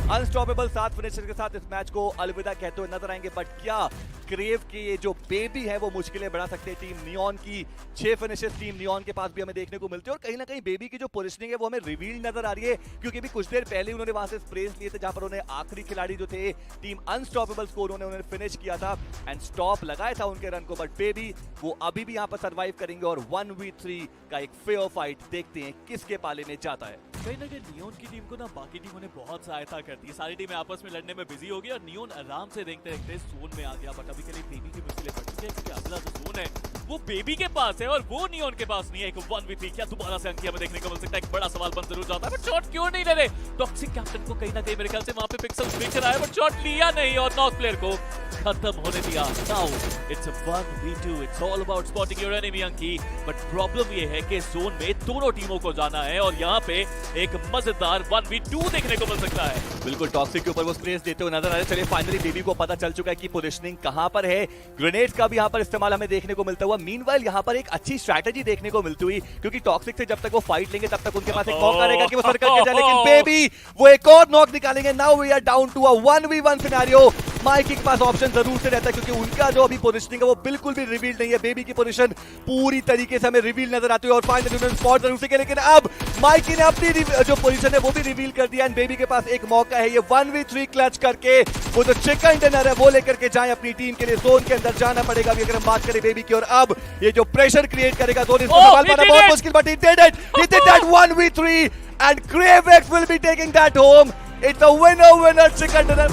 Unstoppable 7 finisher के साथ इस मैच को अलविदा कहते हुए नजर आएंगे। बट क्या क्रेव के ये जो बेबी है वो मुश्किलें बढ़ा सकते हैं टीम नियॉन की। 6 फिनिशेस टीम नियॉन के पास भी हमें देखने को मिलते हैं और कहीं ना कहीं बेबी की जो पोजीशनिंग है वो हमें रिवील नजर आ रही है, क्योंकि भी कुछ देर पहले उन्होंने वहां से स्प्रेस लिए थे जहां पर उन्होंने आखिरी खिलाड़ी जो थे टीम अनस्टॉपेबल को उन्होंने फिनिश किया था एंड स्टॉप लगाया था उनके रन को। बट बेबी वो अभी भी यहाँ पर सर्वाइव करेंगे और 1v3 का एक फेयर फाइट देखते हैं किसके पाले में जाता है। कहीं ना कहीं नियोन की टीम को ना बाकी टीमों ने बहुत सहायता करती है। सारी टीमें आपस में लड़ने में बिजी हो गई और नियोन आराम से देखते देखते जोन में आ गया। बट अभी के लिए बेबी की मुश्किलें बढ़ चुकी है क्योंकि अगला जो जोन है वो बेबी के पास है और वो नियोन के पास नहीं है। एक 1v3 क्या दोबारा से अंकिया में देखने को मिल सकता है? एक बड़ा सवाल बन जरूर जाता है, बट शॉट क्यों नहीं ले रहे? टॉक्सिक कैप्टन को कहीं ना कहीं मेरे ख्याल से वहां पे पिक्सल दिख रहा है, बट शॉट लिया नहीं और नॉक प्लेयर को खत्म होने दिया। Now it's 1v2, it's all about spotting your enemy अंकी। बट प्रॉब्लम ये है कि जोन में दोनों टीमों को जाना है और यहाँ पे एक मजेदार 1v2 देखने को मिल सकता है। बिल्कुल टॉक्सिक के ऊपर वो स्प्रेस देते हुए नजर आ रहे हैं। चलिए फाइनली बेबी को पता चल चुका है कि पोजीशनिंग कहां पर है। ग्रेनेड्स का भी यहां पर इस्तेमाल हमें देखने को मिलता हुआ। मीनवाइल यहां पर एक अच्छी स्ट्रैटेजी देखने को मिलती हुई, क्योंकि टॉक्सिक से जब तक वो फाइट लेंगे तब तक उनके पास एक मौका रहेगा कि वो सर्कल के जाए, लेकिन बेबी वो एक और नॉक निकालेंगे। Now we are down to a 1v1 scenario. Mikey के पास ऑप्शन जरूर से रहता है क्योंकि उनका जो अभी पोजीशनिंग है वो बिल्कुल भी रिवील नहीं है। बेबी की पोजीशन पूरी तरीके से हमें रिवील नजर आती है और फाइनली उन्होंने स्पॉट जरूर से किया, लेकिन अब माइकी ने अपनी जो पोजीशन है वो भी रिवील कर दिया एंड बेबी के पास एक मौका है ये 1v3 क्लच करके वो जो चिकन डिनर है वो लेकर के जाए अपनी टीम के लिए। जोन के अंदर जाना पड़ेगा अभी अगर हम बात करें बेबी की। और अब ये जो प्रेशर क्रिएट करेगा जोन इसको संभाल पाना बहुत मुश्किल, but he did it. He did that 1v3 and Kravex will be taking that home. It's a winner chicken dinner.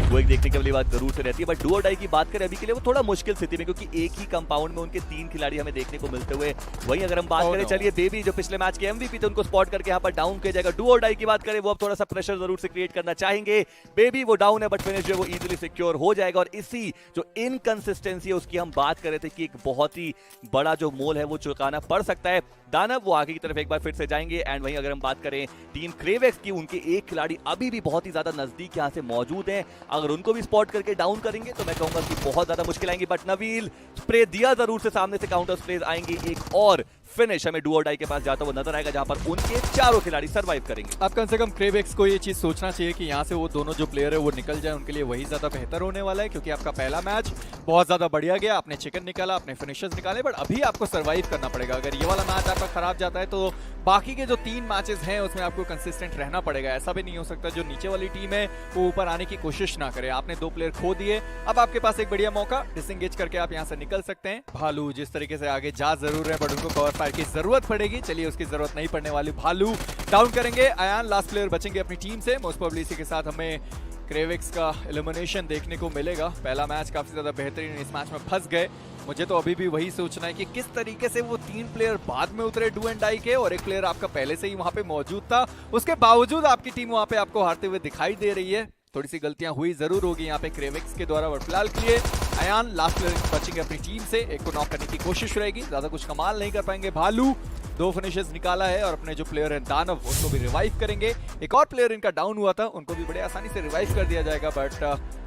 वो एक देखने के वाली बात जरूर से रहती है। बट डू और डाई की बात करें अभी के लिए वो थोड़ा मुश्किल स्थिति में, क्योंकि एक ही कंपाउंड में उनके 3 खिलाड़ी हमें देखने को मिलते हुए। वहीं अगर हम बात करें चलिए बेबी जो पिछले मैच के एमवीपी थे उनको स्पॉट करके यहाँ पर डाउन किया जाएगा। डू और डाई की बात करें वो अब थोड़ा सा प्रेशर जरूर से क्रिएट करना चाहेंगे। बेबी वो डाउन है बट फिनिश जो वो इजीली सिक्योर हो जाएगा। और इसी जो इनकंसिस्टेंसी है उसकी हम बात कर रहे थे कि एक बहुत ही बड़ा जो मोल है वो चुकाना पड़ सकता है। दानव वो आगे की तरफ एक बार फिर से जाएंगे एंड वहीं अगर हम बात करें टीम क्रेवेक्स की, उनके एक खिलाड़ी अभी भी बहुत ही ज्यादा नजदीक यहाँ से मौजूद हैं। अगर उनको भी स्पॉट करके डाउन करेंगे तो मैं कहूंगा कि बहुत ज्यादा मुश्किल आएंगी। बट नवील स्प्रे दिया जरूर से, सामने से काउंटर स्प्रेज आएंगे। एक और फिनिश हमें डू और डाई के पास जाता हुआ नजर आएगा जहां पर उनके चारों खिलाड़ी सर्वाइव करेंगे। अब कम से कम क्रेवेक्स को ये चीज सोचना चाहिए कि यहाँ से वो दोनों जो प्लेयर है वो निकल जाए, उनके लिए वही ज्यादा बेहतर होने वाला है। क्योंकि आपका पहला मैच बहुत ज्यादा बढ़िया गया, आपने चिकन निकाला, आपने फिनिशर्स निकाले, बट अभी आपको सर्वाइव करना पड़ेगा। अगर ये वाला मैच आपका खराब जाता है तो बाकी के जो 3 मैचेस हैं उसमें आपको कंसिस्टेंट रहना पड़ेगा। ऐसा भी नहीं हो सकता जो नीचे वाली टीम है वो ऊपर आने की कोशिश ना करे। आपने 2 प्लेयर खो दिए, अब आपके पास एक बढ़िया मौका, डिसएंगेज करके आप यहाँ से निकल सकते हैं। भालू जिस तरीके से आगे जा जरूर है बट उनको कवर फायर की जरूरत पड़ेगी। चलिए उसकी जरूरत नहीं पड़ने वाली, भालू डाउन करेंगे। अयान लास्ट प्लेयर बचेंगे अपनी टीम से। मोस्ट प्रोबेबली इसी के साथ हमें क्रेवेक्स का एलिमिनेशन देखने को मिलेगा। पहला मैच काफी ज्यादा बेहतरीन, इस मैच में फंस गए। मुझे तो अभी भी वही सोचना है कि किस तरीके से वो 3 प्लेयर बाद में उतरे डू एंड डाई के और एक प्लेयर आपका पहले से ही वहां पे मौजूद था, उसके बावजूद आपकी टीम वहां पे आपको हारते हुए दिखाई दे रही है। थोड़ी सी गलतियां हुई जरूर होगी यहाँ पे क्रेवेक्स के द्वारा, बट फिलहाल के लिए अयान लास्ट प्लेयर बचेंगे अपनी टीम से। एक को नॉक करने की कोशिश रहेगी, ज्यादा कुछ कमाल नहीं कर पाएंगे। भालू 2 फिनिशेस निकाला है और अपने जो प्लेयर है दानव उसको भी रिवाइव करेंगे। एक और प्लेयर इनका डाउन हुआ था, उनको भी बड़े आसानी से रिवाइव कर दिया जाएगा। बट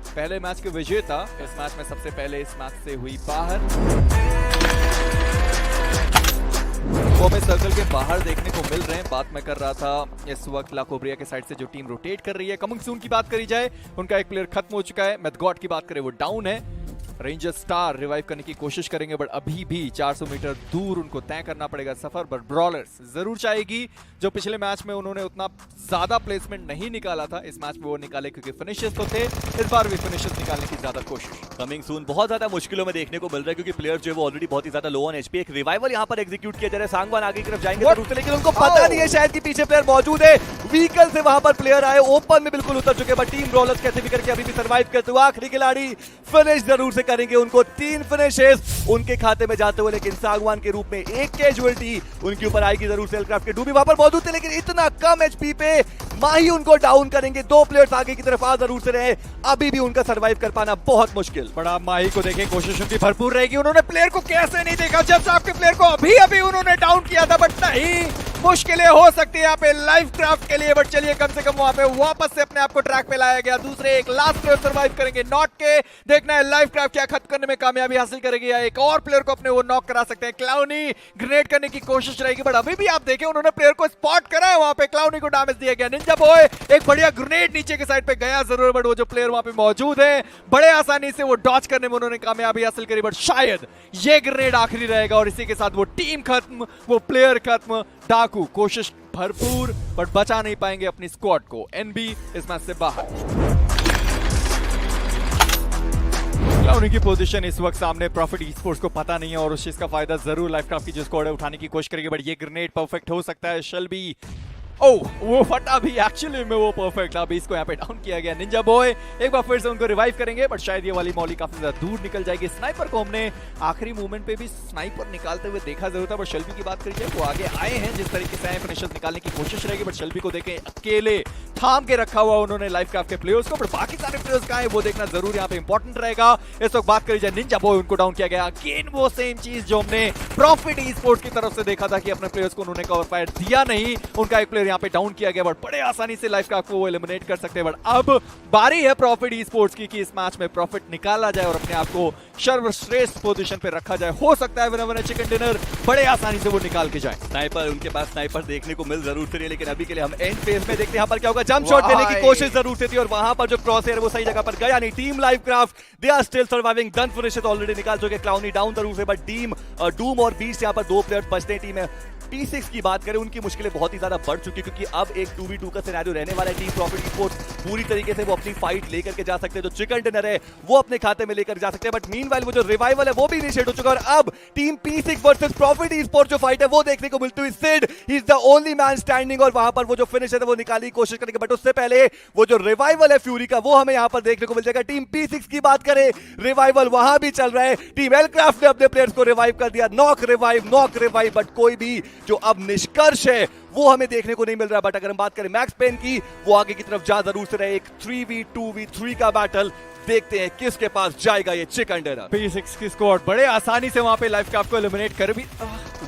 पहले मैच के विजेता इस मैच में सबसे पहले इस मैच से हुई बाहर। वो हमें सर्कल के बाहर देखने को मिल रहे हैं। बात मैं कर रहा था इस वक्त लाकोब्रिया के साइड से जो टीम रोटेट कर रही है। कमिंग सून की बात करी जाए, उनका एक प्लेयर खत्म हो चुका है। मैथगॉड की बात करें वो डाउन है। रेंजर स्टार रिवाइव करने की कोशिश करेंगे बट अभी भी 400 मीटर दूर उनको तय करना पड़ेगा सफर। बट ब्रॉलर्स जरूर चाहेगी, जो पिछले मैच में उन्होंने उतना ज्यादा प्लेसमेंट नहीं निकाला था, इस मैच में वो निकाले क्योंकि फिनिशर्स तो थे, इस बार भी फिनिशर्स निकालने की ज्यादा कोशिश। कमिंग सून बहुत ज्यादा मुश्किलों में देखने को मिल रहा है क्योंकि प्लेयर जो है वो ऑलरेडी बहुत ही ज्यादा लो ऑन एचपी। एक रिवाइवल यहाँ पर एग्जीक्यूट किया जा रहा है। सांगवान आगे की तरफ जाएंगे जरूर से, लेकिन उनको पता नहीं है शायद कि पीछे प्लेयर मौजूद है। व्हीकल से वहां पर प्लेयर आए, ओपन में बिल्कुल उतर चुके, बट टीम ब्रॉलर्स कैसे भी करके अभी भी सर्वाइव करते हुए आखिरी खिलाड़ी फिनिश जरूर से करेंगे। उनको 3 फिनिशेस उनके खाते में जाते हुए, लेकिन सांगवान के रूप में एक कैजुअलिटी उनके ऊपर आएगी जरूर। सेलक्राफ्ट के डूबी वहां पर मौजूद थे, लेकिन इतना कम एचपी पे माही उनको डाउन करेंगे। 2 प्लेयर्स आगे की तरफ आ जरूर से रहे, अभी भी उनका सर्वाइव कर पाना बहुत मुश्किल। बड़ा माही को देखें, कोशिश उनकी भरपूर रहेगी। उन्होंने प्लेयर को कैसे नहीं देखा जब आपके प्लेयर को अभी अभी उन्होंने डाउन किया था, बट नहीं, मुश्किलें हो सकती है यहाँ पे लाइफ क्राफ्ट के लिए। बट चलिए कम से कम वहां पे वापस से अपने आप को ट्रैक पे लाया गया। दूसरे एक लास्ट प्लेयर सर्वाइव करेंगे नॉट के। देखना है लाइफ क्राफ्ट क्या खत्म करने में कामयाबी हासिल करेगी या एक और प्लेयर को अपने वो नॉक करा सकते हैं। क्लाउनी ग्रेनेड करने की कोशिश रहेगी, बट अभी भी आप देखें उन्होंने प्लेयर को स्पॉट करा है। वहां पे क्लाउनी को डैमेज दिया गया। निंजा बॉय एक बढ़िया ग्रेनेड नीचे के साइड पे गया जरूर, बट वो जो प्लेयर वहां पे मौजूद है बड़े आसानी से वो डॉच करने में उन्होंने कामयाबी हासिल करी। बट शायद ये ग्रेनेड आखिरी रहेगा और इसी के साथ वो टीम खत्म, वो प्लेयर खत्म। डाकू कोशिश भरपूर, बट बचा नहीं पाएंगे अपनी स्क्वाड को। एनबी इस मैच से बाहर। क्लाउनी की पोजीशन इस वक्त सामने प्रॉफिट ई-स्पोर्ट्स को पता नहीं है और उस चीज का फायदा जरूर लाइफ क्राफ्ट की जो स्क्वाड है उठाने की कोशिश करेगी। बट ये ग्रेनेड परफेक्ट हो सकता है। शेल्बी वो फटा भी एक्चुअली में वो परफेक्ट था। अभी इसको यहाँ पे डाउन किया गया। निंजा बॉय एक बार फिर से उनको रिवाइव करेंगे, बट शायद ये वाली मौली काफी ज्यादा दूर निकल जाएगी। स्नाइपर को हमने आखिरी मूवमेंट पे भी स्नाइपर निकालते हुए देखा जरूर था, बट शेल्बी की बात करिए वो आगे आए हैं जिस तरीके से फिनिशर्स निकालने की कोशिश रहेगी। बट शेल्बी को देखें अकेले थाम के रखा हुआ उन्होंने लाइफ क्राफ्ट के प्लेयर्स को, बट बाकी सारे प्लेयर्स कहां है वो देखना जरूर यहाँ पे इंपॉर्टेंट रहेगा। इस वक्त बात करी जाए निंजा बॉय, उनको डाउन किया गया। अगेन वो सेम चीज जो हमने प्रॉफिट ई-स्पोर्ट्स की तरफ से देखा था कि अपने प्लेयर्स को उन्होंने कवर फायर दिया नहीं। उनका एक प्लेयर यहाँ पे डाउन किया गया, बट बड़े आसानी से लाइफ क्राफ्ट को वो एलिमिनेट कर सकते हैं। बट अब बारी है प्रॉफिट ई-स्पोर्ट्स की कि इस मैच में प्रॉफिट निकाला जाए और अपने आप को सर्वश्रेष्ठ पोजीशन पे रखा जाए। हो सकता है विनर चिकन डिनर बड़े आसानी से वो निकाल के जाए। स्नाइपर उनके पास स्नाइपर देखने को मिल जरूर से रही है, लेकिन अभी के लिए हम एंड फेज में देखते हैं यहाँ पर क्या होगा। जंप शॉट देने की कोशिश जरूर से थी और वहां पर जो क्रॉस है वो सही जगह पर गया नहीं। Team life craft they are still surviving. Done finishes already निकाल चुके। क्लाउनी डाउन जरूर से, बट टीम डूम और बीच यहाँ पर 2 प्लेयर्स बचते हैं। टीम P6 की बात करें, उनकी मुश्किलें बहुत ही ज्यादा बढ़ चुकी, क्योंकि अब एक 2v2 का सिनेरियो रहने वाला है। टीम प्रॉफिट ई-स्पोर्ट्स पूरी तरीके से वो अपनी फाइट लेकर के जा सकते हैं। जो चिकन डिनर है वो अपने खाते में लेकर जा सकते हैं, बट मीनवाइल वो जो रिवाइवल है वो भी इनिशिएट हो चुका है। और अब team P6 versus profit esports जो फाइट है वो देखने को मिलती हुई। Sid he is the only man standing और वहां पर वो जो फिनिश है वो निकालने की कोशिश करेंगे, बट उससे पहले वो जो रिवाइवल है फ्यूरी का वो हमें यहां पर देखने को मिल जाएगा। टीम P6 की बात करें, रिवाइवल वहां भी चल रहा है। टीम एयरक्राफ्ट ने अपने प्लेयर्स को रिवाइव कर दिया। नॉक रिवाइव, बट कोई भी जो अब निष्कर्ष है वो हमें देखने को नहीं मिल रहा। बट अगर हम बात करें मैक्स पेन की, वो आगे की तरफ जा जरूर से रहे। एक 3v2v3 का बैटल, देखते हैं किसके पास जाएगा ये चिकन डिनर। P6 की स्क्वाड बड़े आसानी से वहां पे लाइफ क्राफ्ट को एलिमिनेट कर भी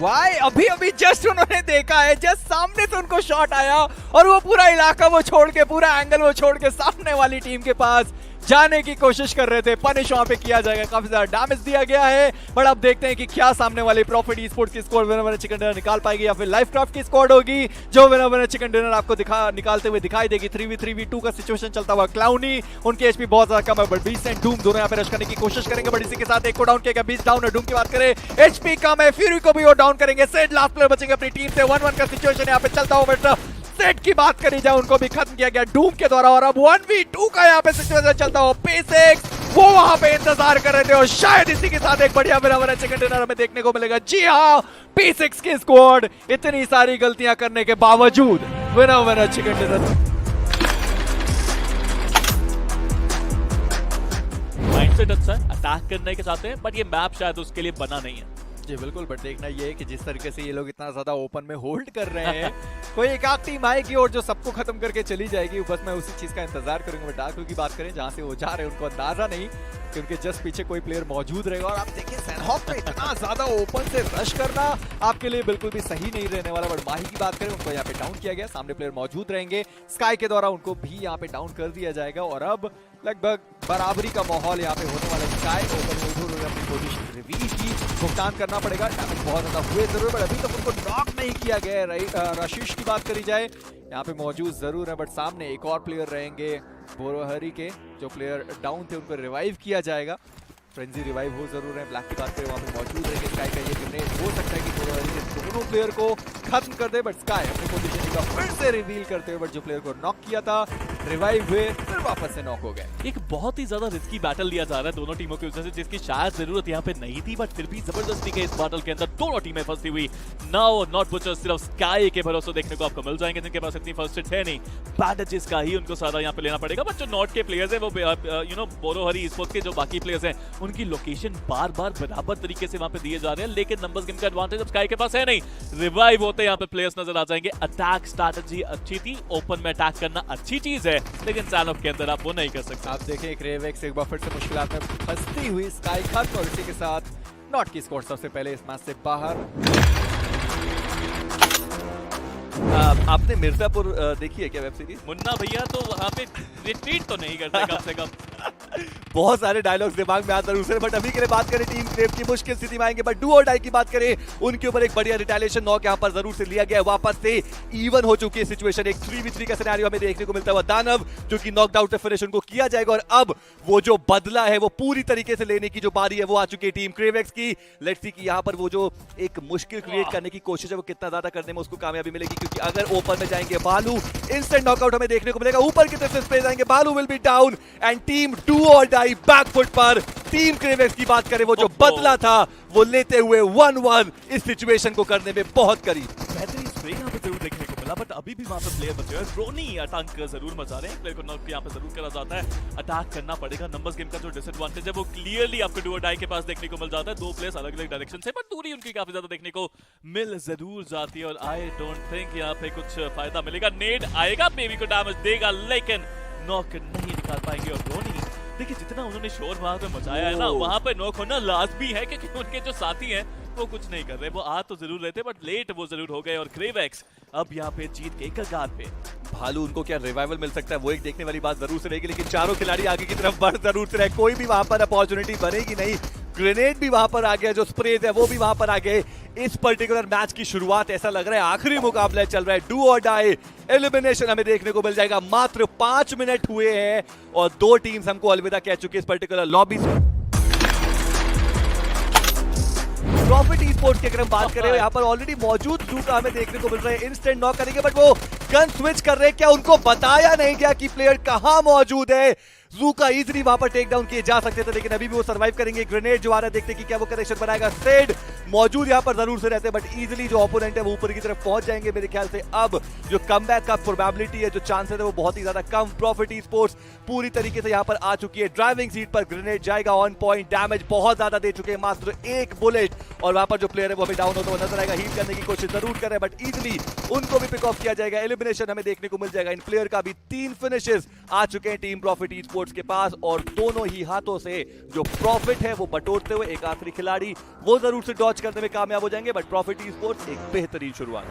वाई अभी जस्ट उन्होंने देखा है, जस्ट सामने से उनको शॉट आया और वो पूरा इलाका वो छोड़ के, पूरा एंगल वो छोड़ के सामने वाली टीम के पास जाने की कोशिश कर रहे थे। पनिश वहां पे किया जाएगा, काफी ज्यादा डैमेज दिया गया है। बट अब देखते हैं कि क्या सामने वाले प्रॉफिट ई-स्पोर्ट्स की स्क्वाड विनर चिकन डिनर निकाल पाएगी या फिर लाइफ क्राफ्ट की स्क्वाड होगी जो विनर चिकन डिनर आपको निकालते हुए दिखाई देगी। 3v3v2 का सिचुएशन चलता हुआ। क्लाउनी उनकी एचपी बहुत ज्यादा कम है, बट बीच एंड डूम दोनों यहाँ पे रश करने की कोशिश करेंगे। बट इसी के साथ एक को डाउन किया गया। बीच डाउन है। डूम की बात करें, एचपी कम है, फ्यूरी को भी वो डाउन करेंगे। सेड लास्ट प्लेयर बचेंगे अपनी टीम से। 1-1 का सिचुएशन यहाँ पे चलता हुआ। बट सेट की बात करी जाए, उनको भी खत्म किया गया डूम के द्वारा और अब 1v2 का यहाँ पे सिचुएशन चलता हो। P6 वो वहां पे इंतजार कर रहे थे और शायद इसी के साथ एक बढ़िया विनर चिकन डिनर हमें देखने को मिलेगा। जी हाँ, P6 की स्क्वाड इतनी सारी गलतियां करने के बावजूद विनर चिकन डिनर। माइंडसेट अच्छा है, अटैक करने के चाहते हैं, बट ये मैप शायद उसके लिए बना नहीं है। जी बिल्कुल, बट देखना ये है कि जिस तरीके से ये लोग इतना ज्यादा ओपन में होल्ड कर रहे हैं, कोई एक आध टीम आएगी और जो सबको खत्म करके चली जाएगी। बस मैं उसी चीज का इंतजार करूंगा। बट डाकू की बात करें, जहां से वो जा रहे हैं उनको अंदाजा नहीं कि उनके जस्ट पीछे कोई प्लेयर मौजूद रहेगा। और आप देखिए सैनहॉक पे इतना ज्यादा ओपन से रश करना आपके लिए बिल्कुल भी सही नहीं रहने वाला। बट माही की बात करें, उनको यहाँ पे डाउन किया गया। सामने प्लेयर मौजूद रहेंगे, स्काई के द्वारा उनको भी यहाँ पे डाउन कर दिया जाएगा और अब लगभग बराबरी का माहौल यहाँ पे होने वाला है। स्काई ओपन अपनी पोजीशन रिवील की, भुगतान करना पड़ेगा। डैमेज बहुत ज्यादा हुए जरूर, बट अभी तक उनको नॉक नहीं किया गया है। रशीश की बात करी जाए, यहाँ पे मौजूद जरूर है, बट सामने एक और प्लेयर रहेंगे बोरोहरी के। जो प्लेयर डाउन थे उनको रिवाइव किया जाएगा। फ्रेंजी रिवाइव हो जरूर है। ब्लैक की बात करें, वहाँ पे मौजूद रहेंगे। स्काई का ये ग्रेनेड हो सकता है कि बोरोहरी के दोनों प्लेयर को खत्म कर दे, बट स्काई अपनी पोजीशन का फिर से रिवील करते हुए, बट जो प्लेयर को नॉक किया था रिवाइव हुए, फिर वापस से नॉक हो गए। एक बहुत ही ज्यादा रिस्की बैटल लिया जा रहा है दोनों टीमों की वजह से, जिसकी शायद जरूरत यहाँ पे नहीं थी, बट फिर भी जबरदस्ती के इस बैटल के अंदर दोनों टीमें फंसी हुई। नाउ नॉट बुचर्स सिर्फ स्काई के भरोसे देखने को आपको मिल जाएंगे, जिनके पास इतनी फर्स्ट हिट है नहीं। बैडेजेस का ही उनको सारा यहाँ पे लेना पड़ेगा, बट जो नॉट के प्लेयर्स है वो बोरोहरी स्पोर्ट्स के जो बाकी प्लेयर्स हैं उनकी लोकेशन बार बार बराबर तरीके से वहां पे दिए जा रहे हैं, लेकिन नंबर्स गेम का एडवांटेज अब स्काई के पास है नहीं। रिवाइव होते यहाँ पे प्लेयर्स नजर आ जाएंगे। अटैक स्ट्रैटेजी अच्छी थी, ओपन में अटैक करना अच्छी चीज है, लेकिन सैनोक के अंदर आप वो नहीं कर सकते। आप देखें क्रेवेक्स एक बार फिर से मुश्किलात में फंसती हुई, स्काई खत्म और इसी के साथ नॉट की स्कोर सबसे पहले इस मैच से बाहर। आपने मिर्जापुर देखी है क्या वेब सीरीज? मुन्ना भैया तो वहां पे रिट्रीट तो नहीं करते कम से कम। बहुत सारे डायलॉग्स दिमाग में आते हैं, बट अभी के लिए बात करें टीम क्रेव की मुश्किल स्थिति में आएंगे, बट डू और डाई की बात करें, उनके ऊपर एक बढ़िया रिटेलिएशन नॉक यहां पर जरूर से लिया गया है। वापस से इवन हो चुकी है सिचुएशन, एक 3v3 का सिनेरियो हमें देखने को मिलता हुआ। दानव जो कि नॉकड आउट से फिनिश उनको किया जाएगा, और अब वो जो बदला है वो पूरी तरीके से लेने की जो बारी है वो आ चुकी है टीम क्रेवेक्स की। लेट्स सी कि यहां पर वो जो एक मुश्किल क्रिएट करने की कोशिश है वो कितना ज्यादा करने में उसको कामयाबी मिलेगी, क्योंकि अगर ओपन में जाएंगे बालू, इंस्टेंट नॉकआउट हमें देखने को मिलेगा। ऊपर की तरफ से स्प्रे जाएंगे, बालू will be down and team do और डाई बैक फुट पर। टीम क्रेवेक्स की बात करें, वो जो बदला था वो लेते हुए 1-1 इस सिचुएशन को करने में बहुत करीब। बेहतरीन स्प्रे यहाँ पे जरूर देखने को मिला, बट अभी भी वहां पे प्लेयर बचे हुए हैं। रोनी अटैक जरूर मचा रहे हैं, प्लेयर को नॉक यहाँ पे जरूर करा जाता है। अटैक करना पड़ेगा। नंबर्स गेम का जो डिसएडवांटेज है वो क्लियरली आपको डू और डाई के पास देखने को मिल जाता है। दो प्लेयर्स अलग अलग डायरेक्शन से, बट दूरी उनकी काफी ज्यादा देखने को मिल जरूर जाती है, और आई डोंट थिंक यहाँ पे कुछ फायदा मिलेगा। नेड आएगा, बेबी को डैमेज देगा, लेकिन नॉक नहीं निकाल पाएंगे। और रोनी देखिए जितना उन्होंने शोर वहां पे मचाया है ना, वहां पे नॉक होना लाजमी है, क्योंकि उनके जो साथी हैं वो कुछ नहीं कर रहे। वो आ तो जरूर रहे थे, बट लेट वो जरूर हो गए, और क्रेवेक्स अब यहाँ पे जीत के कगार पे। भालू उनको क्या रिवाइवल मिल सकता है, वो एक देखने वाली बात जरूर से रहेगी, लेकिन चारों खिलाड़ी आगे की तरफ बढ़ जरूर से रहे। कोई भी वहां पर अपॉर्चुनिटी बनेगी नहीं। ग्रेनेड भी वहां पर आ गया, जो स्प्रेज है वो भी वहां पर आ गए। इस पर्टिकुलर मैच की शुरुआत ऐसा लग रहा है आखिरी मुकाबला चल रहा है, डू और डाई। एलिमिनेशन हमें देखने को मिल जाएगा। मात्र 5 मिनट हुए हैं और दो टीम्स हमको अलविदा कह चुकी है इस पर्टिकुलर लॉबी से। प्रॉफिट ई स्पोर्ट्स की अगर हम बात करें, यहाँ पर ऑलरेडी मौजूद जूका हमें देखने को मिल रहा है। इंस्टेंट नॉक करेंगे, बट वो गन स्विच कर रहे हैं। क्या उनको बताया नहीं गया कि प्लेयर कहां मौजूद है? जूका इजीली वहां पर टेक डाउन किए जा सकते थे, लेकिन अभी भी वो सर्वाइव करेंगे। ग्रेनेड जो आ रहा है, देखते हैं कि क्या वो कनेक्शन बनाएगा। सेड मौजूद यहां पर जरूर से रहते हैं, बट इजीली जो ओपोनेंट है वो ऊपर की तरफ पहुंच जाएंगे मेरे ख्याल से। अब जो कमबैक का प्रोबेबिलिटी है, जो चांसेस है, वो बहुत ही ज्यादा कम। प्रॉफिट ई स्पोर्ट्स पूरी तरीके से यहां पर आ चुकी है। ड्राइविंग सीट पर ग्रेनेड जाएगा ऑन पॉइंट। डैमेज बहुत ज्यादा दे चुके हैं, मात्र एक बुलेट, और वहां पर जो प्लेयर है वो हमें डाउन होता हुआ नजर आएगा। हील करने की कोशिश जरूर कर रहे हैं, बट इजीली उनको भी पिक ऑफ किया जाएगा। एलिमिनेशन हमें देखने को मिल जाएगा। इन प्लेयर का भी 3 फिनिशेस आ चुके हैं टीम प्रॉफिट ई स्पोर्ट्स के पास, और दोनों ही हाथों से जो प्रॉफिट है वो बटोरते हुए एक आखिरी खिलाड़ी वो जरूर से डॉच करने में कामयाब हो जाएंगे। बट प्रॉफिट ई स्पोर्ट्स एक बेहतरीन शुरुआत।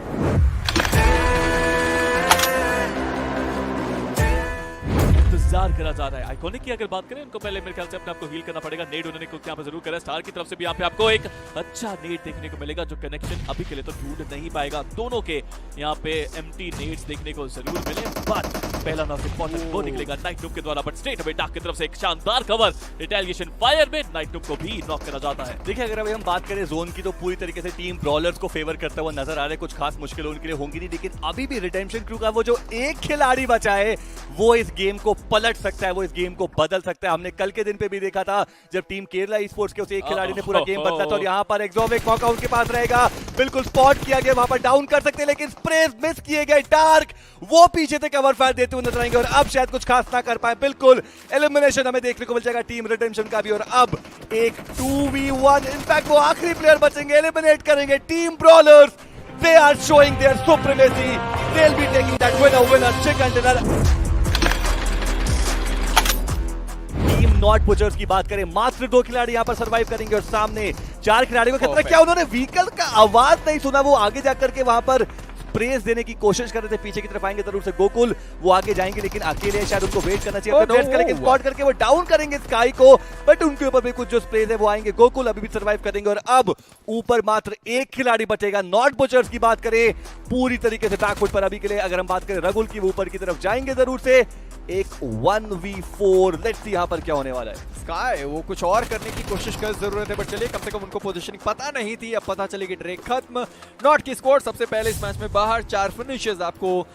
इंतजार करा जा रहा है। आइकॉनिक की अगर बात करें, उनको पहले मेरे ख्याल से अपने आपको हील करना पड़ेगा। नेड उन्होंने कुछ यहाँ पे जरूर करा। स्टार की तरफ से भी यहाँ पे आपको एक अच्छा नेड देखने को मिलेगा, जो कनेक्शन अभी के लिए तो ढूंढ नहीं पाएगा। दोनों के यहाँ पे एम्प्टी नेड्स देखने को जरूर मिले, बट पहला नॉक इंपॉर्टेंट वो निकलेगा नाइट टूब के द्वारा, बट स्ट्रेट अवे डार्क की तरफ से एक शानदार कवर। रिटेलिएशन फायर में नाइट टूब को भी नॉक करा जाता है। देखिए, अगर अभी हम बात करें जोन की, तो पूरी तरीके से टीम ब्रॉलर्स को फेवर करता हुआ नजर आ रहा है। कुछ खास मुश्किलें उनके लिए होंगी नहीं, लेकिन अभी भी रिडेम्पशन क्रू का वो जो एक खिलाड़ी बचा है वो इस गेम को पलट सकता है, वो इस गेम को बदल सकता है। हमने कल के दिन पे भी देखा था जब टीम केरला ई स्पोर्ट्स के उस एक खिलाड़ी ने पूरा गेम बदला था, और यहाँ पर एक्सॉमिक मौका उनके पास रहेगा। बिल्कुल स्पॉट किया गया, वहां पर डाउन कर सकते हैं, लेकिन स्प्रेज मिस किए गए। डार्क वो पीछे से कवर फायर देते हुए नजर आएंगे, और अब शायद कुछ खास ना कर पाए। बिल्कुल एलिमिनेशन हमें देखने को मिल जाएगा टीम रिडेम्पशन का भी, और अब एक 2v1। इनफैक्ट वो आखिरी प्लेयर बचेंगे, एलिमिनेट करेंगे team brawlers. They are showing their supremacy. They'll be taking that winner chicken dinner. Team not butchers की बात करें, मात्र 2 खिलाड़ी यहां पर सर्वाइव करेंगे, और सामने 4 खिलाड़ियों का खतरा। क्या उन्होंने व्हीकल का आवाज नहीं सुना? वो आगे जाकर के वहां पर प्रेस देने की कोशिश कर रहे थे। पीछे की तरफ आएंगे जरूर से गोकुल, वो आगे जाएंगे, लेकिन अकेले शायद उनको वेट करना चाहिए। लेकिन स्पॉट करके वो डाउन करेंगे स्काई को, बट उनके ऊपर भी कुछ जो स्प्रेज है वो आएंगे। गोकुल अभी भी सर्वाइव करेंगे, और अब ऊपर मात्र एक खिलाड़ी बचेगा। नॉट बुचर्स की बात करें, पूरी तरीके से बैकफुट पर अभी के लिए। अगर हम बात करें रगुल की, वो ऊपर की तरफ जाएंगे जरूर से। एक 1v4, लेट्स सी यहां पर क्या होने वाला है। स्काई वो कुछ और करने की कोशिश कर जरूरत है, बट चलिए कम से कम उनको पोजीशनिंग पता नहीं थी, अब पता चलेगी। ड्रेक खत्म। नॉट की स्कोर सबसे पहले इस मैच में बाहर। 4 फिनिशेस आपको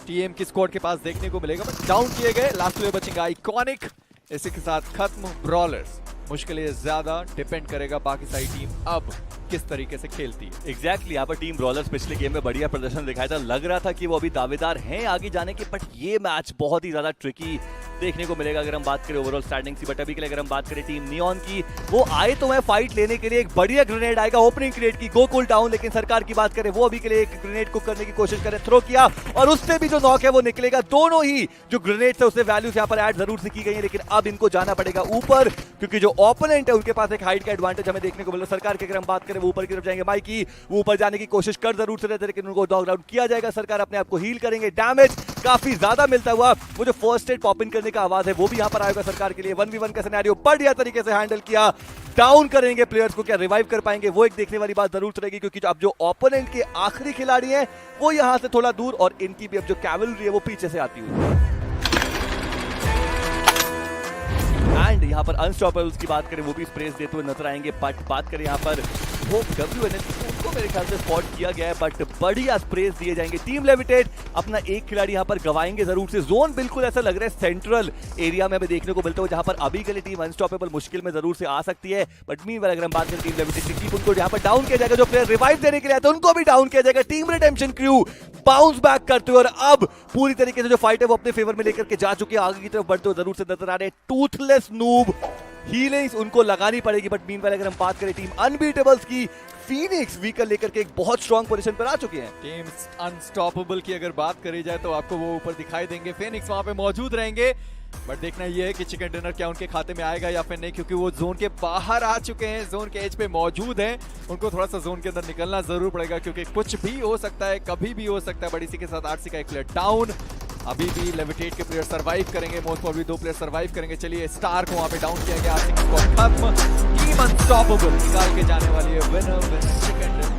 टीएम की स्क्वाड के पास देखने को मिलेगा, बट डाउन किए गए, लास्ट वे बचेंगे आइकॉनिक। इसी के साथ खत्म ब्रॉलर्स। मुश्किल ये ज्यादा डिपेंड करेगा बाकी सारी टीम अब किस तरीके से खेलती है। एग्जैक्टली यहाँ पर टीम ब्रॉलर्स पिछले गेम में बढ़िया प्रदर्शन दिखाया था, लग रहा था कि वो अभी दावेदार हैं आगे जाने के, बट ये मैच बहुत ही ज्यादा ट्रिकी देखने को मिलेगा अगर हम बात करें ओवरऑल स्टैंडिंग्स की। बट अभी के लिए अगर हम बात करें टीम नियॉन की, वो आए तो मैं फाइट लेने के लिए, एक बढ़िया ग्रेनेड आएगा ओपनिंग क्रेट की, गो कूल डाउन, लेकिन सरकार की बात करें वो अभी के लिए एक ग्रेनेड कुक करने की कोशिश करें, थ्रो किया और उससे भी जो नॉक है वो निकलेगा। दोनों ही जो ग्रेनेड है उससे वैल्यूज यहाँ पर ऐड जरूर से की गई है, लेकिन अब इनको जाना पड़ेगा ऊपर, क्योंकि जो ओपोनेंट है उनके पास एक हाइट का एडवांटेज हमें देखने को मिल रहा है। सरकार की अगर हम बात करें वो ऊपर की तरफ जाएंगे, माइकी वो ऊपर जाने की कोशिश कर जरूर से रहते, लेकिन उनको डॉग आउट किया जाएगा। सरकार अपने आप को हील करेंगे, डैमेज काफी ज्यादा मिलता हुआ, वो जो फर्स्ट एड पॉप इन करने का आवाज है वो भी यहाँ पर आएगा सरकार के लिए। 1v1 का सिनेरियो बढ़िया तरीके से हैंडल किया, डाउन करेंगे प्लेयर्स को, क्या रिवाइव कर पाएंगे वो एक देखने वाली बात जरूर रहेगी, क्योंकि अब जो ओपोनेंट के आखिरी खिलाड़ी हैं वो यहां से थोड़ा दूर, और इनकी भी अब जो कैवलरी है वो पीछे से आती हुई। एंड यहाँ पर अनस्टॉपेबल्स की बात करें वो भी स्प्रेस देते हुए नजर आएंगे, बट बात करें यहाँ पर वो उनको मेरे ख्याल से स्पॉट किया गया है, बट बढ़िया स्प्रेस दिए जाएंगे। टीम लेविटेड अपना एक खिलाड़ी यहाँ पर गवाएंगे जरूर से। जोन बिल्कुल ऐसा लग रहा है सेंट्रल एरिया में हमें देखने को मिलता है, जहां पर अभी के लिए टीम अनस्टॉपेबल मुश्किल में जरूर से आ सकती है, बट मीनवाइल अगर हम बात करें टीम लेविटेड की, उनको यहाँ पर डाउन किया जाएगा। जो प्लेयर रिवाइव देने के लिए आते हैं उनको भी डाउन किया जाएगा। Team redemption crew bounce back करते हुए और अब पूरी तरीके से जो फाइट है वो अपने फेवर में लेकर के जा चुके हैं, आगे की तरफ बढ़ते हुए जरूर से नजर आ रहे हैं। टूथलेस नूब हीलिंग्स उनको लगानी पड़ेगी, बट मीनवाइल अगर हम बात करें टीम अनबीटेबल्स की, फीनिक्स व्हीकल लेकर के एक बहुत स्ट्रांग पोजीशन पर आ चुके हैं। टीम अनस्टॉपेबल की अगर बात करी जाए तो आपको वो ऊपर दिखाई देंगे, फेनिक्स वहां पे मौजूद रहेंगे, बट देखना ये है कि चिकन डिनर क्या उनके खाते में आएगा या फिर नहीं, क्योंकि वो जोन के बाहर आ चुके हैं, जोन के एज पे मौजूद हैं। उनको थोड़ा सा जोन के अंदर निकलना जरूर पड़ेगा, क्योंकि कुछ भी हो सकता है, कभी भी हो सकता है। बट इसी के साथ आरसी का एक प्लेयर डाउन, अभी भी लेविटेट के प्लेयर सर्वाइव करेंगे, मोस्ट प्रॉब्ली 2 प्लेयर सर्वाइव करेंगे। चलिए स्टार को वहां पे डाउन किया गया, आरसी को खत्म, टीम अनस्टॉपेबल निकाल के जाने वाली है winner with chicken dinner.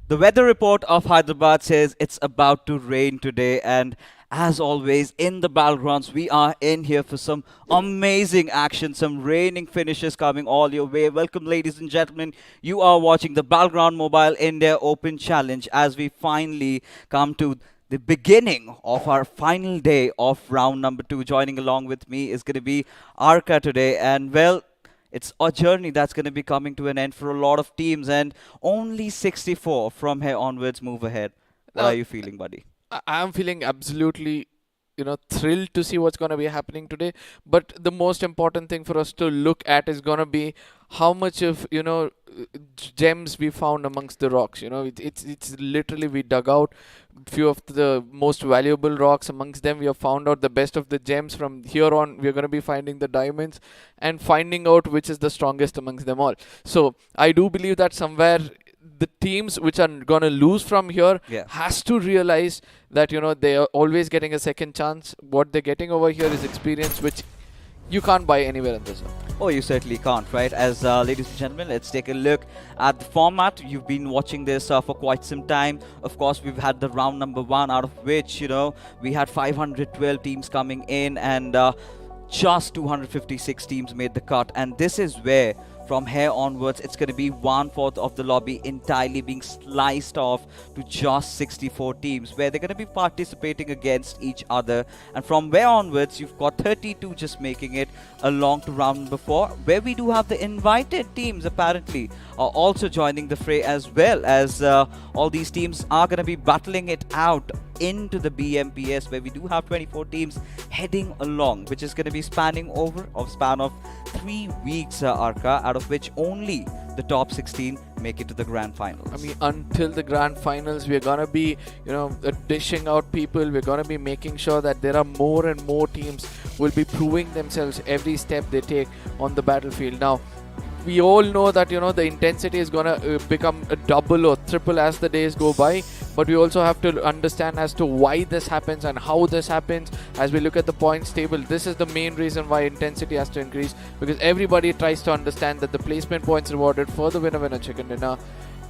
The weather report of Hyderabad says it's about to rain today, and as always in the Battlegrounds, we are in here for some amazing action, some raining finishes coming all your way. Welcome, ladies and gentlemen. You are watching the Battleground Mobile India Open Challenge as we finally come to the beginning of our final day of round number 2. Joining along with me is going to be Arka today, and well, it's a journey that's going to be coming to an end for a lot of teams, and only 64 from here onwards move ahead. What are you feeling, buddy? I'm feeling absolutely, thrilled to see what's going to be happening today. But the most important thing for us to look at is going to be how much of, gems we found amongst the rocks. It's literally, we dug out few of the most valuable rocks. Amongst them, we have found out the best of the gems. From here on, we're going to be finding the diamonds and finding out which is the strongest amongst them all. So I do believe that somewhere the teams which are going to lose from here has to realize that, they are always getting a second chance. What they're getting over here is experience, which you can't buy anywhere in the zone. Oh, you certainly can't, right? As ladies and gentlemen, let's take a look at the format. You've been watching this for quite some time. Of course, we've had the round number 1, out of which, we had 512 teams coming in, and just 256 teams made the cut. And this is where, from here onwards, it's going to be 1/4 of the lobby entirely being sliced off to just 64 teams, where they're going to be participating against each other. And from where onwards, you've got 32 just making it along to round number 4, where we do have the invited teams apparently are also joining the fray, as well as all these teams are going to be battling it out into the BMPS, where we do have 24 teams heading along, which is going to be spanning over a span of 3 weeks, Arka, out of which only the top 16 make it to the grand finals. I mean, until the grand finals, we're going to be, dishing out people. We're going to be making sure that there are more and more teams will be proving themselves every step they take on the battlefield. Now, we all know that, you know, the intensity is gonna become a double or triple as the days go by. But we also have to understand as to why this happens and how this happens. As we look at the points table, this is the main reason why intensity has to increase, because everybody tries to understand that the placement points rewarded for the winner chicken dinner,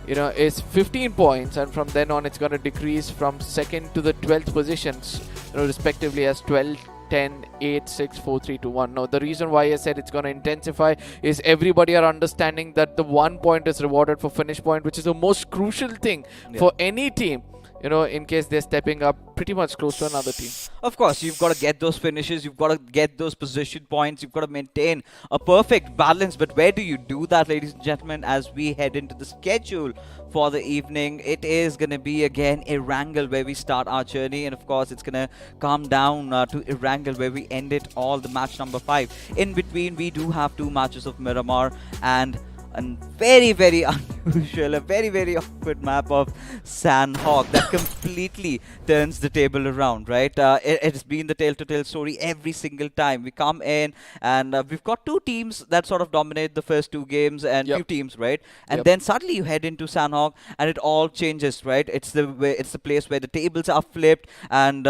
you know, is 15 points, and from then on it's going to decrease from 2nd to the 12th positions, you know, respectively as 12, 10, 8, 6, 4, 3, 2, 1. Now, the reason why I said it's going to intensify is everybody are understanding that the 1 point is rewarded for finish point, which is the most crucial thing for any team, you know, in case they're stepping up pretty much close to another team. Of course, you've got to get those finishes, you've got to get those position points, you've got to maintain a perfect balance. But where do you do that, ladies and gentlemen, as we head into the schedule for the evening? It is going to be again Erangel where we start our journey, and of course it's going to come down to Erangel where we end it all, the match number 5. In between, we do have 2 matches of Miramar and a very, very unusual, a very, very awkward map of Sanhok that completely turns the table around, right? It's been the tail-to-tail story every single time. We come in and we've got 2 teams that sort of dominate the first 2 games and few teams, right? And then suddenly you head into Sanhok and it all changes, right? It's the place where the tables are flipped, and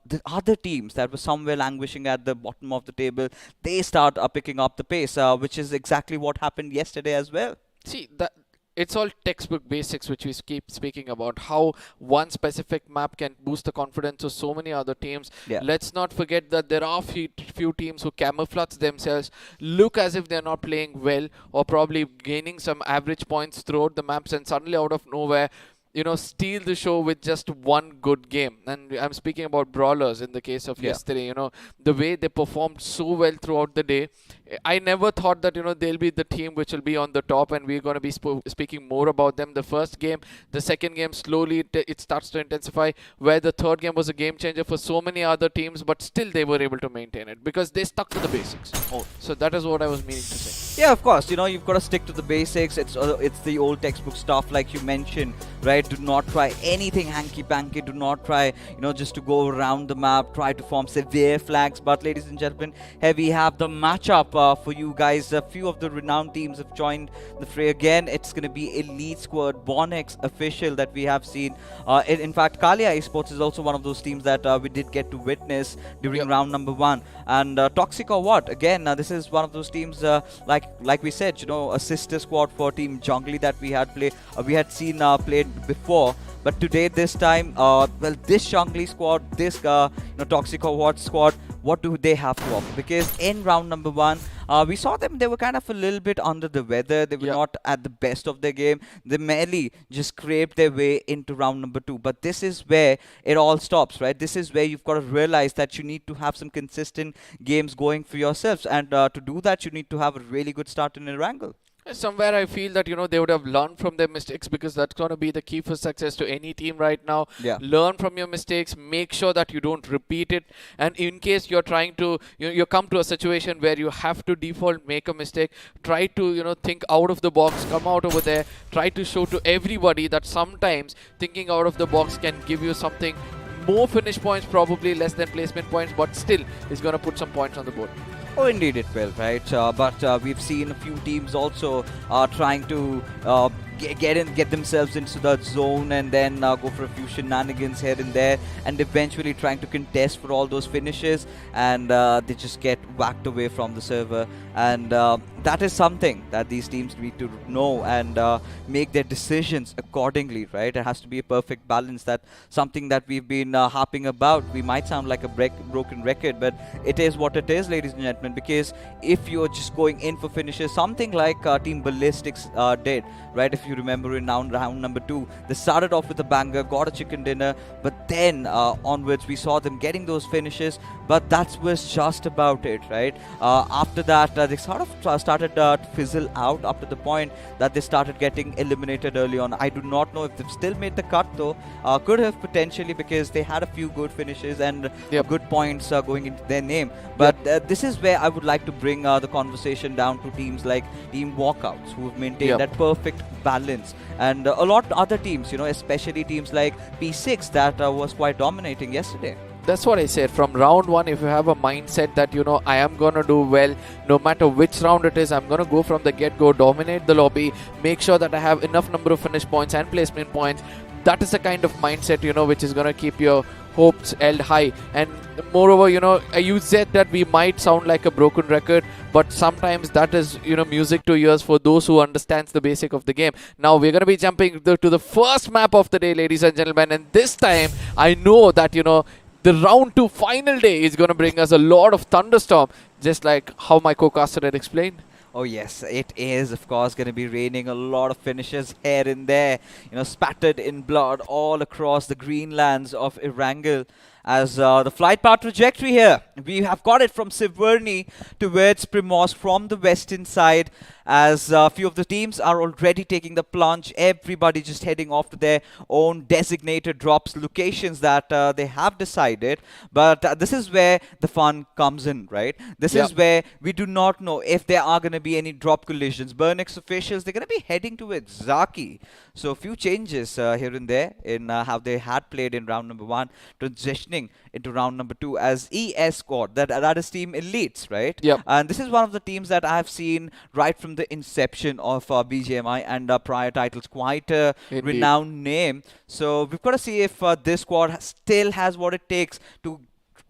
the other teams that were somewhere languishing at the bottom of the table, they start picking up the pace, which is exactly what happened yesterday as well. See, that it's all textbook basics which we keep speaking about, how one specific map can boost the confidence of so many other teams. Let's not forget that there are few teams who camouflage themselves, look as if they're not playing well or probably gaining some average points throughout the maps, and suddenly out of nowhere, you know, steal the show with just one good game. And I'm speaking about Brawlers in the case of yesterday. You know, the way they performed so well throughout the day. I never thought that, you know, they'll be the team which will be on the top, and we're going to be speaking more about them. The first game, the second game, slowly it starts to intensify, where the third game was a game changer for so many other teams, but still they were able to maintain it because they stuck to the basics. So that is what I was meaning to say. Yeah, of course, you know, you've got to stick to the basics. It's the old textbook stuff, like you mentioned, right? Do not try anything hanky-panky. Do not try, you know, just to go around the map, try to form severe flags. But ladies and gentlemen, here we have the matchup for you guys. A few of the renowned teams have joined the fray again. It's going to be Elite Squad, Bonnex official that we have seen. In fact, Kalia Esports is also one of those teams that we did get to witness during round number 1. And Toxic or what? Again, this is one of those teams, like we said, you know, a sister squad for Team Jungly that we had seen played before. But today, this time, well, this Jungly squad, this Toxic or what squad, what do they have to offer? Because in round number 1, we saw them, they were kind of a little bit under the weather. They were not at the best of their game. They merely just scraped their way into round number 2. But this is where it all stops, right? This is where you've got to realize that you need to have some consistent games going for yourselves. And to do that, you need to have a really good start in Erangel. Somewhere I feel that, you know, they would have learned from their mistakes, because that's going to be the key for success to any team right now. Learn from your mistakes, make sure that you don't repeat it, and in case you're trying to, you come to a situation where you have to default make a mistake, try to, you know, think out of the box, come out over there, try to show to everybody that sometimes thinking out of the box can give you something more finish points, probably less than placement points, but still is going to put some points on the board. Oh, indeed it will, right? But we've seen a few teams also trying to get themselves into that zone and then go for a few shenanigans here and there, and eventually trying to contest for all those finishes, and they just get whacked away from the server. And that is something that these teams need to know and make their decisions accordingly, right? It has to be a perfect balance. That's something that we've been harping about. We might sound like a broken record, but it is what it is, ladies and gentlemen, because if you're just going in for finishes, something like Team Ballistics did, right? If you remember in round number 2, they started off with a banger, got a chicken dinner, but then onwards we saw them getting those finishes, but that was just about it, right? After that, they sort of started to fizzle out up to the point that they started getting eliminated early on. I do not know if they've still made the cut though. Could have potentially, because they had a few good finishes and good points going into their name. But this is where I would like to bring the conversation down to teams like Team Walkouts, who have maintained that perfect balance, and a lot of other teams, you know, especially teams like P6 that was quite dominating yesterday. That's what I said. From round one, if you have a mindset that, you know, I am going to do well, no matter which round it is, I'm going to go from the get-go, dominate the lobby, make sure that I have enough number of finish points and placement points. That is the kind of mindset, you know, which is going to keep your hopes held high. And moreover, you know, you said that we might sound like a broken record, but sometimes that is, you know, music to ears for those who understands the basic of the game. Now we're going to be jumping to the first map of the day, ladies and gentlemen, and this time I know that, you know, the round 2 final day is going to bring us a lot of thunderstorm, just like how my co-caster had explained. Oh yes, it is of course going to be raining a lot of finishes here and there, you know, spattered in blood all across the greenlands of Erangel. As the flight path trajectory here, we have got it from Siverny towards Primorsk from the western side, as a few of the teams are already taking the plunge. Everybody just heading off to their own designated drops locations that they have decided. But this is where the fun comes in, right? This is where we do not know if there are going to be any drop collisions. Burnix officials, they're going to be heading towards Zaki. So a few changes here and there in how they had played in round number 1, transitioning into round number 2 as ES squad. That is Team Elites, right? Yep. And this is one of the teams that I have seen right from the inception of BGMI and prior titles. Quite a renowned name. So we've got to see if this squad still has what it takes to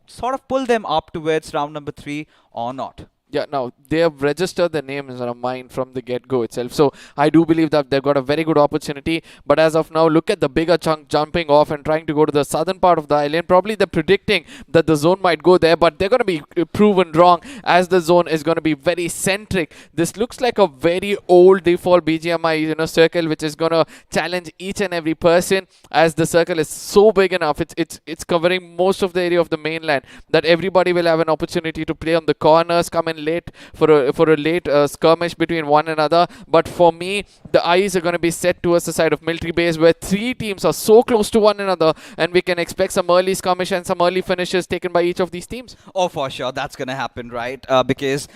sort of pull them up towards round number 3 or not. Yeah, now they have registered their names in our mind from the get-go itself. So I do believe that they've got a very good opportunity. But as of now, look at the bigger chunk jumping off and trying to go to the southern part of the island. Probably they're predicting that the zone might go there, but they're going to be proven wrong, as the zone is going to be very centric. This looks like a very old default BGMI, you know, circle, which is going to challenge each and every person, as the circle is so big enough. It's covering most of the area of the mainland, that everybody will have an opportunity to play on the corners, come in late for a late skirmish between one another. But for me, the eyes are going to be set towards the side of military base, where 3 teams are so close to one another, and we can expect some early skirmish and some early finishes taken by each of these teams. Oh, for sure, that's going to happen, right? Because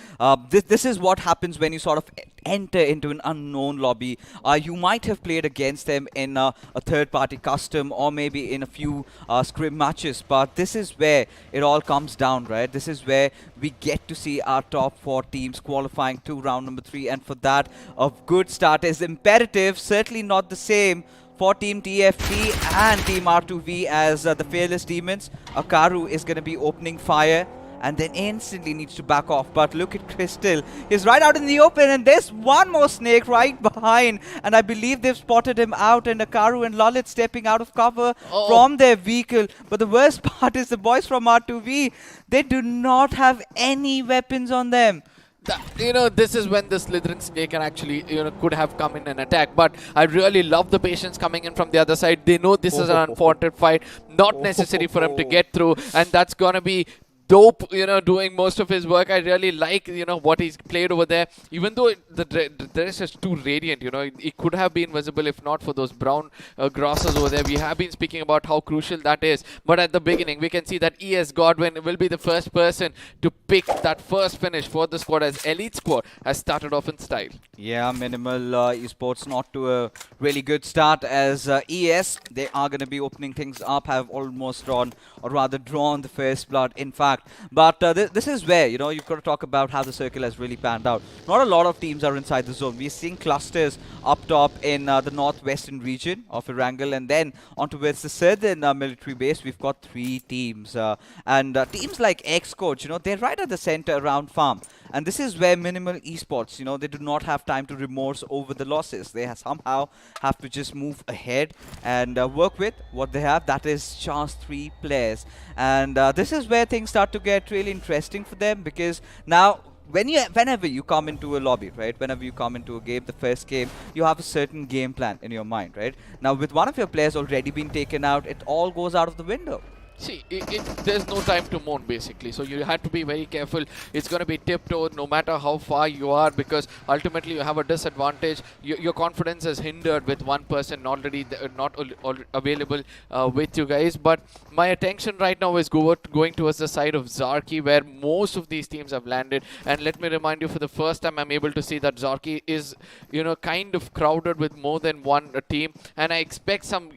this is what happens when you sort of enter into an unknown lobby. You might have played against them in a third-party custom, or maybe in a few scrim matches, but this is where it all comes down, right? This is where we get to see our top 4 teams qualifying to round number 3, and for that, a good start is imperative. Certainly not the same for Team TFT and Team R2V, as the Fearless Demons. Akaru is going to be opening fire and then instantly needs to back off. But look at Crystal. He's right out in the open, and there's one more snake right behind, and I believe they've spotted him out, and Akaru and Lalit stepping out of cover from their vehicle. But the worst part is the boys from R2V, they do not have any weapons on them. You know, this is when the slithering snake can actually, you know, could have come in and attack. But I really love the patience coming in from the other side. They know this is an unwanted fight, not necessary for him to get through, and that's gonna be dope, you know, doing most of his work. I really like, you know, what he's played over there. Even though the dress is too radiant, you know, it could have been visible if not for those brown grasses over there. We have been speaking about how crucial that is. But at the beginning, we can see that ES Godwin will be the first person to pick that first finish for the squad, as Elite Squad has started off in style. Yeah, Minimal Esports not to a really good start, as ES, they are going to be opening things up, have almost drawn, or rather drawn, the first blood, in fact. But this is where, you know, you've got to talk about how the circle has really panned out. Not a lot of teams are inside the zone. We're seeing clusters up top in the northwestern region of Erangel, and then on towards the southern military base, we've got 3 teams. And teams like X-Coach, you know, they're right at the center around farm. And this is where Minimal Esports, you know, they do not have time to remorse over the losses. They somehow have to just move ahead and work with what they have. That is just 3 players. And this is where things start to get really interesting for them, because now whenever you come into a lobby, right, whenever you come into a game, the first game, you have a certain game plan in your mind, right? Now with one of your players already being taken out, it all goes out of the window. See, there's no time to mourn, basically. So you have to be very careful. It's going to be tiptoed no matter how far you are, because ultimately you have a disadvantage. Your confidence is hindered with one person already not available with you guys. But my attention right now is going towards the side of Zarki, where most of these teams have landed. And let me remind you, for the first time, I'm able to see that Zarki is, you know, kind of crowded with more than one team. And I expect some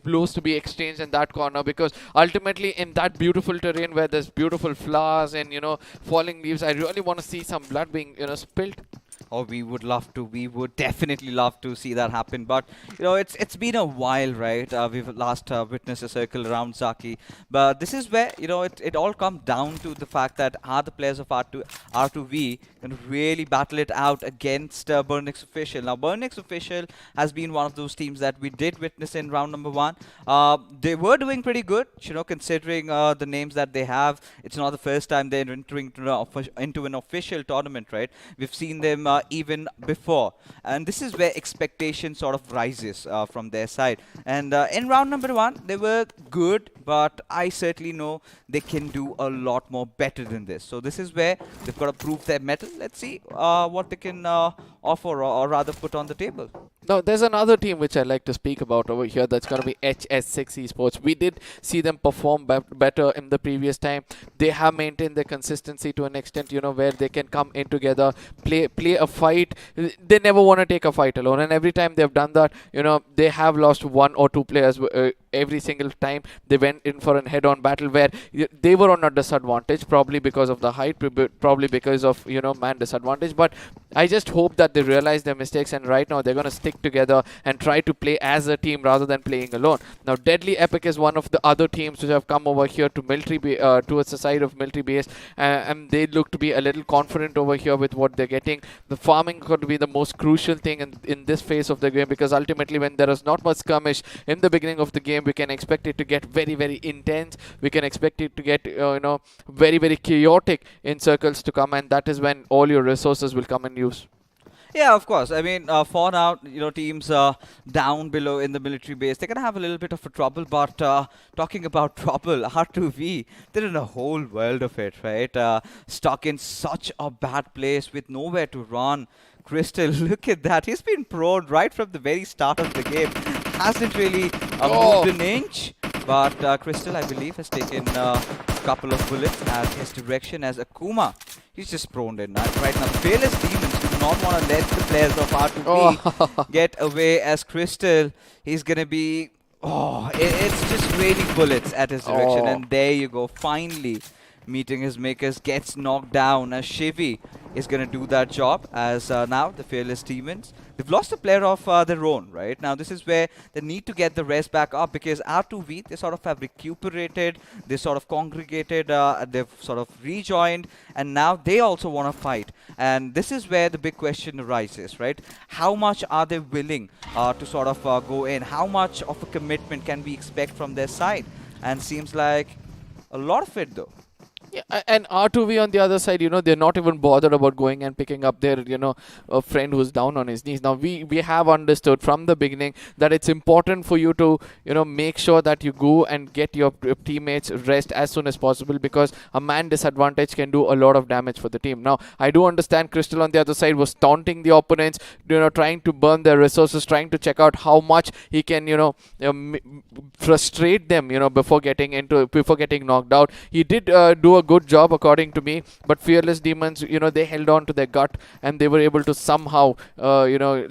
blows to be exchanged in that corner, because ultimately ultimately in that beautiful terrain where there's beautiful flowers and, you know, falling leaves, I really want to see some blood being, you know, spilled. Oh, we would love to. We would definitely love to see that happen. But you know, it's been a while, right? We've last witnessed a circle around Zaki. But this is where, you know, it all comes down to the fact that are the players of R2V can really battle it out against Burnix Official. Now, Burnix Official has been one of those teams that we did witness in round number 1. They were doing pretty good, you know, considering the names that they have. It's not the first time they're entering into an official tournament, right? We've seen them even before, and this is where expectation sort of rises from their side. And in round number 1 they were good, but I certainly know they can do a lot more better than this. So this is where they've got to prove their mettle. Let's see what they can offer, or rather put on the table. Now, there's another team which I'd like to speak about over here. That's going to be HS6 Esports. We did see them perform better in the previous time. They have maintained their consistency to an extent, you know, where they can come in together, play a fight. They never want to take a fight alone. And every time they've done that, you know, they have lost 1 or 2 players every single time they went in for a head-on battle where they were on a disadvantage, probably because of the height, probably because of, you know, man disadvantage. But I just hope that they realize their mistakes, and right now they're going to stick together and try to play as a team rather than playing alone. Now, Deadly Epic is one of the other teams which have come over here to military towards the side of military base, and they look to be a little confident over here with what they're getting. The farming could be the most crucial thing in this phase of the game, because ultimately when there is not much skirmish in the beginning of the game, we can expect it to get very, very intense. We can expect it to get you know, very, very chaotic in circles to come, and that is when all your resources will come in use. Yeah, of course. I mean, for now, you know, teams down below in the military base, they're going to have a little bit of a trouble. But talking about trouble, R2V, they're in a whole world of it, right? Stuck in such a bad place with nowhere to run. Crystal, look at that. He's been prone right from the very start of the game. Hasn't really moved an inch. But Crystal, I believe, has taken a couple of bullets at his direction as Akuma. He's just prone in right now. The Fearless Demons do not want to let the players of R2V get away as Crystal. He's going to be... Oh, it's just raining bullets at his direction. And there you go. Finally meeting his makers, gets knocked down as Shivi is going to do that job, as now the Fearless Demons, they've lost a player of their own, right? Now this is where they need to get the rest back up, because R2V, they sort of have recuperated, they sort of congregated, they've sort of rejoined, and now they also want to fight. And this is where the big question arises, right? How much are they willing to sort of go in? How much of a commitment can we expect from their side? And seems like a lot of it, though. Yeah, and R2V on the other side, you know, they're not even bothered about going and picking up their, you know, a friend who's down on his knees. Now, we have understood from the beginning that it's important for you to, you know, make sure that you go and get your teammates rest as soon as possible, because a man disadvantage can do a lot of damage for the team. Now, I do understand Crystal on the other side was taunting the opponents, you know, trying to burn their resources, trying to check out how much he can, you know, frustrate them, you know, before getting knocked out. He did do a good job according to me, but Fearless Demons, you know, they held on to their gut and they were able to somehow you know,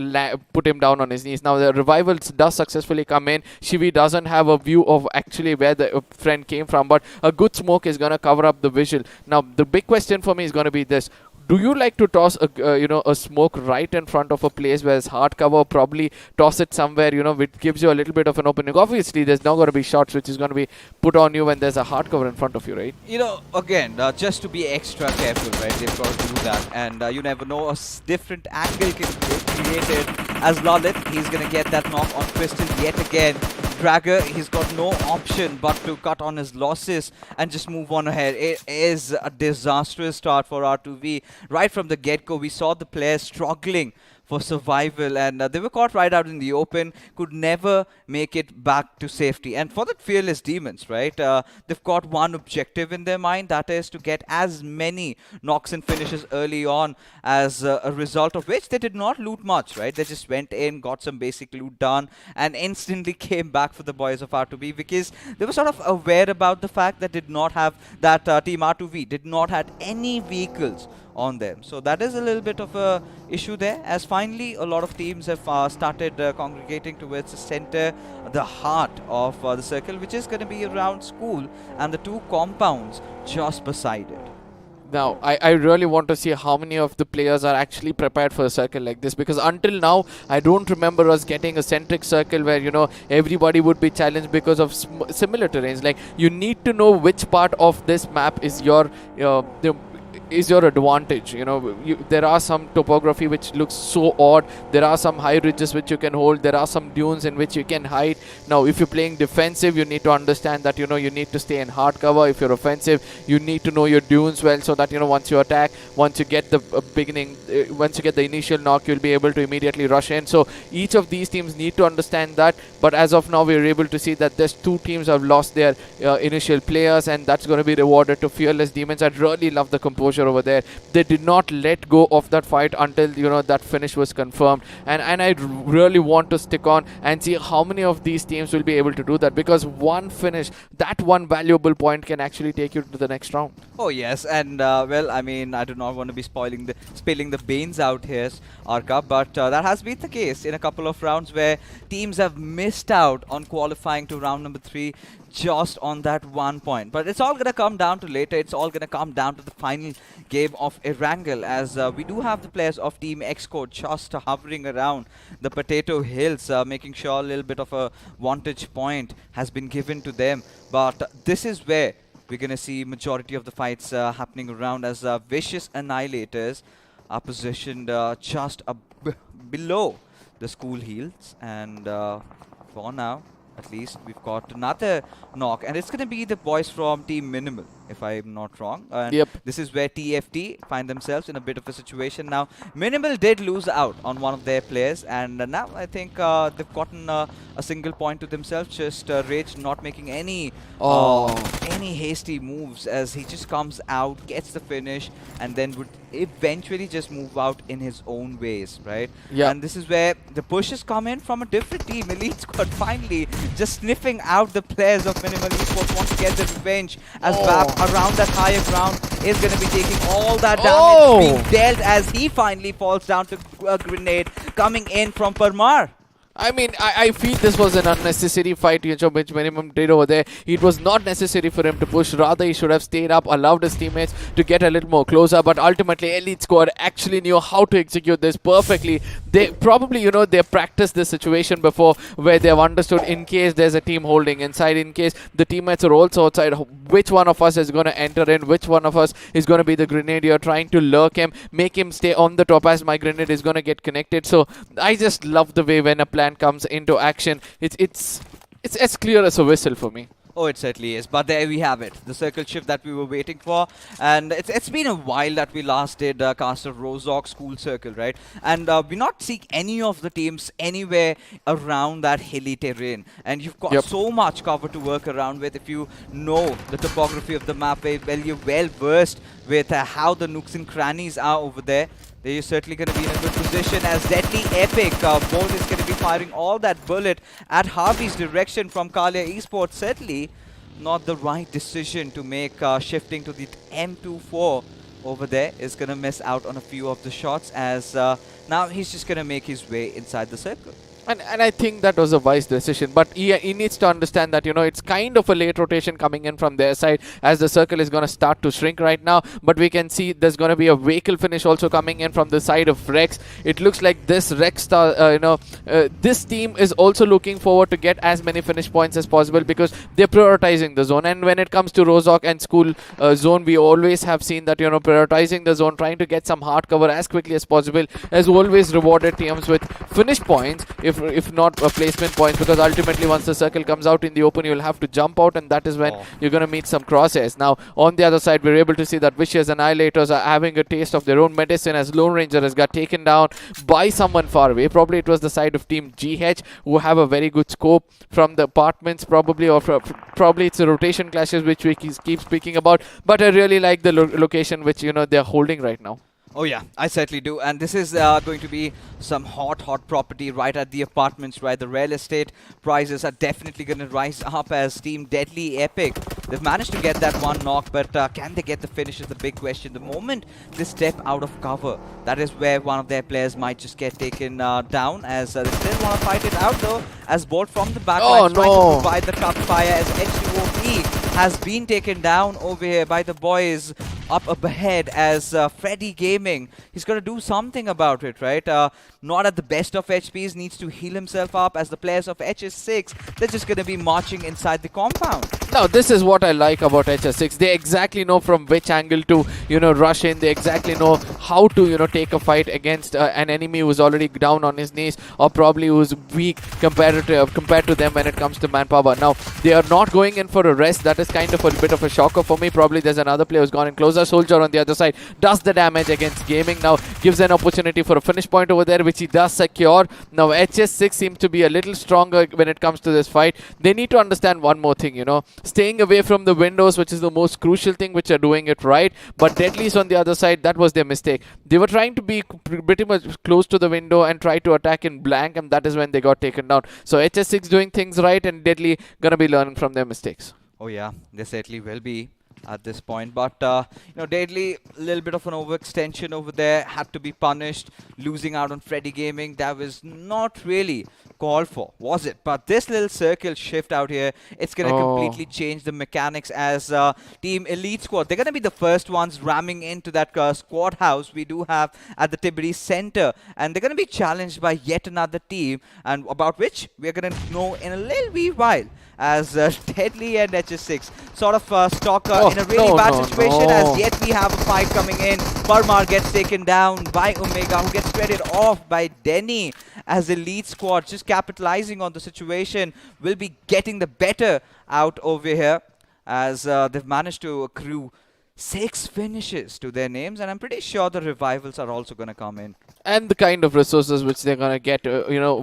put him down on his knees. Now the revival does successfully come in. Shivi doesn't have a view of actually where the friend came from, but a good smoke is going to cover up the visual. Now the big question for me is going to be this: do you like to toss a you know, a smoke right in front of a place where it's hard cover? Probably toss it somewhere, you know, which gives you a little bit of an opening. Obviously there's not going to be shots which is going to be put on you when there's a hard cover in front of you, right? You know, again, just to be extra careful, right? They've got to do that, and you never know, a different angle can be created. As Lalit, he's going to get that knock on Crystal yet again. Dragger, he's got no option but to cut on his losses and just move on ahead. It is a disastrous start for R2V. Right from the get-go, we saw the players struggling for survival, and they were caught right out in the open, could never make it back to safety. And for the Fearless Demons, right, they've got one objective in their mind, that is to get as many knocks and finishes early on, as a result of which they did not loot much, right? They just went in, got some basic loot done, and instantly came back for the boys of R2V, because they were sort of aware about the fact that did not have that Team R2V did not have any vehicles on them. So that is a little bit of a issue there, as finally a lot of teams have started congregating towards the center, the heart of the circle, which is going to be around school and the two compounds just beside it. Now, I really want to see how many of the players are actually prepared for a circle like this, because until now, I don't remember us getting a centric circle where, you know, everybody would be challenged because of similar terrains. Like, you need to know which part of this map is your advantage. You know, there are some topography which looks so odd. There are some high ridges which you can hold. There are some dunes in which you can hide. Now, if you're playing defensive, you need to understand that, you know, you need to stay in hard cover. If you're offensive, you need to know your dunes well, so that, you know, once you attack, once you get the once you get the initial knock, you'll be able to immediately rush in. So each of these teams need to understand that. But as of now, we're able to see that there's two teams have lost their initial players, and that's going to be rewarded to Fearless Demons. I really love the composure over there. They did not let go of that fight until, you know, that finish was confirmed, and I really want to stick on and see how many of these teams will be able to do that, because one finish, that one valuable point, can actually take you to the next round. Oh yes, and well, I mean, I do not want to be spilling the beans out here, Arka, but that has been the case in a couple of rounds where teams have missed out on qualifying to round number 3 just on that 1 point. But it's all going to come down to later. It's all going to come down to the final game of Erangel, as we do have the players of Team Xcode just hovering around the Potato Hills, making sure a little bit of a vantage point has been given to them. But this is where we're going to see majority of the fights happening around, as Vicious Annihilators are positioned just below the school hills, and for now, at least, we've got another knock, and it's going to be the boys from Team Minimal, if I'm not wrong. And Yep. this is where TFT find themselves in a bit of a situation now. Minimal did lose out on one of their players, and now I think they've gotten a single point to themselves. Just Rage not making any hasty moves, as he just comes out, gets the finish, and then would eventually just move out in his own ways, right? Yeah. And this is where the pushes come in from a different team. Elite Squad finally just sniffing out the players of Minimal Esports, want to get the revenge, as Bap around that higher ground is going to be taking all that damage being dealt, as he finally falls down to a grenade coming in from Parmar. I mean, I feel this was an unnecessary fight, which Minimum did over there. It was not necessary for him to push. Rather, he should have stayed up, allowed his teammates to get a little more closer. But ultimately, Elite Squad actually knew how to execute this perfectly. They probably, they practiced this situation before, where they have understood, in case there's a team holding inside, in case the teammates are also outside, which one of us is going to enter in, which one of us is going to be the grenadier, trying to lurk him, make him stay on the top, as my grenade is going to get connected. So I just love the way when a plan comes into action. It's as clear as a whistle for me. Oh, it certainly is. But there we have it, the circle shift that we were waiting for. And it's been a while that we last did Caster Rozok School Circle, right? And we not seeing any of the teams anywhere around that hilly terrain. And you've got so much cover to work around with. If you know the topography of the map, well, you're well versed with how the nooks and crannies are over there. They're certainly going to be in a good position, as Deadly Epic Bolt is going to be firing all that bullet at Harvey's direction from Kalia Esports. Certainly not the right decision to make, shifting to the M24 over there. Is going to miss out on a few of the shots, as now he's just going to make his way inside the circle. And I think that was a wise decision, but he needs to understand that, it's kind of a late rotation coming in from their side, as the circle is going to start to shrink right now. But we can see there's going to be a vehicle finish also coming in from the side of Rex. It looks like this Rex this team is also looking forward to get as many finish points as possible, because they're prioritizing the zone. And when it comes to Rozok and School Zone, we always have seen that, prioritizing the zone, trying to get some hard cover as quickly as possible, has always rewarded teams with finish points, if not placement points, because ultimately once the circle comes out in the open, you'll have to jump out, and that is when you're going to meet some crosshairs. Now, on the other side, we're able to see that Vicious Annihilators are having a taste of their own medicine, as Lone Ranger has got taken down by someone far away. Probably it was the side of Team GH, who have a very good scope from the apartments, probably, or probably it's the rotation clashes which we keep speaking about. But I really like the location which, they're holding right now. Oh yeah, I certainly do. And this is going to be some hot property right at the apartments, right? The real estate prices are definitely going to rise up as Team Deadly Epic. They've managed to get that one knock, but can they get the finish is the big question. The moment they step out of cover, that is where one of their players might just get taken down, as they still want to fight it out though, as Bolt from the back trying to provide the cover fire, as H2OP has been taken down over here by the boys up ahead, as Freddy Gaming, he's going to do something about it, right? Not at the best of HPs, needs to heal himself up, as the players of HS6, they're just going to be marching inside the compound. Now, this is what I like about HS6. They exactly know from which angle to, rush in. They exactly know how to, take a fight against an enemy who's already down on his knees, or probably who's weak compared to them when it comes to manpower. Now, they are not going in for a rest. That is kind of a bit of a shocker for me. Probably there's another player who's gone in closer. Soldier on the other side does the damage against Gaming. Now, gives an opportunity for a finish point over there, which he does secure. Now, HS6 seems to be a little stronger when it comes to this fight. They need to understand one more thing, staying away from the windows, which is the most crucial thing, which are doing it right. But Deadly's on the other side, that was their mistake. They were trying to be pretty much close to the window and try to attack in blank, and that is when they got taken down. So HS6 doing things right, and Deadly gonna be learning from their mistakes. Oh yeah, they certainly will be at this point, but Deadly, a little bit of an overextension over there, had to be punished, losing out on Freddy Gaming. That was not really called for, was it? But this little circle shift out here, it's going to completely change the mechanics, as Team Elite Squad, they're going to be the first ones ramming into that squad house we do have at the Tiberi Center, and they're going to be challenged by yet another team, and about which we're going to know in a little wee while, as Deadly and HS6 sort of stuck in a really bad situation, as yet we have a fight coming in. Miramar gets taken down by Omega, who gets threaded off by Denny, as Elite Squad just capitalizing on the situation, will be getting the better out over here, as they've managed to accrue 6 finishes to their names, and I'm pretty sure the revivals are also going to come in. And the kind of resources which they're going to get,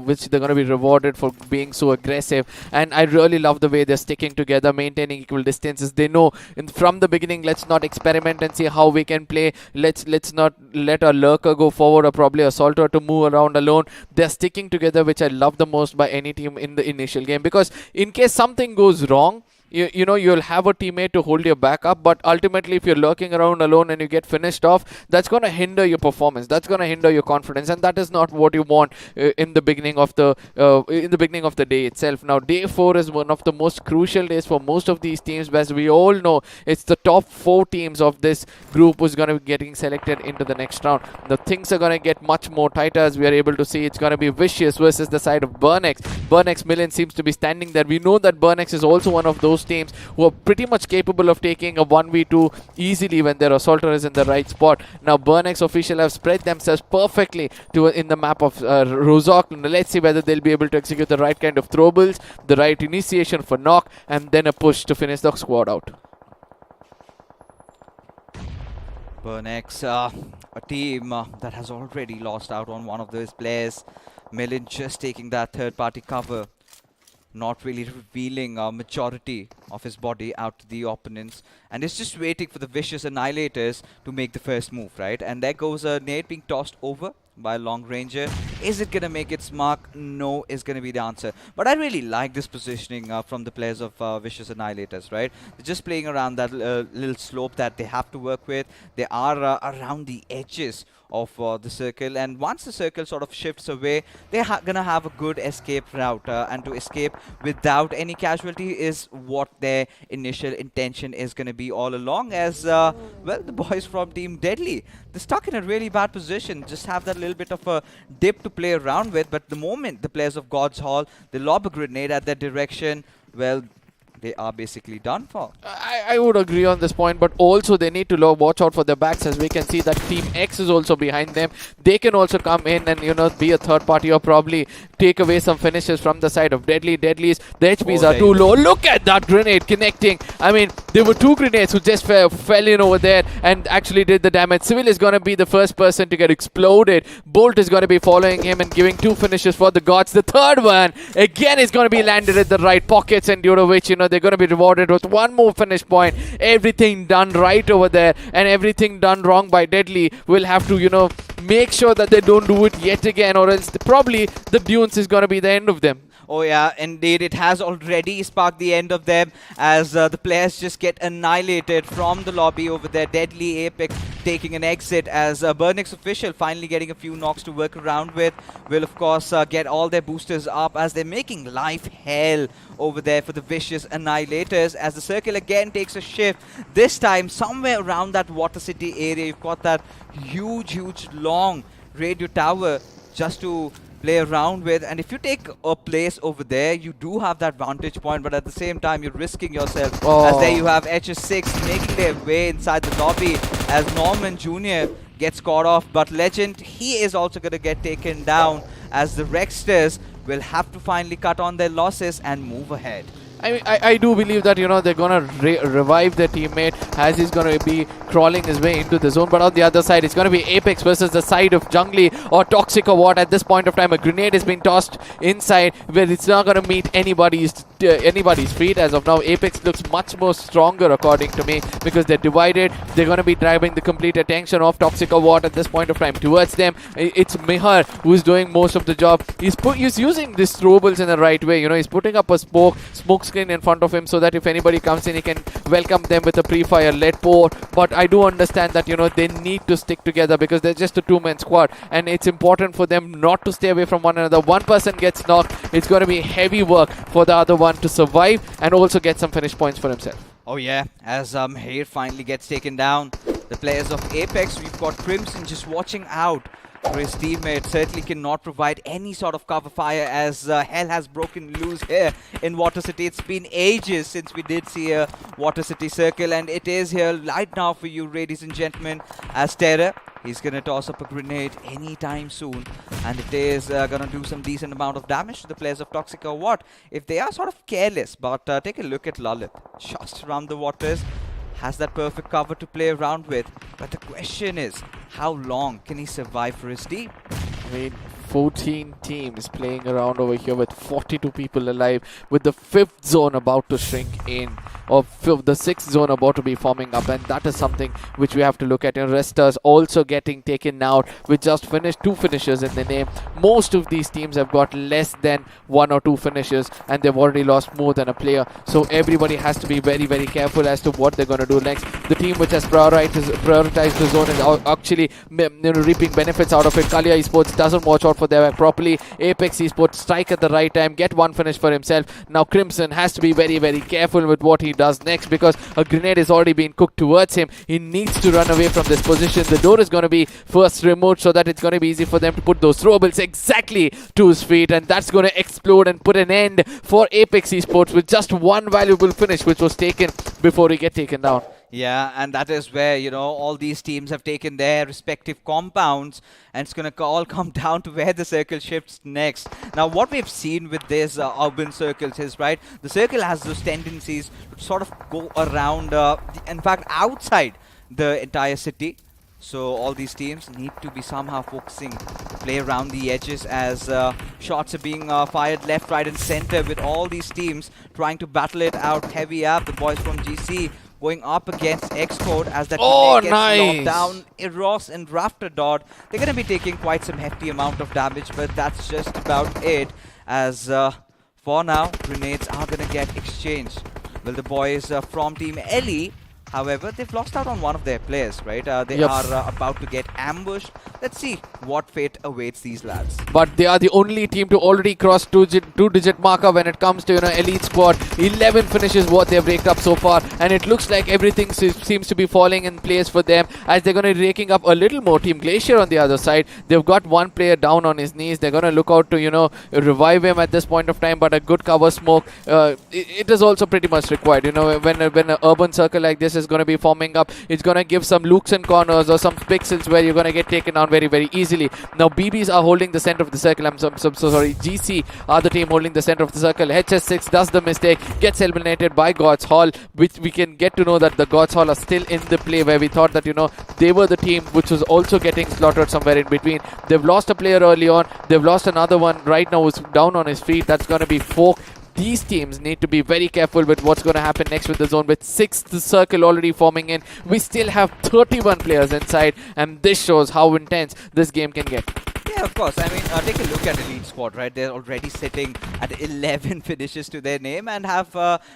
which they're going to be rewarded for being so aggressive. And I really love the way they're sticking together, maintaining equal distances. They know from the beginning, let's not experiment and see how we can play. Let's not let a lurker go forward, or probably assaulter to move around alone. They're sticking together, which I love the most by any team in the initial game. Because in case something goes wrong, you'll have a teammate to hold your back up, but ultimately if you're lurking around alone and you get finished off, that's going to hinder your performance, that's going to hinder your confidence, and that is not what you want in the beginning of the day itself. Now, day 4 is one of the most crucial days for most of these teams, as we all know. It's the top 4 teams of this group who's going to be getting selected into the next round. The things are going to get much more tighter, as we are able to see. It's going to be Vicious versus the side of Burnex. Burnex Million seems to be standing there. We know that Burnex is also one of those teams who are pretty much capable of taking a 1v2 easily when their assaulter is in the right spot. Now, Burnex official have spread themselves perfectly in the map of Rozok. Let's see whether they'll be able to execute the right kind of throwables, the right initiation for knock, and then a push to finish the squad out. Burnex, a team that has already lost out on one of those players. Millen just taking that third-party cover, not really revealing a majority of his body out to the opponents, and is just waiting for the Vicious Annihilators to make the first move, right? And there goes a nade being tossed over by a long ranger. Is it going to make its mark? No is going to be the answer. But I really like this positioning from the players of Vicious Annihilators, right? They're just playing around that little slope that they have to work with. They are around the edges of the circle, and once the circle sort of shifts away, they're gonna have a good escape route, and to escape without any casualty is what their initial intention is gonna be all along, as well, the boys from Team Deadly, they're stuck in a really bad position, just have that little bit of a dip to play around with, but the moment the players of God's Hall, they lob a grenade at their direction, well, they are basically done for. I would agree on this point, but also they need to watch out for their backs, as we can see that Team X is also behind them. They can also come in and be a third party, or probably take away some finishes from the side of Deadly. Deadly's, the HPs are too low. Look at that grenade connecting. I mean, there were 2 grenades who just fell in over there and actually did the damage. Civil is going to be the first person to get exploded. Bolt is going to be following him and giving 2 finishes for the gods. The third one again is going to be landed at the right pockets, and due to which, they're going to be rewarded with one more finish point. Everything done right over there, and everything done wrong by Deadly will have to, make sure that they don't do it yet again, or else probably the Dunes is going to be the end of them. Oh yeah, indeed, it has already sparked the end of them as the players just get annihilated from the lobby over there. Deadly Apex taking an exit as Burnix official finally getting a few knocks to work around with. Will of course get all their boosters up as they're making life hell over there for the vicious annihilators as the circle again takes a shift. This time somewhere around that Water City area, you've got that huge long radio tower just to play around with, and if you take a place over there, you do have that vantage point, but at the same time you're risking yourself as there you have HS6 making their way inside the lobby as Norman Jr. gets caught off, but Legend, he is also going to get taken down as the Rexters will have to finally cut on their losses and move ahead. I do believe that, they're going to revive their teammate as he's going to be crawling his way into the zone. But on the other side, it's going to be Apex versus the side of Jungly or Toxic or what. At this point of time, a grenade has been tossed inside where it's not going to meet anybody's feet. As of now, Apex looks much more stronger according to me because they're divided. They're going to be driving the complete attention of Toxic or what at this point of time towards them. It's Mihar who's doing most of the job. He's using these throwables in the right way. He's putting up a smoke screen in front of him so that if anybody comes in, he can welcome them with a pre-fire lead pour. But I do understand that they need to stick together because they're just a two-man squad, and it's important for them not to stay away from one another. One person gets knocked, it's going to be heavy work for the other one to survive and also get some finish points for himself. Oh yeah, as Hair finally gets taken down, the players of Apex, we've got Crimson just watching out for his teammate. Certainly cannot provide any sort of cover fire as hell has broken loose here in Water City. It's been ages since we did see a Water City circle, and it is here right now for you, ladies and gentlemen, as Terror, he's gonna toss up a grenade anytime soon, and it is gonna do some decent amount of damage to the players of Toxic or what if they are sort of careless. But take a look at Lalit, just around the waters, has that perfect cover to play around with. But the question is, how long can he survive for his team? 14 teams playing around over here with 42 people alive, with the 5th zone about to shrink in, or the 6th zone about to be forming up, and that is something which we have to look at. And Resters also getting taken out with just 2 finishers in the name. Most of these teams have got less than 1 or 2 finishers, and they've already lost more than a player. So everybody has to be very, very careful as to what they're going to do next. The team which has prioritized the zone is actually reaping benefits out of it. Kalia Esports doesn't watch out for their back properly. Apex Esports strike at the right time, get one finish for himself. Now Crimson has to be very, very careful with what he does next because a grenade is already being cooked towards him. He needs to run away from this position. The door is going to be first removed so that it's going to be easy for them to put those throwables exactly to his feet, and that's going to explode and put an end for Apex Esports with just one valuable finish which was taken before he get taken down. Yeah, and that is where, all these teams have taken their respective compounds, and it's going to all come down to where the circle shifts next. Now, what we've seen with these urban circles is, right, the circle has those tendencies to sort of go around, in fact, outside the entire city. So all these teams need to be somehow focusing to play around the edges as shots are being fired left, right, and center with all these teams trying to battle it out heavy up. The boys from GC going up against Xcode as that gets knocked down. Eros and Rafter Dot, they're going to be taking quite some hefty amount of damage, but that's just about it as for now, grenades are going to get exchanged. Well, the boys from Team Ellie, however, they've lost out on one of their players, right? They are about to get ambushed. Let's see what fate awaits these lads. But they are the only team to already cross two-digit marker when it comes to elite squad. 11 finishes what they've raked up so far, and it looks like everything seems to be falling in place for them as they're going to be raking up a little more. Team Glacier on the other side, they've got one player down on his knees. They're going to look out to revive him at this point of time, but a good cover smoke it is also pretty much required. When an urban circle like this is going to be forming up, it's going to give some looks and corners or some pixels where you're going to get taken down very, very easily. Now BBs are holding the center of the circle. I'm so sorry. GC are the team holding the center of the circle. HS6 does the mistake, gets eliminated by God's Hall, which we can get to know that the God's Hall are still in the play, where we thought that they were the team which was also getting slaughtered somewhere in between. They've lost a player early on. They've lost another one right now who's down on his feet. That's going to be Folk. these teams need to be very careful with what's going to happen next with the zone. With 6th circle already forming in, we still have 31 players inside, and this shows how intense this game can get. Yeah, of course. I mean, take a look at Elite Squad, right? They're already sitting at 11 finishes to their name and have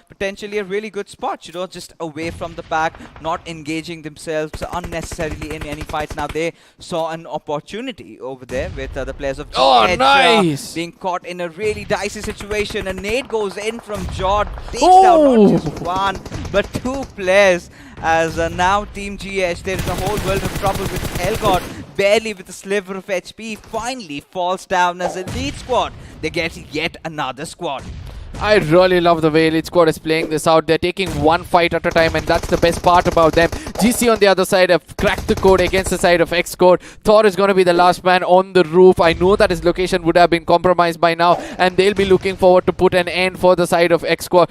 potentially a really good spot, you know, just away from the pack, not engaging themselves unnecessarily in any fights. Now, they saw an opportunity over there with the players of Oh, nice! being caught in a really dicey situation. A nade goes in from Jod, takes down not just one, but 2 players. As now Team GH, there is a whole world of trouble with Helgot, barely with a sliver of HP, finally falls down as Elite Squad. They get yet another squad. I really love the way Elite Squad is playing this out. They're taking one fight at a time, and that's the best part about them. GC on the other side have cracked the code against the side of X-Code. Thor is going to be the last man on the roof. I know that his location would have been compromised by now, and they'll be looking forward to put an end for the side of X-Code,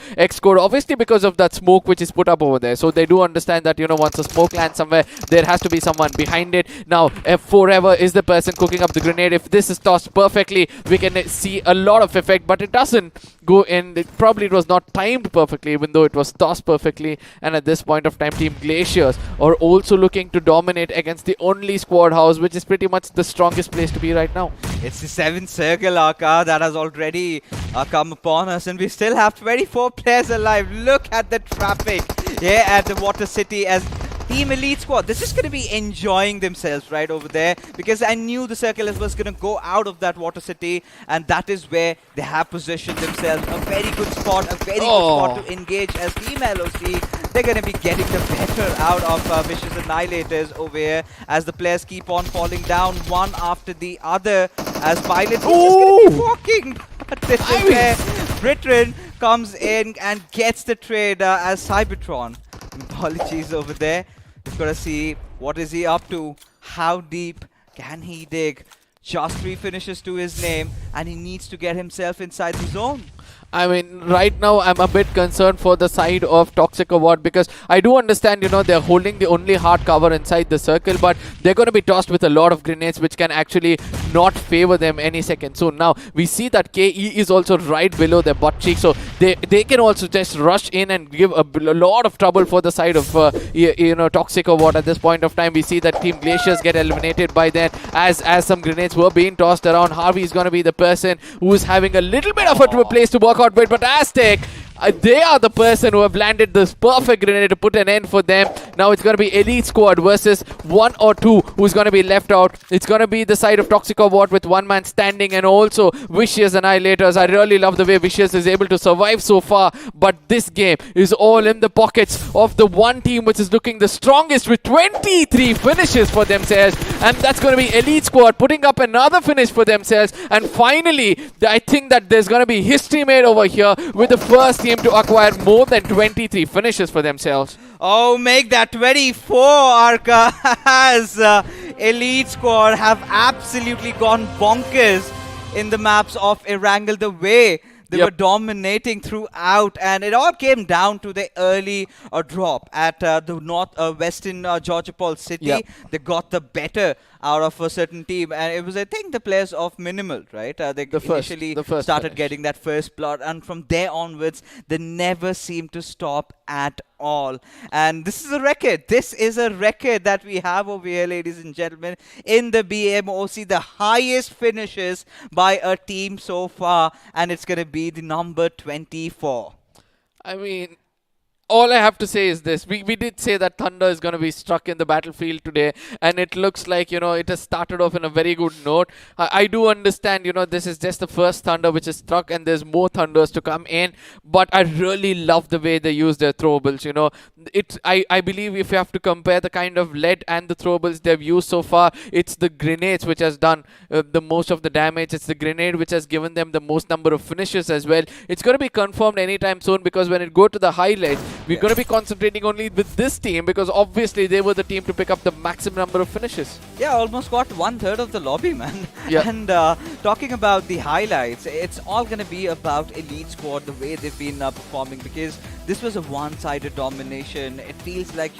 obviously because of that smoke which is put up over there. So they do understand that, you know, once a smoke lands somewhere, there has to be someone behind it. Now, Forever is the person cooking up the grenade. If this is tossed perfectly, we can see a lot of effect, but it doesn't go in. It was not timed perfectly, even though it was tossed perfectly. And at this point of time, Team Glaciers are also looking to dominate against the only squad house, which is pretty much the strongest place to be right now. It's the 7th circle, Aka, that has already come upon us, and we still have 24 players alive. Look at the traffic here at the Water City as Team Elite Squad, they're just going to be enjoying themselves right over there, because I knew the circle was going to go out of that Water City, and that is where they have positioned themselves. A very good spot, a very good spot to engage as Team LOC. They're going to be getting the better out of Vicious Annihilators over here as the players keep on falling down one after the other as Pilot is just going to be walking. But this is where Britrin comes in and gets the trade as Cybertron. Apologies over there. We've got to see what is he up to. How deep can he dig? Just 3 finishes to his name, and he needs to get himself inside the zone. I mean, right now I'm a bit concerned for the side of Toxic Award, because I do understand, you know, they're holding the only hard cover inside the circle, but they're going to be tossed with a lot of grenades, which can actually not favor them any second. So now we see that KE is also right below their butt cheek, so they can also just rush in and give a lot of trouble for the side of you know, Toxic Award. At this point of time, we see that Team Glaciers get eliminated by then as some grenades were being tossed around. Harvey is going to be the person who is having a little bit of a place to work out with, but Aztec, they are the person who have landed this perfect grenade to put an end for them. Now it's going to be Elite Squad versus 1 or 2 who's going to be left out. It's going to be the side of Toxic Award with 1 man standing, and also Vicious Annihilators. I really love the way Vicious is able to survive so far, but this game is all in the pockets of the one team which is looking the strongest with 23 finishes for themselves, and that's going to be Elite Squad putting up another finish for themselves. And finally, I think that there's going to be history made over here with the first team to acquire more than 23 finishes for themselves. Oh, make that 24, Arca, as Elite Squad have absolutely gone bonkers in the maps of Erangel, the way they were dominating throughout, and it all came down to the early drop at the western Georgia Paul City. They got the better out of a certain team, and it was, I think, the players of Minimal, right? They initially started getting that first blood, and from there onwards, they never seemed to stop at all. And this is a record. This is a record that we have over here, ladies and gentlemen, in the BMOC, the highest finishes by a team so far, and it's going to be the number 24. I mean, all I have to say is this. We did say that Thunder is going to be struck in the battlefield today, and it looks like, you know, it has started off in a very good note. I do understand, you know, this is just the first Thunder which is struck, and there's more Thunders to come in, but I really love the way they use their throwables, you know. I believe if you have to compare the kind of lead and the throwables they've used so far, it's the grenades which has done the most of the damage. It's the grenade which has given them the most number of finishes as well. It's going to be confirmed anytime soon, because when it go to the highlights, we're going to be concentrating only with this team, because obviously they were the team to pick up the maximum number of finishes. Yeah, almost got 1/3 of the lobby, man. Yeah. And talking about the highlights, it's all going to be about Elite Squad, the way they've been performing, because this was a one-sided domination. It feels like,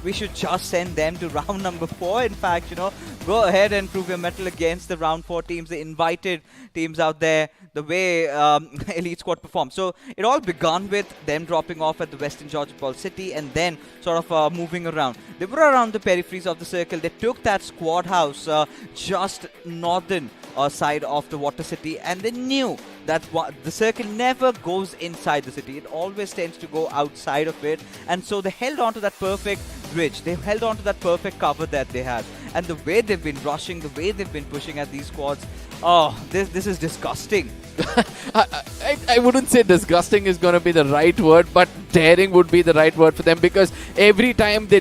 we should just send them to round number 4. In fact, go ahead and prove your mettle against the round 4 teams, the invited teams out there, the way Elite Squad performed. So it all began with them dropping off at the Western Georgia Ball City and then sort of moving around. They were around the peripheries of the circle. They took that squad house just northern side of the Water City, and they knew that the circle never goes inside the city. It always tends to go outside of it, and so they held on to that perfect bridge. They held on to that perfect cover that they had, and the way they've been rushing, the way they've been pushing at these squads, this is disgusting. I wouldn't say disgusting is going to be the right word, but daring would be the right word for them, because every time they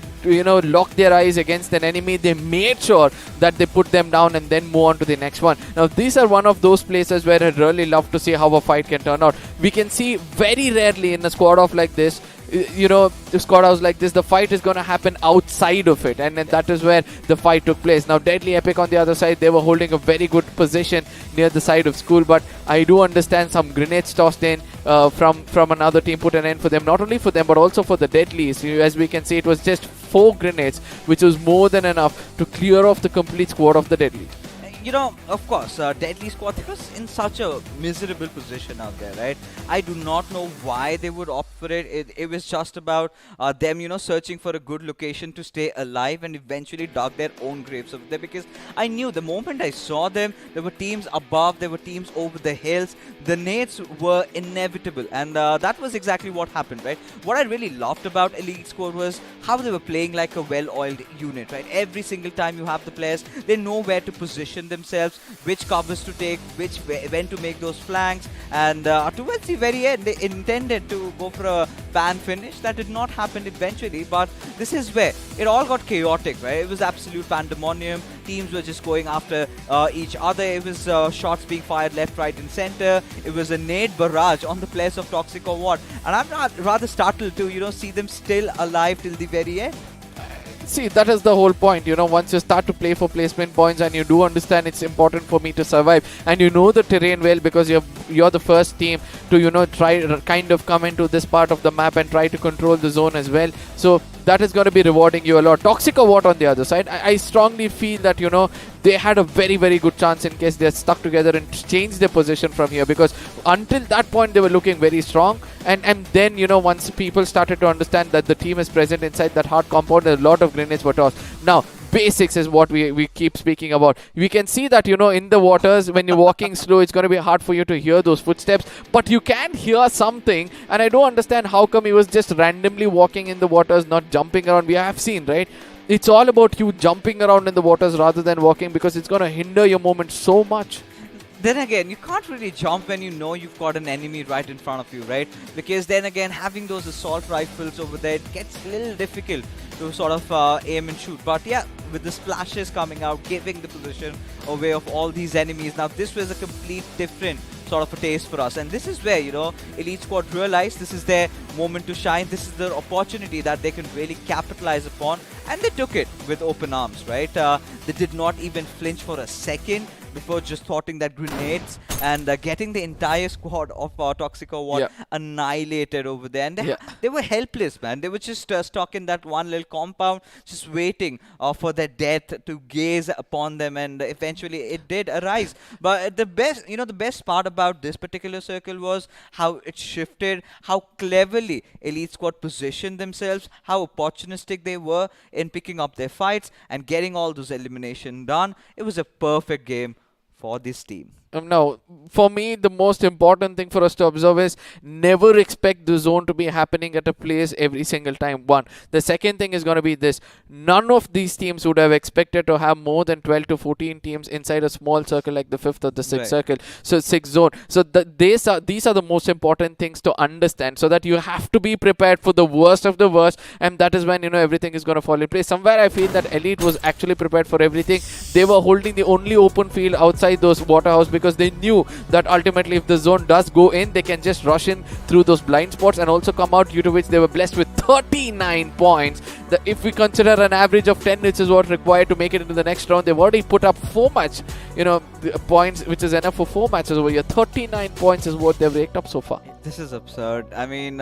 locked their eyes against an enemy, they made sure that they put them down and then move on to the next one. Now these are one of those places where I'd really love to see how a fight can turn out. We can see very rarely in a squad off like this, the squad house like this, the fight is going to happen outside of it, and that is where the fight took place. Now Deadly Epic on the other side, they were holding a very good position near the side of school, but I do understand some grenades tossed in from another team put an end for them, not only for them but also for the Deadlies. As we can see, it was just 4 grenades, which was more than enough to clear off the complete squad of the Deadly. Of course, Deadly Squad was in such a miserable position out there, right? I do not know why they would opt for it. It was just about them, searching for a good location to stay alive, and eventually dug their own graves over there, because I knew the moment I saw them, there were teams above, there were teams over the hills. The nades were inevitable, and that was exactly what happened, right? What I really loved about Elite Squad was how they were playing like a well-oiled unit, right? Every single time you have the players, they know where to position themselves, which covers to take, when to make those flanks, and towards the very end they intended to go for a ban finish. That did not happen eventually, but this is where it all got chaotic, right? It was absolute pandemonium. Teams were just going after each other. It was shots being fired left, right and center. It was a nade barrage on the players of Toxic or what, and I'm rather startled to see them still alive till the very end. See, that is the whole point. Once you start to play for placement points and you do understand it's important for me to survive, and you know the terrain well because you're the first team to try kind of come into this part of the map and try to control the zone as well. So that is going to be rewarding you a lot. Toxic or what on the other side, I strongly feel that they had a very, very good chance in case they're stuck together and changed their position from here, because until that point they were looking very strong, and then once people started to understand that the team is present inside that hard compound, a lot of grenades were tossed. Now basics is what we keep speaking about. We can see that in the waters, when you're walking slow, it's going to be hard for you to hear those footsteps, but you can hear something, and I don't understand how come he was just randomly walking in the waters, not jumping around. We have seen, right? It's all about you jumping around in the waters rather than walking, because it's going to hinder your movement so much. Then again, you can't really jump when you know you've got an enemy right in front of you, right? Because then again, having those assault rifles over there, it gets a little difficult to sort of aim and shoot. But yeah, with the splashes coming out, giving the position away of all these enemies. Now this was a complete different sort of a taste for us, and this is where Elite Squad realized this is their moment to shine. This is the opportunity that they can really capitalize upon, and they took it with open arms, right? They did not even flinch for a second before just thwarting that grenades and getting the entire squad of Toxic or what annihilated over there. And they were helpless, man. They were just stuck in that one little compound, just waiting for their death to gaze upon them, and eventually it did arise. But the best part about this particular circle was how it shifted, how cleverly Elite Squad positioned themselves, how opportunistic they were in picking up their fights and getting all those elimination done. It was a perfect game for this team. Now, for me, the most important thing for us to observe is never expect the zone to be happening at a place every single time. One. The second thing is going to be this. None of these teams would have expected to have more than 12 to 14 teams inside a small circle like the 5th or the 6th circle. So 6th zone. So these are the most important things to understand, so that you have to be prepared for the worst of the worst, and that is when everything is going to fall in place. Somewhere I feel that Elite was actually prepared for everything. They were holding the only open field outside those waterhouse, because they knew that ultimately if the zone does go in, they can just rush in through those blind spots and also come out, due to which they were blessed with 39 points. If we consider an average of 10, which is what required to make it into the next round, they've already put up 4 points, points, which is enough for 4 matches over here. 39 points is what they've raked up so far. This is absurd. I mean,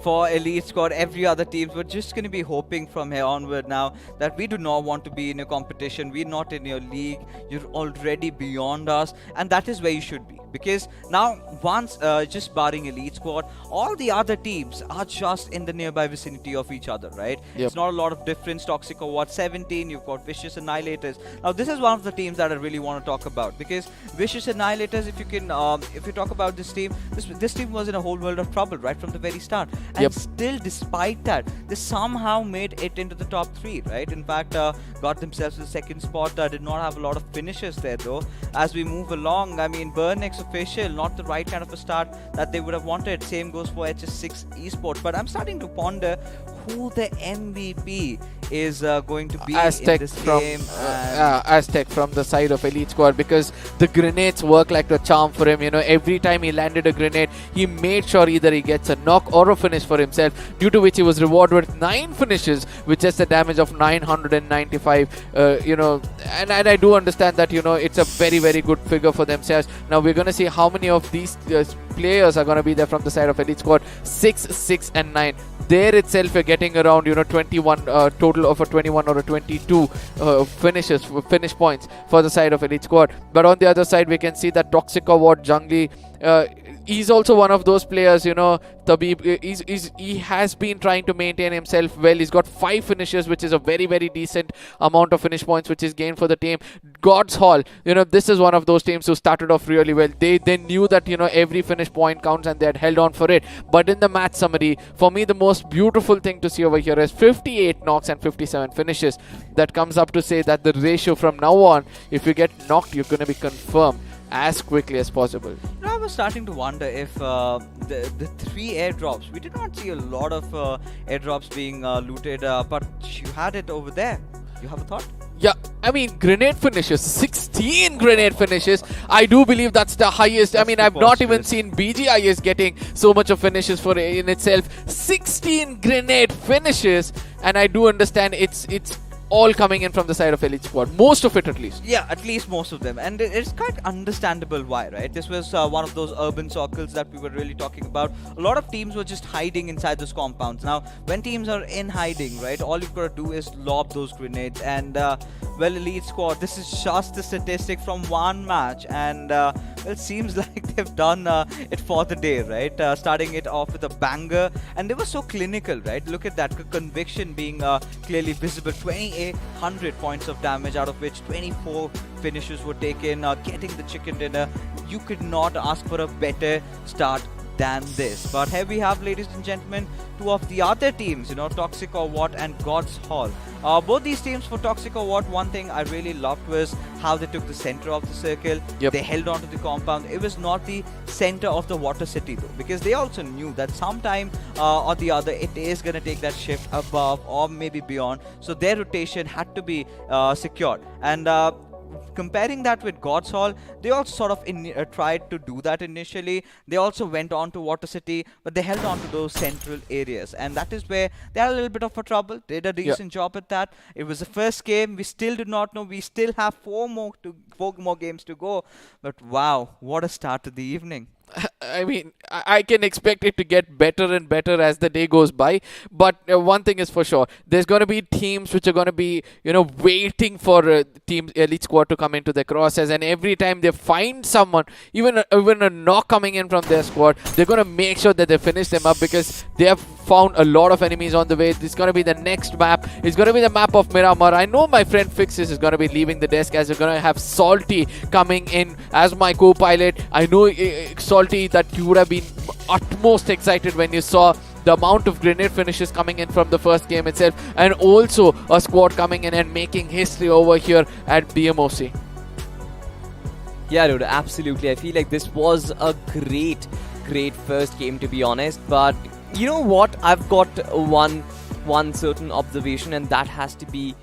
for Elite Squad, every other team, we're just going to be hoping from here onward now that we do not want to be in a competition. We're not in your league. You're already beyond us. And that is where you should be. Because now, once just barring Elite Squad, all the other teams are just in the nearby vicinity of each other, right? Yep. It's not a lot of difference. Toxic or what, 17, you've got Vicious Annihilators. Now, this is one of the teams that I really want to talk about. Because Vicious Annihilators, if you can, if you talk about this team was in a whole world of trouble right from the very start, and still despite that they somehow made it into the top 3, right? In fact, got themselves the second spot. Did not have a lot of finishes there though. As we move along, I mean, Burnix official, not the right kind of a start that they would have wanted. Same goes for HS6 Esports, but I'm starting to ponder who the MVP is going to be Aztec in this from game. Aztec from the side of Elite Squad, because the grenades work like a charm for him. You know, every time he landed a grenade, he made sure either he gets a knock or a finish for himself, due to which he was rewarded with 9 finishes with just a damage of 995. You know, and I do understand that, you know, it's a very, very good figure for themselves. Now we're going to see how many of these players are going to be there from the side of Elite Squad. 6, 6 and 9. There itself you're getting around, you know, 21 total of a 21 or a 22 finish points for the side of Elite Squad. But on the other side we can see that Toxic Award Jungli, he's also one of those players, you know. Tabib, he has been trying to maintain himself well. He's got 5 finishes, which is a very, very decent amount of finish points which is gained for the team. God's Hall, you know, this is one of those teams who started off really well. They knew that, you know, every finish point counts, and they had held on for it. But in the match summary, for me the most beautiful thing to see over here is 58 knocks and 57 finishes. That comes up to say that the ratio from now on, if you get knocked, you're going to be confirmed as quickly as possible. You know, I was starting to wonder if the 3 airdrops, we did not see a lot of airdrops being looted, but you had it over there. You have a thought? Yeah, I mean, grenade finishes, 16 grenade finishes. I do believe that's the highest. I mean, I've not even seen BGI is getting so much of finishes for in itself. 16 grenade finishes, and I do understand it's all coming in from the side of Elite Squad. Most of it, at least. Yeah, at least most of them. And it's quite understandable why, right? This was one of those urban circles that we were really talking about. A lot of teams were just hiding inside those compounds. Now, when teams are in hiding, right, all you've got to do is lob those grenades. And, well, Elite Squad, this is just a statistic from one match. And, well, it seems like they've done it for the day, right? Starting it off with a banger. And they were so clinical, right? Look at that conviction being clearly visible. 2,800 points of damage, out of which 24 finishes were taken, getting the chicken dinner. You could not ask for a better start than this. But here we have, ladies and gentlemen, 2 of the other teams, you know, Toxic or What and God's Hall. Both these teams, for Toxic or What, one thing I really loved was how they took the center of the circle. They held on to the compound. It was not the center of the water city though, because they also knew that sometime or the other it is going to take that shift above or maybe beyond. So their rotation had to be secured. And comparing that with God's Hall, they also sort of tried to do that initially. They also went on to Water City, but they held on to those central areas, and that is where they had a little bit of a trouble. They did a decent job at that. It was the first game. We still do not know. We still have 4 more games to go. But wow, what a start to the evening. I mean, I can expect it to get better and better as the day goes by. But one thing is for sure, there's going to be teams which are going to be, you know, waiting for Team Elite Squad to come into the crosshairs. And every time they find someone, even a knock coming in from their squad, they're going to make sure that they finish them up, because they have found a lot of enemies on the way. This is going to be the next map. It's going to be the map of Miramar. I know my friend Fixes is going to be leaving the desk, as we're going to have Salty coming in as my co-pilot. I know Salty, that you would have been utmost excited when you saw the amount of grenade finishes coming in from the first game itself, and also a squad coming in and making history over here at BMOC. Yeah, dude, absolutely. I feel like this was a great first game, to be honest. But you know what? I've got one certain observation, and that has to be,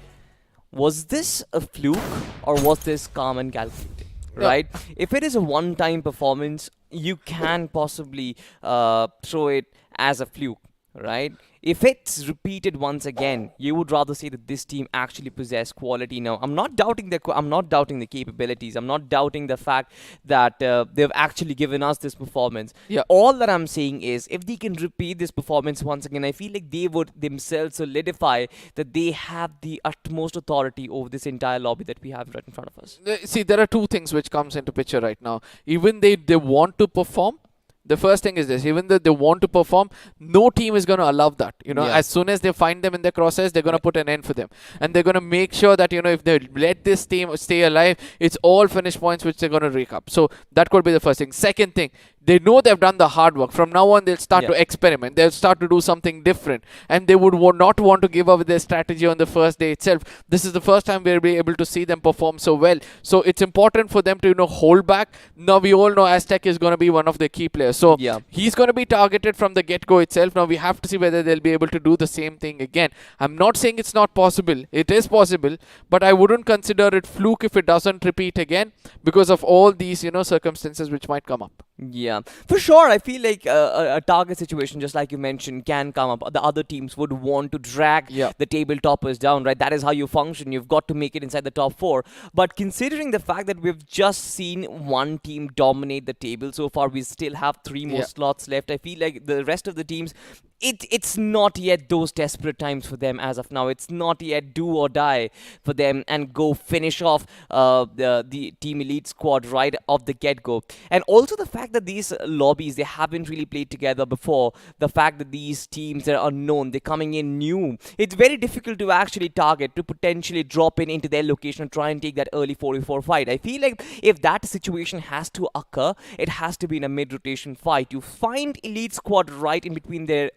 was this a fluke or was this calm and calculated? Right? If it is a one-time performance, you can possibly throw it as a fluke, right? if it's repeated once again, you would rather say that this team actually possess quality. Now, I'm not doubting I'm not doubting the capabilities. I'm not doubting the fact that they've actually given us this performance. Yeah. All that I'm saying is, if they can repeat this performance once again, I feel like they would themselves solidify that they have the utmost authority over this entire lobby that we have right in front of us. See, there are two things which comes into picture right now. Even they want to perform. The first thing is this: even though they want to perform, no team is going to allow that. You know, Yeah. as soon as they find them in their crosshairs, they're going to put an end for them, and they're going to make sure that, you know, if they let this team stay alive, it's all finish points which they're going to rake up. So that could be the first thing. Second thing, they know they've done the hard work. From now on, they'll start Yeah. to experiment. They'll start to do something different, and they would not want to give up their strategy on the first day itself. This is the first time we'll be able to see them perform so well. So it's important for them to, you know, hold back. Now we all know Aztec is going to be one of the key players. So Yeah. he's going to be targeted from the get-go itself. Now we have to see whether they'll be able to do the same thing again. I'm not saying it's not possible. It is possible, but I wouldn't consider it fluke if it doesn't repeat again, because of all these, you know, circumstances which might come up. Yeah, for sure. I feel like a target situation, just like you mentioned, can come up. The other teams would want to drag Yeah. the table toppers down, right? That is how you function. You've got to make it inside the top 4. But considering the fact that we've just seen one team dominate the table so far, we still have 3 more Yeah. slots left. I feel like the rest of the teams, it's not yet those desperate times for them as of now. It's not yet do or die for them and go finish off the Team Elite squad right off the get-go. And also the fact that these lobbies, they haven't really played together before. The fact that these teams are unknown, they're coming in new. It's very difficult to actually target, to potentially drop into their location and try and take that early 4v4 fight. I feel like if that situation has to occur, it has to be in a mid-rotation fight. You find Elite squad right in between their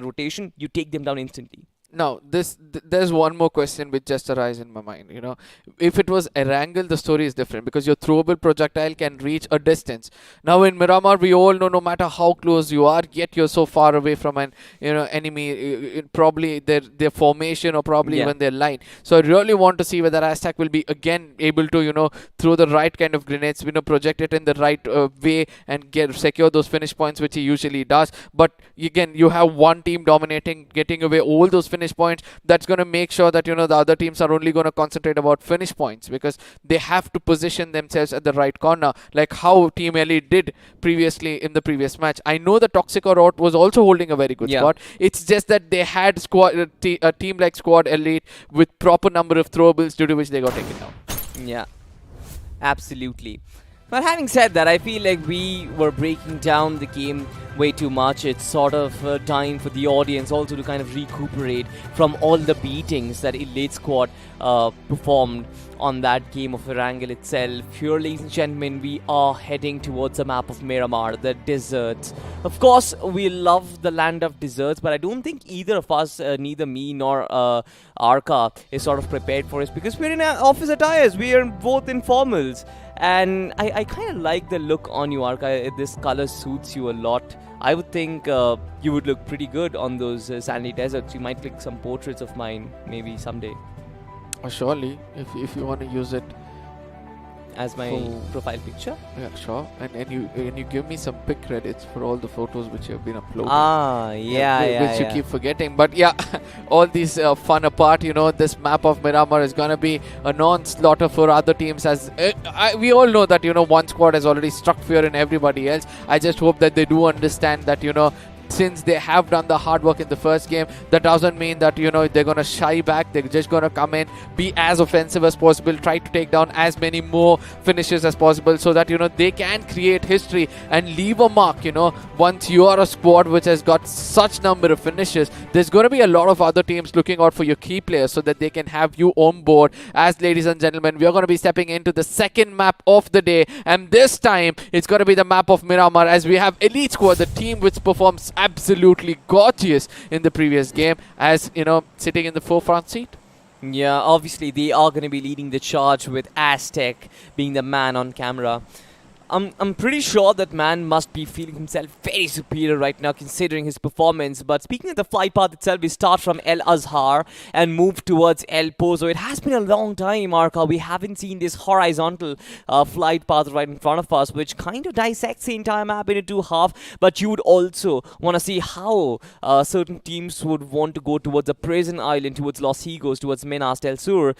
rotation, you take them down instantly. Now, there's one more question which just arises in my mind. You know, if it was Erangel, the story is different, because your throwable projectile can reach a distance. Now, in Miramar, we all know no matter how close you are, yet you're so far away from an, you know, enemy, probably their formation or probably Yeah. even their line. So I really want to see whether Aztec will be again able to, you know, throw the right kind of grenades, you know, project it in the right way and secure those finish points, which he usually does. But again, you have one team dominating, getting away all those finish points. That's going to make sure that, you know, the other teams are only going to concentrate about finish points, because they have to position themselves at the right corner, like how Team Elite did previously in the previous match. I know the Toxic or was also holding a very good Yeah. spot. It's just that they had a team like Squad Elite with proper number of throwables, due to which they got taken down. Yeah, absolutely. But having said that, I feel like we were breaking down the game way too much. It's sort of time for the audience also to kind of recuperate from all the beatings that Elite Squad performed on that game of Erangel itself. Here, ladies and gentlemen, we are heading towards the map of Miramar, the deserts. Of course, we love the land of deserts, but I don't think either of us, neither me nor Arca, is sort of prepared for it, because we're in our office attires. We are both in formals. And I kind of like the look on you, Arca. This color suits you a lot. I would think you would look pretty good on those sandy deserts. You might click some portraits of mine maybe someday Surely, if you want to use it. as my Oh. profile picture. Yeah, sure. And you give me some pic credits for all the photos which you have been uploading. Ah, yeah. Which you keep forgetting. But yeah, all these fun apart, you know, this map of Miramar is gonna be a non-slaughter for other teams. As we all know that, you know, one squad has already struck fear in everybody else. I just hope that they do understand that, you know, since they have done the hard work in the first game, that doesn't mean that, you know, they're going to shy back. They're just going to come in, be as offensive as possible, try to take down as many more finishes as possible, so that, you know, they can create history and leave a mark. You know, once you are a squad which has got such number of finishes, there's going to be a lot of other teams looking out for your key players, so that they can have you on board. As, ladies and gentlemen, we are going to be stepping into the second map of the day, and this time it's going to be the map of Miramar, as we have Elite Squad, the team which performs absolutely gorgeous in the previous game, as, you know, sitting in the forefront seat. Yeah, obviously they are going to be leading the charge with Aztec being the man on camera. I'm pretty sure that man must be feeling himself very superior right now considering his performance. But speaking of the flight path itself, we start from El Azhar and move towards El Pozo. It has been a long time, Arka. We haven't seen this horizontal flight path right in front of us, which kind of dissects the entire map into two halves. But you would also want to see how certain teams would want to go towards the prison island, towards Los Higos, towards Minas del Sur.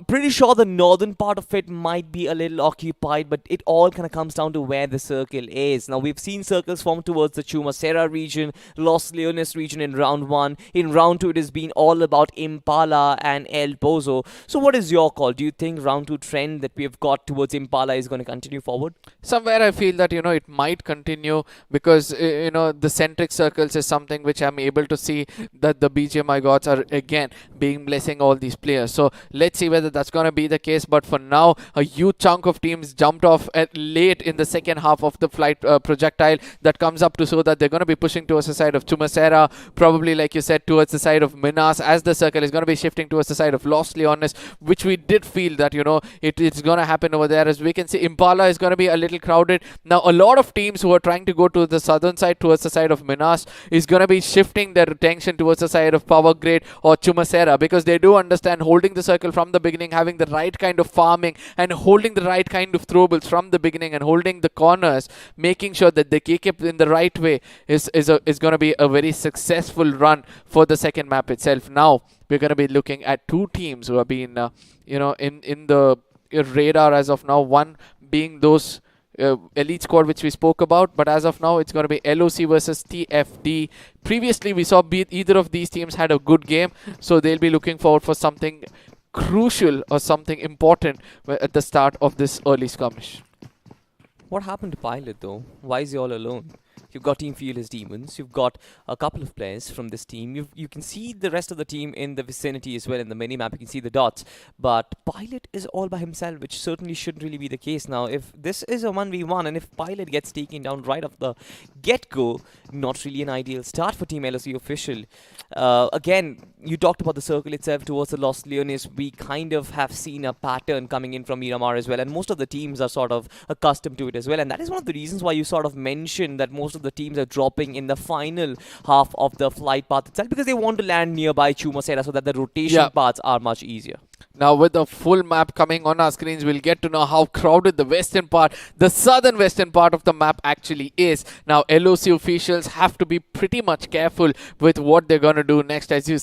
Pretty sure the northern part of it might be a little occupied, but it all kind of comes down to where the circle is. Now, we've seen circles form towards the Chumacera region, Los Leones region in round 1. In round 2, it has been all about Impala and El Pozo. So what is your call? Do you think round 2 trend that we've got towards Impala is going to continue forward? Somewhere I feel that, it might continue because, the centric circles is something which I'm able to see that the BGMI gods are again being blessing all these players. So let's see whether that's going to be the case. But for now, a huge chunk of teams jumped off late in the second half of the flight projectile that comes up to show that they're going to be pushing towards the side of Chumacera, probably like you said towards the side of Minas, as the circle is going to be shifting towards the side of Los Leones, which we did feel that it's going to happen over there. As we can see, Impala is going to be a little crowded. Now a lot of teams who are trying to go to the southern side towards the side of Minas is going to be shifting their attention towards the side of Power Grid or Chumacera, because they do understand holding the circle from the beginning, having the right kind of farming and holding the right kind of throwables from the beginning and holding the corners, making sure that they kick it in the right way is going to be a very successful run for the second map itself. Now we're going to be looking at two teams who have been in the radar as of now, one being those elite squad which we spoke about, but as of now it's going to be LOC versus TFD. Previously we saw either of these teams had a good game, so they'll be looking forward for something crucial or something important at the start of this early skirmish. What happened to Pilot though? Why is he all alone? You've got Team Fearless Demons. You've got a couple of players from this team. You can see the rest of the team in the vicinity as well. In the minimap, you can see the dots. But Pilot is all by himself, which certainly shouldn't really be the case. Now, if this is a 1v1 and if Pilot gets taken down right off the get-go, not really an ideal start for Team LOC official. Again, you talked about the circle itself towards the Los Leones. We kind of have seen a pattern coming in from Miramar as well. And most of the teams are sort of accustomed to it as well. And that is one of the reasons why you sort of mentioned that most of the teams are dropping in the final half of the flight path itself, because they want to land nearby Chumacera so that the rotation paths are much easier. Now with the full map coming on our screens, we'll get to know how crowded the western part, the southern western part of the map actually is. Now LOC officials have to be pretty much careful with what they're going to do next. As you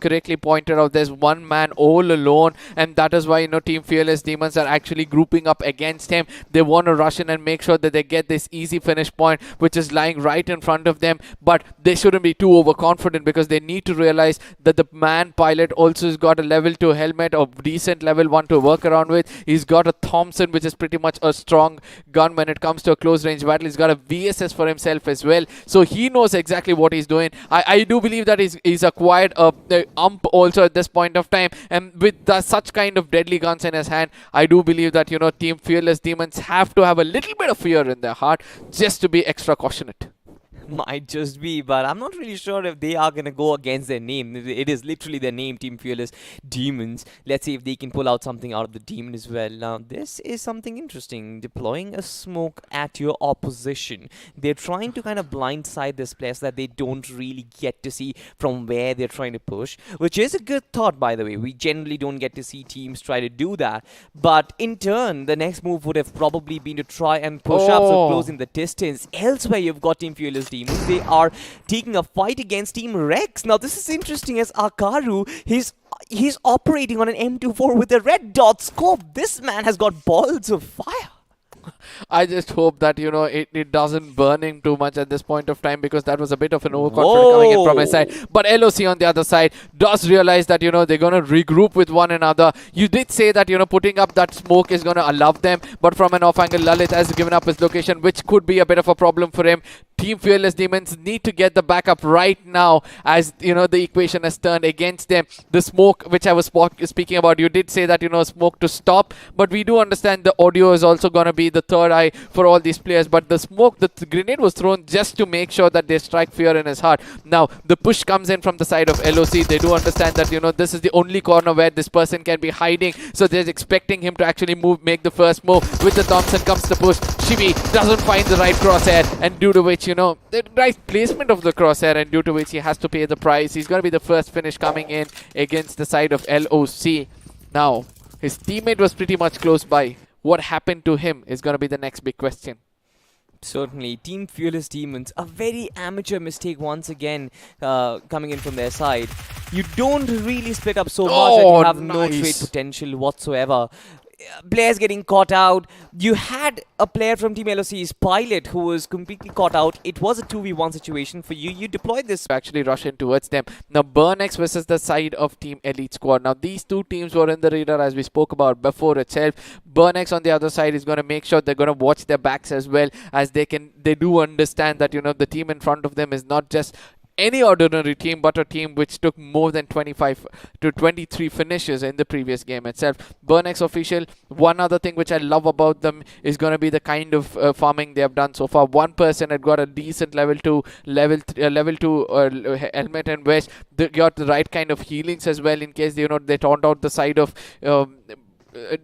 correctly pointed out, there's one man all alone, and that is why Team Fearless Demons are actually grouping up against him. They want to rush in and make sure that they get this easy finish point, which is lying right in front of them. But they shouldn't be too overconfident, because they need to realize that the man Pilot also has got a level 2 helmet or decent level 1 to work around with. He's got a Thompson, which is pretty much a strong gun when it comes to a close range battle. He's got a VSS for himself as well, so he knows exactly what he's doing. I do believe that he's acquired a ump also at this point of time, and with such kind of deadly guns in his hand, I do believe that Team Fearless Demons have to have a little bit of fear in their heart just to be extra cautionate. Might just be, but I'm not really sure if they are going to go against their name. It is literally their name, Team Fearless Demons. Let's see if they can pull out something out of the demon as well. Now, this is something interesting. Deploying a smoke at your opposition. They're trying to kind of blindside this place that they don't really get to see from where they're trying to push, which is a good thought, by the way. We generally don't get to see teams try to do that. But in turn, the next move would have probably been to try and push up, so closing the distance. Elsewhere, you've got Team Fearless Demons. They are taking a fight against Team Rex. Now this is interesting, as Akaru, he's operating on an M24 with a red dot scope. This man has got balls of fire. I just hope that it doesn't burn him too much at this point of time, because that was a bit of an overconfidence coming in from his side. But LOC on the other side does realize that they're going to regroup with one another. You did say that putting up that smoke is going to allow them, but from an off angle, Lalit has given up his location, which could be a bit of a problem for him. Team Fearless Demons need to get the backup right now, as you know the equation has turned against them. The smoke, which I was speaking about, you did say that smoke to stop, but we do understand the audio is also going to be the third eye for all these players. But the smoke, the grenade was thrown just to make sure that they strike fear in his heart. Now the push comes in from the side of LOC. They do understand that this is the only corner where this person can be hiding, so they're expecting him to actually make the first move. With the Thompson comes the push. Shivi doesn't find the right crosshair, and due to which the right placement of the crosshair, and due to which he has to pay the price. He's going to be the first finish coming in against the side of LOC. Now his teammate was pretty much close by. What happened to him is going to be the next big question. Certainly, Team Fearless Demons, a very amateur mistake once again coming in from their side. You don't really split up so much that you have no trade potential whatsoever. Players getting caught out. You had a player from Team LOC's Pilot who was completely caught out. It was a 2v1 situation for you. You deployed this. Actually rush in towards them. Now Burnex versus the side of Team Elite Squad. Now these two teams were in the radar as we spoke about before itself. Burnex on the other side is going to make sure they're going to watch their backs as well, as they do understand that the team in front of them is not just any ordinary team, but a team which took more than 25 to 23 finishes in the previous game itself. Burnex official, one other thing which I love about them is going to be the kind of farming they have done so far. One person had got a decent level 2 helmet and vest. They got the right kind of healings as well, in case they taunt out the side of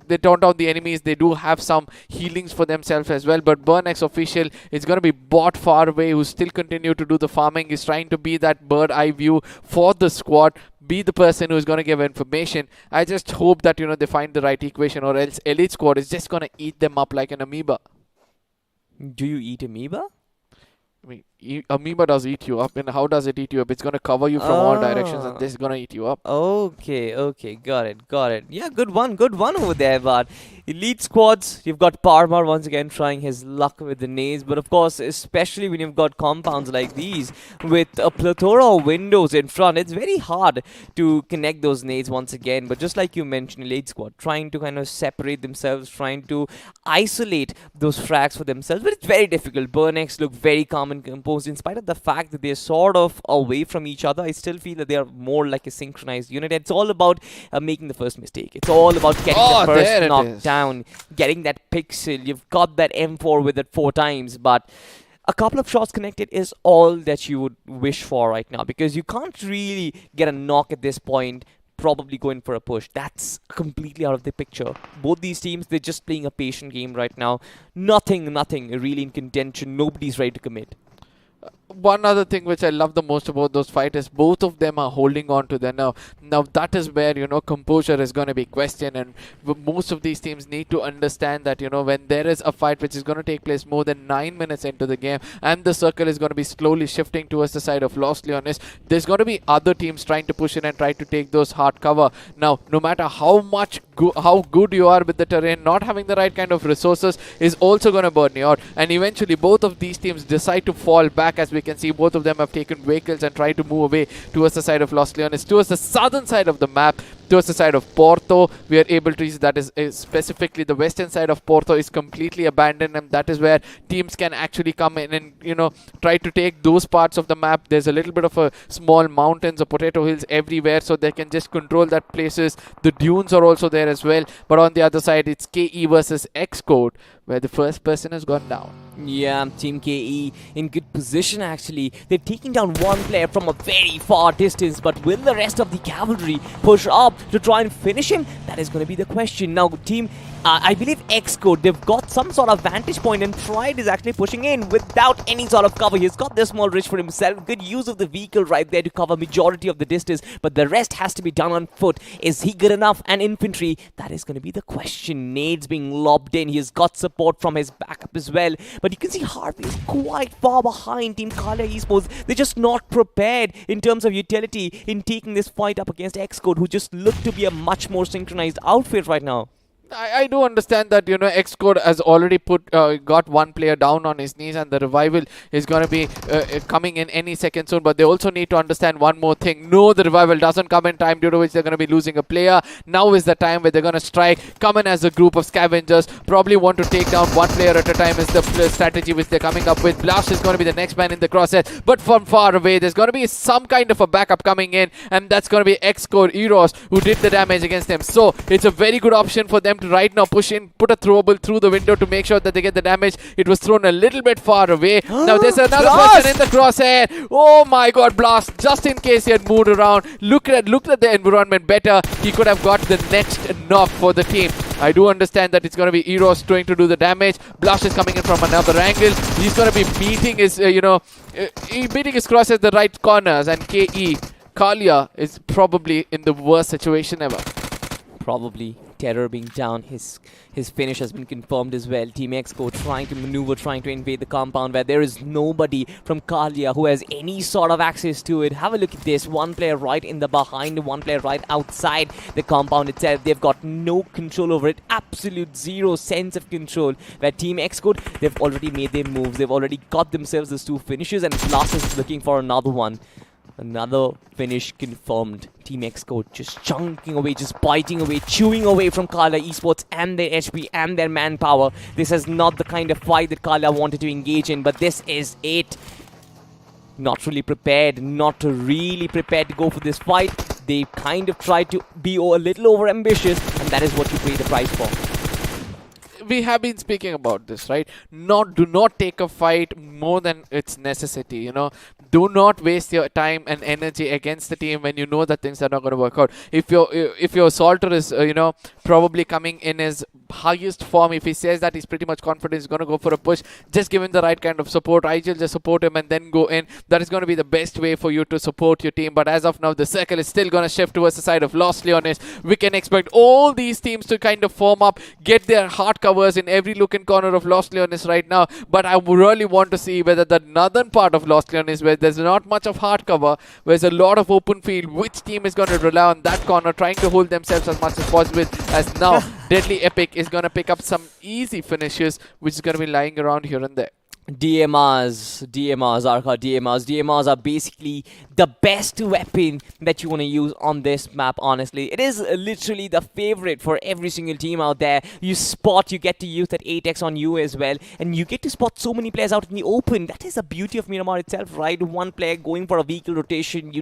they taunt out the enemies. They do have some healings for themselves as well. But Burnex official is going to be bot far away, who still continue to do the farming. Is trying to be that bird eye view for the squad, be the person who's going to give information. I just hope that they find the right equation, or else Elite Squad is just going to eat them up like an amoeba. Do you eat amoeba? I mean, amoeba does eat you up. And how does it eat you up? It's going to cover you from all directions, and this is going to eat you up. Okay, got it. Yeah, good one over there. But Elite Squads, you've got Paramar once again trying his luck with the nades, but of course, especially when you've got compounds like these with a plethora of windows in front, it's very hard to connect those nades once again. But just like you mentioned, Elite Squad trying to kind of separate themselves, trying to isolate those frags for themselves, but it's very difficult. Burnex look very calm and composed, in spite of the fact that they're sort of away from each other. I still feel that they are more like a synchronized unit. It's all about making the first mistake. It's all about getting the first knock down, getting that pixel. You've got that M4 with it 4 times, but a couple of shots connected is all that you would wish for right now, because you can't really get a knock at this point. Probably going for a push. That's completely out of the picture. Both these teams, they're just playing a patient game right now. Nothing really in contention. Nobody's ready to commit. One other thing which I love the most about those fights is both of them are holding on to their nerve. Now that is where composure is going to be questioned, and most of these teams need to understand that when there is a fight which is going to take place more than 9 minutes into the game, and the circle is going to be slowly shifting towards the side of Los Leones, there's going to be other teams trying to push in and try to take those hard cover. Now no matter how good you are with the terrain, not having the right kind of resources is also going to burn you out, and eventually both of these teams decide to fall back. As we can see, both of them have taken vehicles and tried to move away towards the side of Los Leones, towards the southern side of the map, towards the side of Porto. We are able to use that is specifically the western side of Porto is completely abandoned, and that is where teams can actually come in and try to take those parts of the map. There's a little bit of a small mountains or potato hills everywhere, so they can just control that places. The dunes are also there as well, but on the other side it's KE versus Xcode, where the first person has gone down. Yeah, Team KE in good position actually. They're taking down one player from a very far distance, but will the rest of the cavalry push up to try and finish him? That is going to be the question. Now, Team I believe Xcode, they've got some sort of vantage point, and Pride is actually pushing in without any sort of cover. He's got this small ridge for himself. Good use of the vehicle right there to cover majority of the distance, but the rest has to be done on foot. Is he good enough? And infantry, that is going to be the question. Nades being lobbed in. He's got support from his backup as well, but you can see Harvey is quite far behind Team Kala Esports. They're just not prepared in terms of utility in taking this fight up against Xcode, who just look to be a much more synchronized outfit right now. I do understand that, you know, Xcode has already got one player down on his knees, and the revival is going to be coming in any second soon. But they also need to understand one more thing. No, the revival doesn't come in time, due to which they're going to be losing a player. Now is the time where they're going to strike, come in as a group of scavengers, probably want to take down one player at a time is the strategy which they're coming up with. Blast is going to be the next man in the crosshair, but from far away, there's going to be some kind of a backup coming in, and that's going to be Xcode Eros who did the damage against them. So it's a very good option for them to right now push in, put a throwable through the window to make sure that they get the damage. It was thrown a little bit far away. Now there's another person in the crosshair. Oh my god, Blast, just in case he had moved around. Look at the environment better. He could have got the next knock for the team. I do understand that it's going to be Eros trying to do the damage. Blast is coming in from another angle. He's going to be beating his, beating his cross at the right corners. And KE, Kalia, is probably in the worst situation ever. Probably Terror being down, his finish has been confirmed as well. Team Xcode trying to maneuver, trying to invade the compound where there is nobody from Kalia who has any sort of access to it. Have a look at this. One player right in the behind, one player right outside the compound itself. They've got no control over it. Absolute zero sense of control. Where Team Xcode, they've already made their moves. They've already got themselves those two finishes, and Blast is looking for another one. Another finish confirmed. Team Xcode just chunking away, just biting away, chewing away from Kala Esports and their HP and their manpower. This is not the kind of fight that Kala wanted to engage in, but this is it. Not really prepared to go for this fight. They kind of tried to be a little over ambitious, and that is what you pay the price for. We have been speaking about this, right? Do not take a fight more than its necessity, you know. Do not waste your time and energy against the team when you know that things are not going to work out. If your Salter is, probably coming in his highest form, if he says that he's pretty much confident he's going to go for a push, just give him the right kind of support. Erangel just support him and then go in. That is going to be the best way for you to support your team. But as of now, the circle is still going to shift towards the side of Lost Leonis. We can expect all these teams to kind of form up, get their hard covers in every look and corner of Lost Leonis right now. But I really want to see whether the northern part of Lost Leonis, where there's not much of hard cover, where there's a lot of open field, which team is going to rely on that corner, trying to hold themselves as much as possible, as now Deadly Epic is going to pick up some easy finishes, which is going to be lying around here and there. DMRs are basically the best weapon that you want to use on this map, honestly. It is literally the favorite for every single team out there. You get to use that 8x on you as well, and you get to spot so many players out in the open. That is the beauty of Miramar itself, right? One player going for a vehicle rotation,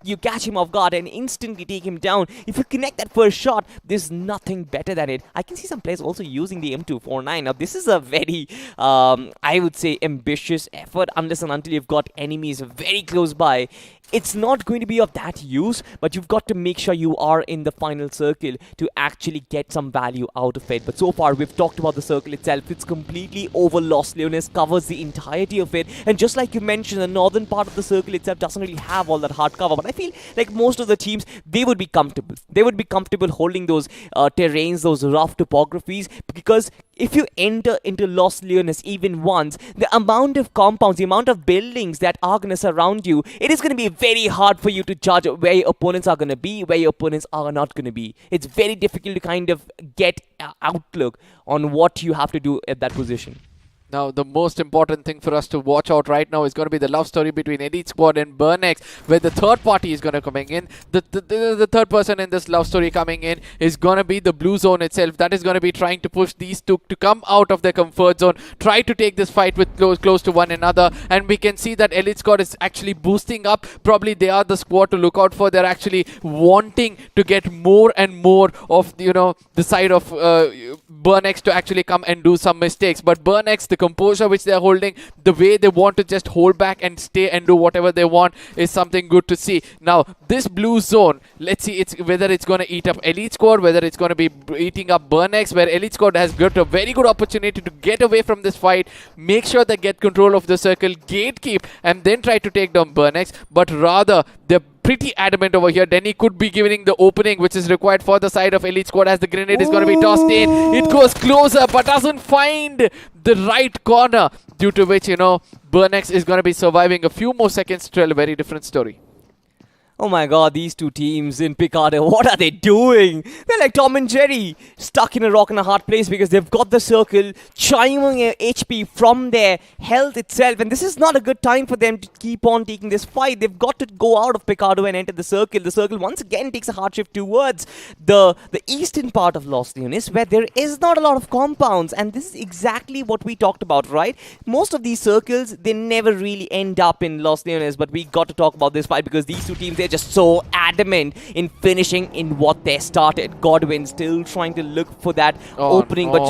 you catch him off guard and instantly take him down. If you connect that first shot, there's nothing better than it. I can see some players also using the M249. Now, this is a very, I would say, ambitious effort, unless and until you've got enemies very close by. It's not going to be of that use, but you've got to make sure you are in the final circle to actually get some value out of it. But so far, we've talked about the circle itself. It's completely over Lost Leonis, covers the entirety of it. And just like you mentioned, the northern part of the circle itself doesn't really have all that hard cover. But I feel like most of the teams, they would be comfortable. They would be comfortable holding those terrains, those rough topographies, because if you enter into Lost Leonis even once, the amount of compounds, the amount of buildings that are going to surround you, it is going to be very hard for you to judge where your opponents are going to be, where your opponents are not going to be. It's very difficult to kind of get an outlook on what you have to do at that position. Now, the most important thing for us to watch out right now is going to be the love story between Elite Squad and BurnX, where the third party is going to coming in. The third person in this love story coming in is going to be the blue zone itself. That is going to be trying to push these two to come out of their comfort zone, try to take this fight with close to one another. And we can see that Elite Squad is actually boosting up. Probably they are the squad to look out for. They're actually wanting to get more and more of, the side of BurnX to actually come and do some mistakes. But BurnX, the composure which they are holding, the way they want to just hold back and stay and do whatever they want, is something good to see. Now, this blue zone, let's see whether it's going to eat up Elite Squad, whether it's going to be eating up BurnX, where Elite Squad has got a very good opportunity to get away from this fight, make sure they get control of the circle, gatekeep, and then try to take down BurnX. But rather, they're pretty adamant over here. Denny could be giving the opening which is required for the side of Elite Squad, as the grenade is going to be tossed in. It goes closer but doesn't find the right corner, due to which, BurnX is going to be surviving a few more seconds to tell a very different story. Oh my god, these two teams in Picardo, what are they doing? They're like Tom and Jerry, stuck in a rock and a hard place because they've got the circle, chiming HP from their health itself. And this is not a good time for them to keep on taking this fight. They've got to go out of Picardo and enter the circle. The circle once again takes a hard shift towards the eastern part of Los Leones, where there is not a lot of compounds. And this is exactly what we talked about, right? Most of these circles, they never really end up in Los Leones. But we got to talk about this fight because these two teams, they're just so adamant in finishing in what they started. Godwin still trying to look for that opening, but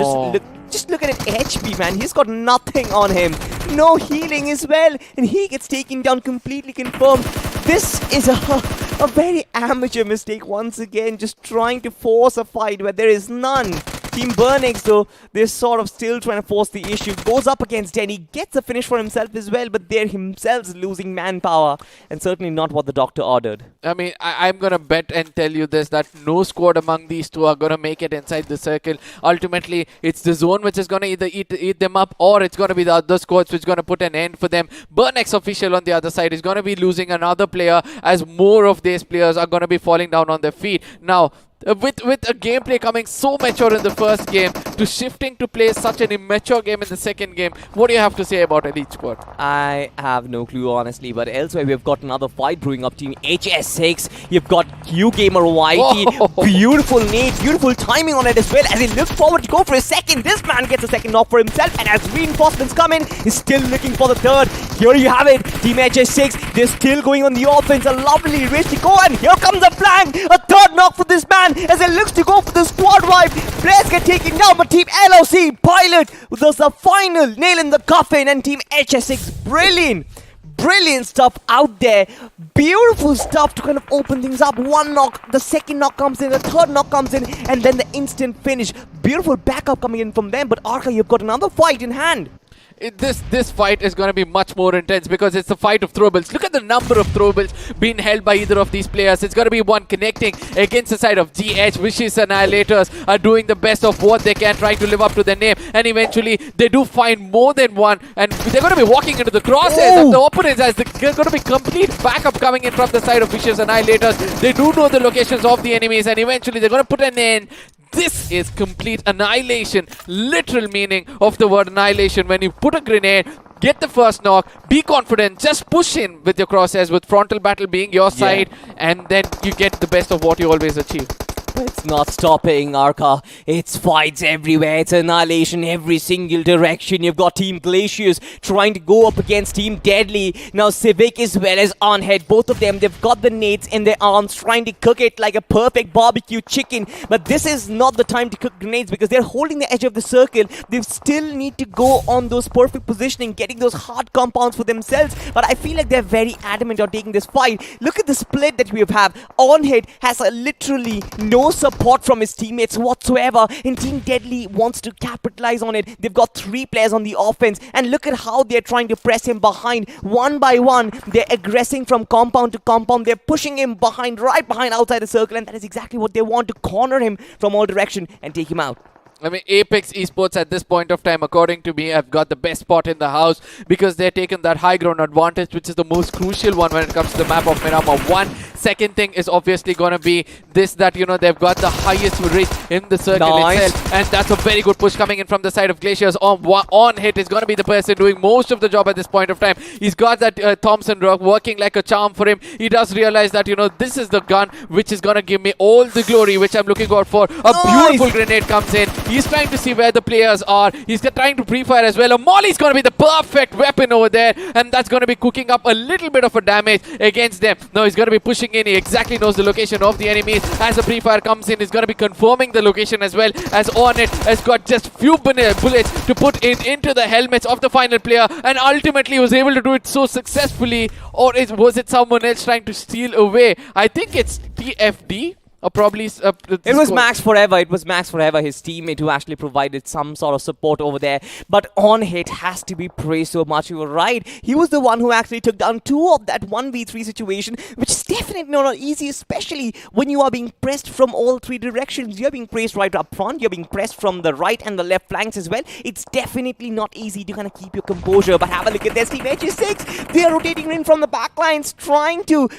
just look at it, HP, man. He's got nothing on him. No healing as well, and he gets taken down, completely confirmed. This is a very amateur mistake once again, just trying to force a fight where there is none. Team Burnex, though, they're sort of still trying to force the issue. Goes up against Denny, gets a finish for himself as well, but they're themselves losing manpower, and certainly not what the doctor ordered. I mean, I'm going to bet and tell you this, that no squad among these two are going to make it inside the circle. Ultimately, it's the zone which is going to either eat them up, or it's going to be the other squads which is going to put an end for them. Burnex official on the other side is going to be losing another player, as more of these players are going to be falling down on their feet. Now, with a gameplay coming so mature in the first game to shifting to play such an immature game in the second game, what do you have to say about Elite Squad? I have no clue, honestly, but elsewhere we've got another fight brewing up. Team HS6, you've got Q-Gamer YT, beautiful nade, beautiful timing on it as well, as he looks forward to go for a second. This man gets a second knock for himself, and as reinforcements come in, he's still looking for the third. Here you have it, Team HS6, they're still going on the offense, a lovely race to go, and here comes a flank, a third knock for this man, as it looks to go for the squad wipe. Players get taken down, but Team LOC, Pilot, does the final nail in the coffin, and Team HS6, brilliant stuff out there. Beautiful stuff to kind of open things up. One knock, the second knock comes in, the third knock comes in, and then the instant finish. Beautiful backup coming in from them, but Arca, you've got another fight in hand. This fight is going to be much more intense because it's the fight of throwables. Look at the number of throwables being held by either of these players. It's going to be one connecting against the side of GH. Vicious Annihilators are doing the best of what they can, trying to live up to their name, and eventually they do find more than one, and they're going to be walking into the crosshairs of the opponents, as they're going to be complete backup coming in from the side of Vicious Annihilators. They do know the locations of the enemies, and eventually they're going to put an end. This is complete annihilation, literal meaning of the word annihilation. When you put a grenade, get the first knock, be confident, just push in with your crosshairs, with frontal battle being your side, and then you get the best of what you always achieve. But it's not stopping, Arca. It's fights everywhere. It's annihilation every single direction. You've got Team Glacius trying to go up against Team Deadly. Now Civic as well as Onhead. Both of them, they've got the nades in their arms, trying to cook it like a perfect barbecue chicken. But this is not the time to cook grenades because they're holding the edge of the circle. They still need to go on those perfect positioning, getting those hard compounds for themselves. But I feel like they're very adamant on taking this fight. Look at the split that we have. Onhead has literally no support from his teammates whatsoever, and Team Deadly wants to capitalize on it. They've got 3 players on the offense, and look at how they're trying to press him behind one by one. They're aggressing from compound to compound. They're pushing him behind, right behind outside the circle, and that is exactly what they want, to corner him from all direction and take him out. I mean, Apex Esports at this point of time, according to me, have got the best spot in the house because they're taking that high ground advantage, which is the most crucial one when it comes to the map of Miramar. Second thing is obviously going to be this, that, you know, they've got the highest reach in the circle itself, and that's a very good push coming in from the side of Glaciers. On hit is going to be the person doing most of the job at this point of time. He's got that Thompson rock working like a charm for him. He does realize that, you know, this is the gun which is going to give me all the glory which I'm looking out for. A beautiful grenade comes in. He's trying to see where the players are. He's trying to pre-fire as well. A Molly's going to be the perfect weapon over there, and that's going to be cooking up a little bit of a damage against them. Now he's going to be pushing in. He exactly knows the location of the enemies. As the pre-fire comes in, he's going to be confirming the location as well, as on it has got just few bullets to put into the helmets of the final player, and ultimately was able to do it so successfully. Or was it someone else trying to steal away? I think it's TFD. Or probably It was Max Forever. It was Max Forever, his teammate, who actually provided some sort of support over there. But On Hit has to be praised so much. You were right. He was the one who actually took down 2 of that 1v3 situation, which is definitely not easy, especially when you are being pressed from all 3 directions. You're being pressed right up front. You're being pressed from the right and the left flanks as well. It's definitely not easy to kind of keep your composure. But have a look at this team HS6. They are rotating in from the back lines, trying to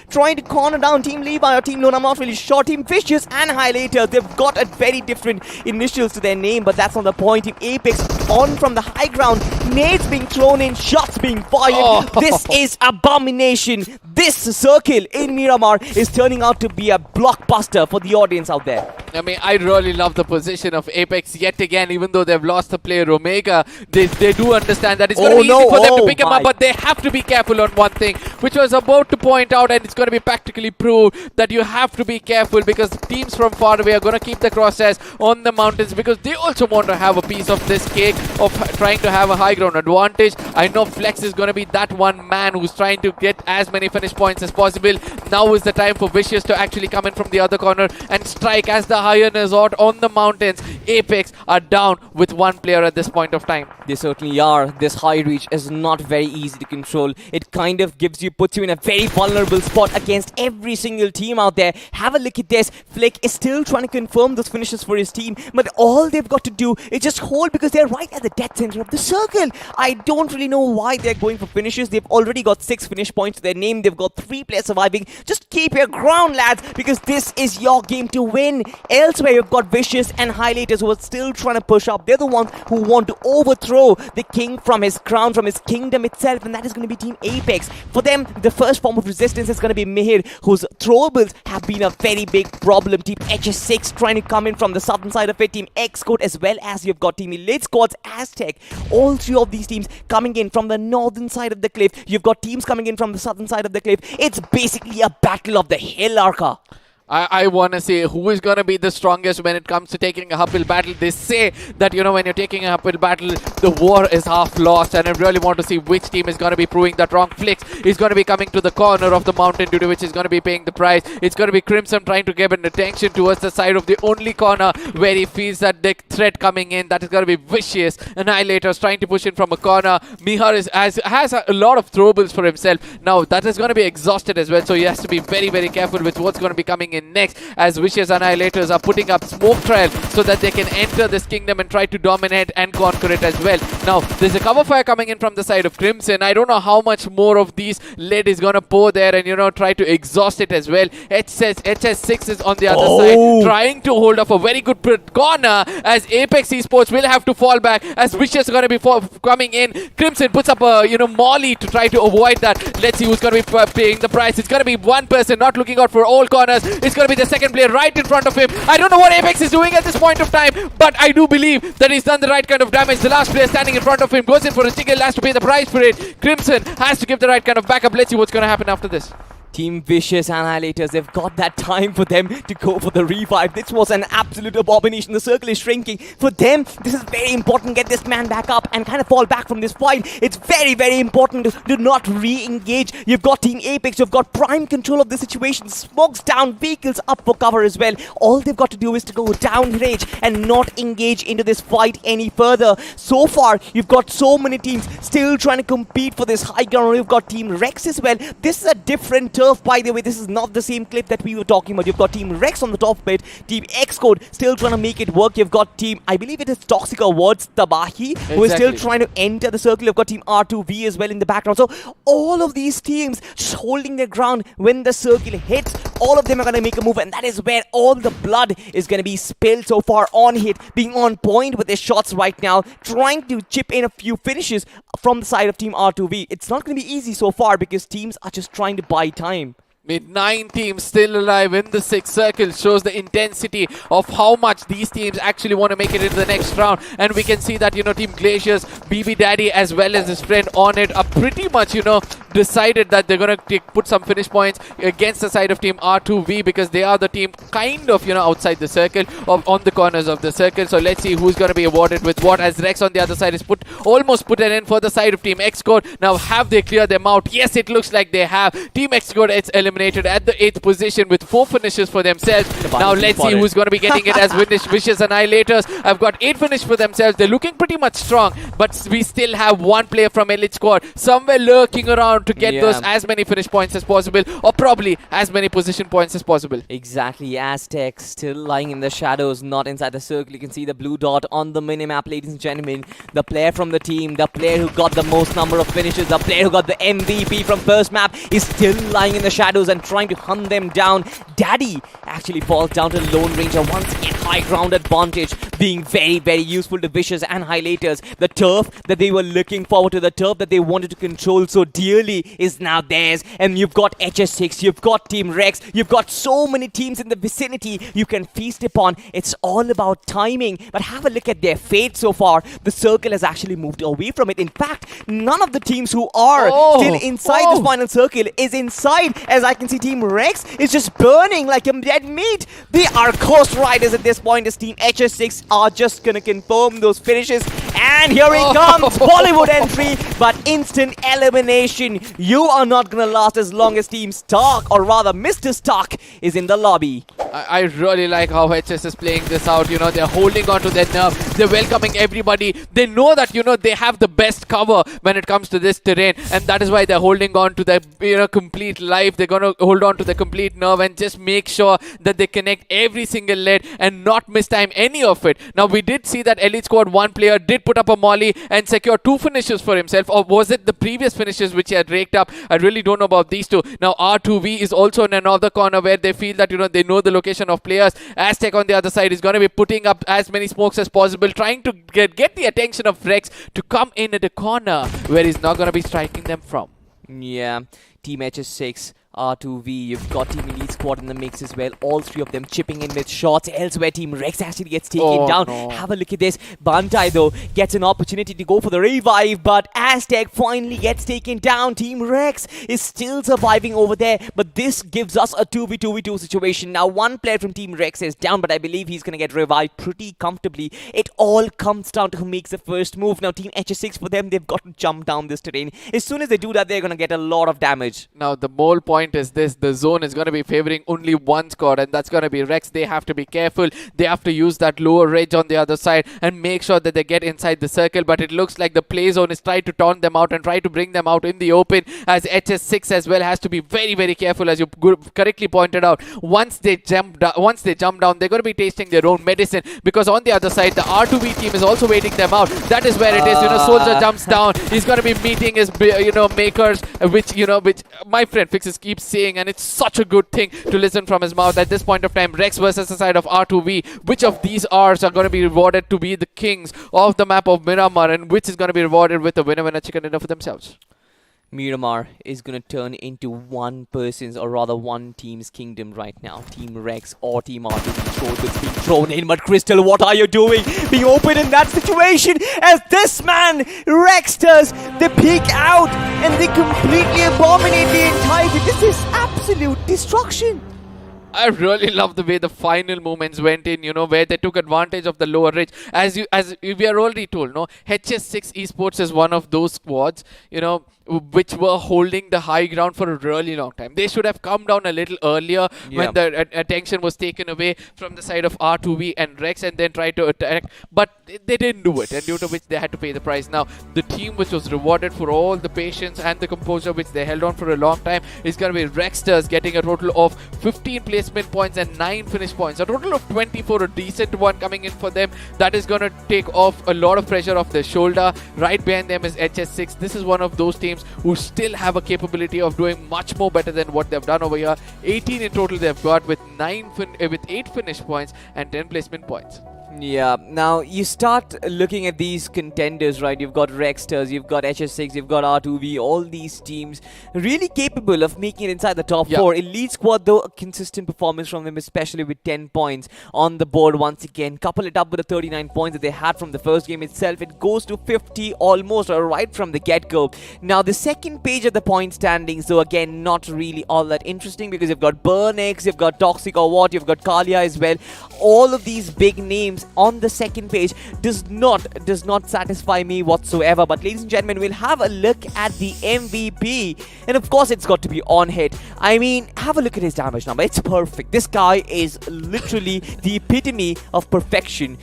corner down Team Levi or Team Lone. I'm not really sure. Team Vicious and Highlighter, they've got a very different initials to their name, but that's not the point. Team Apex on from the high ground, nades being thrown in, shots being fired. This is abomination. This circle in Miramar is turning out to be a blockbuster for the audience out there. I mean, I really love the position of Apex yet again. Even though they've lost the player Omega, they do understand that it's going to be easy for them to pick him up, but they have to be careful on one thing, which I was about to point out, and it's going to be practically proved that you have to be careful, because teams from far away are going to keep the crosshairs on the mountains, because they also want to have a piece of this cake of trying to have a high ground advantage. I know Flex is going to be that one man who's trying to get as many finish points as possible. Now is the time for Vicious to actually come in from the other corner and strike as the higher resort on the mountains. Apex are down with 1 player at this point of time. They certainly are. This high reach is not very easy to control. It kind of puts you in a very vulnerable spot against every single team out there. Have a look at this. Flick is still trying to confirm those finishes for his team, but all they've got to do is just hold, because they're right at the dead center of the circle. I don't really know why they're going for finishes. They've already got 6 finish points to their name. They've got 3 players surviving. Just keep your ground, lads, because this is your game to win. Elsewhere, you've got Vicious and Highlighters who are still trying to push up. They're the ones who want to overthrow the king from his crown, from his kingdom itself, and that is going to be Team Apex. For them, the first form of resistance is going to be Mihir, whose throwables have been a very big problem. Team HS6 trying to come in from the southern side of it. Team X-Code, as well as you've got Team Elite Squads, Aztec. All 3 of these teams coming in from the northern side of the cliff. You've got teams coming in from the southern side of the cliff. It's basically a battle of the hill, Arca. I want to say who is going to be the strongest when it comes to taking a uphill battle. They say that, you know, when you're taking a uphill battle, the war is half lost, and I really want to see which team is going to be proving that wrong. Flix is going to be coming to the corner of the mountain, due to which is going to be paying the price. It's going to be Crimson trying to get an attention towards the side of the only corner where he feels that the threat coming in. That is going to be Vicious. Annihilator's trying to push in from a corner. Mihar has a lot of throwables for himself. Now, that is going to be exhausted as well, so he has to be very, very careful with what's going to be coming in next, as Vicious Annihilators are putting up smoke trail so that they can enter this kingdom and try to dominate and conquer it as well. Now, there's a cover fire coming in from the side of Crimson. I don't know how much more of these lead is going to pour there and, you know, try to exhaust it as well. HS6 is on the other side, trying to hold off a very good corner, as Apex Esports will have to fall back, as Vicious is going to be coming in. Crimson puts up a, you know, molly to try to avoid that. Let's see who's going to be paying the price. It's going to be one person not looking out for all corners. It's going to be the second player right in front of him. I don't know what Apex is doing at this point of time, but I do believe that he's done the right kind of damage. The last player standing in front of him goes in for a jiggle, has to pay the price for it. Crimson has to give the right kind of backup. Let's see what's going to happen after this. Team Vicious Annihilators, they've got that time for them to go for the revive. This was an absolute abomination. The circle is shrinking. For them, this is very important. Get this man back up and kind of fall back from this fight. It's very, very important to not re-engage. You've got Team Apex, you've got prime control of the situation. Smokes down, vehicles up for cover as well. All they've got to do is to go down range and not engage into this fight any further. So far, you've got so many teams still trying to compete for this high ground. You've got Team Rex as well. This is a different turf, by the way. This is not the same clip that we were talking about. You've got Team Rex on the top of it. Team X-Code still trying to make it work. You've got Team, I believe it is Toxic Awards, Tabahi, who is still trying to enter the circle. You've got Team R2V as well in the background. So all of these teams just holding their ground when the circle hits. All of them are going to make a move, and that is where all the blood is going to be spilled so far. On hit, being on point with their shots right now, trying to chip in a few finishes from the side of Team R2V. It's not going to be easy so far because teams are just trying to buy time. With 9 teams still alive in the 6th circle shows the intensity of how much these teams actually want to make it into the next round. And we can see that, you know, Team Glaciers, BB Daddy, as well as his friend On It are pretty much, you know, decided that they're going to put some finish points against the side of team R2V, because they are the team kind of, outside the circle, on the corners of the circle. So let's see who's going to be awarded with what, as Rex on the other side is almost put an end for the side of Team Xcode. Now, have they cleared them out? Yes, it looks like they have. Team Xcode is eliminated at the 8th position with 4 finishes for themselves. Now, let's see who's going to be getting it as Vicious Annihilators. I've got 8 finishes for themselves. They're looking pretty much strong, but we still have one player from Elite Squad somewhere lurking around to get those as many finish points as possible, or probably as many position points as possible. Exactly. Aztec still lying in the shadows, not inside the circle. You can see the blue dot on the minimap, ladies and gentlemen. The player from the team, the player who got the most number of finishes, the player who got the MVP from first map is still lying in the shadows and trying to hunt them down. Daddy actually falls down to Lone Ranger. Once again, high ground advantage being very, very useful to Vicious Annihilators. The turf that they were looking forward to, the turf that they wanted to control so dearly, is now theirs. And you've got HS6, you've got Team Rex, you've got so many teams in the vicinity you can feast upon. It's all about timing. But have a look at their fate so far. The circle has actually moved away from it. In fact, none of the teams who are still inside this final circle is inside. As I can see, Team Rex is just burning like a dead meat. They are Ghost Riders at this point, as Team HS6 are just gonna confirm those finishes. And here he comes, Bollywood entry, but instant elimination. You are not gonna last as long as Team Stark, or rather Mr. Stark, is in the lobby. I really like how HS is playing this out. They're holding on to their nerve. They're welcoming everybody. They know that, they have the best cover when it comes to this terrain. And that is why they're holding on to their, complete life. They're going to hold on to the complete nerve and just make sure that they connect every single lead and not mistime any of it. Now, we did see that Elite Squad 1 player did put up a molly and secure 2 finishes for himself. Or was it the previous finishes which he had raked up? I really don't know about these two. Now, R2V is also in another corner where they feel that, they know the location of players. Aztec on the other side is going to be putting up as many smokes as possible, trying to get the attention of Rex to come in at the corner where he's not going to be striking them from. Yeah, Team HS6, R2V, you've got Team Elite Squad in the mix as well. All 3 of them chipping in with shots. Elsewhere, Team Rex actually gets taken down. No. Have a look at this. Bantai, though, gets an opportunity to go for the revive, but Aztec finally gets taken down. Team Rex is still surviving over there, but this gives us a 2v2v2 situation. Now, one player from Team Rex is down, but I believe he's going to get revived pretty comfortably. It all comes down to who makes the first move. Now, Team HS6, for them, they've got to jump down this terrain. As soon as they do that, they're going to get a lot of damage. Now, the whole point is this: the zone is going to be favoring only one squad, and that's going to be Rex. They have to be careful. They have to use that lower ridge on the other side and make sure that they get inside the circle. But it looks like the play zone is trying to taunt them out and try to bring them out in the open, as HS6 as well has to be very, very careful, as you correctly pointed out. Once they jump down, they're going to be tasting their own medicine, because on the other side, the R2V team is also waiting them out. That is where it is. Soldier jumps down. He's going to be meeting his, makers, which my friend Fixes keeps saying, and it's such a good thing to listen from his mouth at this point of time. Rex versus the side of R2V. Which of these Rs are going to be rewarded to be the kings of the map of Miramar, and which is going to be rewarded with a winner chicken dinner for themselves? Miramar is going to turn into one person's, or rather one team's kingdom right now. Team Rex or Team R2V that's being thrown in. But Crystal, what are you doing? Being open in that situation, as this man, Rex, does the peek out and they completely abominate the entire thing. This is absolute destruction. I really love the way the final moments went in, where they took advantage of the lower ridge. As we are already told, HS6 Esports is one of those squads, which were holding the high ground for a really long time. They should have come down a little earlier when the attention was taken away from the side of R2V and Rex, and then try to attack. But they didn't do it, and due to which they had to pay the price. Now, the team which was rewarded for all the patience and the composure which they held on for a long time is going to be Rexters, getting a total of 15 placement points and 9 finish points. A total of 24, a decent one coming in for them. That is going to take off a lot of pressure off their shoulder. Right behind them is HS6. This is one of those teams who still have a capability of doing much more better than what they've done over here. 18 in total they've got, with 8 finish points and 10 placement points. Yeah, now you start looking at these contenders, right? You've got Rexters, you've got HS6, you've got R2V, all these teams really capable of making it inside the top Yeah. 4. Elite Squad, though, a consistent performance from them, especially with 10 points on the board once again. Couple it up with the 39 points that they had from the first game itself. It goes to 50 almost, or right from the get-go. Now, the second page of the point standings, though, again, not really all that interesting because you've got Burnex, you've got Toxic or What, you've got Kalia as well. All of these big names on the second page does not satisfy me whatsoever. But ladies and gentlemen, we'll have a look at the MVP, and of course it's got to be On Hit. I mean, have a look at his damage number. It's perfect. This guy is literally the epitome of perfection.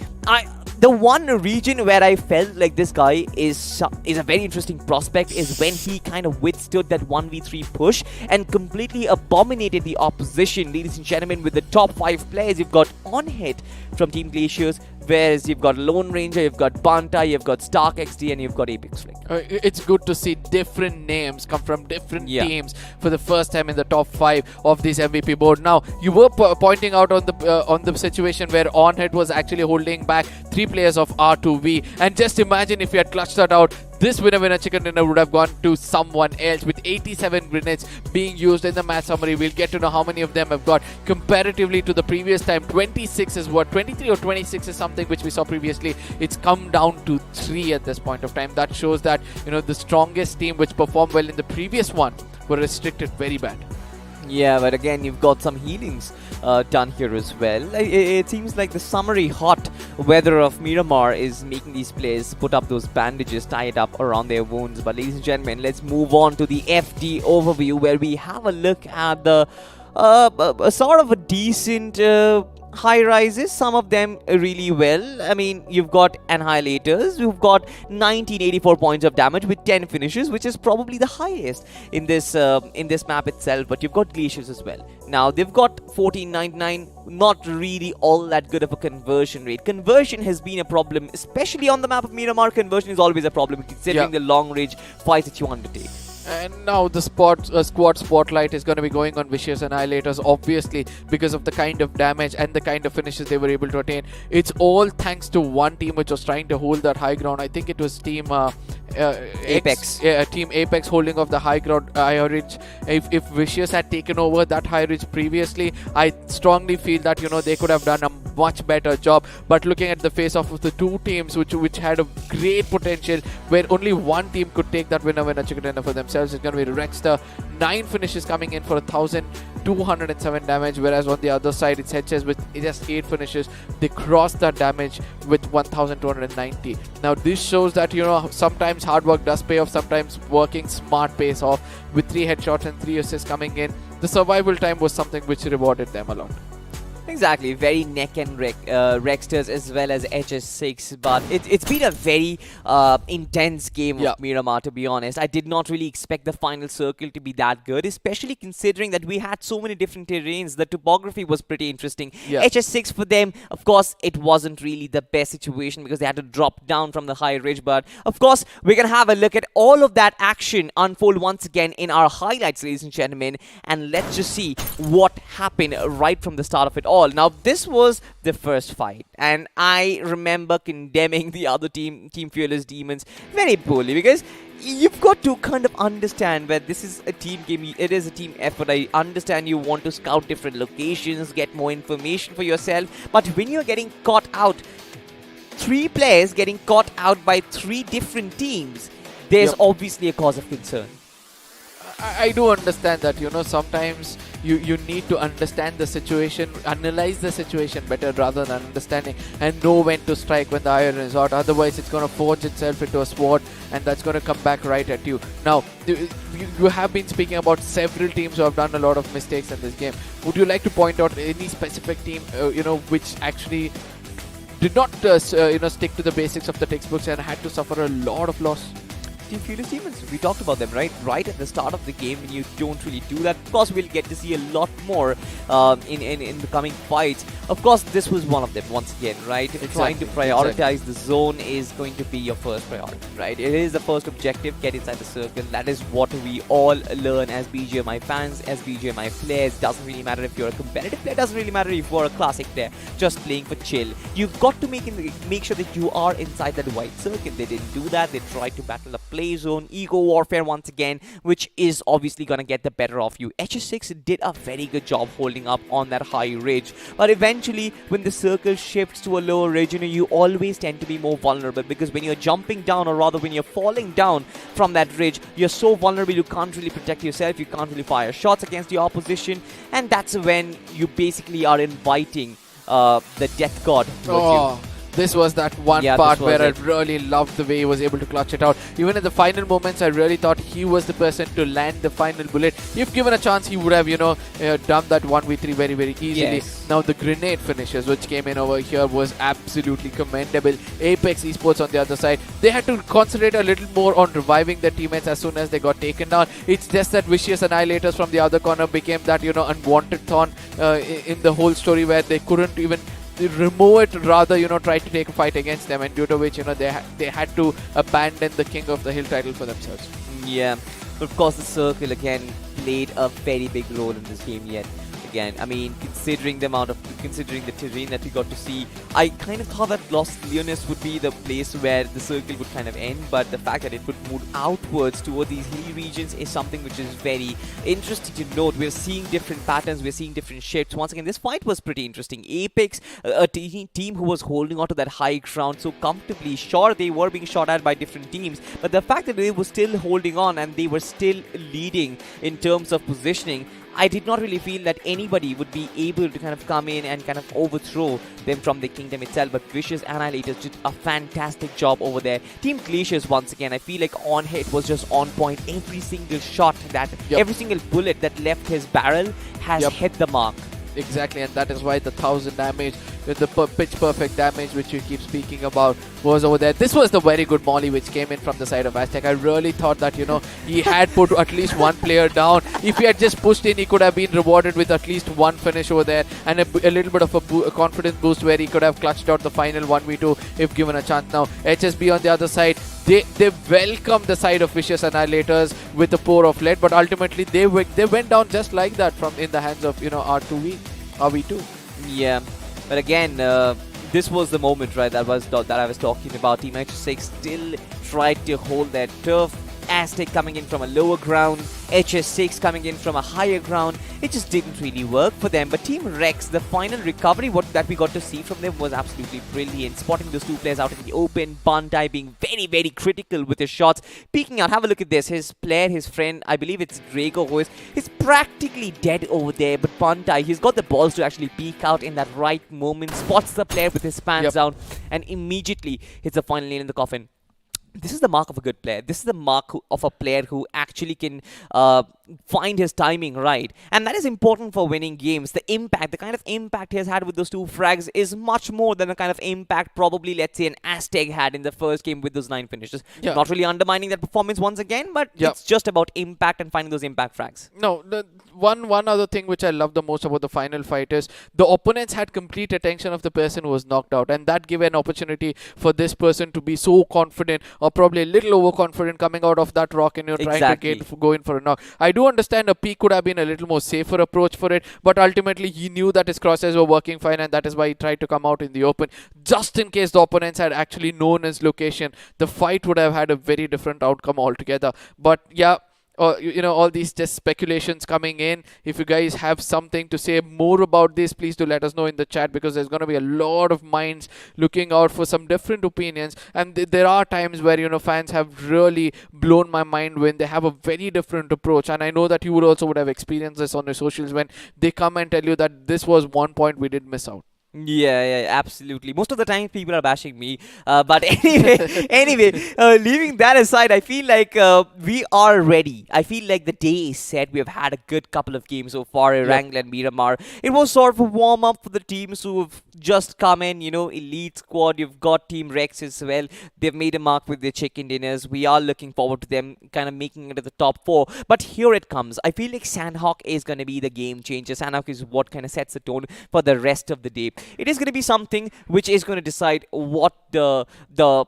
The one region where I felt like this guy is a very interesting prospect is when he kind of withstood that 1v3 push and completely abominated the opposition. Ladies and gentlemen, with the top 5 players, you've got On Hit from Team Glaciers, whereas you've got Lone Ranger, you've got Banta, you've got Stark XD, and you've got Apex Flick. It's good to see different names come from different Yeah. teams for the first time in the top 5 of this MVP board. Now, you were pointing out on the situation where On Hit was actually holding back 3 players of R2V, and just imagine if you had clutched that out, this winner chicken dinner would have gone to someone else. With 87 grenades being used in the match summary, we'll get to know how many of them have got comparatively to the previous time. 26 is what, 23 or 26 is something which we saw previously. It's come down to 3 at this point of time. That shows that, you know, the strongest team which performed well in the previous one were restricted very bad. Yeah, but again, you've got some healings done here as well. It seems like the summery hot weather of Miramar is making these players put up those bandages, tie it up around their wounds. But ladies and gentlemen, let's move on to the FD overview, where we have a look at the sort of a decent high rises, some of them really well. I mean, you've got Annihilators, you've got 1984 points of damage with 10 finishes, which is probably the highest in this map itself. But you've got Glaciers as well. Now, they've got 1499, not really all that good of a conversion rate. Conversion has been a problem, especially on the map of Miramar. Conversion is always a problem, considering the long range fights that you undertake. And now the squad spotlight is going to be going on Vicious Annihilators, obviously, because of the kind of damage and the kind of finishes they were able to attain. It's all thanks to one team which was trying to hold that high ground. I think it was Team Apex. Team Apex holding off the high ground, high ridge. If Vicious had taken over that high ridge previously, I strongly feel that, you know, they could have done a much better job. But looking at the face-off of the two teams which had a great potential, where only one team could take that winner chicken dinner for themselves, it's going to be Rexter. 9 finishes coming in for 1,207 damage, whereas on the other side it's HS with just 8 finishes. They crossed that damage with 1,290. Now this shows that, you know, sometimes hard work does pay off, sometimes working smart pays off. With 3 headshots and 3 assists coming in, the survival time was something which rewarded them a lot. Exactly, very neck and Rexters as well as HS6, but it's been a very intense game of Miramar, to be honest. I did not really expect the final circle to be that good, especially considering that we had so many different terrains. The topography was pretty interesting. HS6 for them, of course, it wasn't really the best situation because they had to drop down from the high ridge, but of course, we're going to have a look at all of that action unfold once again in our highlights, ladies and gentlemen, and let's just see what happened right from the start of it all. Now, this was the first fight, and I remember condemning the other team, Team Fearless Demons, very poorly, because you've got to kind of understand where this is a team game. It is a team effort. I understand you want to scout different locations, get more information for yourself, but when you're getting caught out, 3 players getting caught out by 3 different teams, there's obviously a cause of concern. I do understand that, you know, sometimes you need to understand the situation, analyze the situation better rather than understanding, and know when to strike when the iron is out. Otherwise, it's going to forge itself into a sword, and that's going to come back right at you. Now, you have been speaking about several teams who have done a lot of mistakes in this game. Would you like to point out any specific team, you know, which actually did not, you know, stick to the basics of the textbooks and had to suffer a lot of loss? Team Furious Demons. We talked about them, right? Right at the start of the game, and you don't really do that. Of course, we'll get to see a lot more in the coming fights. Of course, this was one of them once again, right? Trying to prioritize the zone is going to be your first priority, right? It is the first objective, get inside the circle. That is what we all learn as BGMI fans, as BGMI players. Doesn't really matter if you're a competitive player, doesn't really matter if you're a classic player, just playing for chill. You've got to make sure that you are inside that white circle. They didn't do that. They tried to battle a play zone, ego warfare once again, which is obviously going to get the better of you. HS6 did a very good job holding up on that high ridge, but eventually when the circle shifts to a lower ridge, you always tend to be more vulnerable, because when you're jumping down, or rather when you're falling down from that ridge, you're so vulnerable, you can't really protect yourself, you can't really fire shots against your opposition, and that's when you basically are inviting the death god towards you. This was that one part where I really loved the way he was able to clutch it out. Even in the final moments, I really thought he was the person to land the final bullet. If given a chance, he would have, done that 1v3 very, very easily. Yes. Now, the grenade finishes, which came in over here, was absolutely commendable. Apex Esports on the other side, they had to concentrate a little more on reviving their teammates as soon as they got taken down. It's just that Vicious Annihilators from the other corner became that, unwanted thorn in the whole story, where they couldn't even remove it, rather try to take a fight against them, and due to which they had to abandon the King of the Hill title for themselves. Yeah, but of course the circle again played a very big role in this game yet. Again, I mean, considering the terrain that we got to see, I kind of thought that Los Leones would be the place where the circle would kind of end, but the fact that it would move outwards toward these hilly regions is something which is very interesting to note. We're seeing different patterns, we're seeing different shifts. Once again, this fight was pretty interesting. Apex, a team who was holding on to that high ground so comfortably. Sure, they were being shot at by different teams, but the fact that they were still holding on and they were still leading in terms of positioning, I did not really feel that anybody would be able to kind of come in and kind of overthrow them from the kingdom itself. But Vicious Annihilators did a fantastic job over there. Team Glaciers, once again, I feel like on hit was just on point. Every single shot every single bullet that left his barrel has hit the mark. Exactly, and that is why the 1000 damage with the pitch perfect damage which you keep speaking about was over there. This was the very good molly which came in from the side of Aztec. I really thought that he had put at least one player down. If he had just pushed in, he could have been rewarded with at least one finish over there, and a little bit of a confidence boost where he could have clutched out the final 1v2 if given a chance. Now HSB on the other side, they welcomed the side of Vicious Annihilators with a pour of lead, but ultimately they went down just like that from in the hands of RV2. Yeah, but again, this was the moment, right, that I was talking about. Team HS6 still tried to hold their turf. Aztec coming in from a lower ground, HS6 coming in from a higher ground. It just didn't really work for them. But Team Rex, the final recovery that we got to see from them was absolutely brilliant. Spotting those two players out in the open, Bandai being very, very critical with his shots. Peeking out, have a look at this. His friend, I believe it's Drago, who is practically dead over there. But Bandai, he's got the balls to actually peek out in that right moment, spots the player with his pants down, and immediately hits the final nail in the coffin. This is the mark of a good player. This is the mark of a player who actually can find his timing right. And that is important for winning games. The impact, the kind of impact he has had with those two frags is much more than the kind of impact probably, let's say, an Aztec had in the first game with those 9 finishes. Not really undermining that performance once again, but it's just about impact and finding those impact frags. No, one other thing which I love the most about the final fight is the opponents had complete attention of the person who was knocked out, and that gave an opportunity for this person to be so confident, or probably a little overconfident, coming out of that rock and trying to go in for a knock. I do understand a peek could have been a little more safer approach for it, but ultimately he knew that his crosshairs were working fine, and that is why he tried to come out in the open. Just in case the opponents had actually known his location, the fight would have had a very different outcome altogether. But yeah, all these just speculations coming in. If you guys have something to say more about this, please do let us know in the chat, because there's going to be a lot of minds looking out for some different opinions. And there are times where fans have really blown my mind when they have a very different approach. And I know that you would have experienced this on your socials when they come and tell you that this was one point we did miss out. Yeah, absolutely. Most of the time, people are bashing me. But leaving that aside, I feel like we are ready. I feel like the day is set. We have had a good couple of games so far, Erangel and Miramar. It was sort of a warm up for the teams who have just come in. Elite squad. You've got Team Rex as well. They've made a mark with their chicken dinners. We are looking forward to them kind of making it to the top 4. But here it comes. I feel like Sanhok is going to be the game changer. Sanhok is what kind of sets the tone for the rest of the day. It is going to be something which is going to decide what the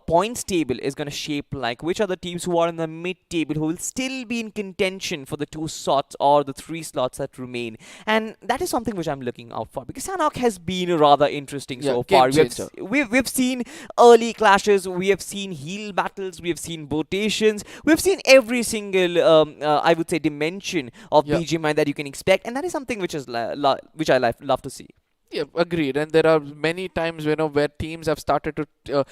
points table is going to shape like. Which are the teams who are in the mid table who will still be in contention for the 2 slots or the 3 slots that remain. And that is something which I'm looking out for, because Sanhok has been rather interesting so far. We've seen early clashes, we have seen heal battles, we have seen rotations, we've seen every single I would say dimension of BGMI that you can expect, and that is something which is which I love to see. Yeah, agreed. And there are many times, where teams have started to,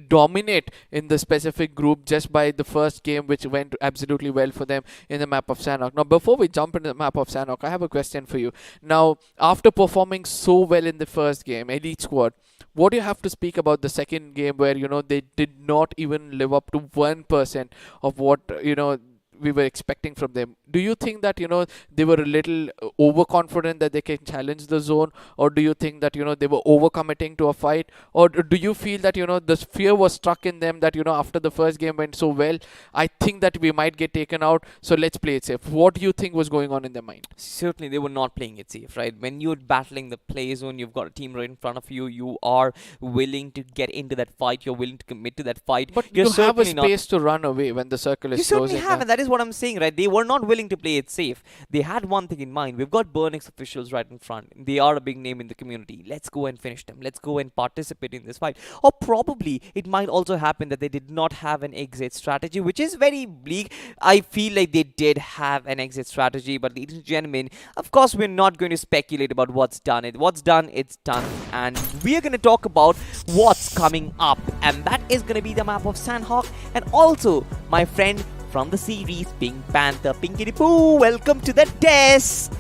dominate in the specific group just by the first game, which went absolutely well for them in the map of Sanhok. Now, before we jump into the map of Sanhok, I have a question for you. Now, after performing so well in the first game, Elite Squad, what do you have to speak about the second game where, they did not even live up to 1% of what, we were expecting from them? Do you think that they were a little overconfident that they can challenge the zone, or do you think that they were overcommitting to a fight, or do you feel that the fear was struck in them that after the first game went so well, I think that we might get taken out, so let's play it safe? What do you think was going on in their mind? Certainly they were not playing it safe, right? When you're battling the play zone, you've got a team right in front of you, you are willing to get into that fight, you're willing to commit to that fight, but you're you have a space to run away when the circle is closing. You certainly have, and that is what I'm saying, right? They were not willing to play it safe. They had one thing in mind. We've got Burnix officials right in front. They are a big name in the community. Let's go and finish them. Let's go and participate in this fight. Or probably it might also happen that they did not have an exit strategy, which is very bleak. I feel like they did have an exit strategy, but ladies and gentlemen, of course we're not going to speculate about what's done. What's done, it's done. And we are going to talk about what's coming up. And that is going to be the map of Sanhok, and also my friend from the series, Pink Panther, Pinkity Poo, welcome to the desk!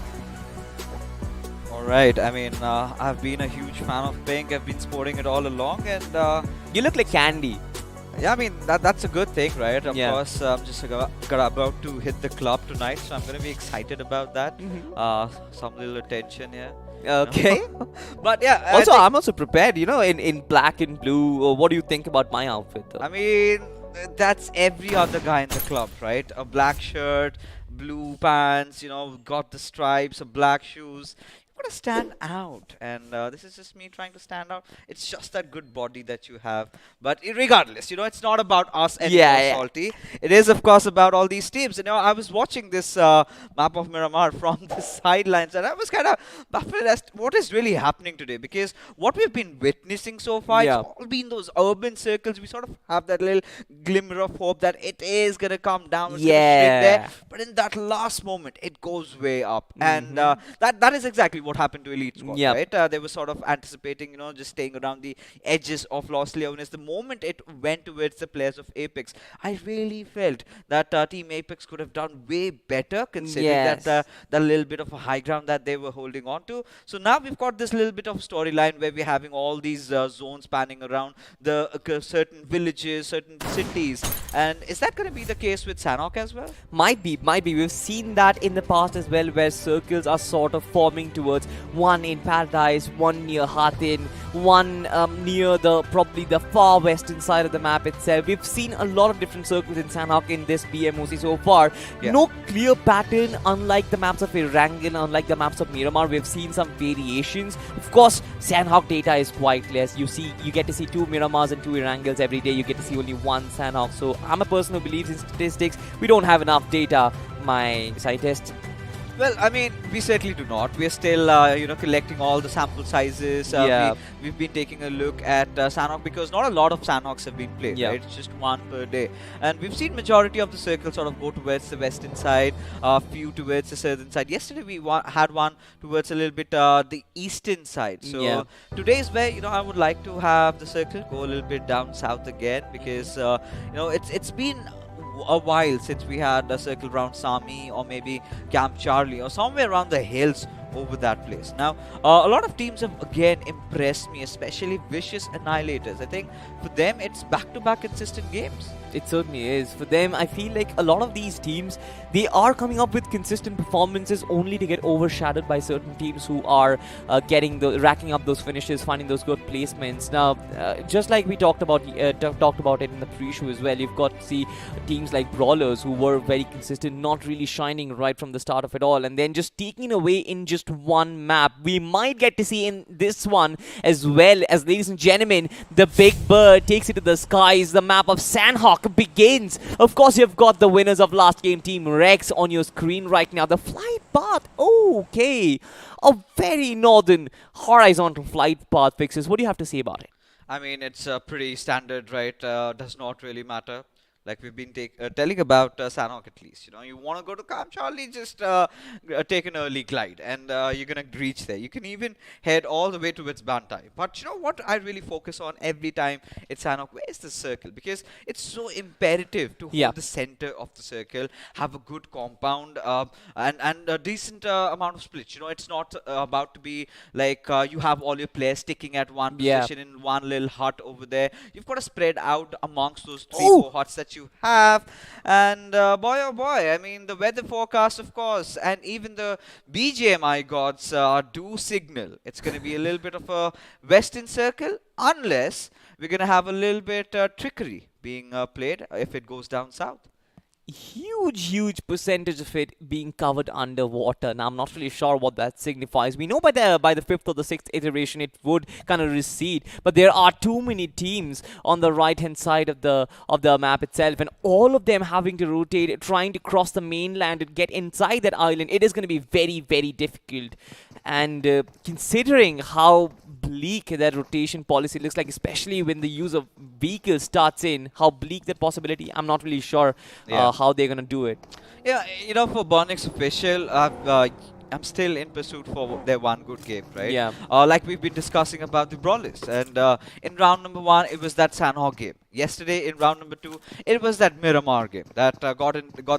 Alright, I mean, I've been a huge fan of Pink. I've been sporting it all along, and you look like candy. yeah, I mean, that's a good thing, right? Of Yeah. course, I'm just about to hit the club tonight, so I'm going to be excited about that. Some little attention here. Okay. But yeah, Also, I'm also prepared, in black and blue. What do you think about my outfit, though? I mean, that's every other guy in the club, right? A black shirt, blue pants, got the stripes, a black shoes. You gotta stand out, and this is just me trying to stand out. It's just that good body that you have. But regardless, it's not about us anymore, Salty. It is, of course, about all these teams. I was watching this map of Miramar from the sidelines, and I was kind of baffled as to what is really happening today, because what we've been witnessing so far, it's all been those urban circles. We sort of have that little glimmer of hope that it is gonna come down, it's gonna shrink there. But in that last moment, it goes way up, and that is exactly what happened to Elite Squad, right? They were sort of anticipating, just staying around the edges of Lost Leones. The moment it went towards the players of Apex, I really felt that Team Apex could have done way better, considering that the little bit of a high ground that they were holding on to. So now we've got this little bit of storyline where we're having all these zones spanning around the certain villages, certain cities. And is that going to be the case with Sanhok as well? Might be. We've seen that in the past as well, where circles are sort of forming towards one in Paradise, one near Hatin, one near probably the far western side of the map itself. We've seen a lot of different circles in Sanhok in this BMOC so far. No clear pattern, unlike the maps of Erangel, unlike the maps of Miramar. We've seen some variations. Of course, Sanhok data is quite less. You get to see 2 Miramars and 2 Erangels every day. You get to see only 1 Sanhok. So I'm a person who believes in statistics. We don't have enough data, my scientist. Well, I mean, we certainly do not. We're still, collecting all the sample sizes. We've been taking a look at Sanhok, because not a lot of Sanhoks have been played, right? It's just 1 per day. And we've seen majority of the circles sort of go towards the western side, a few towards the southern side. Yesterday, we had one towards a little bit the eastern side. So today is where, I would like to have the circle go a little bit down south again, because, it's been a while since we had a circle around Sami or maybe Camp Charlie or somewhere around the hills over that place. Now, a lot of teams have again impressed me, especially Vicious Annihilators. I think for them, it's back-to-back consistent games. It certainly is. For them, I feel like a lot of these teams, they are coming up with consistent performances only to get overshadowed by certain teams who are racking up those finishes, finding those good placements. Now, just like we talked about it in the pre-show as well, you've got to see teams like Brawlers who were very consistent, not really shining right from the start of it all, and then just taking away in just one map. We might get to see in this one as well, as ladies and gentlemen, the big bird takes it to the skies. The map of Sanhok begins. Of course, you've got the winners of last game, Team Rex, on your screen right now. The flight path, okay, a very northern horizontal flight path fixes. What do you have to say about it? I mean, it's pretty standard, right? Does not really matter. Like we've been telling about Sanhok at least. You know, you want to go to Camp Charlie, just take an early glide and you're going to reach there. You can even head all the way to its Bantai. But you know what I really focus on every time it's Sanhok? Where's the circle? Because it's so imperative to hold the center of the circle, have a good compound and a decent amount of splits. You know, it's not about to be like you have all your players sticking at one position in one little hut over there. You've got to spread out amongst those 3-4 huts that you have, and boy oh boy, I mean the weather forecast, of course, and even the BGMI gods do signal it's going to be a little bit of a western circle, unless we're going to have a little bit trickery being played if it goes down south. Huge percentage of it being covered underwater. Now I'm not really sure what that signifies. We know by the fifth or the sixth iteration it would kind of recede, but there are too many teams on the right hand side of the map itself, and all of them having to rotate, trying to cross the mainland and get inside that island. It is going to be very difficult, and considering how bleak that rotation policy looks like, especially when the use of vehicles starts in, how bleak that possibility, I'm not really sure how they're gonna do it. Yeah, you know, for Bonix official, I'm still in pursuit for their one good game, right? Yeah. Like we've been discussing about the Brawlers, and in round number 1 it was that Sanhok game. Yesterday in round number 2 it was that Miramar game that got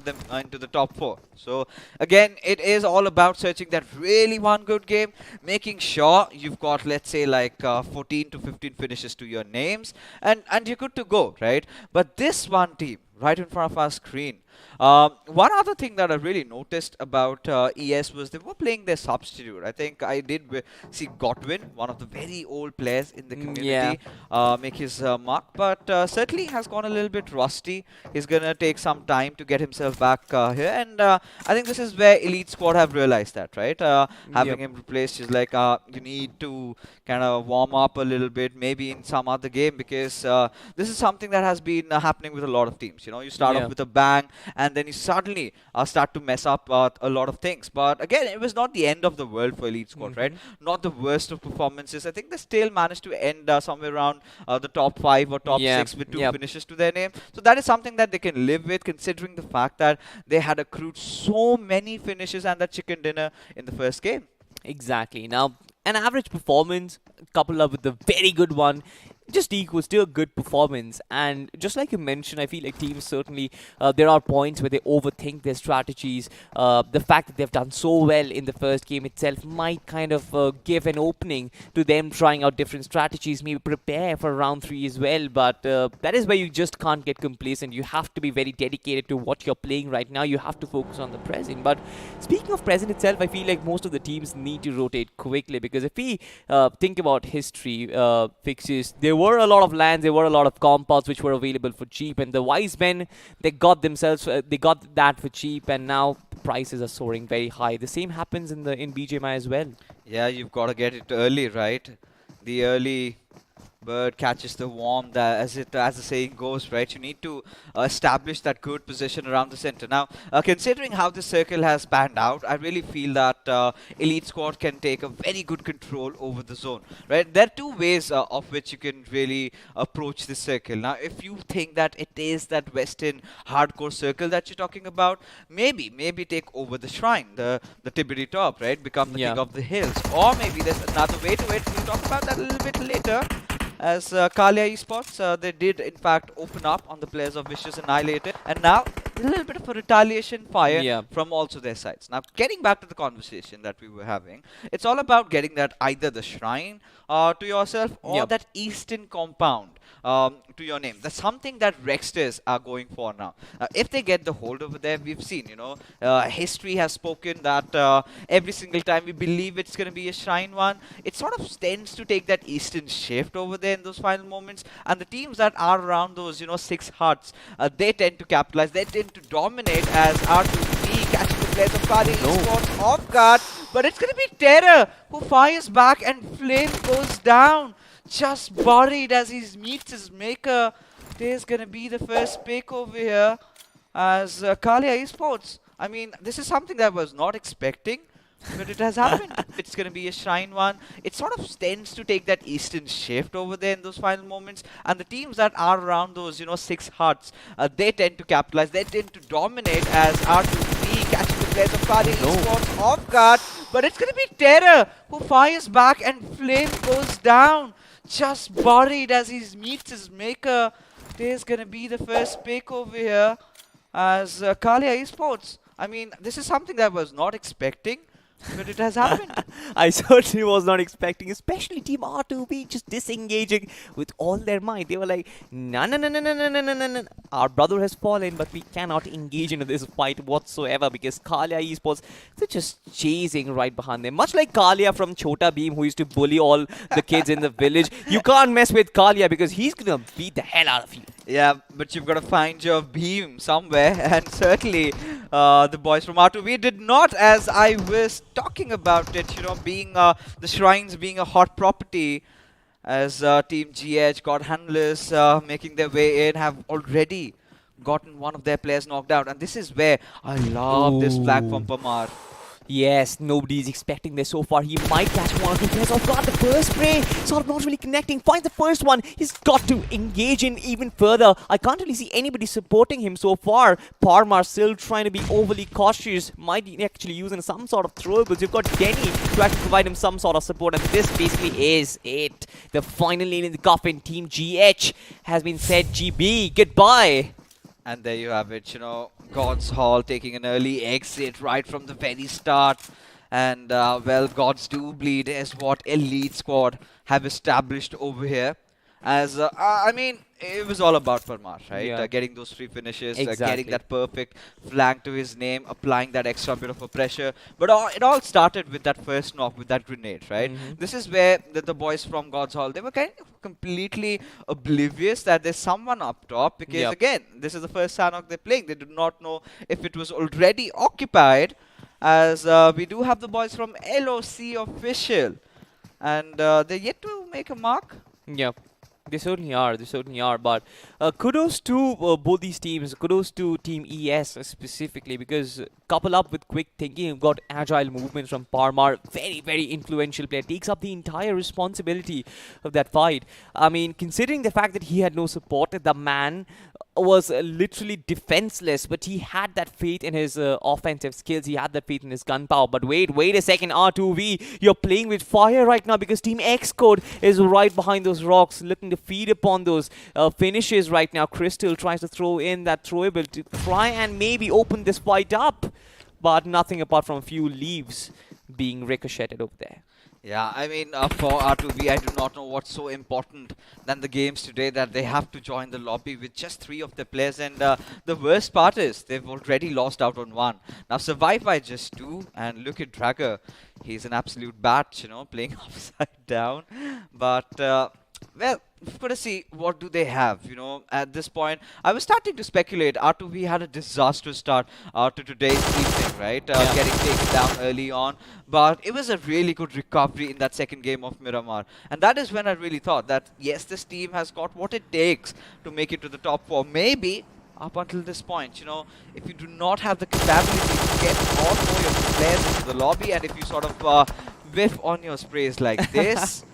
them into the top 4. So again, it is all about searching that really one good game, making sure you've got, let's say, like 14 to 15 finishes to your names, and you're good to go, right? But this one team right in front of our screen, one other thing that I really noticed about ES was they were playing their substitute. I think I did see Godwin, one of the very old players in the community, make his mark, but certainly has gone a little bit rusty. He's going to take some time to get himself back here, and I think this is where Elite Squad have realized that, right? Having him replaced is like, you need to kind of warm up a little bit, maybe in some other game, because this is something that has been happening with a lot of teams. You know, you start off with a bang, and then you suddenly start to mess up a lot of things. But again, it was not the end of the world for Elite Squad, right? Not the worst of performances. I think they still managed to end somewhere around the top 5 or top 6 with 2 finishes to their name. So that is something that they can live with, considering the fact that they had accrued so many finishes and that chicken dinner in the first game. Exactly. Now, an average performance coupled up with a very good one just equals to a good performance. And just like you mentioned, I feel like teams certainly, there are points where they overthink their strategies. The fact that they've done so well in the first game itself might kind of give an opening to them trying out different strategies, maybe prepare for round 3 as well. But that is where you just can't get complacent. You have to be very dedicated to what you're playing right now. You have to focus on the present. But speaking of present itself, I feel like most of the teams need to rotate quickly, because if we think about history fixes, there were a lot of lands, there were a lot of compounds which were available for cheap, and the wise men, they got that for cheap, and now prices are soaring very high. The same happens in BGMI as well. Yeah, you've got to get it early, right? The early bird catches the worm, as the saying goes, right? You need to establish that good position around the center. Now, considering how the circle has panned out, I really feel that Elite Squad can take a very good control over the zone, right? There are 2 ways of which you can really approach this circle. Now, if you think that it is that western hardcore circle that you're talking about, maybe take over the shrine, the Tiberi top, right? Become the king of the hills. Or maybe there's another way to it. We'll talk about that a little bit later. As Kalia Esports, they did in fact open up on the players of Vicious Annihilator, and now a little bit of a retaliation fire Yeah. from also their sides. Now, getting back to the conversation that we were having, it's all about getting that either the shrine to yourself or Yep. that eastern compound to your name. That's something that Rexters are going for now. If they get the hold over there, we've seen, history has spoken that every single time we believe it's going to be a shrine one, it sort of tends to take that eastern shift over there in those final moments. And the teams that are around those, 6 hearts, they tend to capitalize. They tend to dominate as R2B catching the players of Kali Esports off guard. But it's going to be Terror who fires back and Flame goes down. Just buried as he meets his maker. There's going to be the first pick over here as Kalia Esports. I mean, this is something that I was not expecting, but it has happened. It's going to be a shrine one. It sort of tends to take that eastern shift over there in those final moments. And the teams that are around those, 6 hearts, they tend to capitalize. They tend to dominate as R2B catching the players of Kali Esports off guard. But it's going to be Terror who fires back and Flame goes down. Just buried as he meets his maker. There's going to be the first pick over here as Kalia Esports. I mean, this is something that I was not expecting, but it has happened. I certainly was not expecting, especially Team R2B just disengaging with all their might. They were like, no, no, no, no, no, no, no, no, no, no. Our brother has fallen, but we cannot engage into this fight whatsoever because Kalia Esports, they're just chasing right behind them. Much like Kalia from Chota Beam, who used to bully all the kids in the village. You can't mess with Kalia because he's going to beat the hell out of you. Yeah, but you've got to find your beam somewhere, and certainly the boys from R2B did not, as I was talking about it, being the shrines being a hot property, as Team GH, God Handlers making their way in, have already gotten one of their players knocked out, and this is where I love this flag from Pamar. Yes, nobody's expecting this so far. He might catch one or two players off guard. The burst spray sort of not really connecting. Finds the first one. He's got to engage in even further. I can't really see anybody supporting him so far. Parmar still trying to be overly cautious. Might actually using some sort of throwables. You've got Denny to actually provide him some sort of support. And this basically is it. The final lane in the coffin. Team GH has been said GB. Goodbye. And there you have it, God's Hall taking an early exit right from the very start. And, well, Gods Do Bleed is what Elite Squad have established over here. As, I mean, it was all about Parmar, right? Yeah. Getting those 3 finishes, getting Exactly. that perfect flank to his name, applying that extra bit of a pressure. But it all started with that first knock, with that grenade, right? This is where the boys from God's Hall, they were kind of completely oblivious that there's someone up top. Because, Yep. again, this is the first Sanhok they're playing. They do not know if it was already occupied. As we do have the boys from LOC official. And they're yet to make a mark. Yep. They certainly are. They certainly are. But kudos to both these teams. Kudos to Team ES specifically because couple up with quick thinking, you've got agile movements from Parmar. Very, very influential player. Takes up the entire responsibility of that fight. I mean, considering the fact that he had no support, the man was literally defenseless, but he had that faith in his offensive skills. He had that faith in his gunpowder. But wait a second, R2V, you're playing with fire right now because Team X Code is right behind those rocks, looking to feed upon those finishes right now. Crystal tries to throw in that throwable to try and maybe open this fight up, but nothing apart from a few leaves being ricocheted over there. Yeah, I mean, for R2B, I do not know what's so important than the games today that they have to join the lobby with just 3 of the players. And the worst part is they've already lost out on 1. Now survived by just 2. And look at Dragger. He's an absolute bat, playing upside down. But, well, we've got to see what do they have, at this point. I was starting to speculate. R2B had a disastrous start to today's evening, right? Getting taken down early on. But it was a really good recovery in that second game of Miramar. And that is when I really thought that, yes, this team has got what it takes to make it to the top 4. Maybe up until this point, if you do not have the capability to get all 4 of your players into the lobby, and if you sort of whiff on your sprays like this...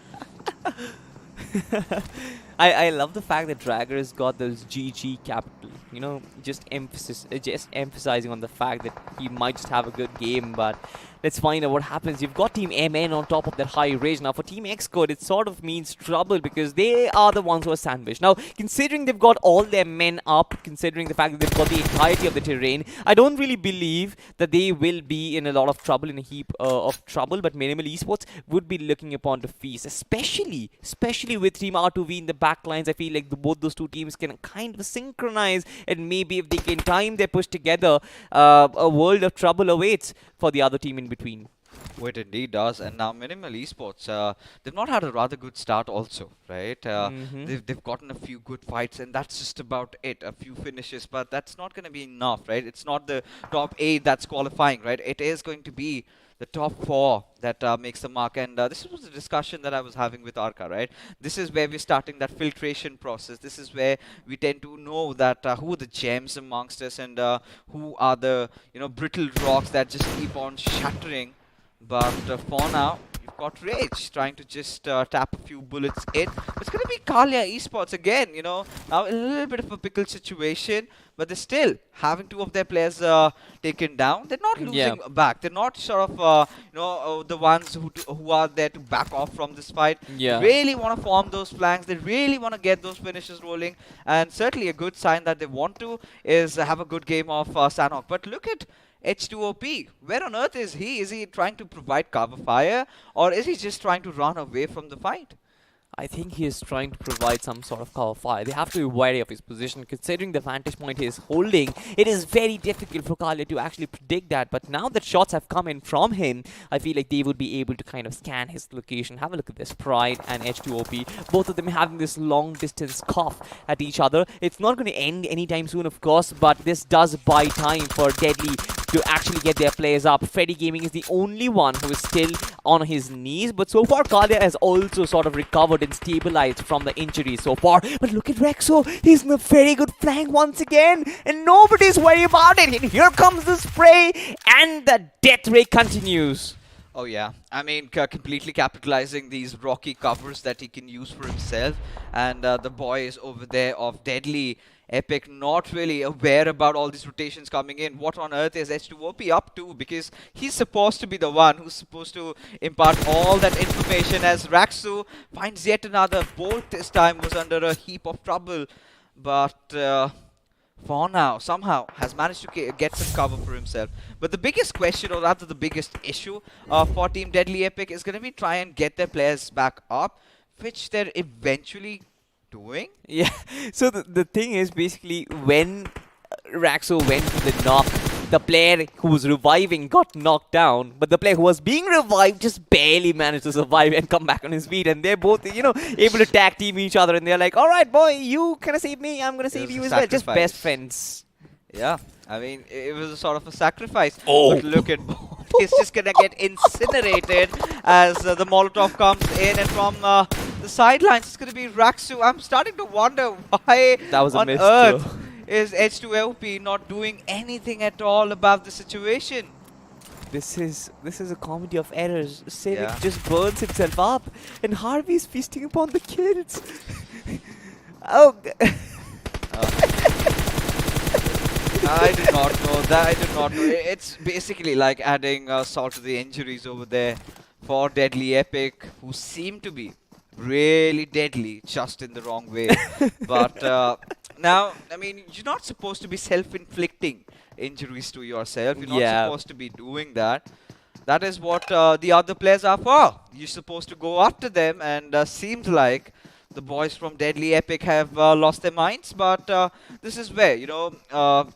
I love the fact that Dragger has got those GG capital, just emphasizing on the fact that he might just have a good game, but Let's find out what happens. You've got Team MN on top of that high range. Now for Team Xcode, it sort of means trouble because they are the ones who are sandwiched. Now, considering they've got all their men up, considering the fact that they've got the entirety of the terrain, I don't really believe that they will be in a lot of trouble, in a heap of trouble, but Minimal Esports would be looking upon to feast, especially with Team R2V in the back lines. I feel like both those two teams can kind of synchronize, and maybe if they can time their push together, a world of trouble awaits for the other team in between. It indeed does. And now Minimal Esports, they've not had a rather good start also, right? They've gotten a few good fights, and that's just about it. A few finishes, but that's not going to be enough, right? It's not the top 8 that's qualifying, right? It is going to be the top 4 that makes the mark. And this was the discussion that I was having with Arka, right? This is where we're starting that filtration process. This is where we tend to know that who are the gems amongst us, and who are the brittle rocks that just keep on shattering. But for now, you've got Rage trying to just tap a few bullets in. It's going to be Kalia Esports again, now a little bit of a pickle situation, but they're still having 2 of their players taken down. They're not losing back. They're not sort of, the ones who are there to back off from this fight. Yeah. They really want to form those flanks. They really want to get those finishes rolling. And certainly a good sign that they want to is have a good game of Sanhok. But look at H2OP. Where on earth is he? Is he trying to provide cover fire, or is he just trying to run away from the fight? I think he is trying to provide some sort of cover fire. They have to be wary of his position. Considering the vantage point he is holding, it is very difficult for Kalia to actually predict that. But now that shots have come in from him, I feel like they would be able to kind of scan his location. Have a look at this. Pride and H2OP. Both of them having this long distance cough at each other. It's not going to end anytime soon, of course, but this does buy time for Deadly to actually get their players up. Freddy Gaming is the only one who is still on his knees, but so far Kalia has also sort of recovered and stabilized from the injury so far. But look at Rexo, he's in a very good flank once again, and nobody's worried about it. And here comes the spray, and the death ray continues. Oh yeah, I mean completely capitalizing these rocky covers that he can use for himself, and the boys over there of Deadly Epic not really aware about all these rotations coming in. What on earth is H2OP up to? Because he's supposed to be the one who's supposed to impart all that information, as Raksu finds yet another bolt. This time was under a heap of trouble, but for now somehow has managed to get some cover for himself. But the biggest question, or rather the biggest issue for Team Deadly Epic, is going to be try and get their players back up, which they're eventually doing. Yeah, so the thing is, basically, when Raxo went to the knock, the player who was reviving got knocked down, but the player who was being revived just barely managed to survive and come back on his feet, and they're both, able to tag team each other, and they're like, alright boy, you gonna save me, I'm gonna save you as well. Just best friends. Yeah, I mean, it was a sort of a sacrifice. Oh. But look at he's just gonna get incinerated as the Molotov comes in, and from the sidelines it's gonna be Raksu. I'm starting to wonder why That was a on miss earth too. is H2LP not doing anything at all about the situation. This is a comedy of errors. Civic Yeah. just burns himself up, and Harvey's feasting upon the kills. Oh. I did not know that. I did not know. It's basically like adding salt to the injuries over there for Deadly Epic, who seem to be really deadly, just in the wrong way. But now, I mean, you're not supposed to be self-inflicting injuries to yourself. You're not supposed to be doing that. That is what the other players are for. You're supposed to go after them, and seems like the boys from Deadly Epic have lost their minds. But this is where,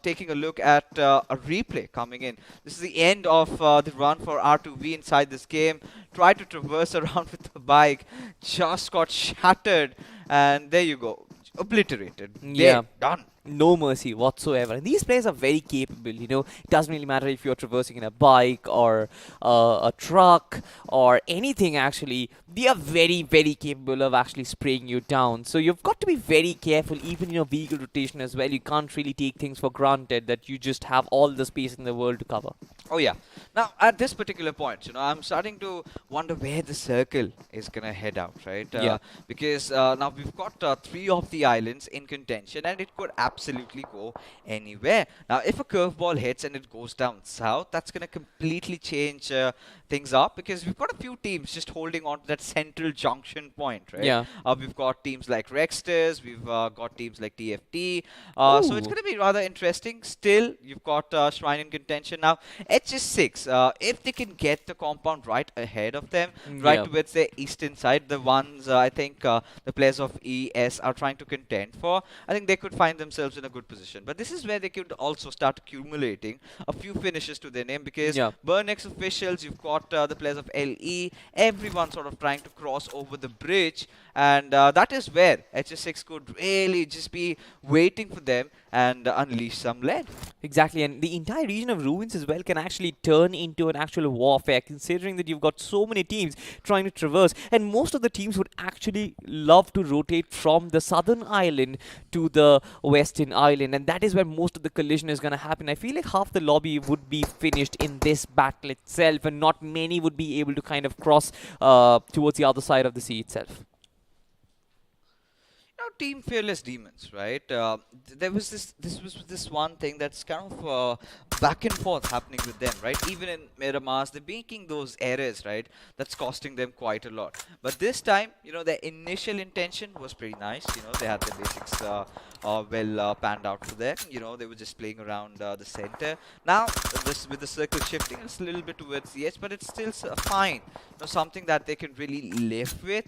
taking a look at a replay coming in. This is the end of the run for R2V inside this game. Tried to traverse around with the bike, just got shattered, and there you go. Obliterated. Yeah. Dead. Done. No mercy whatsoever. And these players are very capable, It doesn't really matter if you're traversing in a bike or a truck or anything, actually. They are very, very capable of actually spraying you down. So you've got to be very careful, even in your vehicle rotation as well. You can't really take things for granted that you just have all the space in the world to cover. Oh yeah. Now at this particular point, I'm starting to wonder where the circle is gonna head out, right? Yeah. Because now we've got 3 of the the islands in contention, and it could absolutely go anywhere. Now, if a curveball hits and it goes down south, that's going to completely change things up, because we've got a few teams just holding on to that central junction point, right? Yeah. We've got teams like Rexters, we've got teams like TFT, so it's Ooh. going to be rather interesting. Still, you've got Shrine in contention now. HS6, if they can get the compound right ahead of them, right Yeah. towards the eastern side, the ones I think the players of ES are trying to contend for, I think they could find themselves in a good position. But this is where they could also start accumulating a few finishes to their name, because Yeah. Burnex officials, you've got the players of LE, everyone sort of trying to cross over the bridge, and that is where HS6 could really just be waiting for them and unleash some lead. Exactly, and the entire region of ruins as well can actually turn into an actual warfare, considering that you've got so many teams trying to traverse, and most of the teams would actually love to rotate from the southern island to the western island, and that is where most of the collision is going to happen. I feel like half the lobby would be finished in this battle itself, and not many would be able to kind of cross towards the other side of the sea itself. Team Fearless Demons, right? There was this one thing that's kind of back and forth happening with them, right? Even in Miramar, they're making those errors, right? That's costing them quite a lot. But this time, their initial intention was pretty nice. They had the basics well panned out for them. They were just playing around the center. Now, with the circle shifting, it's a little bit towards the edge, but it's still fine. Something that they can really live with.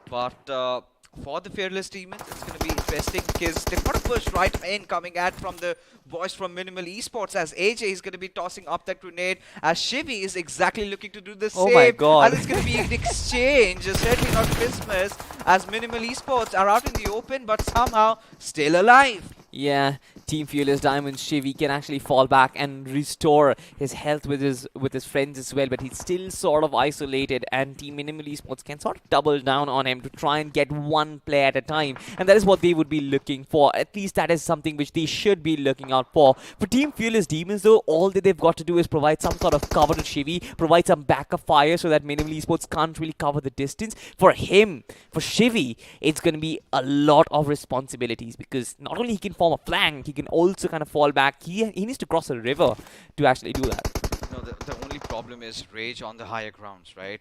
But for the Fearless Demons, it's going to be interesting, because they've got a push right in coming at from the boys from Minimal Esports, as AJ is going to be tossing up that grenade, as Shivy is exactly looking to do the same. Oh my god. And it's going to be an exchange, certainly not Christmas, as Minimal Esports are out in the open, but somehow still alive. Yeah, Team Fearless Diamonds, Shivy can actually fall back and restore his health with his friends as well, but he's still sort of isolated, and Team Minimal Esports can sort of double down on him to try and get one player at a time, and that is what they would be looking for. At least that is something which they should be looking out for. For Team Fearless Demons though, all that they've got to do is provide some sort of cover to Shivy, provide some backup fire so that Minimal Esports can't really cover the distance. For Shivy, it's going to be a lot of responsibilities, because not only he can form a flank, he can also kind of fall back. He needs to cross a river to actually do that. No, the only problem is rage on the higher grounds, right?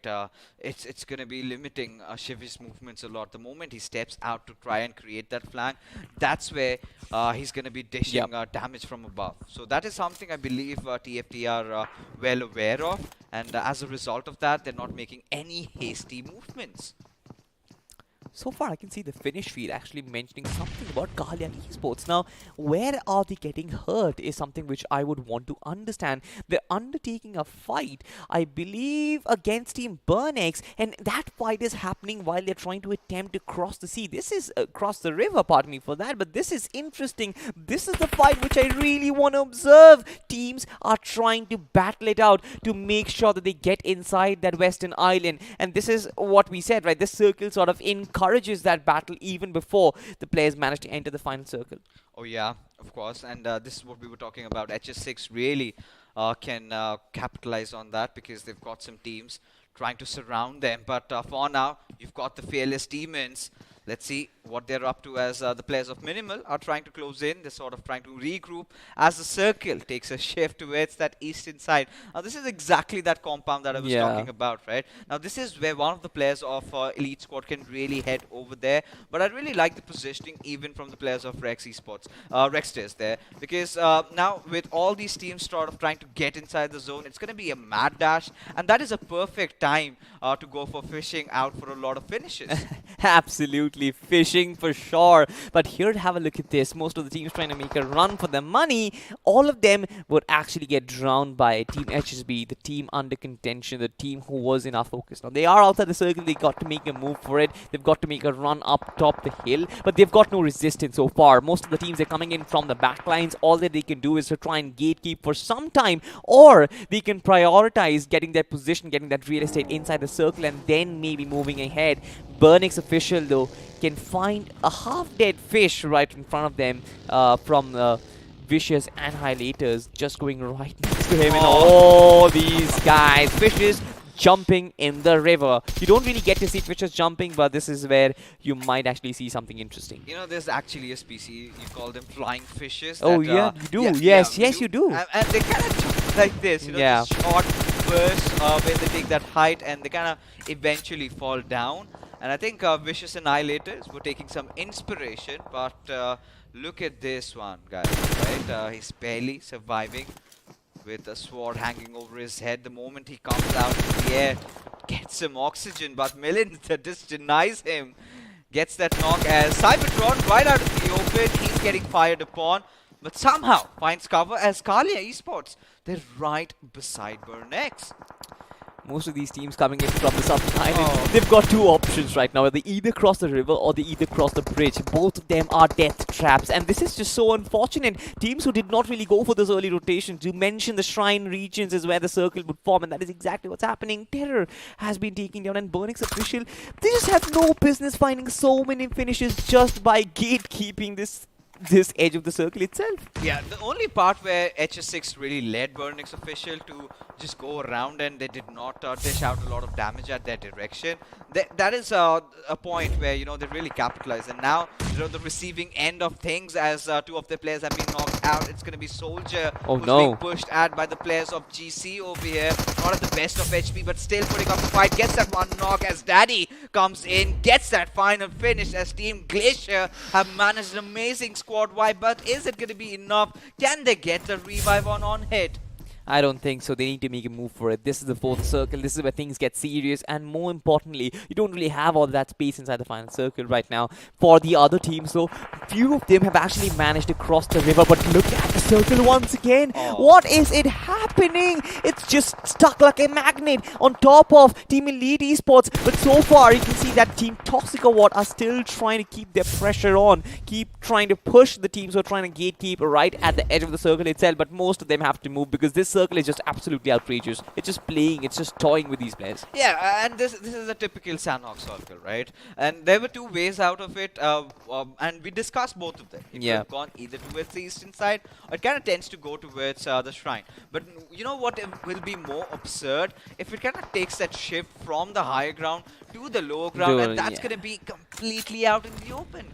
It's going to be limiting Shivy's movements a lot. The moment he steps out to try and create that flank, that's where he's going to be dishing damage from above. So that is something I believe TFT are well aware of, and as a result of that, they're not making any hasty movements. So far, I can see the Finnish feed actually mentioning something about Kalia Esports. Now, where are they getting hurt is something which I would want to understand. They're undertaking a fight, I believe, against Team Burnex, and that fight is happening while they're trying to attempt to cross the sea. This is cross the river, pardon me for that, but this is interesting. This is the fight which I really want to observe. Teams are trying to battle it out to make sure that they get inside that western island, and this is what we said, right? This circle sort of encourages that battle even before the players manage to enter the final circle. Oh yeah, of course, and this is what we were talking about. HS6 really can capitalize on that, because they've got some teams trying to surround them. But for now, you've got the Fearless Demons. Let's see what they're up to, as the players of Minimal are trying to close in. They're sort of trying to regroup as the circle takes a shift towards that eastern side. Now, this is exactly that compound that I was talking about, right? Now, this is where one of the players of Elite Squad can really head over there. But I really like the positioning even from the players of Rexters there. Because now, with all these teams sort of trying to get inside the zone, it's going to be a mad dash. And that is a perfect time to go for fishing out for a lot of finishes. Absolutely, fishing for sure. But here, have a look at this. Most of the teams trying to make a run for their money, all of them would actually get drowned by Team HSB, the team under contention, the team who was in our focus. Now, they are outside the circle. They got to make a move for it. They've got to make a run up top the hill, but they've got no resistance so far. Most of the teams are coming in from the back lines. All that they can do is to try and gatekeep for some time, or they can prioritize getting their position, getting that real estate inside the circle, and then maybe moving ahead. Burnix official, though, can find a half-dead fish right in front of them from Vicious Annihilators, just going right next to him. And all these guys, fishes jumping in the river. You don't really get to see fishes jumping, but this is where you might actually see something interesting. You know, there's actually a species, you call them flying fishes. Oh, that, yeah, you do. yeah, Yes, yeah, yes, you do. And they kind of jump like this, you know, Yeah. this short burst where they take that height and they kind of eventually fall down. And I think Vicious Annihilators were taking some inspiration, but look at this one, guys, right? He's barely surviving with a sword hanging over his head. The moment he comes out in the air, gets some oxygen, but Millen just denies him. Gets that knock as Cybertron right out of the open. He's getting fired upon, but somehow finds cover as Kalia Esports. They're right beside Burnex. Most of these teams coming in from the southern island, Oh. they've got two options right now. They either cross the river or they either cross the bridge. Both of them are death traps, and this is just so unfortunate. Teams who did not really go for this early rotation, to mention the shrine regions is where the circle would form, and that is exactly what's happening. Terror has been taken down, and Burnix official, they just have no business finding so many finishes just by gatekeeping this edge of the circle itself. Yeah, the only part where HS6 really led Burnix official to just go around and they did not dish out a lot of damage at their direction. That is a point where, you know, they really capitalize. And now, you know, the receiving end of things as two of the players have been knocked out. It's going to be Soldier who's being pushed at by the players of GC over here. Not at the best of HP, but still putting up a fight. Gets that one knock as Daddy comes in. Gets that final finish as Team Glacier have managed an amazing squad wipe. But is it going to be enough? Can they get the revive on hit? I don't think so. They need to make a move for it. This is the fourth circle. This is where things get serious. And more importantly, you don't really have all that space inside the final circle right now. For the other teams, though, few of them have actually managed to cross the river. But look at the circle once again. Oh. What is it happening? It's just stuck like a magnet on top of Team Elite Esports. But so far, you can see that Team Toxic Award are still trying to keep their pressure on. Keep trying to push the teams who are trying to gatekeep right at the edge of the circle itself. But most of them have to move because this circle is just absolutely outrageous. It's just playing, it's just toying with these players. Yeah, and this is a typical Sanhok circle, right? And there were two ways out of it, and we discussed both of them. It could have gone either towards the eastern side, or it kind of tends to go towards the shrine. But you know what will be more absurd? If it kind of takes that shift from the higher ground to the lower ground, and that's going to be completely out in the open.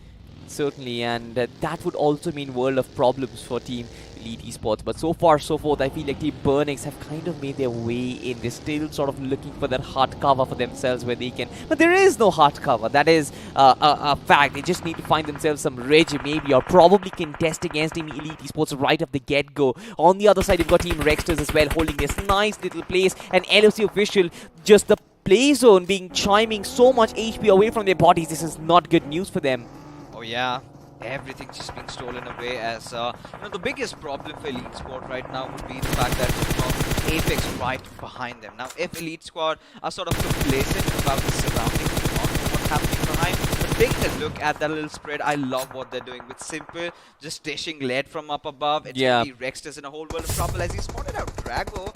Certainly, and that would also mean world of problems for Team Elite Esports. But so far, so forth, I feel like Team Burnix have kind of made their way in. They're still sort of looking for that hard cover for themselves where they can. But there is no hard cover. That is a fact. They just need to find themselves some ridge, maybe, or probably contest against Team Elite Esports right off the get-go. On the other side, you've got Team Rexters as well, holding this nice little place. And LOC official, just the play zone being chiming so much HP away from their bodies. This is not good news for them. Oh yeah, everything's just being stolen away as, you know, the biggest problem for Elite Squad right now would be the fact that you've got Apex right behind them. Now, if Elite Squad are sort of complacent about the surroundings, not what's happening behind, but taking a look at that little spread, I love what they're doing with Simple, just dishing lead from up above. It's going to be Rexters in a whole world of trouble as he spotted out Drago.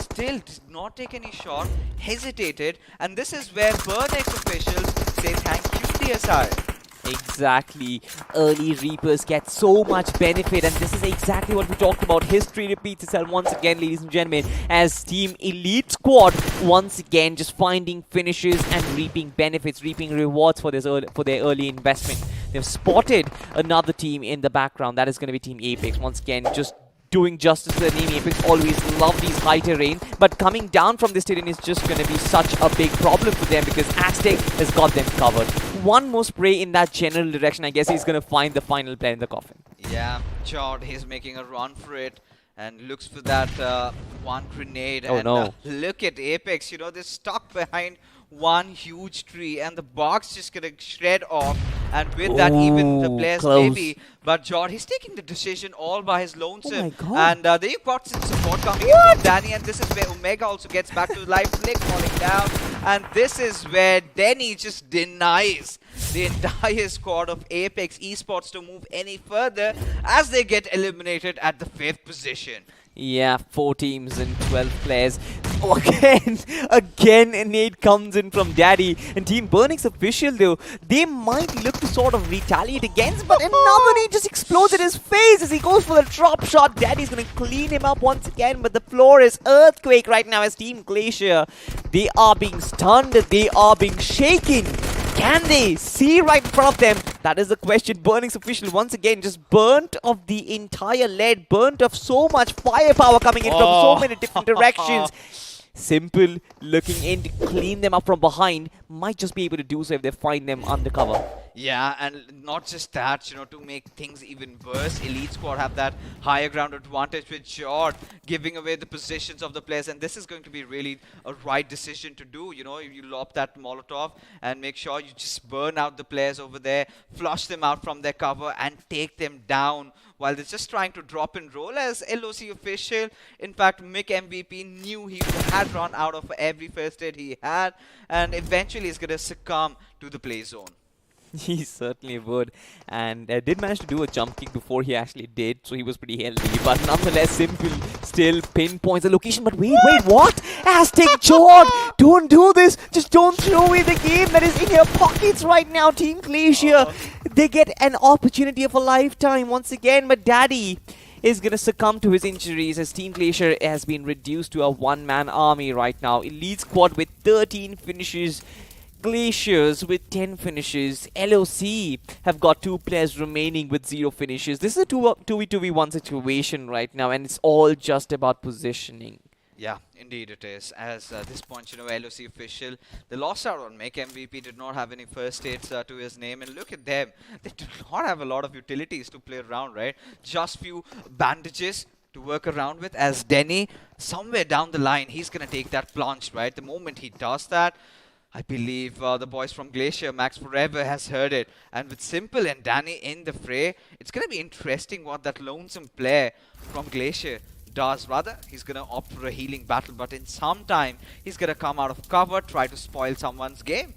Still did not take any shot, hesitated, and this is where Burnix officials say thank you, DSI. Exactly. Early Reapers get so much benefit, and this is exactly what we talked about. History repeats itself once again, ladies and gentlemen, as Team Elite Squad once again just finding finishes and reaping benefits, reaping rewards for their early investment. They've spotted another team in the background. That is going to be Team Apex. Once again, just doing justice to the name. Apex always love these high terrain, but coming down from this terrain is just going to be such a big problem for them because Aztec has got them covered. One more spray in that general direction, I guess he's going to find the final player in the coffin. Yeah, Jod, he's making a run for it and looks for that one grenade. Oh, and no. Look at Apex, you know, they're stuck behind one huge tree and the box just gonna shred off, and with that even the players close. maybe, but Jod, he's taking the decision all by his lonesome. Oh my God. And there you've got some support coming in from Danny, and this is where Omega also gets back to life. Flick falling down, and this is where Denny just denies the entire squad of Apex Esports to move any further as they get eliminated at the 5th position. Yeah, 4 teams and 12 players. Again, a nade comes in from Daddy. And Team Burning's official, though, they might look to sort of retaliate against, but another nade just explodes in his face as he goes for the drop shot. Daddy's going to clean him up once again, but the floor is earthquake right now as Team Glacier. They are being stunned, they are being shaken. Can they see right in front of them? That is the question. Burning's official once again just burnt of the entire lead, burnt of so much firepower coming in from so many different directions. Simple looking in to clean them up from behind. Might just be able to do so if they find them undercover. Yeah, and not just that, you know, to make things even worse, Elite Squad have that higher ground advantage with Jord giving away the positions of the players, and this is going to be really a right decision to do. You know, you lob that Molotov and make sure you just burn out the players over there, flush them out from their cover and take them down while they're just trying to drop and roll. As LOC official, in fact, Mick MVP knew he had run out of every first aid he had, and eventually he's going to succumb to the play zone. He certainly would, and did manage to do a jump kick before he actually did, so he was pretty healthy. But nonetheless, Simple still pinpoints the location. But wait, what? Aztec Jord, don't do this. Just don't throw away the game that is in your pockets right now, Team Glacier. They get an opportunity of a lifetime once again, but Daddy is going to succumb to his injuries as Team Glacier has been reduced to a one-man army right now. Elite Squad with 13 finishes. Glaciers with 10 finishes. LOC have got 2 players remaining with 0 finishes. This is a 2v2v1 situation right now, and it's all just about positioning. Yeah, indeed it is. As this point, you know, LOC official, they lost out on Make MVP, did not have any first aids to his name. And look at them. They do not have a lot of utilities to play around, right? Just few bandages to work around with, as Denny, somewhere down the line, he's going to take that plunge, right? The moment he does that, I believe the boys from Glacier, Max Forever, has heard it. And with Simple and Danny in the fray, it's going to be interesting what that lonesome player from Glacier does. Rather, he's going to opt for a healing battle, but in some time, he's going to come out of cover, try to spoil someone's game.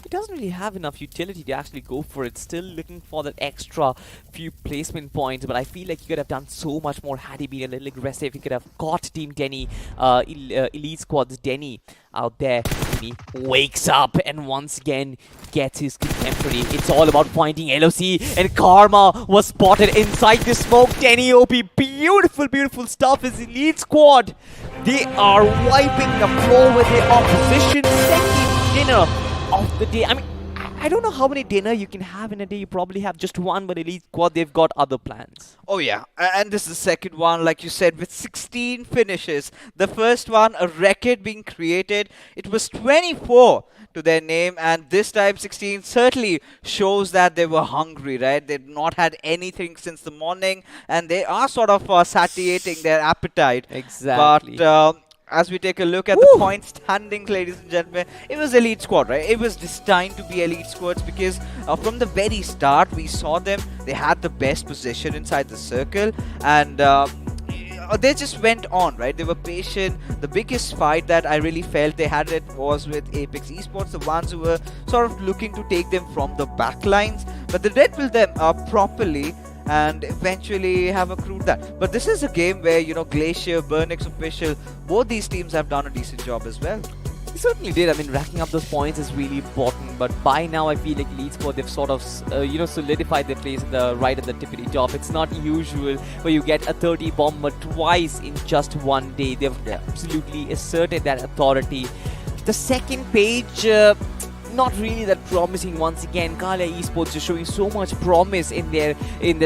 He doesn't really have enough utility to actually go for it. Still looking for that extra few placement points, but I feel like he could have done so much more had he been a little aggressive. He could have got Team Denny, Elite Squad's Denny out there. He wakes up and once again gets his contemporary. It's all about finding LOC, and Karma was spotted inside the smoke. Denny OP, beautiful, beautiful stuff. His Elite Squad, they are wiping the floor with their opposition. Second dinner of the day. I mean, I don't know how many dinner you can have in a day. You probably have just one, but Elite Squad, they've got other plans. Oh yeah, and this is the second one, like you said, with 16 finishes. The first one, a record being created. It was 24 to their name, and this time 16 certainly shows that they were hungry, right? They've not had anything since the morning, and they are sort of satiating their appetite. Exactly. But as we take a look at the point standings, ladies and gentlemen, it was Elite Squad, right? It was destined to be Elite Squads because from the very start, we saw them. They had the best position inside the circle, and they just went on, right? They were patient. The biggest fight that I really felt they had it was with Apex Esports, the ones who were sort of looking to take them from the back lines, but they did build them up properly and eventually have accrued that. But this is a game where, you know, Glacier, Burnix official, both these teams have done a decent job as well. They certainly did. I mean, racking up those points is really important. But by now, I feel like Elite Squad, they've sort of, solidified their place right at the tippity top. It's not usual where you get a 30 bomber twice in just one day. They've absolutely asserted that authority. The second page, not really that promising once again. Kala Esports is showing so much promise in their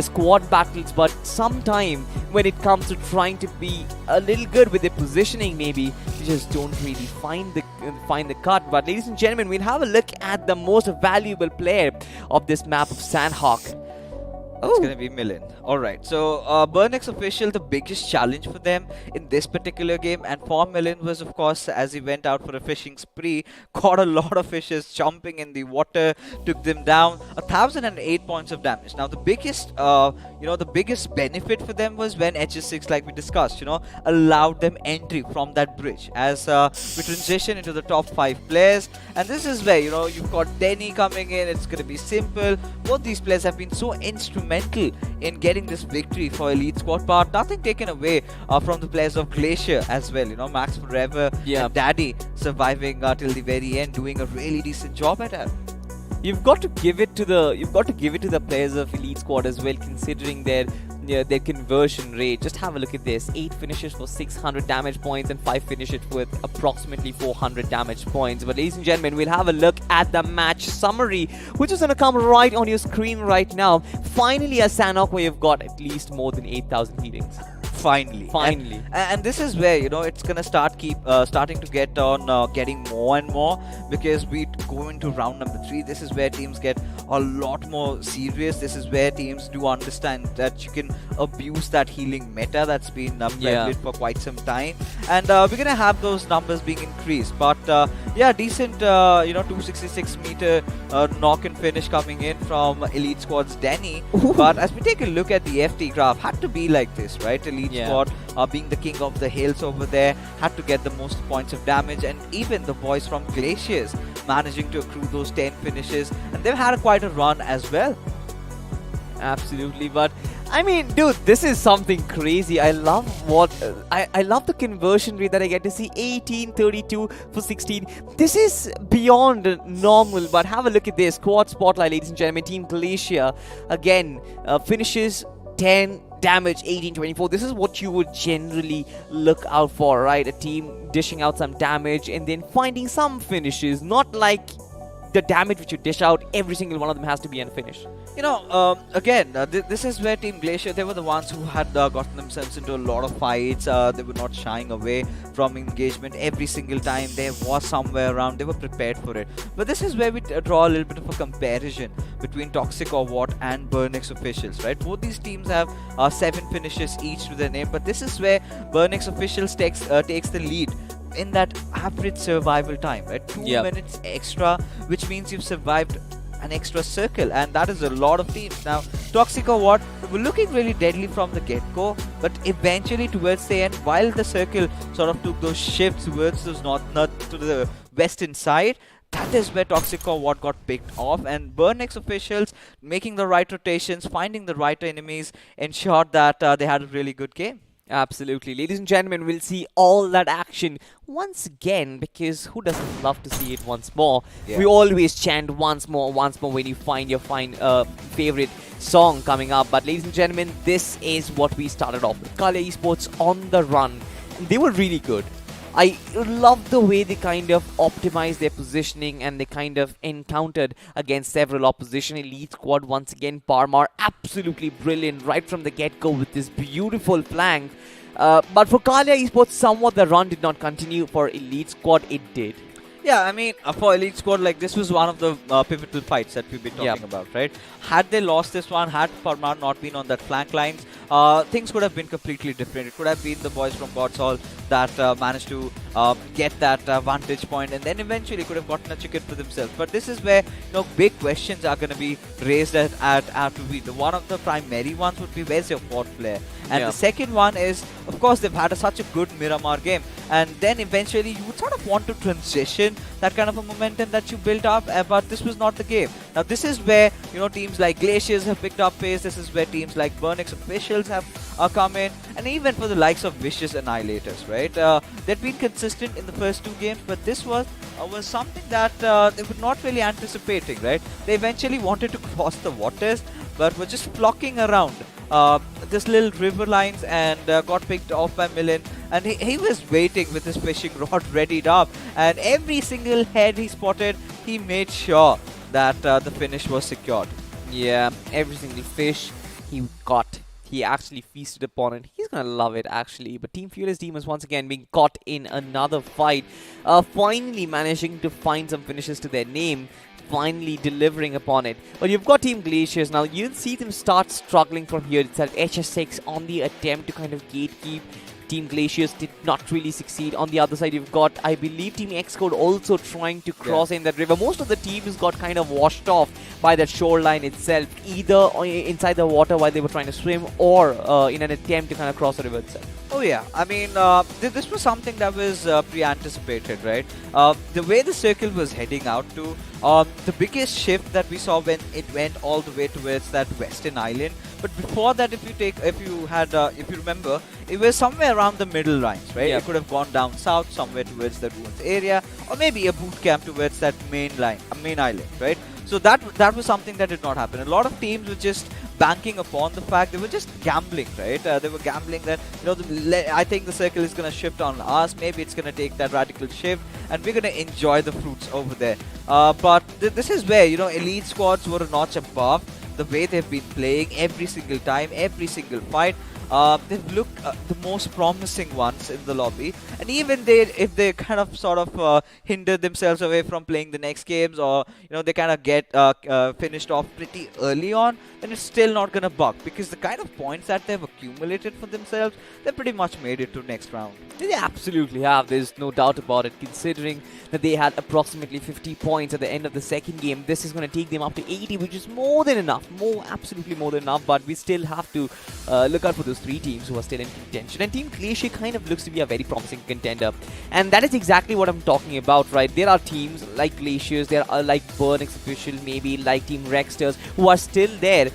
squad battles, but sometime when it comes to trying to be a little good with their positioning, maybe they just don't really find the cut. But ladies and gentlemen, we'll have a look at the most valuable player of this map of Sanhok. It's going to be Millen. Alright, so Burnix official, the biggest challenge for them in this particular game, and for Millen was, of course, as he went out for a fishing spree, caught a lot of fishes jumping in the water, took them down, 1008 points of damage. Now the biggest benefit for them was when HS6, like we discussed, allowed them entry from that bridge as we transition into the top 5 players. And this is where, you've got Denny coming in. It's going to be Simple. Both these players have been so instrumental instrumental in getting this victory for Elite Squad, but nothing taken away from the players of Glacier as well. You know, Max Forever and Daddy surviving till the very end, doing a really decent job at it. You've got to give it to the players of Elite Squad as well, considering their conversion rate. Just have a look at this: 8 finishes for 600 damage points and 5 finishes with approximately 400 damage points. But ladies and gentlemen, we'll have a look at the match summary, which is going to come right on your screen right now. Finally, a Sanhok where you've got at least more than 8,000 healings. Finally. And this is where, you know, it's gonna starting to get on getting more and more, because we go into round number 3. This is where teams get a lot more serious. This is where teams do understand that you can abuse that healing meta that's been prevalent for quite some time, and we're gonna have those numbers being increased. But yeah, decent 266 meter knock and finish coming in from Elite Squad's Denny. But as we take a look at the FT graph, had to be like this, right? Elite Squad being the king of the hills over there, had to get the most points of damage, and even the boys from Glaciers managing to accrue those 10 finishes, and they've had quite a run as well. Absolutely, but I mean, dude, this is something crazy. I love I love the conversion rate that I get to see. 18, 32 for 16. This is beyond normal. But have a look at this quad spotlight, ladies and gentlemen. Team Glacier again finishes 10 damage, 18, 24. This is what you would generally look out for, right? A team dishing out some damage and then finding some finishes, not like the damage which you dish out, every single one of them has to be unfinished. You know, again, this is where Team Glacier, they were the ones who had gotten themselves into a lot of fights. They were not shying away from engagement every single time there was somewhere around. They were prepared for it. But this is where we draw a little bit of a comparison between Toxic or What and Burnix Officials, right? Both these teams have 7 finishes each to their name, but this is where Burnix Officials takes the lead in that average survival time, right? 2 minutes extra, which means you've survived an extra circle, and that is a lot of teams. Now, Toxic or What were looking really deadly from the get-go, but eventually towards the end, while the circle sort of took those shifts towards those north to the western side, that is where Toxic or What got picked off, and Burnix Officials making the right rotations, finding the right enemies, ensured that they had a really good game. Absolutely. Ladies and gentlemen, we'll see all that action once again, because who doesn't love to see it once more? We always chant once more when you find your favorite song coming up. But ladies and gentlemen, this is what we started off with. Kalia Esports on the run. They were really good. I love the way they kind of optimized their positioning, and they kind of encountered against several opposition. Elite Squad once again, Paramar absolutely brilliant right from the get-go with this beautiful flank. But for Kalia Esports, somewhat the run did not continue. For Elite Squad, it did. Yeah, I mean, for Elite Squad, like, this was one of the pivotal fights that we've been talking about, right? Had they lost this one, had Paramar not been on that flank lines, things could have been completely different. It could have been the boys from God's Hall that managed to get that vantage point, and then eventually could have gotten a chicken for themselves. But this is where, you know, big questions are going to be raised at R2B. One of the primary ones would be, where's your fourth player? And the second one is, of course, they've had such a good Miramar game, and then eventually you would sort of want to transition that kind of a momentum that you built up, but this was not the game. Now this is where, you know, teams like Glaciers have picked up pace. This is where teams like Burnix Officials have come in, and even for the likes of Vicious Annihilators, right? They've been consistent in the first 2 games, but this was something that they were not really anticipating, right? They eventually wanted to cross the waters, but were just flocking around this little river lines, and got picked off by Millen, and he was waiting with his fishing rod readied up, and every single head he spotted, he made sure that the finish was secured. Yeah, every single fish he got, he actually feasted upon it. He's gonna love it, actually. But Team Fearless Demons once again being caught in another fight, finally managing to find some finishes to their name, finally delivering upon it. But you've got Team Glaciers now. You'll see them start struggling from here itself. HS6 on the attempt to kind of gatekeep. Team Glaciers did not really succeed. On the other side, you've got, I believe, Team Xcode also trying to cross in that river. Most of the teams got kind of washed off by that shoreline itself, either inside the water while they were trying to swim, or in an attempt to kind of cross the river itself. Oh yeah, I mean, this was something that was pre-anticipated, right? The way the circle was heading out to, The biggest shift that we saw when it went all the way towards that western island. But before that, if you remember, it was somewhere around the middle lines, right? Yeah. It could have gone down south, somewhere towards the ruins area, or maybe a boot camp towards that main island, right? So that was something that did not happen. A lot of teams were just banking upon the fact they were just gambling, right? They were gambling that, I think the circle is going to shift on us. Maybe it's going to take that radical shift, and we're going to enjoy the fruits over there. But this is where, elite squads were a notch above. The way they've been playing every single time, every single fight. They've looked the most promising ones in the lobby, and even if they kind of sort of hinder themselves away from playing the next games, or they kind of get finished off pretty early on, then it's still not gonna bug, because the kind of points that they've accumulated for themselves, they pretty much made it to next round. They absolutely have. There's no doubt about it. Considering that they had approximately 50 points at the end of the second game, this is going to take them up to 80, which is more than enough. Absolutely more than enough. But we still have to look out for those three teams who are still in contention. And Team Glacier kind of looks to be a very promising contender. And that is exactly what I'm talking about, right? There are teams like Glaciers, there are like Burn Official, maybe like Team Rexters, who are still there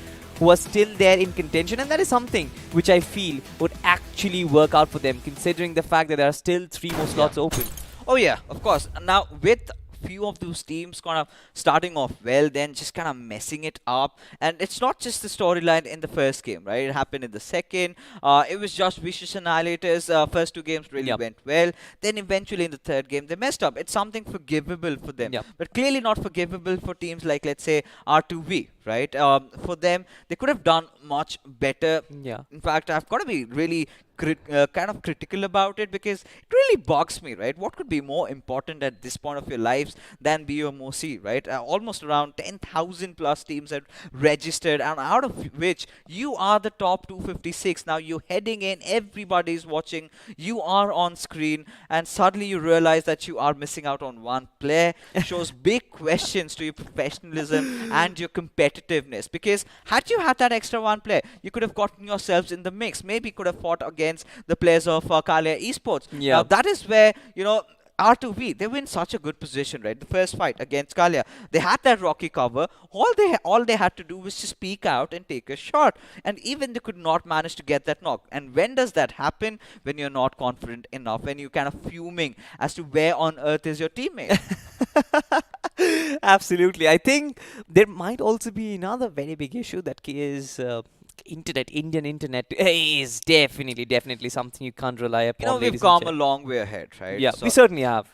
in contention, and that is something which I feel would actually work out for them, considering the fact that there are still 3 more slots open. Oh yeah, of course. Now with few of those teams kind of starting off well, then just kind of messing it up, and it's not just the storyline in the first game, right? It happened in the second. It was just vicious annihilators. First 2 games really went well, then eventually in the third game they messed up. It's something forgivable for them, but clearly not forgivable for teams like, let's say, R2V, right? For them, they could have done much better. In fact, I've got to be really kind of critical about it, because it really bugs me, right? What could be more important at this point of your lives than BMOC, right? Almost around 10,000 plus teams have registered, and out of which you are the top 256. Now you're heading in, everybody's watching, you are on screen, and suddenly you realize that you are missing out on one player. Shows big questions to your professionalism and your competitiveness, because had you had that extra one player, you could have gotten yourselves in the mix, maybe could have fought against the players of Kalia Esports. Now that is where, R2V, they were in such a good position, right? The first fight against Kalia, they had that rocky cover. All they had to do was just peek out and take a shot, and even they could not manage to get that knock. And when does that happen? When you're not confident enough, when you're kind of fuming as to where on earth is your teammate. Absolutely. I think there might also be another very big issue, that is Indian internet is definitely something you can't rely upon. We've come a long way ahead, right? Yeah, we certainly have.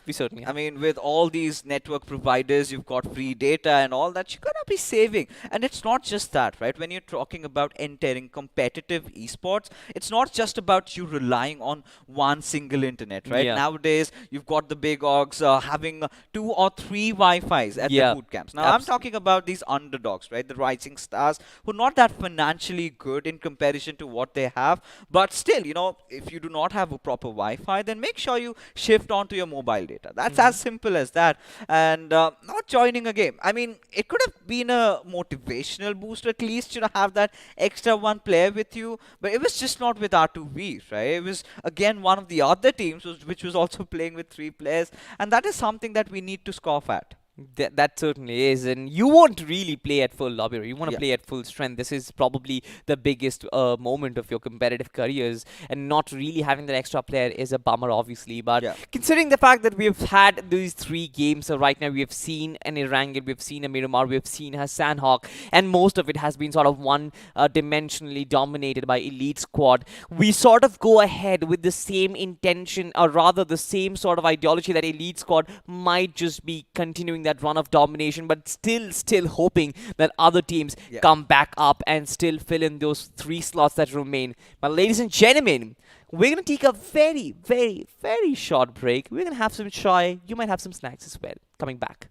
I mean, with all these network providers, you've got free data and all that, you're gonna be saving. And it's not just that, right? When you're talking about entering competitive esports, it's not just about you relying on one single internet, right? Nowadays, you've got the big orgs having 2 or 3 Wi-Fis at their boot camps. Now, I'm talking about these underdogs, right? The rising stars who are not that financially good in comparison to what they have, but still, if you do not have a proper Wi-Fi, then make sure you shift onto your mobile data. That's as simple as that. And not joining a game, I mean, it could have been a motivational boost, at least, have that extra one player with you, but it was just not with R2V, right? It was again one of the other teams which was also playing with 3 players, and that is something that we need to scoff at. That certainly is, and you won't really play at full lobby. You want to play at full strength. This is probably the biggest moment of your competitive careers, and not really having that extra player is a bummer, obviously. But considering the fact that we've had these 3 games, so right now we have seen an Erangel, we've seen a Miramar, we've seen a Sanhok, and most of it has been sort of one-dimensionally dominated by Elite Squad. We sort of go ahead with the same intention, or rather the same sort of ideology, that Elite Squad might just be continuing that run of domination, but still hoping that other teams come back up and still fill in those 3 slots that remain. But ladies and gentlemen, we're going to take a very, very, very short break. We're going to have some chai. You might have some snacks as well. Coming back.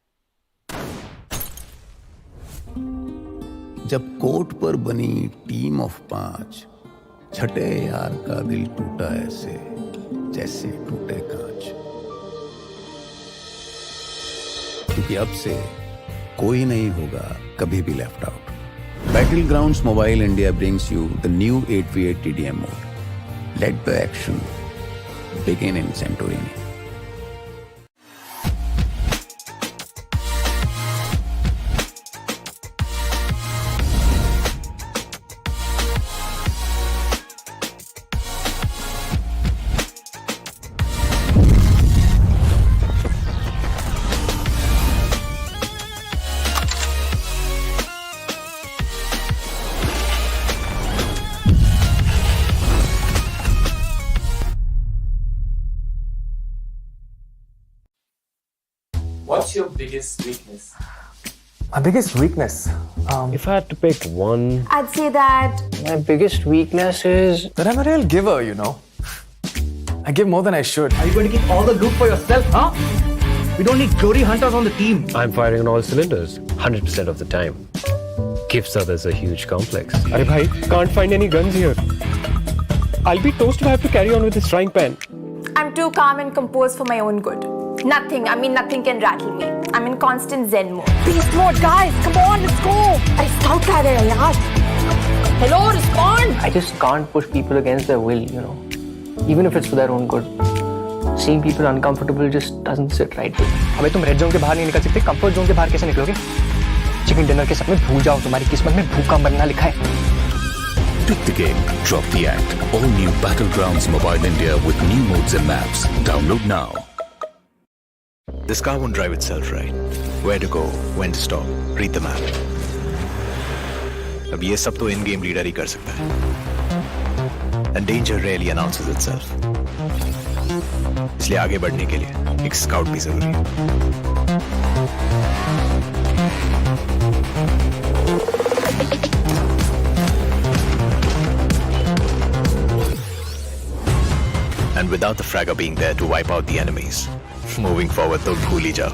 जब court पर बनी team of 5, छठे यार का दिल टूटा ऐसे जैसे टूटे कांच, क्योंकि अब से कोई नहीं होगा कभी भी left out. Battlegrounds Mobile India brings you the new 8v8 TDM mode. Let the action begin in Santorini. What's your biggest weakness? My biggest weakness? If I had to pick one, I'd say that My biggest weakness is that I'm a real giver, you know. I give more than I should. Are you going to keep all the loot for yourself, huh? We don't need glory hunters on the team. I'm firing on all cylinders 100% of the time. Gives others a huge complex. Arey bhai, can't find any guns here. I'll be toast if I have to carry on with this frying pan. I'm too calm and composed for my own good. Nothing can rattle me. I'm in constant zen mode. Beast mode, guys! Come on, let's go! अरे scout कह रहे हैं यार? Hello, respond! I just can't push people against their will, you know. Even if it's for their own good. Seeing people uncomfortable just doesn't sit right with me. अबे तुम red zone के बाहर नहीं निकल सकते, कंफर्ट जोन के बाहर कैसे निकलोगे? चिकन डिनर के सपने भूल जाओ, तुम्हारी किस्मत में भूखा मरना लिखा है. Pick the game, drop the act. All new Battlegrounds Mobile India with new modes and maps. Download now. This car won't drive itself, right? Where to go, when to stop, read the map. अब ये सब तो in-game reader ही कर सकता है. And danger rarely announces itself. इसलिए आगे बढ़ने के लिए एक स्काउट भी जरूरी है. And without the fragger being there to wipe out the enemies, moving forward तो भूल ही जाओ.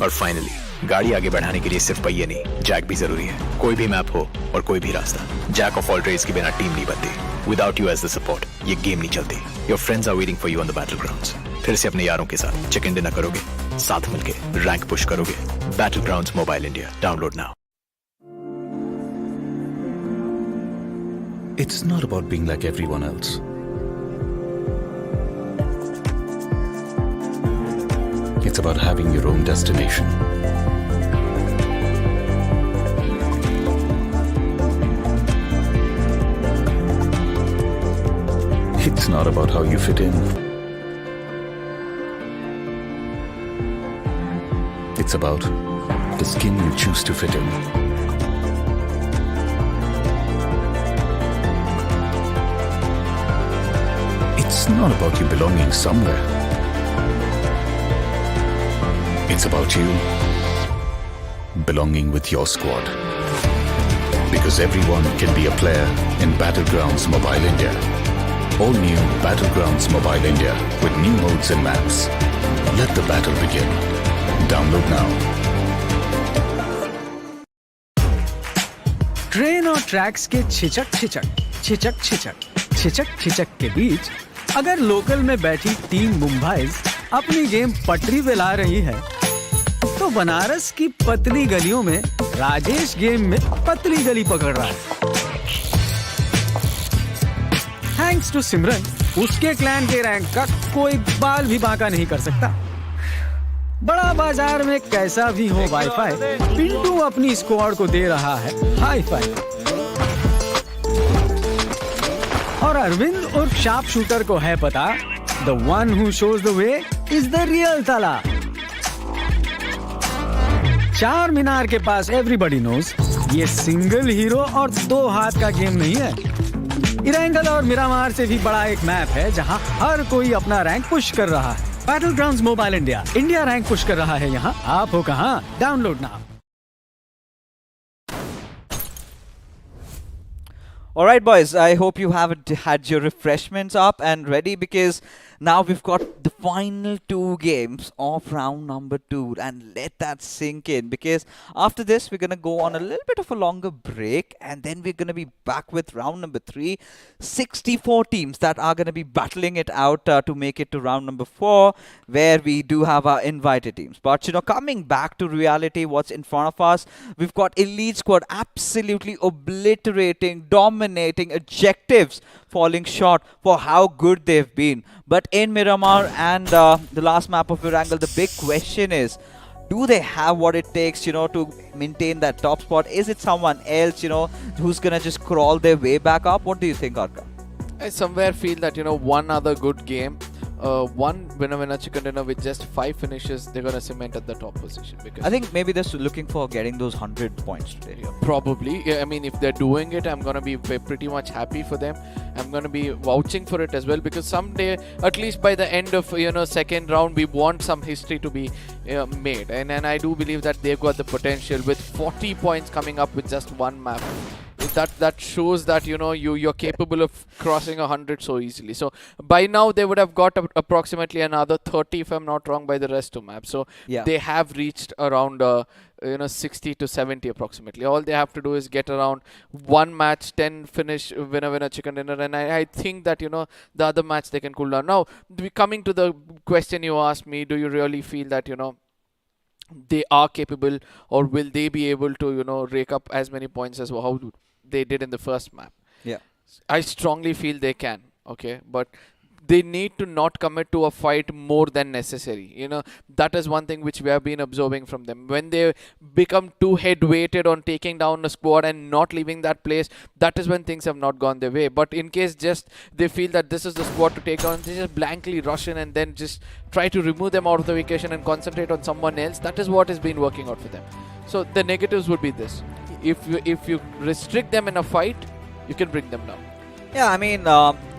और फाइनली गाड़ी आगे बढ़ाने के लिए सिर्फ पहिए नहीं, जैक भी जरूरी है. कोई भी मैप हो और कोई भी रास्ता, जैक ऑफ ऑल ट्रेड्स के बिना टीम नहीं बनती. Without you as the support ये गेम नहीं चलती. Your friends are waiting for you on the battlegrounds. फिर से अपने यारों के साथ चिकन डिनर करोगे, साथ मिलके रैंक पुश करोगे. Battlegrounds mobile India, download now. It's not about being like everyone else. It's about having your own destination. It's not about how you fit in. It's about the skin you choose to fit in. It's not about you belonging somewhere. It's about you belonging with your squad. Because everyone can be a player in Battlegrounds Mobile India. All new Battlegrounds Mobile India with new modes and maps. Let the battle begin. Download now. Train और tracks के छिचक छिचक के बीच अगर local में बैठी team Mumbai's अपनी game पटरी पे ला रही है, तो बनारस की पतली गलियों में राजेश गेम में पतली गली पकड़ रहा है. थैंक्स टू सिमरन, उसके क्लैन के रैंक का कोई बाल भी बांका नहीं कर सकता. बड़ा बाजार में कैसा भी हो वाईफाई, पिंटू अपनी स्क्वाड को दे रहा है हाई फाई. और अरविंद और शार्प शूटर को है पता, the one who shows the way is the real ताला. चार मीनार के पास एवरीबॉडी नोज ये सिंगल हीरो और दो हाथ का गेम नहीं है. इरेंगल और मिरामार से भी बड़ा एक मैप है जहां हर कोई अपना रैंक पुश कर रहा है. Battlegrounds mobile India, India rank push कर रहा है यहाँ. आप हो कहाँ? Download now. Alright boys, I hope you have had your refreshments up and ready, because now we've got the final two games of round number 2, and let that sink in, because after this we're going to go on a little bit of a longer break, and then we're going to be back with round number 3. 64 teams that are going to be battling it out to make it to round number 4, where we do have our invited teams. But you know, coming back to reality, what's in front of us, we've got Elite Squad absolutely obliterating, dominating, objectives falling short for how good they've been. But in Miramar and the last map of Erangel, the big question is, do they have what it takes, you know, to maintain that top spot? Is it someone else, you know, who's gonna just crawl their way back up? What do you think, Arka? I somewhere feel that, you know, one other good game one winner chicken dinner with just 5 finishes, they're gonna cement at the top position. Because I think maybe they're looking for getting those 100 points today. probably, yeah, I mean, if they're doing it, I'm gonna be pretty much happy for them. I'm gonna be vouching for it as well, because someday, at least by the end of second round, we want some history to be made, and I do believe that they've got the potential with 40 points coming up with just one map. That shows that you're capable of crossing 100 so easily. So by now they would have got approximately another 30, if I'm not wrong, by the rest of maps. So they have reached around 60 to 70 approximately. All they have to do is get around one match, 10 finish, winner chicken dinner, and I think that the other match they can cool down. Now coming to the question you asked me, do you really feel that they are capable, or will they be able to rake up as many points as how they did in the first map? I strongly feel they can, okay, but they need to not commit to a fight more than necessary. That is one thing which we have been observing from them. When they become too head-weighted on taking down a squad and not leaving that place, that is when things have not gone their way. But in case just they feel that this is the squad to take on, they just blankly rush in and then just try to remove them out of the equation and concentrate on someone else. That is what has been working out for them. So the negatives would be this: if you restrict them in a fight, you can bring them down. Yeah, I mean,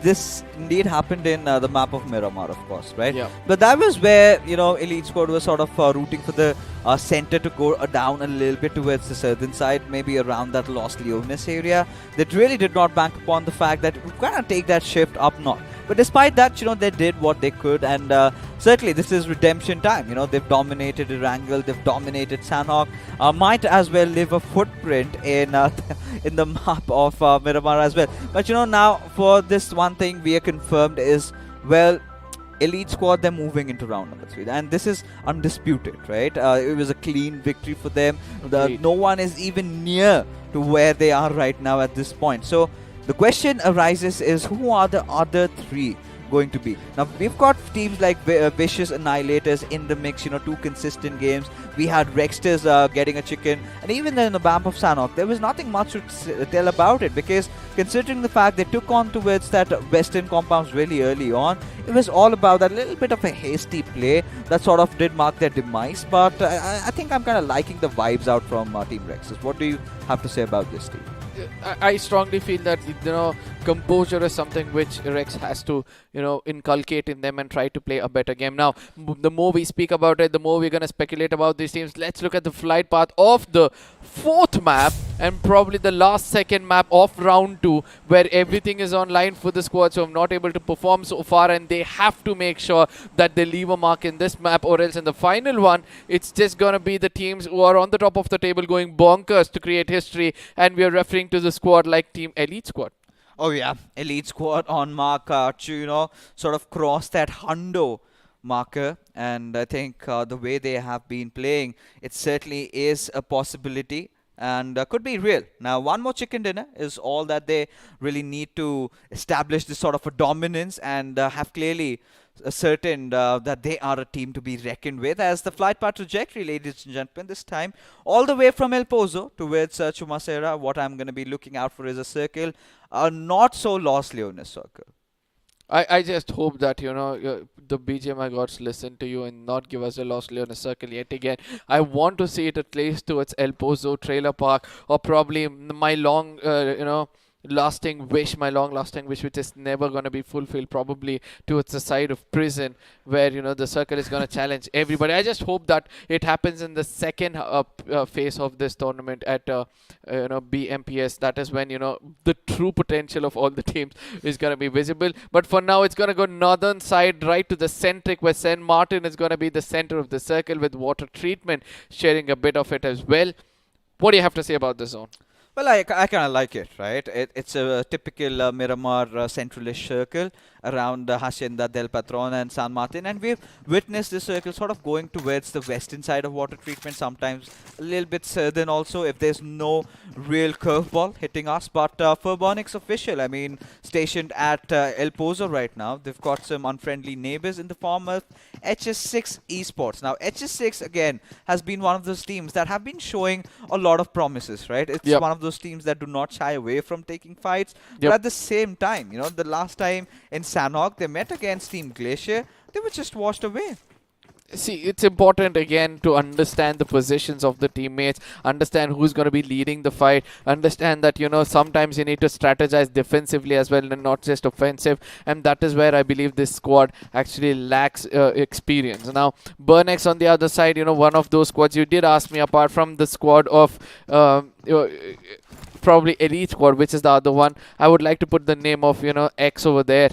this indeed happened in the map of Miramar, of course, right? Yeah. But that was where, Elite Squad was sort of rooting for the center to go down a little bit towards the southern side, maybe around that Los Leones area. That really did not bank upon the fact that we're going to take that shift up north. But despite that, they did what they could, and certainly this is redemption time. They've dominated Erangel, they've dominated Sanhok. Might as well leave a footprint in in the map of Miramar as well. But now for this one thing we are confirmed is, well, Elite Squad, they're moving into round number 3, and this is undisputed, right? It was a clean victory for them. No one is even near to where they are right now at this point. So the question arises is, who are the other 3 going to be? Now we've got teams like Vicious Annihilators in the mix, 2 consistent games. We had Rexters getting a chicken, and even then in the map of Sanhok, there was nothing much to tell about it, because considering the fact they took on towards that western compounds really early on, it was all about that little bit of a hasty play that sort of did mark their demise. But I think I'm kind of liking the vibes out from Team Rexters. What do you have to say about this team? I strongly feel that composure is something which Rex has to inculcate in them and try to play a better game. Now the more we speak about it, the more we're going to speculate about these teams. Let's look at the flight path of the 4th map, and probably the last second map of round 2, where everything is online for the squads who are not able to perform so far, and they have to make sure that they leave a mark in this map, or else in the final one it's just going to be the teams who are on the top of the table going bonkers to create history, and we are referring to the squad like Team Elite Squad. Oh yeah, Elite Squad on mark to sort of cross that hundo marker, and I think the way they have been playing, it certainly is a possibility and could be real. Now one more chicken dinner is all that they really need to establish this sort of a dominance, and have clearly ascertained that they are a team to be reckoned with, as the flight path trajectory, ladies and gentlemen, this time all the way from El Pozo towards Chumacera. What I'm going to be looking out for is a circle, not so Los Leones circle. I just hope that the BGMI gods listen to you and not give us a Los Leones circle yet again. I want to see it at least towards El Pozo Trailer Park, or probably my long long-lasting wish, which is never going to be fulfilled, probably towards the side of prison, where the circle is going to challenge everybody. I just hope that it happens in the second phase of this tournament at BMPS. That is when the true potential of all the teams is going to be visible. But for now, it's going to go northern side right to the centric, where San Martin is going to be the center of the circle, with water treatment sharing a bit of it as well. What do you have to say about this zone? Well, I kind of like it, right? It's a typical Miramar centralish circle around Hacienda del Patron and San Martin, and we've witnessed this circle sort of going towards the western side of water treatment, sometimes a little bit southern also, if there's no real curveball hitting us. But Furbonics official, I mean, stationed at El Pozo right now, they've got some unfriendly neighbors in the form of HS6 Esports. Now, HS6 again has been one of those teams that have been showing a lot of promises, right? It's one of those teams that do not shy away from taking fights. But Yep. at the same time, the last time in Sanhok, they met against Team Glacier, they were just washed away. See, it's important again to understand the positions of the teammates, understand who's going to be leading the fight, understand that, sometimes you need to strategize defensively as well and not just offensive. And that is where I believe this squad actually lacks experience. Now, Burnex on the other side, one of those squads you did ask me, apart from the squad of probably Elite Squad, which is the other one, I would like to put the name of, X over there.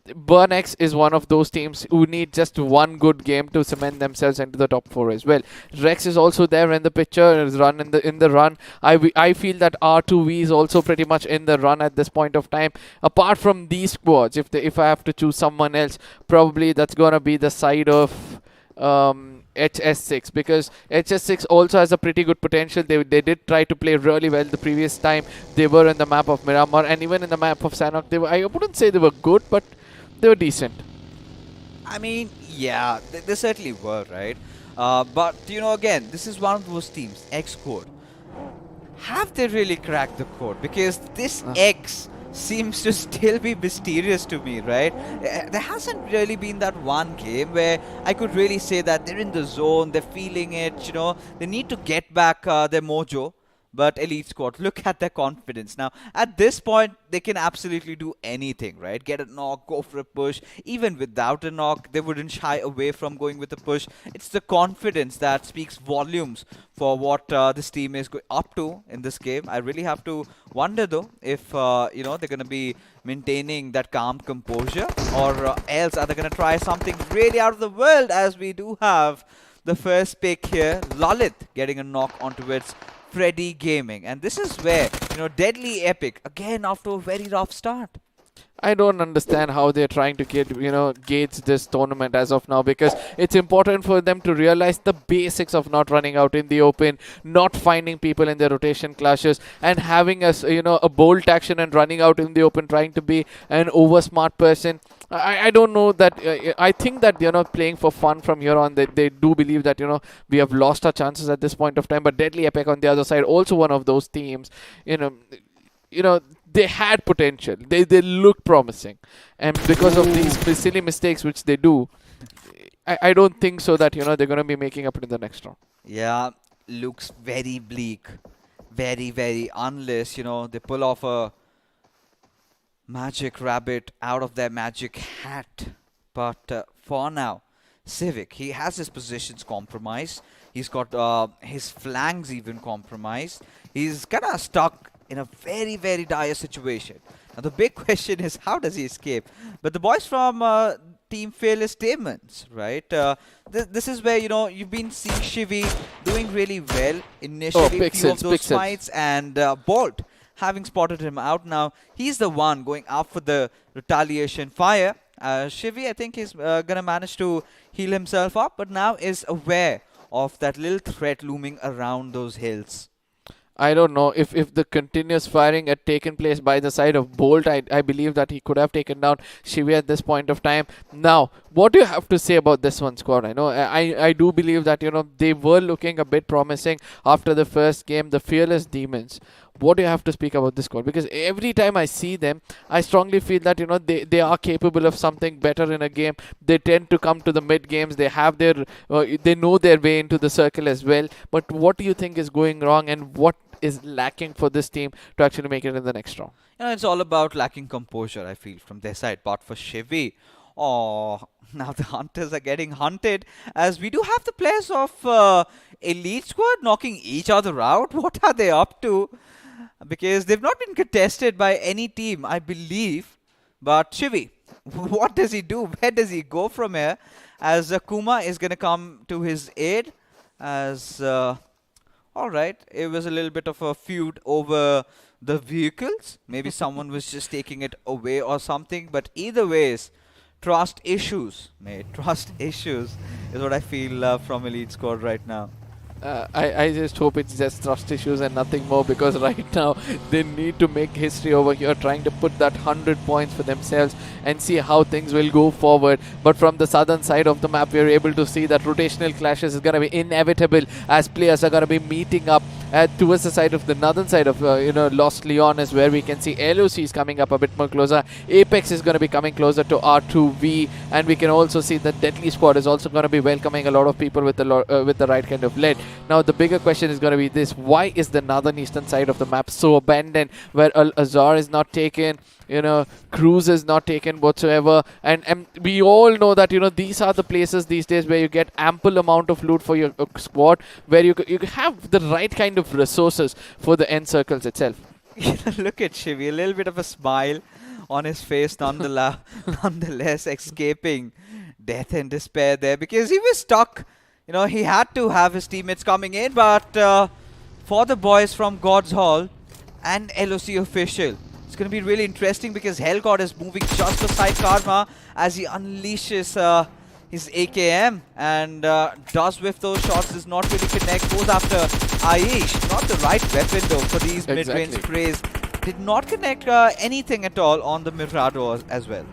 Burnex is one of those teams who need just one good game to cement themselves into the top 4 as well. Rex is also there in the picture, is run in the run. I feel that R2V is also pretty much in the run at this point of time. Apart from these squads, if I have to choose someone else, probably that's gonna be the side of HS6, because HS6 also has a pretty good potential. They did try to play really well the previous time they were in the map of Miramar, and even in the map of Sanhok, I wouldn't say they were good, but they were decent. I mean, yeah, they certainly were, right? But, again, this is one of those teams, X Code. Have they really cracked the code? Because this X seems to still be mysterious to me, right? There hasn't really been that one game where I could really say that they're in the zone, they're feeling it, they need to get back their mojo. But Elite Squad, look at their confidence. Now, at this point, they can absolutely do anything, right? Get a knock, go for a push. Even without a knock, they wouldn't shy away from going with a push. It's the confidence that speaks volumes for what this team is up to in this game. I really have to wonder, though, if, they're going to be maintaining that calm composure, or else are they going to try something really out of the world, as we do have the first pick here. Lalit getting a knock onto its Freddy Gaming, and this is where Deadly Epic again after a very rough start. I don't understand how they're trying to gauge this tournament as of now, because it's important for them to realize the basics of not running out in the open, not finding people in their rotation clashes, and having a bolt action and running out in the open, trying to be an over smart person. I don't know that. I think that playing for fun from here on. They do believe that we have lost our chances at this point of time. But Deadly Epic on the other side, also one of those teams. They had potential. They looked promising, and because of these silly mistakes which they do, I don't think so that they're going to be making up in the next round. Yeah, looks very bleak, very, very, unless they pull off a magic rabbit out of their magic hat. But for now, Civic, he has his positions compromised. He's got his flanks even compromised. He's kind of stuck in a very, very dire situation. Now the big question is, how does he escape? But the boys from Team Fearless Demons, right? This is where you've been seeing Shivy doing really well initially, a few of those fights, and Bolt having spotted him out. Now he's the one going out for the retaliation fire. Shivy, I think he's gonna manage to heal himself up, but now is aware of that little threat looming around those hills. I don't know if the continuous firing had taken place by the side of Bolt. I believe that he could have taken down Shivy at this point of time. Now, what do you have to say about this one, squad? I know I do believe that they were looking a bit promising after the first game, the Fearless Demons. What do you have to speak about this squad? Because every time I see them, I strongly feel that they are capable of something better in a game. They tend to come to the mid games. They have their they know their way into the circle as well. But what do you think is going wrong, and what is lacking for this team to actually make it in the next round? It's all about lacking composure, I feel, from their side. But for Shivy, now the hunters are getting hunted, as we do have the players of Elite Squad knocking each other out. What are they up to? Because they've not been contested by any team, I believe. But Shivy, what does he do? Where does he go from here? As Kuma is going to come to his aid. As, alright, it was a little bit of a feud over the vehicles. Maybe someone was just taking it away or something. But either ways, trust issues, mate. Trust issues is what I feel from Elite Squad right now. I just hope it's just trust issues and nothing more, because right now they need to make history over here, trying to put that 100 points for themselves and see how things will go forward. But from the southern side of the map, we are able to see that rotational clashes is going to be inevitable as players are going to be meeting up towards the side of the northern side of Lost Leon is where we can see LOC is coming up a bit more closer. Apex is going to be coming closer to R2V, and we can also see that Deadly Squad is also going to be welcoming a lot of people with the right kind of lead. Now the bigger question is going to be this: why is the northern eastern side of the map so abandoned, where Al-Azhar is not taken, Cruise is not taken whatsoever, and we all know that these are the places these days where you get ample amount of loot for your squad, where you have the right kind of resources for the end circles itself. Look at Shivi, a little bit of a smile on his face, nonetheless escaping death and despair there, because he was stuck. He had to have his teammates coming in, but for the boys from God's Hall and LOC official, it's going to be really interesting, because Hellgod is moving just beside Karma as he unleashes his AKM and does whiff those shots, does not really connect, goes after Aish. Not the right weapon though for these mid-range sprays. Did not connect anything at all on the Mirado as well.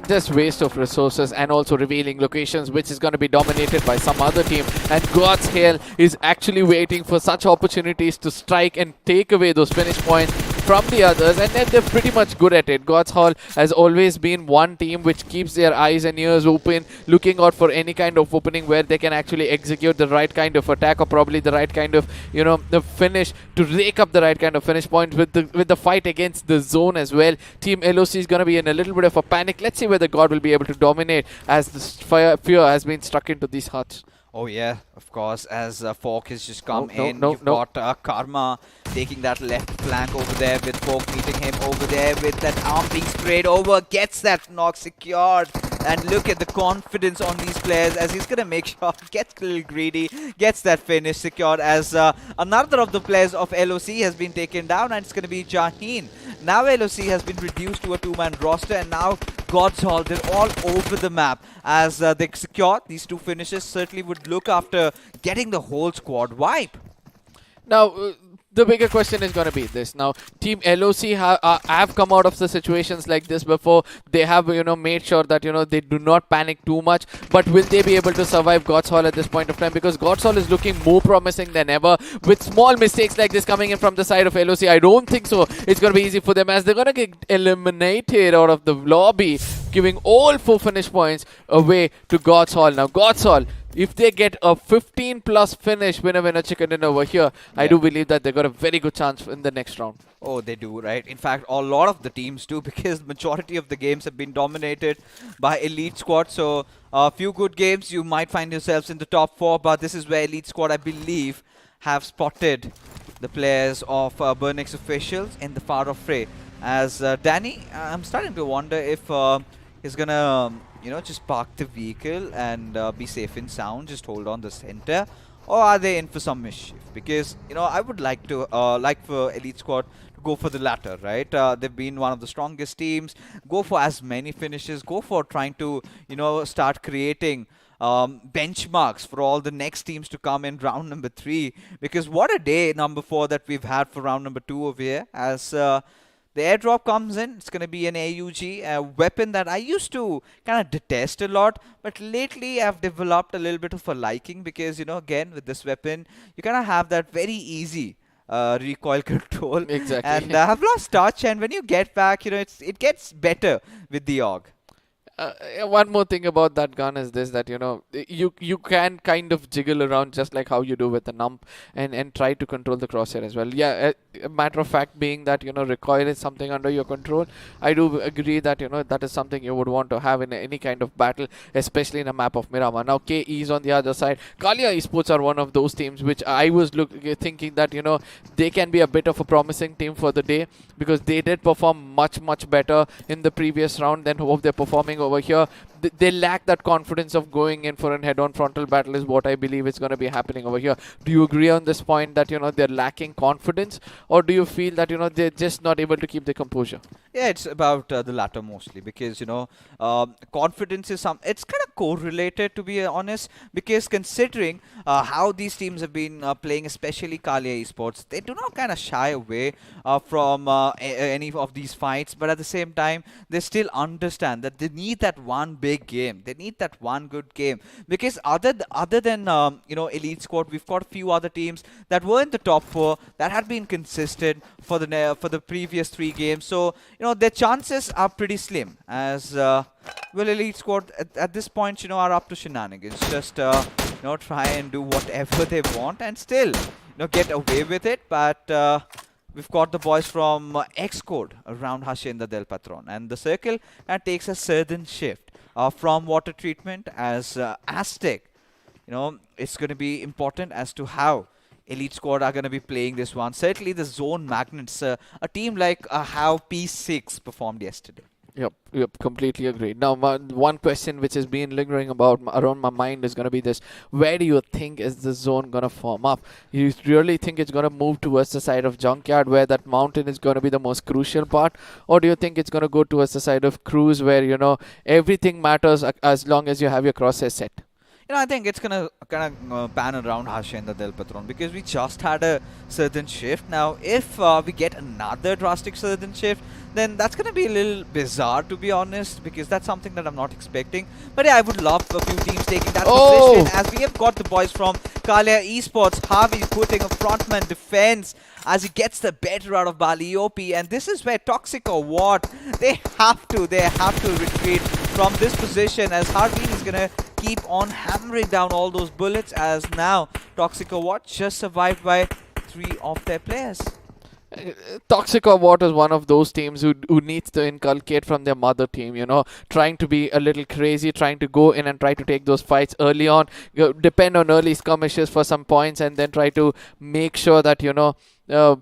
Just waste of resources, and also revealing locations which is going to be dominated by some other team, and God's Hell is actually waiting for such opportunities to strike and take away those finish points from the others, and then they're pretty much good at it. God's Hall has always been one team which keeps their eyes and ears open, looking out for any kind of opening where they can actually execute the right kind of attack, or probably the right kind of the finish, to rake up the right kind of finish points with the fight against the zone as well. Team LOC is going to be in a little bit of a panic. Let's see whether God will be able to dominate, as the fear has been struck into these hearts. Oh yeah, of course, as Fork has just come in. You've got Karma taking that left flank over there, with Fork meeting him over there with that arm being sprayed over, gets that knock secured. And look at the confidence on these players as he's going to make sure, gets a little greedy, gets that finish secured, as another of the players of LOC has been taken down, and it's going to be Jaheen. Now LOC has been reduced to a two-man roster, and now God's Hall, they're all over the map as they secure these two finishes. Certainly would look after getting the whole squad wipe. Now, the bigger question is going to be this. Now, Team LOC have come out of the situations like this before. They have, made sure that, they do not panic too much. But will they be able to survive God's Hall at this point of time? Because God's Hall is looking more promising than ever. With small mistakes like this coming in from the side of LOC, I don't think so it's going to be easy for them, as they're going to get eliminated out of the lobby, giving all 4 finish points away to God's Hall. Now, God's Hall, if they get a 15+ finish, winner chicken dinner over here, I do believe that they got a very good chance in the next round. Oh, they do, right? In fact, a lot of the teams do, because the majority of the games have been dominated by Elite Squad. So a few good games, you might find yourselves in the top 4, but this is where Elite Squad, I believe, have spotted the players of Burnix officials in the far off fray. As Danny, I'm starting to wonder if he's gonna just park the vehicle and be safe and sound, just hold on the center, or are they in for some mischief? Because I would like to like for Elite Squad to go for the latter, right? They've been one of the strongest teams. Go for as many finishes. Go for trying to start creating benchmarks for all the next teams to come in round number 3. Because what a day number 4 that we've had for round number 2 over here, as the airdrop comes in. It's going to be an AUG, a weapon that I used to kind of detest a lot, but lately I've developed a little bit of a liking, because again, with this weapon you kind of have that very easy recoil control. Exactly. And I've lost touch, and when you get back, it gets better with the AUG. One more thing about that gun is this, that you can kind of jiggle around just like how you do with the nump, and try to control the crosshair as well. Yeah, a matter of fact being that recoil is something under your control. I do agree that that is something you would want to have in any kind of battle, especially in a map of Miramar. Now KE is on the other side. Kalia Esports are one of those teams which I was thinking that they can be a bit of a promising team for the day, because they did perform much better in the previous round than what they're performing over here. they lack that confidence of going in for an head-on frontal battle is what I believe is going to be happening over here. Do you agree on this point that, you know, they're lacking confidence, or do you feel that, you know, they're just not able to keep their composure? Yeah, it's about the latter mostly, because, you know, confidence is it's kind of correlated, to be honest, because considering how these teams have been playing, especially Kalia Esports, they do not kind of shy away from any of these fights, but at the same time, they still understand that they need that one big game. They need that one good game, because other than you know, Elite Squad, we've got a few other teams that were in the top 4 that had been consistent for the previous 3 games. So, you know, their chances are pretty slim, as well, Elite Squad at this point, you know, are up to shenanigans. Just you know, try and do whatever they want and still, you know, get away with it. But we've got the boys from Xcode around Hacienda del Patron, and the circle takes a certain shift from water treatment, as Aztec, you know, it's going to be important as to how Elite Squad are going to be playing this one. Certainly the Zone Magnets, a team like how P6 performed yesterday. Yep, completely agree. Now, one question which has been lingering around my mind is going to be this: where do you think is the zone going to form up? You really think it's going to move towards the side of Junkyard, where that mountain is going to be the most crucial part, or do you think it's going to go towards the side of Cruise, where, you know, everything matters as long as you have your crosshairs set? You know, I think it's gonna kind of pan around Hacienda del Patron, because we just had a certain shift. Now, if we get another drastic certain shift, then that's gonna be a little bizarre, to be honest, because that's something that I'm not expecting. But yeah, I would love a few teams taking that position, as we have got the boys from Kalia Esports. Harvey putting a frontman defense as he gets the better out of Bali OP, and this is where Toxic or what, they have to retreat from this position, as Harvey is gonna keep on hammering down all those bullets, as now Toxic or what just survived by 3 of their players. Toxic or what is one of those teams who needs to inculcate from their mother team, you know, trying to be a little crazy, trying to go in and try to take those fights early on, depend on early skirmishes for some points, and then try to make sure that, you know,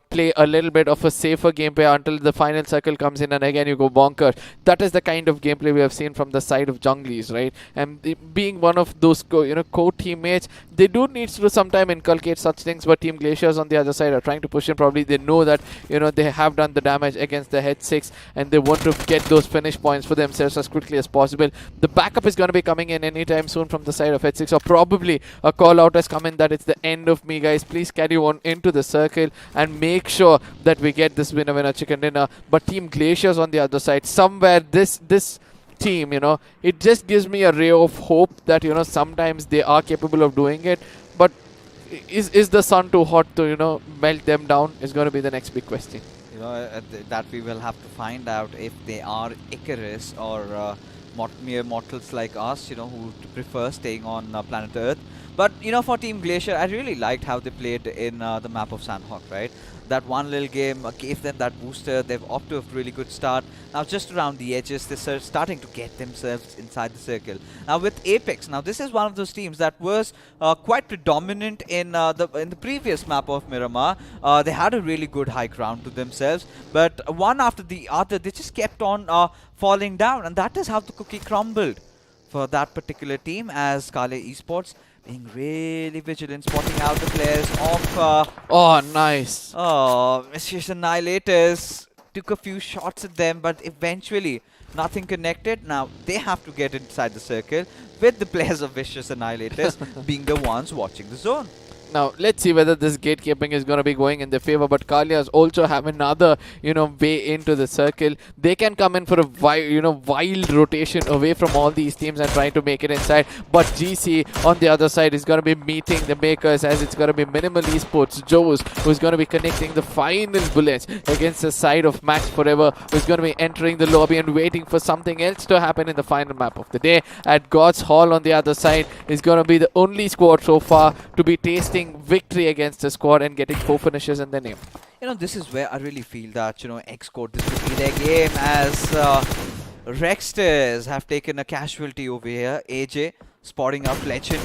play a little bit of a safer gameplay until the final circle comes in and again you go bonkers. That is the kind of gameplay we have seen from the side of Junglies, right? And being one of those co-teammates, they do need to sometime inculcate such things, but Team Glaciers on the other side are trying to push in. Probably they know that, you know, they have done the damage against the Head 6 and they want to get those finish points for themselves as quickly as possible. The backup is going to be coming in anytime soon from the side of Head 6, or probably a call out has come in that it's the end of me, guys. Please carry on into the circle and make sure that we get this winner chicken dinner. But Team Glaciers on the other side, somewhere this team, you know, it just gives me a ray of hope that, you know, sometimes they are capable of doing it. But is the sun too hot to, you know, melt them down is going to be the next big question. You know, that we will have to find out if they are Icarus or mere mortals like us, you know, who prefer staying on planet Earth. But, you know, for Team Glacier, I really liked how they played in the map of Sanhok, right? That one little game gave them that booster. They've off to a really good start. Now, just around the edges, they're starting to get themselves inside the circle. Now, with Apex, now this is one of those teams that was quite predominant in the previous map of Miramar. They had a really good high ground to themselves, but one after the other, they just kept on falling down, and that is how the cookie crumbled for that particular team, as Kalia Esports being really vigilant, spotting out the players of... oh, nice. Oh, Vicious Annihilators took a few shots at them, but eventually nothing connected. Now, they have to get inside the circle, with the players of Vicious Annihilators being the ones watching the zone. Now, let's see whether this gatekeeping is going to be going in their favor. But Kalias also have another, you know, way into the circle. They can come in for a wild rotation away from all these teams and trying to make it inside. But GC on the other side is going to be meeting the makers, as it's going to be Minimal Esports Joes who's going to be connecting the final bullets against the side of Max Forever, who's going to be entering the lobby and waiting for something else to happen in the final map of the day. At God's Hall on the other side is going to be the only squad so far to be tasting victory against the squad and getting 4 finishes in their name. You know, this is where I really feel that, you know, Xcode, this could be their game, as Rexters have taken a casualty over here. AJ spotting up Legend,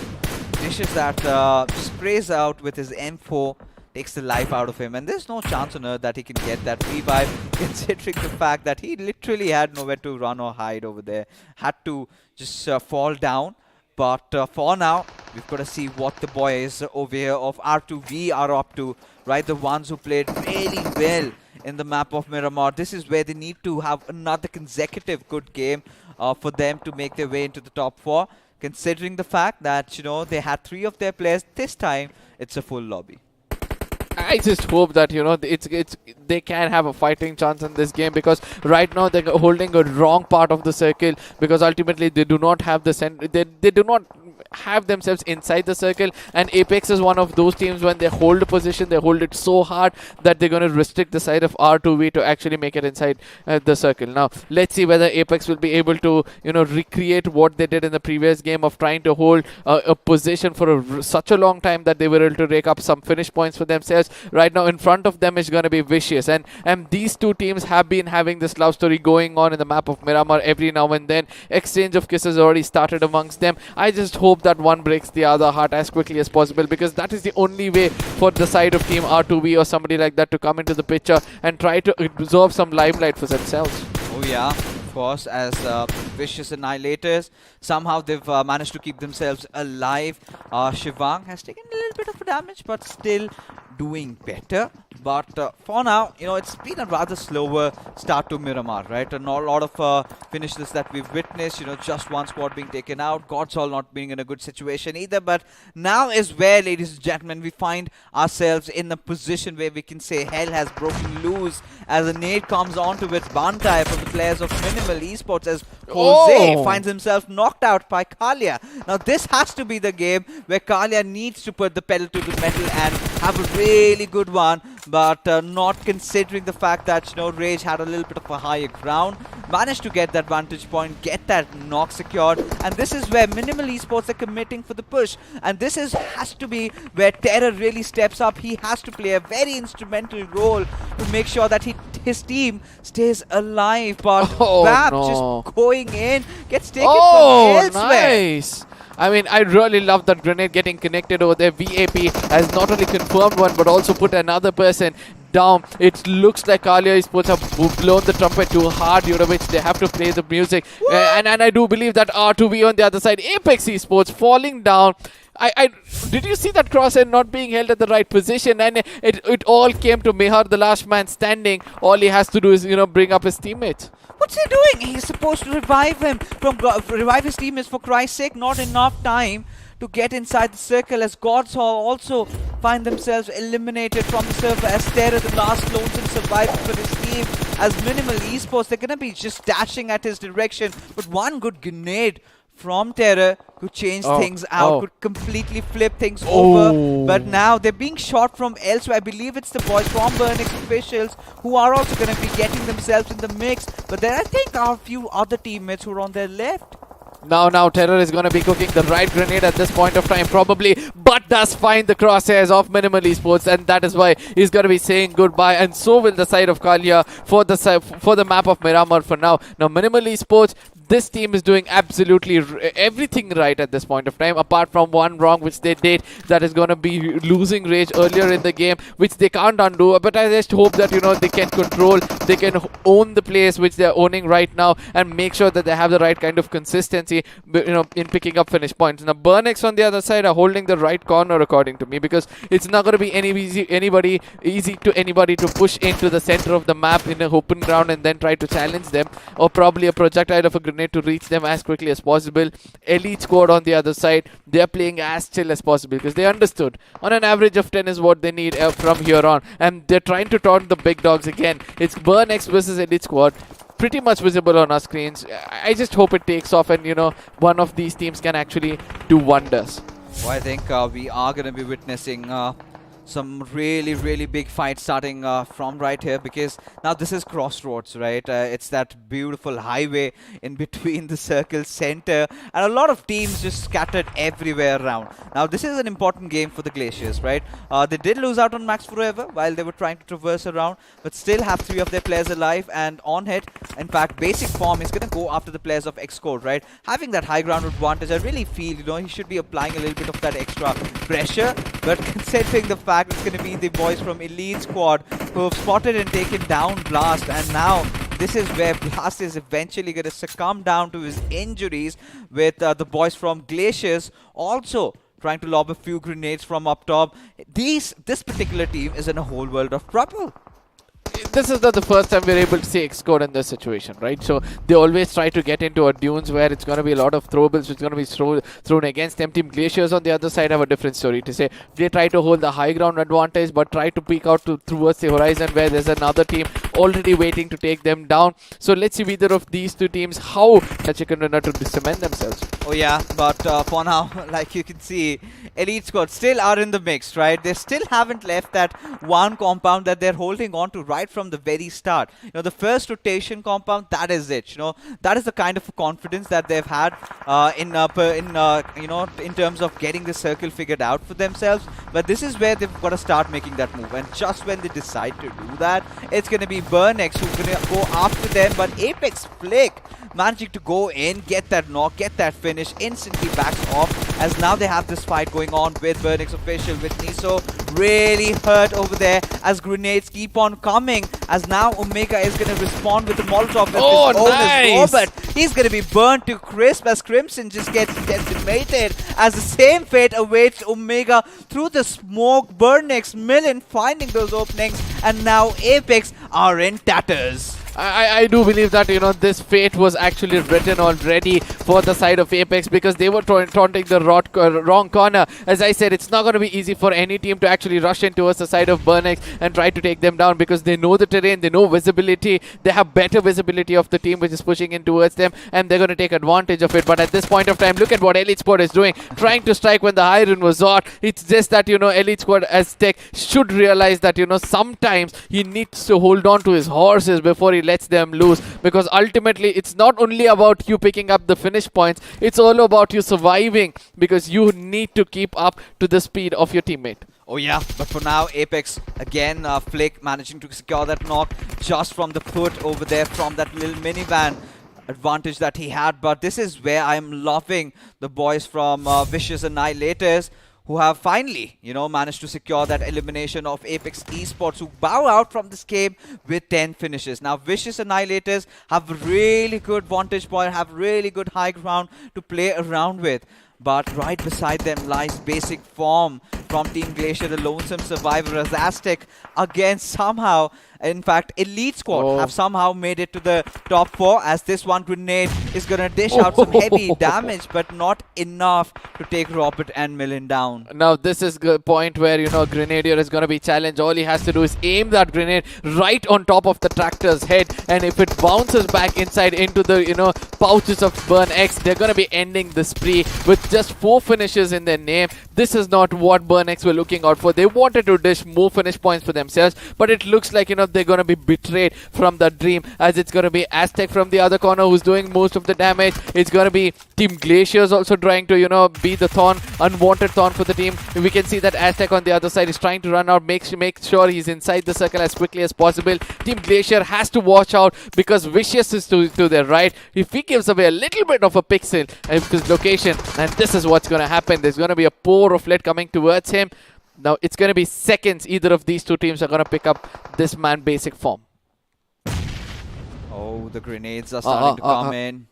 dishes that sprays out with his M4, takes the life out of him, and there's no chance on earth that he can get that revive, considering the fact that he literally had nowhere to run or hide over there. Had to just fall down. But for now, we've got to see what the boys over here of R2V are up to, right? The ones who played really well in the map of Miramar. This is where they need to have another consecutive good game for them to make their way into the top 4. Considering the fact that, you know, they had 3 of their players, this time it's a full lobby. I just hope that, you know, they can have a fighting chance in this game, because right now they're holding a wrong part of the circle, because ultimately they do not have the they do not have themselves inside the circle, and Apex is one of those teams when they hold a position, they hold it so hard that they're going to restrict the side of R2V to actually make it inside the circle. Now let's see whether Apex will be able to, you know, recreate what they did in the previous game of trying to hold a position for such a long time that they were able to rake up some finish points for themselves. Right now in front of them is going to be Vicious, and these two teams have been having this love story going on in the map of Miramar every now and then. Exchange of kisses already started amongst them. I just hope that one breaks the other heart as quickly as possible, because that is the only way for the side of team R2V or somebody like that to come into the picture and try to absorb some limelight for themselves. Oh yeah, of course, as Vicious Annihilators, somehow they've managed to keep themselves alive. Shivang has taken a little bit of damage, but still doing better. But for now, you know, it's been a rather slower start to Miramar, right? And not a lot of finishes that we've witnessed, you know, just one squad being taken out, Godsall not being in a good situation either. But now is where, ladies and gentlemen, we find ourselves in a position where we can say hell has broken loose as a nade comes onto its Bantai from the players of Minimal Esports, as Jose finds himself knocked out by Kalia. Now this has to be the game where Kalia needs to put the pedal to the metal and have a really good one, but not considering the fact that, you know, Rage had a little bit of a higher ground, managed to get that vantage point, get that knock secured, and this is where Minimal Esports are committing for the push, and this has to be where Terror really steps up. He has to play a very instrumental role to make sure that his team stays alive, but Vap just going in, gets taken from elsewhere. Nice! I mean, I really love that grenade getting connected over there. VAP has not only confirmed one, but also put another person down. It looks like Kalia Esports have blown the trumpet too hard, you know, which they have to play the music. And I do believe that R2V on the other side, Apex Esports falling down. Did you see that crosshair not being held at the right position? And it all came to Mihar, the last man standing. All he has to do is, you know, bring up his teammates. What's he doing? He's supposed to revive him, revive his teammates, for Christ's sake. Not enough time to get inside the circle, as Godsall also find themselves eliminated from the server, as Terror, the last lonesome survivor for his team, as Minimal Esports, they're gonna be just dashing at his direction, but one good grenade from Terror could change things out, could completely flip things over. But now they're being shot from elsewhere. I believe it's the boys from Burnix officials who are also going to be getting themselves in the mix. But there, I think, are a few other teammates who are on their left. Now Terror is going to be cooking the right grenade at this point of time, probably, but does find the crosshairs of Minimal Esports, and that is why he's going to be saying goodbye, and so will the side of Kalia for the map of Miramar for now. Now Minimal Esports, this team is doing absolutely everything right at this point of time, apart from one wrong which they did, that is going to be losing Rage earlier in the game, which they can't undo. But I just hope that, you know, they can control, they can own the place which they're owning right now, and make sure that they have the right kind of consistency, you know, in picking up finish points. Now Burnix on the other side are holding the right corner, according to me, because it's not going to be easy to anybody to push into the center of the map in an open ground and then try to challenge them, or probably a projectile of a grenade to reach them as quickly as possible. Elite squad on the other side, they're playing as chill as possible, because they understood on an average of 10 is what they need from here on, and they're trying to taunt the big dogs again. It's Burnix versus Elite squad, pretty much visible on our screens. I just hope it takes off, and, you know, one of these teams can actually do wonders. Well, I think we are going to be witnessing some really big fight starting from right here, because now this is Crossroads, right? It's that beautiful highway in between the circle center, and a lot of teams just scattered everywhere around. Now this is an important game for the Glaciers, right? They did lose out on Max Forever while they were trying to traverse around, but still have 3 of their players alive, and on hit, in fact, basic form is going to go after the players of Xcode, right? Having that high ground advantage, I really feel, you know, he should be applying a little bit of that extra pressure. But considering the fact it's going to be the boys from Elite Squad who have spotted and taken down Blast, and now this is where Blast is eventually going to succumb down to his injuries, with the boys from Glaciers also trying to lob a few grenades from up top. This particular team is in a whole world of trouble. This is not the first time we're able to see Xcode in this situation, right? So they always try to get into a dunes where it's going to be a lot of throwables, it's going to be thrown against them. Team Glaciers on the other side have a different story to say. They try to hold the high ground advantage, but try to peek out towards the horizon where there's another team already waiting to take them down. So let's see either of these two teams how the chicken dinner to cement themselves. Oh yeah, but for now, like you can see, Elite Squad still are in the mix, right? They still haven't left that one compound that they're holding on to right from the very start. You know, the first rotation compound, that is it. You know, that is the kind of confidence that they've had in terms of getting the circle figured out for themselves. But this is where they've got to start making that move. And just when they decide to do that, it's going to be Burnex who's going to go after them. But Apex Flick managing to go in, get that knock, get that finish, instantly backs off, as now they have this fight going on with Burnex Official, with Niso really hurt over there as grenades keep on coming, as now Omega is going to respond with the Molotov with his own as well, but he's going to be burnt to crisp as Crimson just gets decimated, as the same fate awaits Omega through the smoke. Burnex, Millen finding those openings, and now Apex are in tatters. I do believe that, you know, this fate was actually written already for the side of Apex, because they were taunting the wrong corner. As I said, it's not going to be easy for any team to actually rush in towards the side of Burnex and try to take them down, because they know the terrain, they know visibility, they have better visibility of the team which is pushing in towards them, and they're going to take advantage of it. But at this point of time, look at what Elite Squad is doing, trying to strike when the iron was hot. It's just that, you know, Elite Squad as tech should realize that, you know, sometimes he needs to hold on to his horses before he lets them loose, because ultimately it's not only about you picking up the finish points, it's all about you surviving, because you need to keep up to the speed of your teammate. Oh yeah, but for now, Apex, again, Flick managing to secure that knock just from the foot over there from that little minivan advantage that he had. But this is where I'm loving the boys from Vicious Annihilators, who have finally, you know, managed to secure that elimination of Apex Esports, who bow out from this game with 10 finishes. Now, Vicious Annihilators have a really good vantage point, have really good high ground to play around with. But right beside them lies Basic Form from Team Glacier, the lonesome survivor, as Aztec again somehow, in fact, Elite Squad have somehow made it to the top 4, as this one grenade is going to dish out some heavy damage, but not enough to take Robert and Millen down. Now, this is the point where, you know, Grenadier is going to be challenged. All he has to do is aim that grenade right on top of the tractor's head, and if it bounces back inside into the, you know, pouches of Burn X, they're going to be ending the spree with just 4 finishes in their name. This is not what Burn X were looking out for. They wanted to dish more finish points for themselves, but it looks like, you know, they're going to be betrayed from that dream, as it's going to be Aztec from the other corner who's doing most of the damage. It's going to be Team Glaciers also trying to, you know, be the thorn, unwanted thorn for the team. We can see that Aztec on the other side is trying to run out, make sure he's inside the circle as quickly as possible. Team Glacier has to watch out, because Vicious is to their right. If he gives away a little bit of a pixel of his location, and this is what's going to happen. There's going to be a pour of lead coming towards him. Now, it's going to be seconds. Either of these two teams are going to pick up this man Basic Form. Oh, the grenades are starting to come in,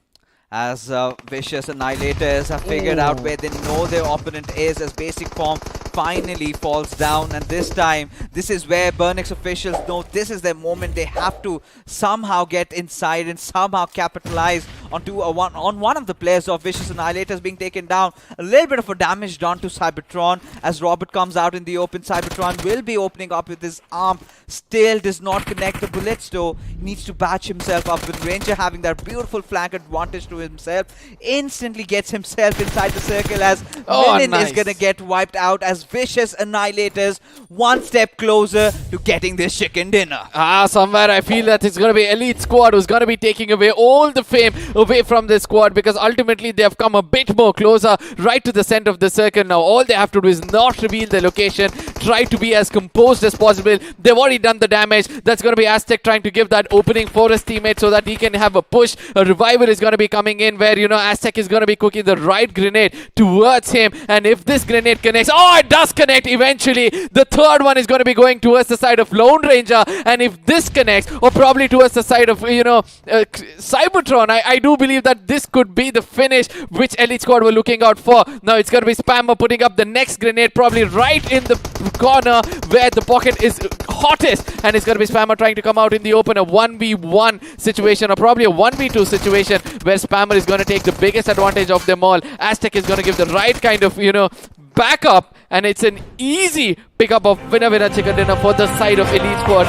as Vicious Annihilators have figured out where they know their opponent is, as Basic Form finally falls down. And this time, this is where Burnex officials know this is their moment. They have to somehow get inside and somehow capitalize onto one of the players of Vicious Annihilators being taken down. A little bit of a damage done to Cybertron, as Robert comes out in the open. Cybertron will be opening up with his arm, still does not connect the bullets though. He needs to batch himself up, with Ranger having that beautiful flank advantage to himself. Instantly gets himself inside the circle, as Millen is going to get wiped out, as Vicious Annihilators one step closer to getting this chicken dinner. Somewhere I feel that it's going to be Elite Squad who's going to be taking away all the fame away from this squad, because ultimately they have come a bit more closer right to the center of the circle. Now all they have to do is not reveal the location, try to be as composed as possible. They've already done the damage. That's going to be Aztec trying to give that opening for his teammate so that he can have a push. A revival is going to be coming in where, you know, Aztec is going to be cooking the right grenade towards him. And if this grenade connects, oh, it does connect eventually. The third one is going to be going towards the side of Lone Ranger. And if this connects, or probably towards the side of, you know, Cybertron, I do believe that this could be the finish which Elite Squad were looking out for. Now it's going to be Spammer putting up the next grenade, probably right in the corner where the pocket is hottest, and it's going to be Spammer trying to come out in the open. A 1v1 situation, or probably a 1v2 situation where Spammer is going to take the biggest advantage of them all. Aztec is going to give the right kind of, you know, backup, and it's an easy pickup of winner chicken dinner for the side of Elite Squad.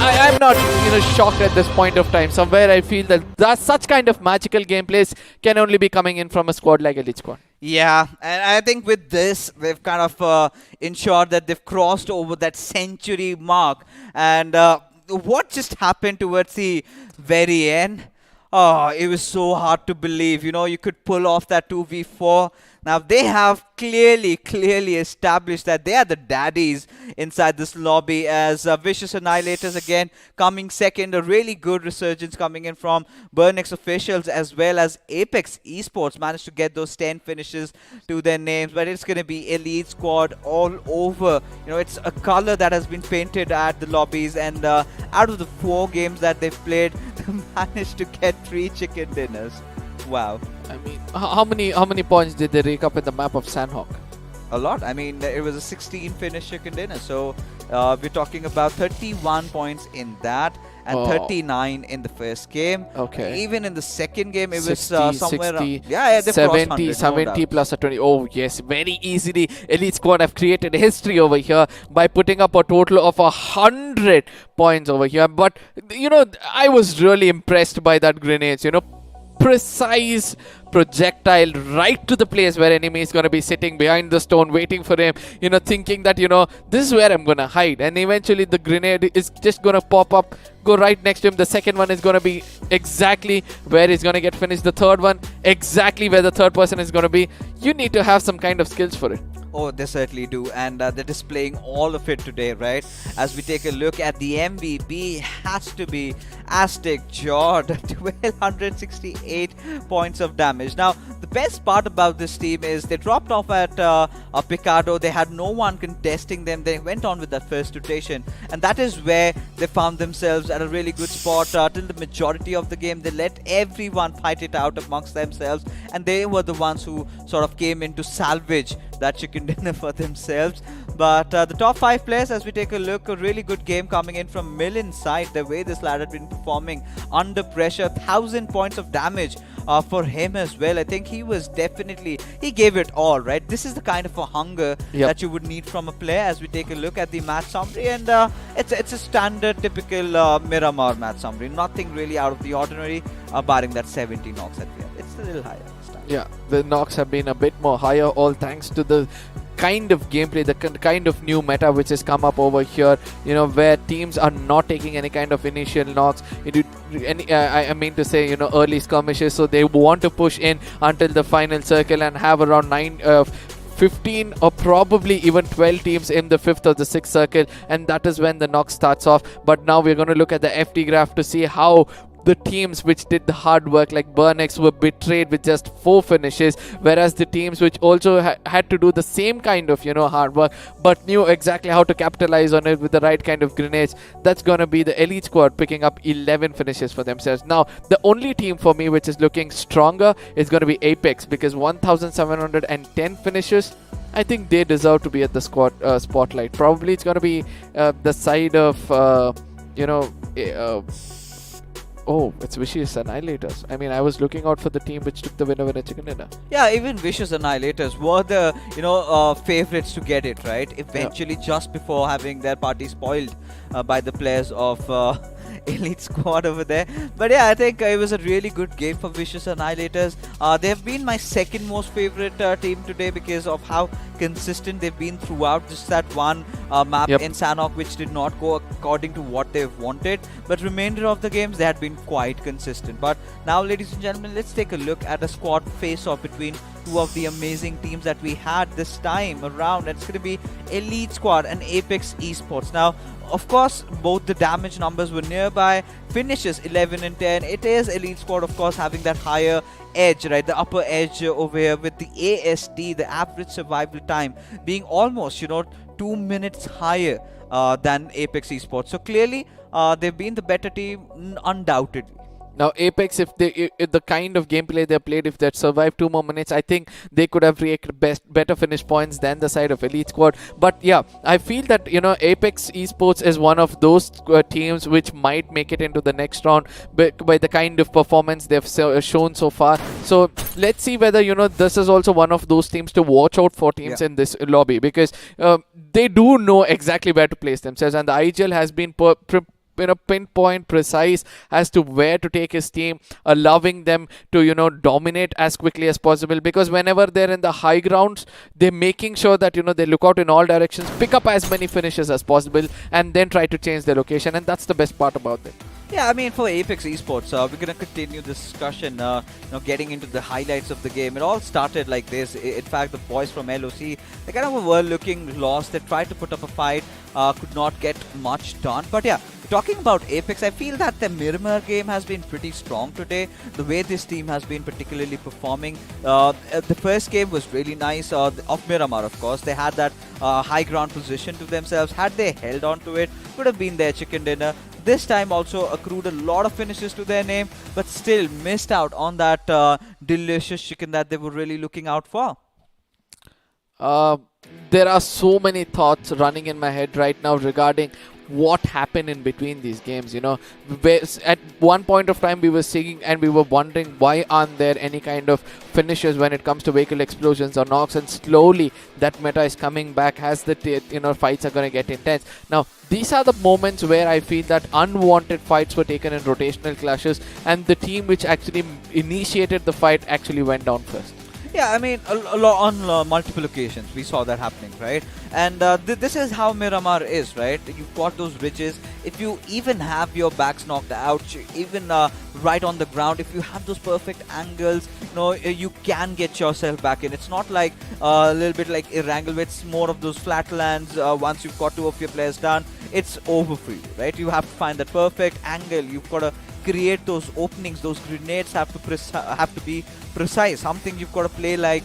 I'm not, you know, shocked at this point of time. Somewhere I feel that such kind of magical gameplays can only be coming in from a squad like Elite Squad. Yeah, and I think with this, they've kind of ensured that they've crossed over that century mark. And what just happened towards the very end? Oh, it was so hard to believe. You know, you could pull off that 2v4. Now, they have clearly established that they are the daddies inside this lobby, as Vicious Annihilators again coming second. A really good resurgence coming in from Burnix officials, as well as Apex Esports managed to get those 10 finishes to their names. But it's going to be Elite Squad all over. You know, it's a color that has been painted at the lobbies, and out of the 4 games that they've played, they managed to get 3 chicken dinners. Wow. I mean, how many points did they rake up in the map of Sanhok? A lot. I mean, it was a 16 finish chicken dinner. So we're talking about 31 points in that, and 39 in the first game. Okay. Even in the second game, it 60, was somewhere 60, yeah, they 70, 70 plus a 20. Oh, yes, very easily. Elite Squad have created history over here by putting up a total of 100 points over here. But, you know, I was really impressed by that grenades, you know. Precise projectile right to the place where enemy is going to be sitting behind the stone waiting for him, you know, thinking that, you know, this is where I'm going to hide, and eventually the grenade is just going to pop up, go right next to him. The second one is going to be exactly where he's going to get finished. The third one exactly where the third person is going to be. You need to have some kind of skills for it. Oh, they certainly do, and they're displaying all of it today, right? As we take a look at the MVP, has to be Aztec Jord, 1268 points of damage. Now, the best part about this team is they dropped off at Picado. They had no one contesting them. They went on with that first rotation, and that is where they found themselves at a really good spot till the majority of the game. They let everyone fight it out amongst themselves, and they were the ones who sort of came in to salvage that chicken dinner for themselves. But the top 5 players, as we take a look, a really good game coming in from Mill inside. The way this lad had been performing under pressure, 1000 points of damage for him as well. I think he was definitely, he gave it all, right? This is the kind of a hunger that you would need from a player. As we take a look at the match summary, and it's a standard typical Miramar match summary, nothing really out of the ordinary, barring that 70 knocks that we have. It's a little higher. Yeah, the knocks have been a bit more higher, all thanks to the kind of gameplay, the kind of new meta which has come up over here, you know, where teams are not taking any kind of initial knocks. I mean to say, you know, early skirmishes, so they want to push in until the final circle and have around 15 or probably even 12 teams in the 5th or the 6th circle, and that is when the knock starts off. But now we're going to look at the FT graph to see how the teams which did the hard work like Burnix were betrayed with just 4 finishes, whereas the teams which also had to do the same kind of, you know, hard work but knew exactly how to capitalize on it with the right kind of grenades, that's going to be the Elite Squad picking up 11 finishes for themselves. Now, the only team for me which is looking stronger is going to be Apex, because 1710 finishes, I think they deserve to be at the squad spotlight. Probably it's going to be the side of, you know, oh, it's Vicious Annihilators. I mean, I was looking out for the team which took the winner chicken dinner. Yeah, even Vicious Annihilators were the, you know, favorites to get it, right? Eventually, just before having their party spoiled by the players of Elite Squad over there. But yeah, I think it was a really good game for Vicious Annihilators. They have been my second most favorite team today because of how consistent they've been throughout. Just that one map in Sanhok which did not go according to what they've wanted, but remainder of the games they had been quite consistent. But now, ladies and gentlemen, let's take a look at a squad face-off between two of the amazing teams that we had this time around. It's going to be Elite Squad and Apex Esports. Now, of course, both the damage numbers were nearby. Finishes 11 and 10. It is Elite Squad, of course, having that higher edge, right? The upper edge over here with the AST, the average survival time, being almost, 2 minutes higher than Apex Esports. So clearly, they've been the better team, undoubtedly. Now Apex, if the kind of gameplay they played, if they survived 2 more minutes, I think they could have created better finish points than the side of Elite Squad. But yeah, I feel that Apex Esports is one of those teams which might make it into the next round by the kind of performance they've shown so far. So let's see whether this is also one of those teams to watch out for teams in this lobby, because they do know exactly where to place themselves, and the IGL has been pinpoint precise as to where to take his team, allowing them to dominate as quickly as possible, because whenever they're in the high grounds, they're making sure that they look out in all directions, pick up as many finishes as possible, and then try to change their location. And that's the best part about it. Yeah, I mean, for Apex Esports, we're going to continue this discussion, getting into the highlights of the game. It all started like this. In fact, the boys from LOC, they kind of were looking lost. They tried to put up a fight, could not get much done. But yeah, talking about Apex, I feel that the Miramar game has been pretty strong today. The way this team has been particularly performing. The first game was really nice, of Miramar, of course. They had that high ground position to themselves. Had they held on to it, could have been their chicken dinner. This time also accrued a lot of finishes to their name, but still missed out on that delicious chicken that they were really looking out for. There are so many thoughts running in my head right now regarding what happened in between these games. At one point of time we were singing and we were wondering why aren't there any kind of finishes when it comes to vehicle explosions or knocks, and slowly that meta is coming back as the fights are going to get intense. Now these are the moments where I feel that unwanted fights were taken in rotational clashes, and the team which actually initiated the fight actually went down first. Yeah, I mean, on multiple occasions we saw that happening, right? And this is how Miramar is, right? You've got those ridges. If you even have your backs knocked out, even right on the ground, if you have those perfect angles, you can get yourself back in. It's not like a little bit like Erangel, where it's more of those flatlands. Once you've got 2 of your players done, it's over for you, right? You have to find that perfect angle. You've got to create those openings. Those grenades have to be precise. Something you've got to play like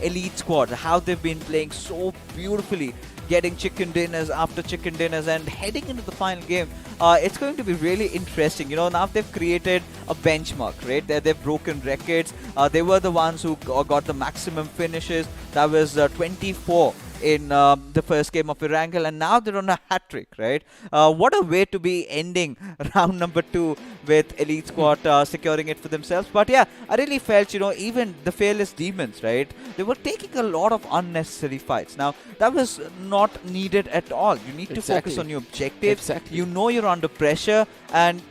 Elite Squad, how they've been playing so beautifully, getting chicken dinners after chicken dinners and heading into the final game. It's going to be really interesting. Now they've created a benchmark, right? They've broken records. They were the ones who got the maximum finishes. That was 24 in the first game of Erangel, and now they're on a hat-trick, right? What a way to be ending round number 2 with Elite Squad securing it for themselves. But yeah, I really felt, even the Fearless Demons, right? They were taking a lot of unnecessary fights. Now, that was not needed at all. You need to focus on your objectives. You're under pressure, and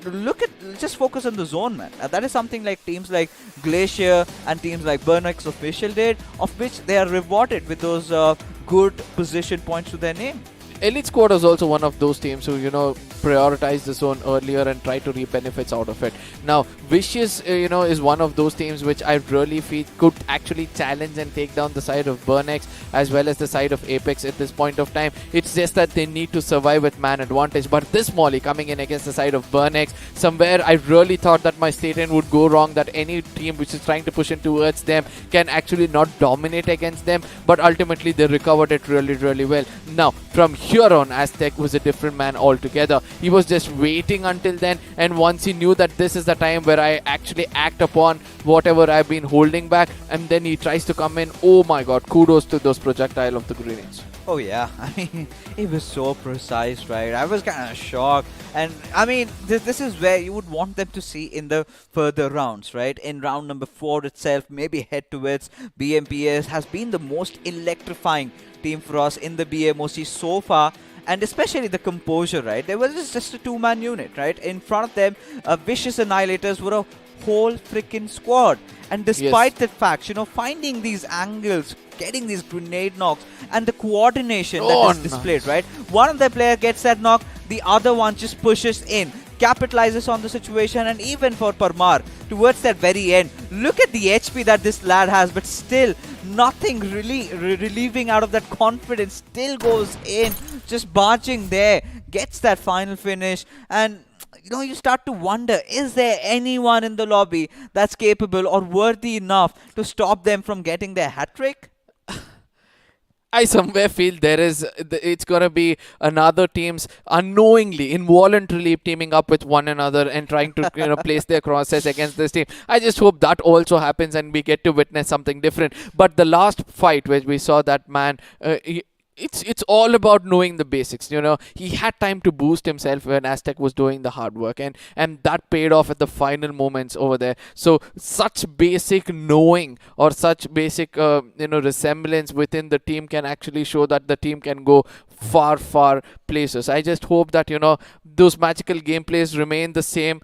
just focus on the zone, man. That is something like teams like Glacier and teams like Burnex Official did, of which they are rewarded with those good position points to their name. Elite Squad is also one of those teams who, prioritize the zone earlier and try to reap benefits out of it. Now, Vicious, is one of those teams which I really feel could actually challenge and take down the side of Burnex as well as the side of Apex at this point of time. It's just that they need to survive with man advantage. But this Molly coming in against the side of Burnex, somewhere I really thought that my statement would go wrong, that any team which is trying to push in towards them can actually not dominate against them. But ultimately, they recovered it really, really well. Now, from here on, Aztec was a different man altogether. He was just waiting until then, and once he knew that this is the time where I actually act upon whatever I've been holding back, and then he tries to come in. Oh my god, kudos to those projectile of the grenades. Oh yeah, I mean, it was so precise, right? I was kind of shocked. And I mean, this is where you would want them to see in the further rounds, right? In round number 4 itself, maybe head towards BMPS has been the most electrifying team for us in the BMOC so far. And especially the composure, right? There was just a 2-man unit, right? In front of them, Vicious Annihilators were a whole freaking squad. And despite the fact, finding these angles, getting these grenade knocks, and the coordination that is displayed, right? One of the player gets that knock, the other one just pushes in, capitalizes on the situation. And even for Parmar, towards that very end, look at the HP that this lad has, but still nothing really relieving out of that confidence. Still goes in, just barging there, gets that final finish. And you start to wonder, is there anyone in the lobby that's capable or worthy enough to stop them from getting their hat-trick? I somewhere feel it's gonna be another teams unknowingly, involuntarily teaming up with one another and trying to place their crosses against this team. I just hope that also happens and we get to witness something different. But the last fight where we saw that man, it's all about knowing the basics. He had time to boost himself when Aztec was doing the hard work, and that paid off at the final moments over there. So such basic knowing or such basic resemblance within the team can actually show that the team can go far places. I just hope that those magical gameplays remain the same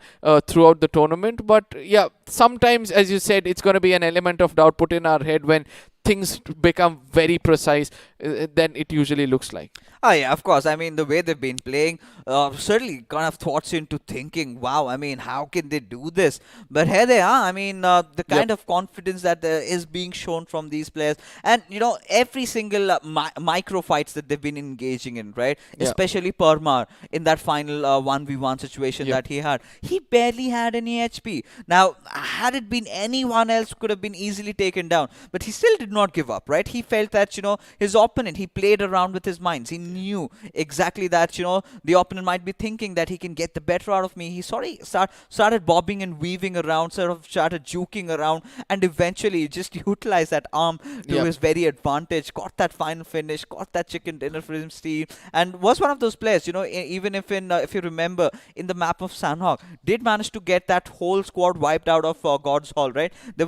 throughout the tournament. But yeah, sometimes, as you said, it's going to be an element of doubt put in our head when things become very precise than it usually looks like. Oh yeah, of course. I mean, the way they've been playing certainly kind of thoughts into thinking, wow, I mean, how can they do this? But here they are. I mean, the kind of confidence that is being shown from these players. And, every single micro fights that they've been engaging in, right? Especially Parmar in that final 1v1 situation that he had. He barely had any HP. Now, had it been anyone else, could have been easily taken down. But he still did not give up, right? He felt that, his opponent, he played around with his minds. He knew exactly that, the opponent might be thinking that he can get the better out of me. He started bobbing and weaving around, sort of started juking around, and eventually just utilized that arm to his very advantage, got that final finish, got that chicken dinner for his team, and was one of those players, even if you remember, in the map of Sanhok, did manage to get that whole squad wiped out of God's Hall, right? They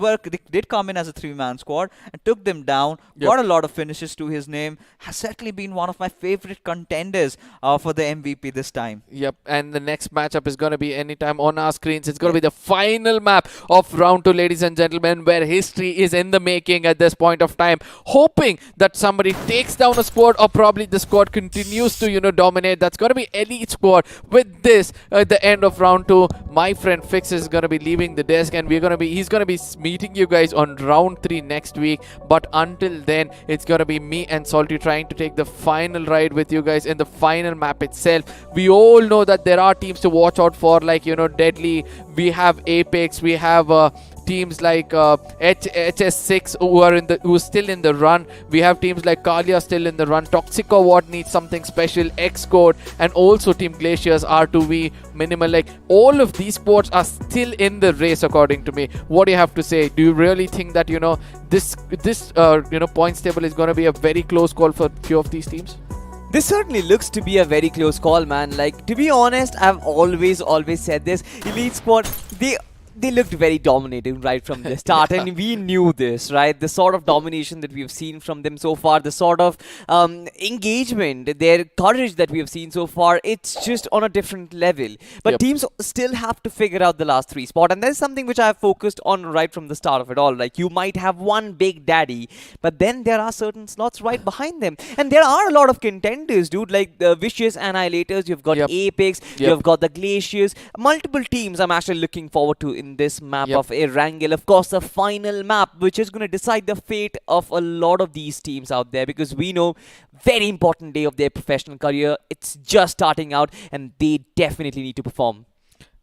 did come in as a 3-man squad and took them down, got a lot of finishes to his name, has certainly been one of my favorite contenders for the MVP this time. Yep, and the next matchup is going to be anytime on our screens. It's going to be the final map of round 2, ladies and gentlemen, where history is in the making at this point of time. Hoping that somebody takes down a squad, or probably the squad continues to, dominate. That's going to be Elite Squad. With this, at the end of round 2, my friend Fix is going to be leaving the desk, and he's going to be meeting you guys on round 3 next week. But until then, it's going to be me and Salty trying to take the final ride with you guys in the final map itself. We all know that there are teams to watch out for, like Deadly, we have Apex, we have teams like HS6 who are still in the run. We have teams like Kalia still in the run. Toxico Watt needs something special, Xcode, and also Team Glaciers, R2V, Minimal. Like, all of these sports are still in the race, according to me. What do you have to say? Do you really think that this points table is going to be a very close call for a few of these teams? This certainly looks to be a very close call, man. Like, to be honest, I've always said this. Elite Squad, they looked very dominating right from the start, and we knew this, right? The sort of domination that we've seen from them so far, the sort of engagement, their courage that we have seen so far, it's just on a different level. But teams still have to figure out the last 3 spot, and that's something which I have focused on right from the start of it all. Like, you might have one big daddy, but then there are certain slots right behind them, and there are a lot of contenders, dude, like the Vicious Annihilators, you've got Apex, you've got the Glaciers, multiple teams I'm actually looking forward to in this map of Erangel. Of course, the final map, which is going to decide the fate of a lot of these teams out there, because we know very important day of their professional career. It's just starting out, and they definitely need to perform.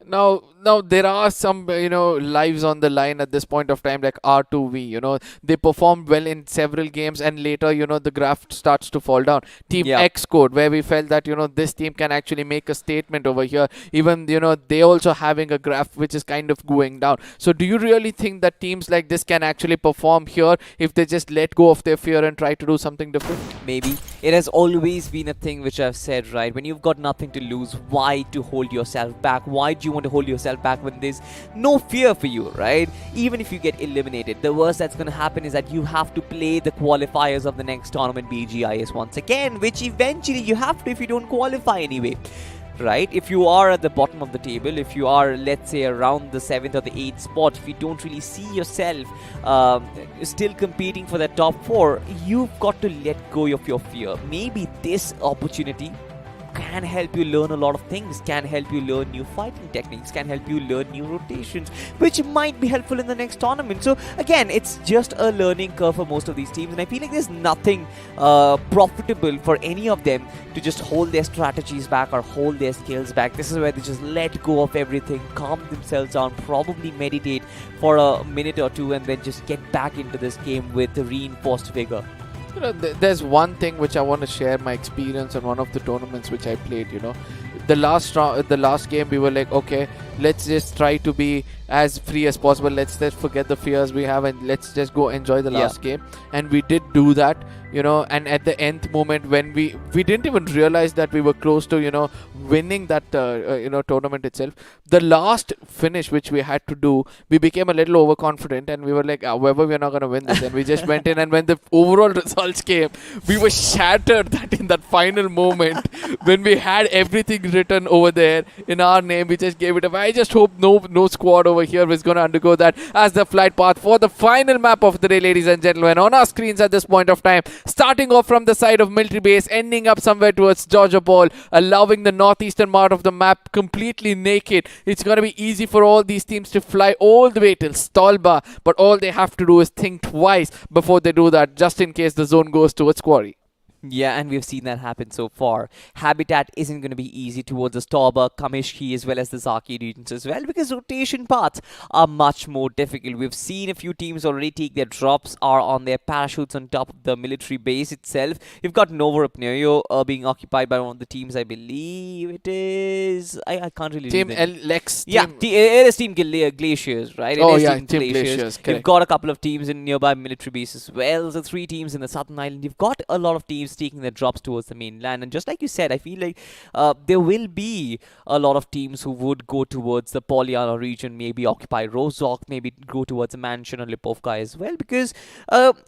Now there are some lives on the line at this point of time, like R2V. They performed well in several games, and later the graph starts to fall down. Team Xcode, where we felt that this team can actually make a statement over here. Even they also having a graph which is kind of going down. So do you really think that teams like this can actually perform here if they just let go of their fear and try to do something different? Maybe. It has always been a thing which I've said, right? When you've got nothing to lose, why to hold yourself back? Why do you want to hold yourself back when there's no fear for you, right? Even if you get eliminated, the worst that's going to happen is that you have to play the qualifiers of the next tournament, BGIS, once again, which eventually you have to if you don't qualify anyway. Right? If you are at the bottom of the table, if you are, let's say, around the 7th or the 8th spot, if you don't really see yourself still competing for the top 4, you've got to let go of your fear. Maybe this opportunity can help you learn a lot of things, can help you learn new fighting techniques, can help you learn new rotations, which might be helpful in the next tournament. So again, it's just a learning curve for most of these teams, and I feel like there's nothing profitable for any of them to just hold their strategies back or hold their skills back. This is where they just let go of everything, calm themselves down, probably meditate for a minute or two, and then just get back into this game with a reinforced vigor. You know, there's one thing which I want to share my experience on one of the tournaments which I played. You know, the last game we were like, okay, let's just try to be as free as possible. Let's just forget the fears we have and let's just go enjoy the last game. And we did do that. You know, and at the nth moment when we didn't even realize that we were close to, you know, winning that tournament itself. The last finish which we had to do, we became a little overconfident and we were like, however, we're not going to win this. And we just went in, and when the overall results came, we were shattered that in that final moment when we had everything written over there in our name, we just gave it up. I just hope no squad over here is going to undergo that as the flight path for the final map of the day, ladies and gentlemen, on our screens at this point of time. Starting off from the side of military base, ending up somewhere towards Georgia Ball, allowing the northeastern part of the map completely naked. It's going to be easy for all these teams to fly all the way till Stolba, but all they have to do is think twice before they do that, just in case the zone goes towards Quarry. Yeah, and we've seen that happen so far. Habitat isn't going to be easy towards the Storba, Kamishki, as well as the Zaki regions as well, because rotation paths are much more difficult. We've seen a few teams already take their drops are on their parachutes on top of the military base itself. You've got Nova up near you, being occupied by one of the teams, I believe it is. I can't really Team read them. Lex. Yeah, it is Team Glaciers, right? Oh, it is yeah, Team Team Glaciers. Correct. You've got a couple of teams in nearby military bases as well. So 3 teams in the Southern Island. You've got a lot of teams taking their drops towards the mainland, and just like you said, I feel like there will be a lot of teams who would go towards the Polyana region, maybe occupy Rozhok, maybe go towards the Mansion or Lipovka as well, because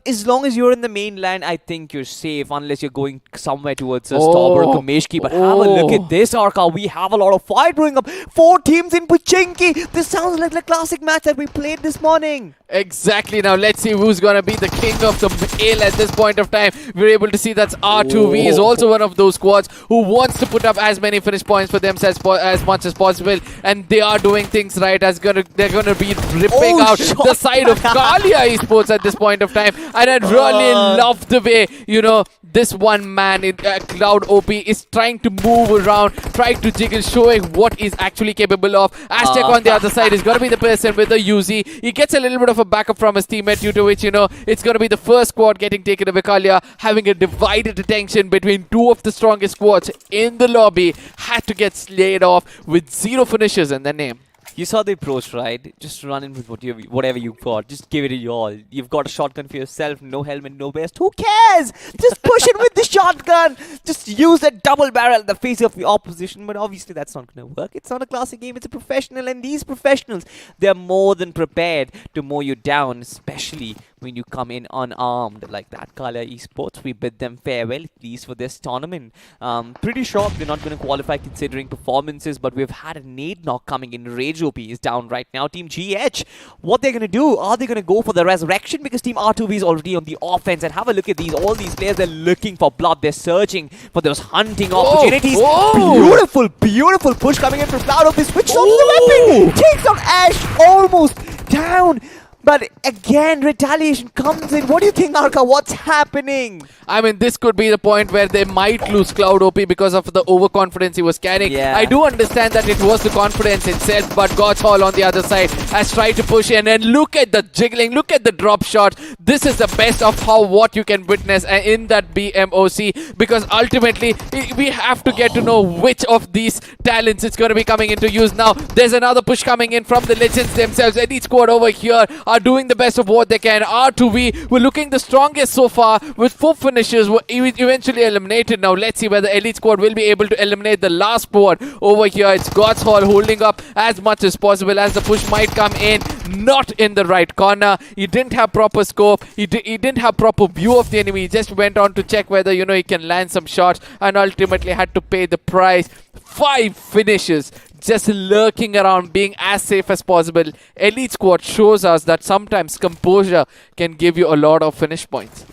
as long as you're in the mainland, I think you're safe, unless you're going somewhere towards Stauber or Kameshki. But have a look at this, Arka. We have a lot of fight going up. 4 teams in Puchinki. This sounds like the classic match that we played this morning. Exactly. Now let's see who's going to be the king of the ale at this point of time. We're able to see that's R2V is also one of those squads who wants to put up as many finish points for themselves as much as possible, and they are doing things right. They're gonna be ripping out the side of Kalia Esports at this point of time, and I really love the way, you know, this one man in Cloud OP is trying to move around, trying to jiggle, showing what he's actually capable of. Aztec on the other side is going to be the person with the UZ. He gets a little bit of a backup from his teammate, due to which, you know, it's going to be the first squad getting taken to Vikalia, having a divided attention between 2 of the strongest squads in the lobby. Had to get slayed off with 0 finishes in their name. You saw the approach, right? Just run in with whatever you've got. Just give it all. You've got a shotgun for yourself, no helmet, no vest. Who cares? Just push it with the shotgun. Just use that double barrel in the face of the opposition. But obviously that's not going to work. It's not a classic game. It's a professional. And these professionals, they're more than prepared to mow you down, especially when you come in unarmed like that. Kalia Esports, we bid them farewell, at least for this tournament. Pretty sure they're not going to qualify considering performances, but we've had a nade knock coming in. Rage OP is down right now. Team GH, what they're going to do? Are they going to go for the resurrection? Because Team R2V is already on the offense. And have a look at these. All these players, they're looking for blood. They're searching for those hunting opportunities. Beautiful, beautiful push coming in from Cloud OP. Switches on to the weapon. Takes on Ash almost down. But again, retaliation comes in. What do you think, Arka? What's happening? I mean, this could be the point where they might lose Cloud OP because of the overconfidence he was carrying. Yeah. I do understand that it was the confidence itself, but God's Hall on the other side has tried to push in. And look at the jiggling, look at the drop shot. This is the best of what you can witness in that BMOC, because ultimately we have to get to know which of these talents is going to be coming into use. Now, there's another push coming in from the Legends themselves. Elite squad over here are doing the best of what they can. R2V were looking the strongest so far with 4 finishes, were eventually eliminated. Now let's see whether Elite Squad will be able to eliminate the last squad over here. It's God's Hall holding up as much as possible as the push might come in. Not in the right corner. He didn't have proper scope. He didn't have proper view of the enemy. He just went on to check whether, you know, he can land some shots, and ultimately had to pay the price. 5 finishes, just lurking around, being as safe as possible. Elite Squad shows us that sometimes composure can give you a lot of finish points.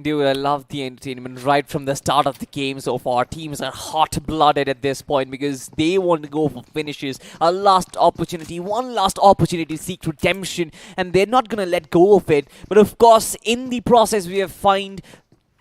Dude, I love the entertainment right from the start of the game so far. Teams are hot-blooded at this point because they want to go for finishes. A last opportunity, one last opportunity to seek redemption, and they're not going to let go of it. But of course, in the process, we have found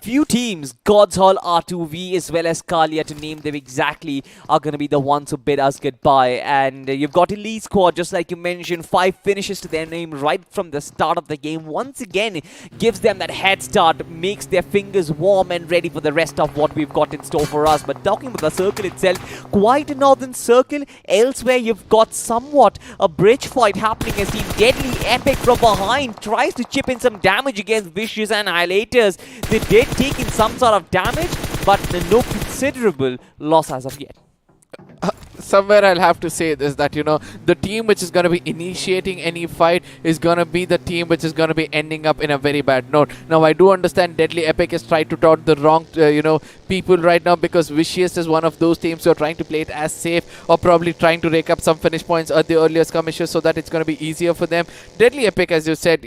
few teams, God's Hall, R2V, as well as Kalia, to name them exactly, are going to be the ones who bid us goodbye. And you've got Elite Squad, just like you mentioned, 5 finishes to their name right from the start of the game. Once again, gives them that head start, makes their fingers warm and ready for the rest of what we've got in store for us. But talking about the circle itself, quite a northern circle. Elsewhere, you've got somewhat a bridge fight happening as the Deadly Epic from behind tries to chip in some damage against Vicious Annihilators. They did taking some sort of damage, but no considerable loss as of yet. Somewhere I'll have to say this, that, you know, the team which is going to be initiating any fight is going to be the team which is going to be ending up in a very bad note. Now, I do understand Deadly Epic is trying to taunt the wrong, people right now, because Vicious is one of those teams who are trying to play it as safe, or probably trying to rake up some finish points at the earlier skirmishes so that it's going to be easier for them. Deadly Epic, as you said,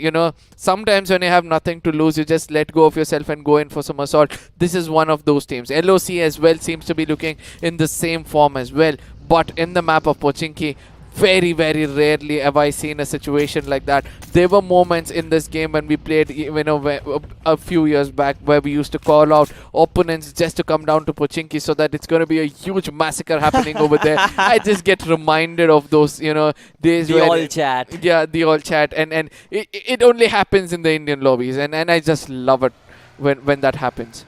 sometimes when you have nothing to lose, you just let go of yourself and go in for some assault. This is one of those teams. LOC as well seems to be looking in the same form as well. But in the map of Pochinki, very, very rarely have I seen a situation like that. There were moments in this game when we played, a few years back, where we used to call out opponents just to come down to Pochinki so that it's going to be a huge massacre happening over there. I just get reminded of those, days. The all chat. Yeah, the all chat. And it only happens in the Indian lobbies. And I just love it when that happens.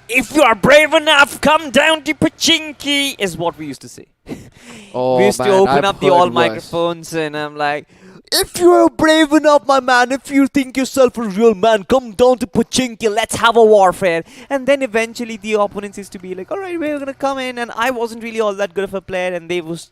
If you are brave enough, come down to Pochinki, is what we used to say. Oh, we used to open up the all microphones, and I'm like, if you are brave enough, my man, if you think yourself a real man, come down to Pochinki, let's have a warfare. And then eventually the opponents used to be like, alright, we're going to come in. And I wasn't really all that good of a player, and they was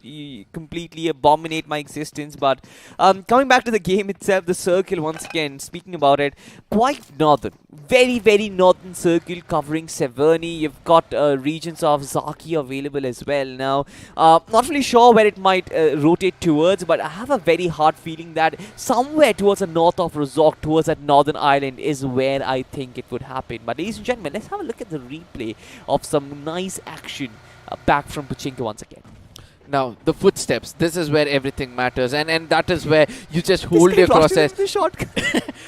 completely abominate my existence. But coming back to the game itself, the circle, once again, speaking about it, quite northern. Very, very northern circle covering Severny. You've got regions of Zaki available as well. Now, not really sure where it might rotate towards, but I have a very hard feeling that somewhere towards the north of Resort, towards that northern island, is where I think it would happen. But ladies and gentlemen, let's have a look at the replay of some nice action back from Pochinki once again. Now, the footsteps, this is where everything matters, and that is where you just hold your process.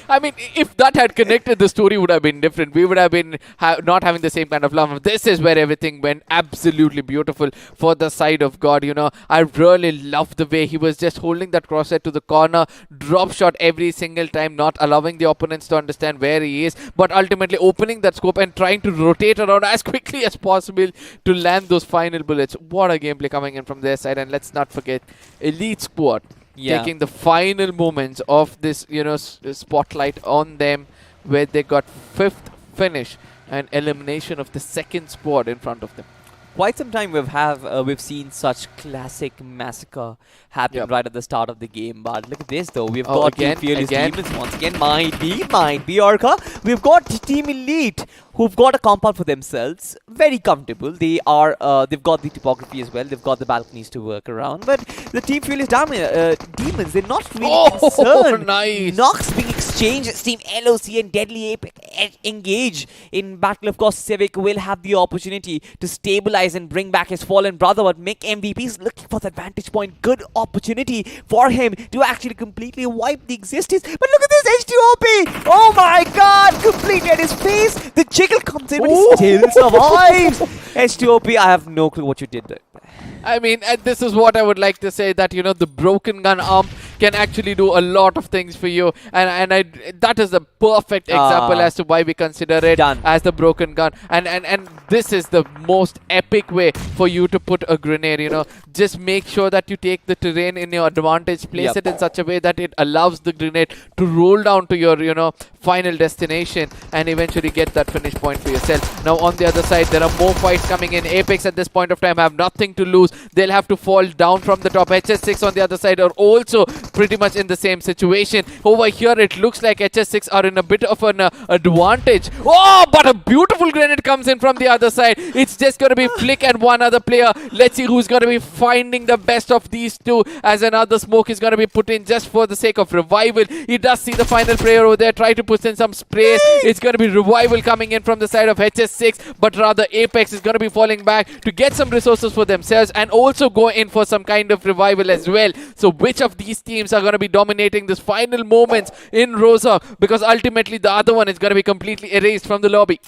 I mean, if that had connected, the story would have been different. We would have been not having the same kind of love. This is where everything went absolutely beautiful for the side of God. I really love the way he was just holding that crosshair to the corner, drop shot every single time, not allowing the opponents to understand where he is, but ultimately opening that scope and trying to rotate around as quickly as possible to land those final bullets. What a gameplay coming in from their side. And let's not forget Elite Squad taking the final moments of this spotlight on them, where they got 5th finish and elimination of the 2nd squad in front of them. Quite some time we've seen such classic massacre happen right at the start of the game. But look at this though, we've got Team Fearless Demons once again. Might be Orca. We've got Team Elite, who've got a compound for themselves, very comfortable. They've got the topography as well. They've got the balconies to work around. But the Team Fearless Demons, they're not really concerned. Nice. Knocks being exchanged. Team LOC and Deadly Ape engage in battle. Of course, Civic will have the opportunity to stabilize and bring back his fallen brother, but Mick MVP is looking for that vantage point. Good opportunity for him to actually completely wipe the existence. But look at this H2OP! Oh my god! Completely at his face! The jiggle comes in, but he still survives! H2OP, I have no clue what you did there. I mean, this is what I would like to say, that the broken gun arm can actually do a lot of things for you, and that is the perfect example as to why we consider it as the broken gun. And this is the most epic way for you to put a grenade. Just make sure that you take the terrain in your advantage, place it in such a way that it allows the grenade to roll down to your final destination and eventually get that finish point for yourself. Now on the other side, there are more fights coming in. Apex at this point of time have nothing to lose. They'll have to fall down from the top. HS6 on the other side are also pretty much in the same situation. Over here, it looks like HS6 are in a bit of an advantage. Oh, but a beautiful grenade comes in from the other side. It's just going to be Flick and one other player. Let's see who's going to be finding the best of these two, as another smoke is going to be put in just for the sake of revival. He does see the final player over there, try to put in some sprays. It's going to be revival coming in from the side of HS6, but rather Apex is going to be falling back to get some resources for themselves and also go in for some kind of revival as well. So which of these teams are going to be dominating this final moments in Rosa, because ultimately the other one is going to be completely erased from the lobby.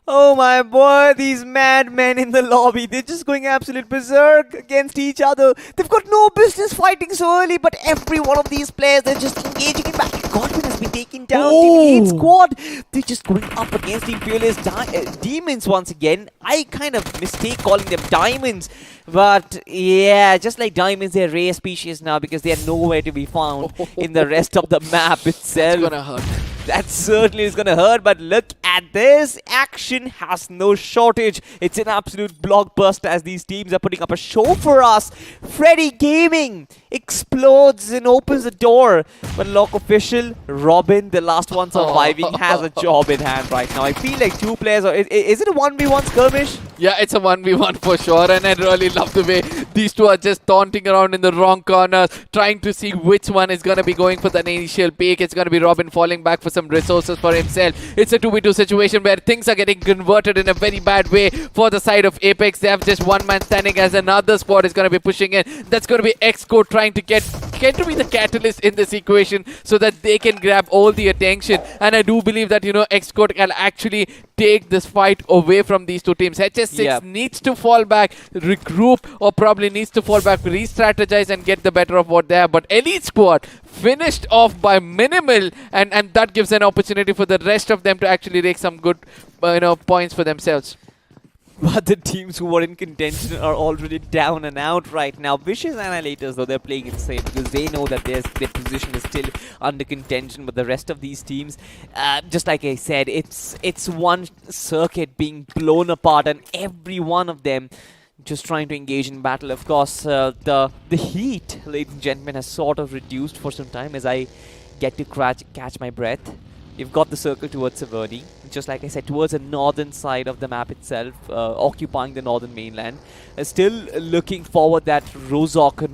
Oh my boy, these madmen in the lobby, they're just going absolute berserk against each other. They've got no business fighting so early, but every one of these players, they're just engaging in battle. Godwin has been taken down. Team 8 squad, they're just going up against Team Fearless Demons once again. I kind of mistake calling them diamonds, but yeah, just like diamonds, they're rare species now because they're nowhere to be found in the rest of the map itself. It's gonna hurt. That certainly is going to hurt, but look at this. Action has no shortage. It's an absolute blockbuster as these teams are putting up a show for us. Freddy Gaming explodes and opens the door. But Lock Official, Robin, the last one surviving, has a job in hand right now. I feel like two players are... Is it a 1v1 skirmish? Yeah, it's a 1v1 for sure, and I really love the way these two are just taunting around in the wrong corners, trying to see which one is going to be going for the initial peak. It's going to be Robin falling back for some resources for himself. It's a 2v2 situation where things are getting converted in a very bad way for the side of Apex. They have just one man standing as another squad is going to be pushing in. That's going to be Xcode trying to get to be the catalyst in this equation so that they can grab all the attention. And I do believe that, you know, Xcode can actually take this fight away from these two teams. HS6 needs to fall back, regroup, or probably needs to fall back, re-strategize and get the better of what they have. But Elite Squad finished off by minimal, and that gives an opportunity for the rest of them to actually take some good points for themselves. But the teams who are in contention are already down and out right now. Vicious Annihilators, though, they're playing insane because they know that their position is still under contention. But the rest of these teams, just like I said, it's one circuit being blown apart, and every one of them just trying to engage in battle. Of course, the heat, ladies and gentlemen, has sort of reduced for some time as I get to catch my breath. You've got the circle towards Severny, just like I said, towards the northern side of the map itself, occupying the northern mainland. Still looking forward that Rozok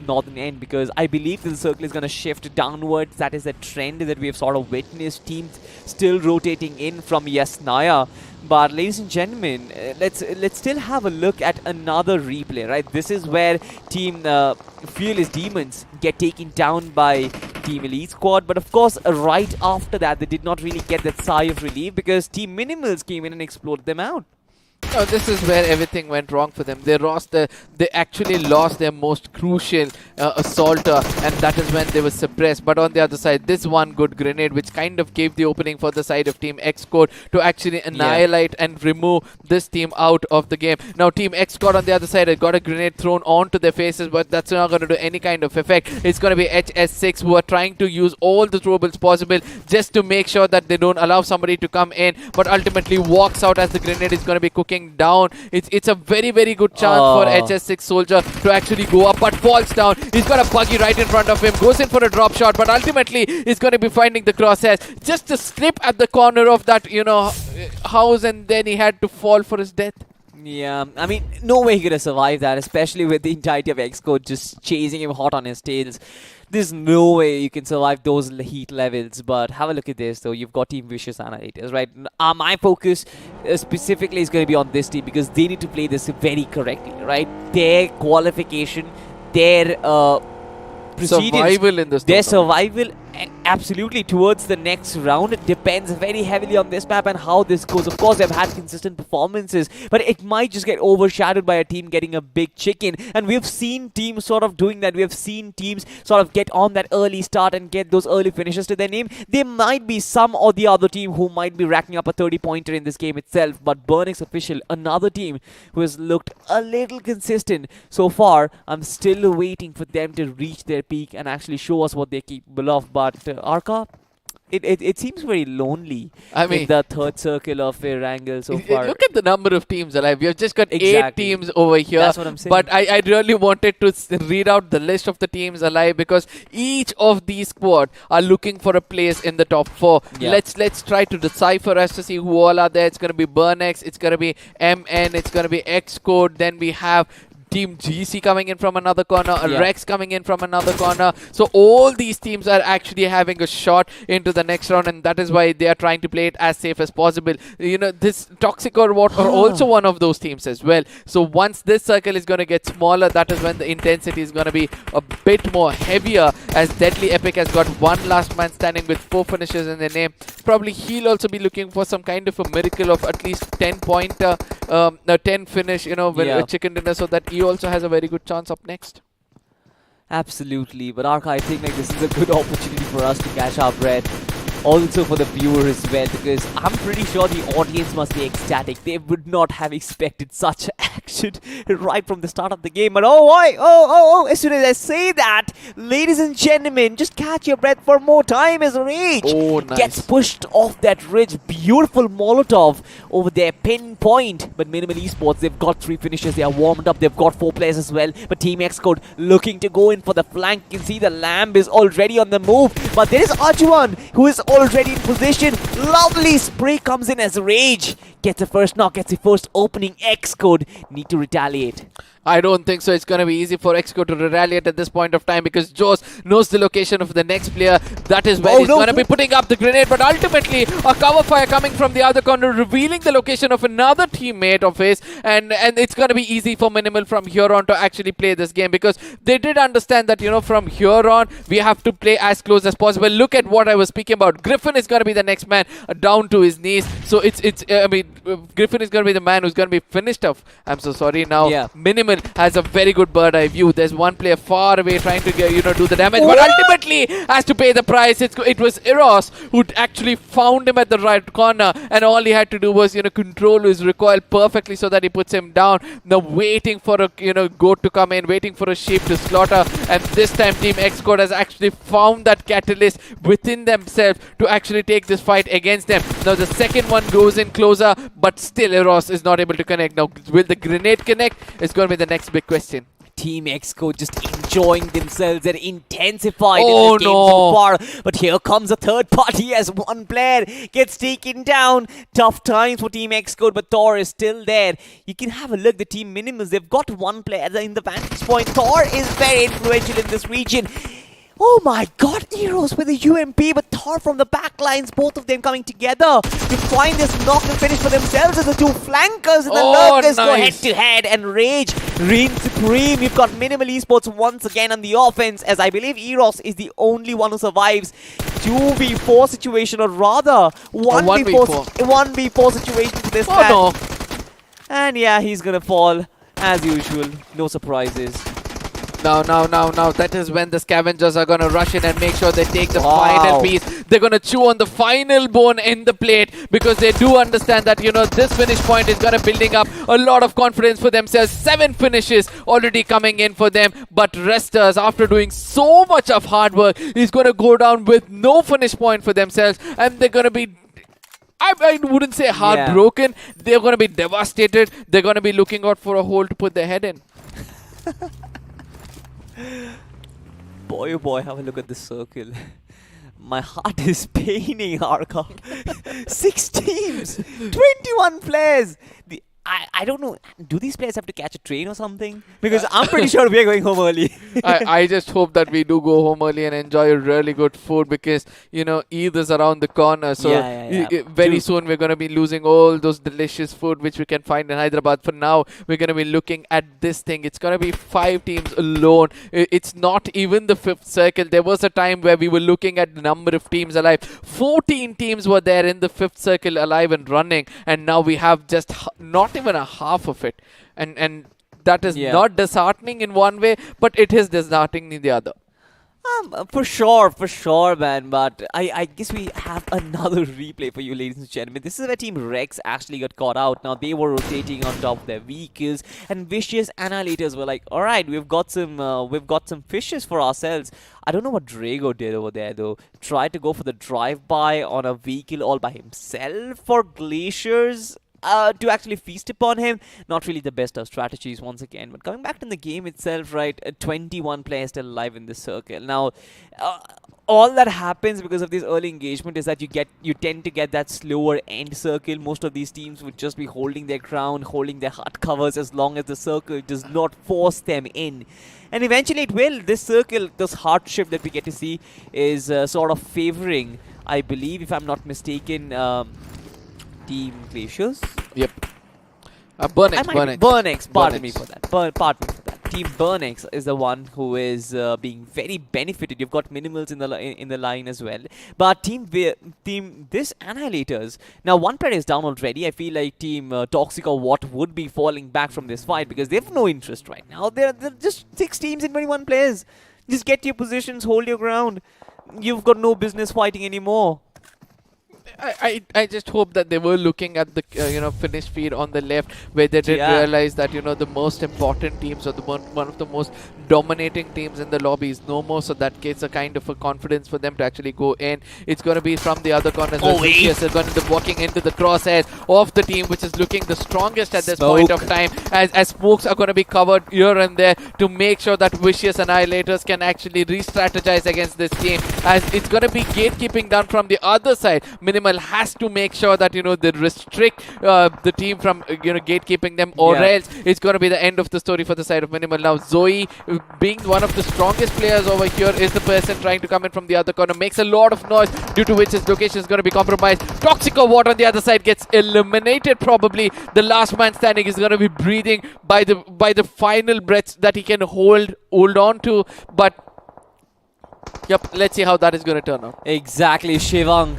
northern end, because I believe that the circle is going to shift downwards. That is a trend that we have sort of witnessed. Teams still rotating in from Yasnaya. But ladies and gentlemen, let's still have a look at another replay, right? This is where Team Fearless Demons get taken down by Team Elite Squad. But of course, right after that, they did not really get that sigh of relief because Team Minimals came in and exploded them out. No, this is where everything went wrong for them. They actually lost their most crucial assaulter, and that is when they were suppressed. But on the other side, this one good grenade, which kind of gave the opening for the side of Team Xcode to actually annihilate and remove this team out of the game. Now, Team Xcode on the other side had got a grenade thrown onto their faces, but that's not going to do any kind of effect. It's going to be HS6 who are trying to use all the throwables possible just to make sure that they don't allow somebody to come in, but ultimately walks out as the grenade is going to be cooking down. It's a very, very good chance for HS6 Soldier to actually go up, but falls down. He's got a buggy right in front of him, goes in for a drop shot, but ultimately he's going to be finding the crosshairs. Just a slip at the corner of that, house, and then he had to fall for his death. Yeah, I mean, no way he could have survived that, especially with the entirety of Xcode just chasing him hot on his tails. There's no way you can survive those heat levels. But have a look at this, though. You've got Team Vicious Annihilators, right? My focus specifically is going to be on this team because they need to play this very correctly, right? Their qualification, their survival in this their survival absolutely towards the next round. It depends very heavily on this map and how this goes. Of course, they've had consistent performances, but it might just get overshadowed by a team getting a big chicken. And we've seen teams sort of doing that. We have seen teams sort of get on that early start and get those early finishes to their name. There might be some or the other team who might be racking up a 30-pointer in this game itself, but Burnix Official, another team who has looked a little consistent so far. I'm still waiting for them to reach their peak and actually show us what they're capable of. But Arca, it seems very lonely. I mean, in the third circle of Erangel so far. look at the number of teams alive. We have just got 8 Exactly. teams over here. That's what I'm saying. But I really wanted to read out the list of the teams alive because each of these squad are looking for a place in the top 4. Yeah. Let's try to decipher as to see who all are there. It's going to be Burnex, it's going to be MN, it's going to be Xcode. Then we have Team GC coming in from another corner, Yeah. Rex coming in from another corner. So all these teams are actually having a shot into the next round, and that is why they are trying to play it as safe as possible. You know, this Toxic or what are also one of those teams as well. So once this circle is going to get smaller, that is when the intensity is going to be a bit more heavier, as Deadly Epic has got one last man standing with 4 finishes in their name. Probably he'll also be looking for some kind of a miracle of at least 10 pointer, 10 finish, you know, with Yeah. chicken dinner, so that he also has a very good chance up next. Absolutely, but Arka, I think like this is a good opportunity for us to catch our breath. Also for the viewer as well, because I'm pretty sure the audience must be ecstatic. They would not have expected such action right from the start of the game. But oh boy, oh, as soon as I say that, ladies and gentlemen, just catch your breath for more time as Rage Oh, nice. gets pushed off that ridge. Beautiful Molotov over there, pinpoint. But Minimal Esports, they've got 3 finishes. They are warmed up. They've got 4 players as well. But Team Xcode looking to go in for the flank. You can see the Lamb is already on the move. But there is Arjuan, who is already in position. Lovely spray comes in as Rage gets the first knock, gets the first opening. Xcode need to retaliate. I don't think so. It's going to be easy for Xcode to retaliate at this point of time because Joes knows the location of the next player. That is where he's going to be putting up the grenade. But ultimately, a cover fire coming from the other corner, revealing the location of another teammate of his. And it's going to be easy for Minimal from here on to actually play this game because they did understand that, you know, from here on, we have to play as close as possible. Look at what I was speaking about. Griffin is going to be the next man down to his knees. So Griffin is going to be the man who's going to be finished off. I'm so sorry now. Yeah. Minimal has a very good bird eye view. There's one player far away trying to get, do the damage, but ultimately has to pay the price. It was Eros who actually found him at the right corner, and all he had to do was control his recoil perfectly so that he puts him down. Now waiting for a goat to come in, waiting for a sheep to slaughter, and this time Team Xcode has actually found that catalyst within themselves to actually take this fight against them. Now the second one goes in closer, but still Eros is not able to connect. Now will the grenade connect? It's going to be the next big question. Team Xcode just enjoying themselves. They're intensified in Oh, this game so far. But here comes a third party as one player gets taken down. Tough times for Team Xcode, but Thor is still there. You can have a look. The Team Minimus, they've got one player in the vantage point. Thor is very influential in this region. Oh my god, Eros with a UMP, but Thor from the back lines, both of them coming together to find this knock and finish for themselves as the two flankers and the lurkers go head to head, and Rage reigns supreme. You've got Minimal Esports once again on the offense, as I believe Eros is the only one who survives 2v4 situation, or rather 1v4 situation for this match. No. And yeah, he's gonna fall as usual, no surprises. Now, that is when the scavengers are going to rush in and make sure they take the final piece. They're going to chew on the final bone in the plate because they do understand that, this finish point is going to building up a lot of confidence for themselves. 7 finishes already coming in for them, but Resters, after doing so much of hard work, is going to go down with no finish point for themselves, and they're going to be, I wouldn't say heartbroken. They're going to be devastated. They're going to be looking out for a hole to put their head in. Boy, oh boy, have a look at this circle. My heart is paining, Arka. 6 teams, 21 players. I don't know, do these players have to catch a train or something? Because I'm pretty sure we are going home early. I just hope that we do go home early and enjoy really good food because, Eid is around the corner. So very soon we're going to be losing all those delicious food which we can find in Hyderabad. For now, we're going to be looking at this thing. It's going to be 5 teams alone. It's not even the 5th circle. There was a time where we were looking at the number of teams alive. 14 teams were there in the 5th circle alive and running. And now we have just not even a half of it, and that is not disheartening in one way, but it is disheartening in the other. For sure, man. But I guess we have another replay for you, ladies and gentlemen. This is where Team Rex actually got caught out. Now they were rotating on top of their vehicles, and Vicious Annihilators were like, "All right, we've got some fishes for ourselves." I don't know what Drago did over there though. Tried to go for the drive-by on a vehicle all by himself for Glaciers. To actually feast upon him, not really the best of strategies once again. But coming back to the game itself, right, 21 players still alive in this circle. Now, all that happens because of this early engagement is that you tend to get that slower end circle. Most of these teams would just be holding their ground, holding their hut covers as long as the circle does not force them in. And eventually it will. This circle, this hardship that we get to see is sort of favoring, I believe, if I'm not mistaken, Team Glaciers. Yep. Burnex. Pardon me for that. Pardon me for that. Team Burnex is the one who is being very benefited. You've got minimals in the line as well. But team this Annihilators. Now one player is down already. I feel like Team Toxic or what would be falling back from this fight because they have no interest right now. They're just 6 teams and 21 players. Just get to your positions, hold your ground. You've got no business fighting anymore. I just hope that they were looking at the finish feed on the left where they did realize that the most important teams or one of the most dominating teams in the lobby is no more, so that gets a kind of a confidence for them to actually go in. It's going to be from the other corner. Vicious is going to be walking into the crosshairs of the team which is looking the strongest at this point of time, as smokes are going to be covered here and there to make sure that Vicious Annihilators can actually re-strategize against this team, as it's going to be gatekeeping done from the other side. Minimal has to make sure that they restrict the team from gatekeeping them, or else it's going to be the end of the story for the side of Minimal. Now Zoe, being one of the strongest players over here, is the person trying to come in from the other corner, makes a lot of noise, due to which his location is going to be compromised. Toxico Watt on the other side gets eliminated. Probably the last man standing is going to be breathing by the final breaths that he can hold on to, but yep, let's see how that is going to turn out. Exactly, Shivang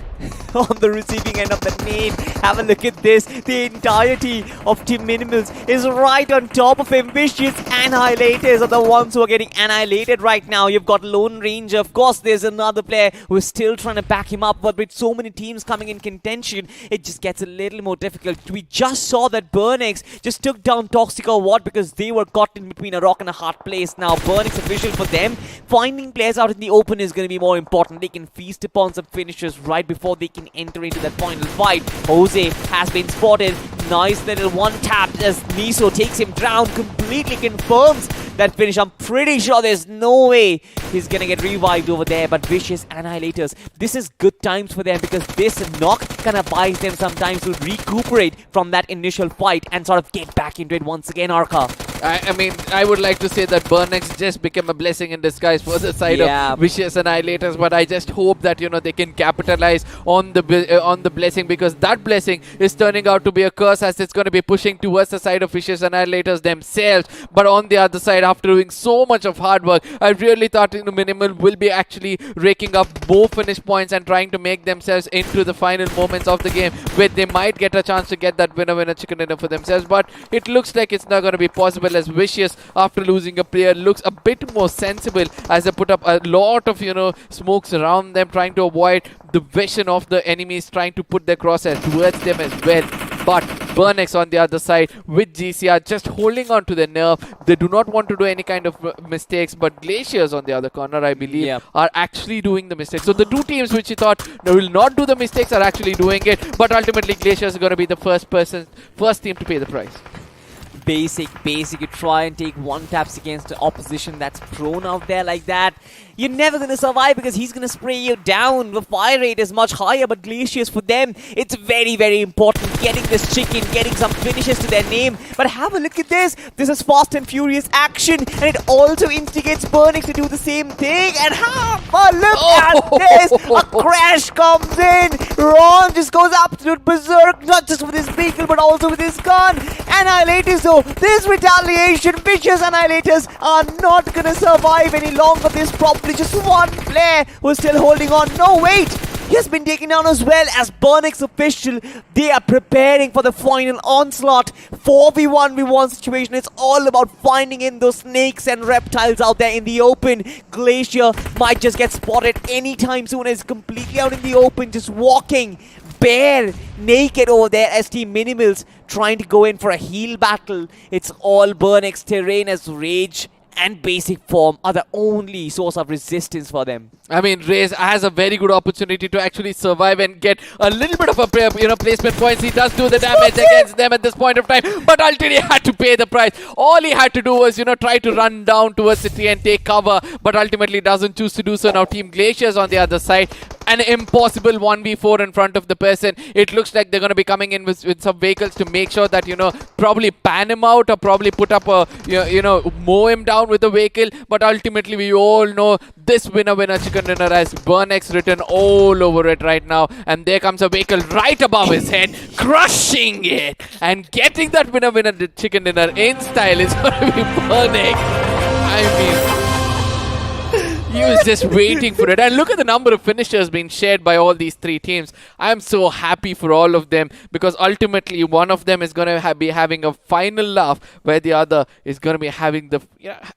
on the receiving end of the nade. Have a look at this. The entirety of Team Minimals is right on top of him. Vicious Annihilators are the ones who are getting annihilated right now. You've got Lone Ranger. Of course, there's another player who is still trying to back him up, but with so many teams coming in contention, it just gets a little more difficult. We just saw that Burnex just took down Toxico Watt because they were caught in between a rock and a hard place. Now, Burnex official for them, finding players out in the open is going to be more important. They can feast upon some finishes right before they can enter into that final fight. Jose has been spotted. Nice little one tap as Miso takes him down, completely confirms that finish. I'm pretty sure there's no way he's gonna get revived over there, but Vicious Annihilators, this is good times for them because this knock kind of buys them some time to recuperate from that initial fight and sort of get back into it once again, Arca. I mean, I would like to say that Burnex just became a blessing in disguise for the side of Vicious Annihilators, but I just hope that they can capitalize on the blessing, because that blessing is turning out to be a curse, as it's going to be pushing towards the side of Vicious Annihilators themselves. But on the other side, after doing so much of hard work, I really thought Minimal will be actually raking up more finish points and trying to make themselves into the final moments of the game, where they might get a chance to get that winner chicken dinner for themselves. But it looks like it's not going to be possible, as Vicious, after losing a player, looks a bit more sensible, as they put up a lot of smokes around them, trying to avoid the vision of the enemies, trying to put their crosshairs towards them as well. But Burnex on the other side with GCR just holding on to their nerve. They do not want to do any kind of mistakes, but Glaciers on the other corner, I believe, are actually doing the mistakes. So the two teams which you thought will not do the mistakes are actually doing it, but ultimately Glaciers are going to be the first team to pay the price. Basic. You try and take one taps against the opposition that's prone out there like that. You're never going to survive because he's going to spray you down. The fire rate is much higher, but Glaciers, for them, it's very, very important getting this chicken, getting some finishes to their name. But have a look at this. This is fast and furious action, and it also instigates Burnex to do the same thing. And have a look at this. A crash comes in. Ron just goes absolute berserk, not just with his vehicle, but also with his gun. Annihilators, though, this retaliation, Vicious Annihilators are not going to survive any longer. This probably just one player who's still holding on. No, wait! He has been taken down as well as Burnix official. They are preparing for the final onslaught. 4v1v1 situation. It's all about finding in those snakes and reptiles out there in the open. Glacier might just get spotted anytime soon. Is completely out in the open, just walking bare naked over there as Team Minimals trying to go in for a heal battle. It's all Burnix terrain as Rage and basic form are the only source of resistance for them. I mean, Reyes has a very good opportunity to actually survive and get a little bit of a placement points. He does do the damage against them at this point of time, but ultimately had to pay the price. All he had to do was, try to run down towards the tree and take cover, but ultimately doesn't choose to do so. Now Team Glaciers on the other side. An impossible 1v4 in front of the person. It looks like they're going to be coming in with some vehicles to make sure that, probably pan him out or probably put up a, mow him down with a vehicle. But ultimately, we all know this winner chicken dinner has Burnix written all over it right now. And there comes a vehicle right above his head, crushing it and getting that winner chicken dinner in style. Is going to be Burnix. I mean, he was just waiting for it. And look at the number of finishers being shared by all these three teams. I am so happy for all of them because ultimately one of them is going to be having a final laugh where the other is going to be having the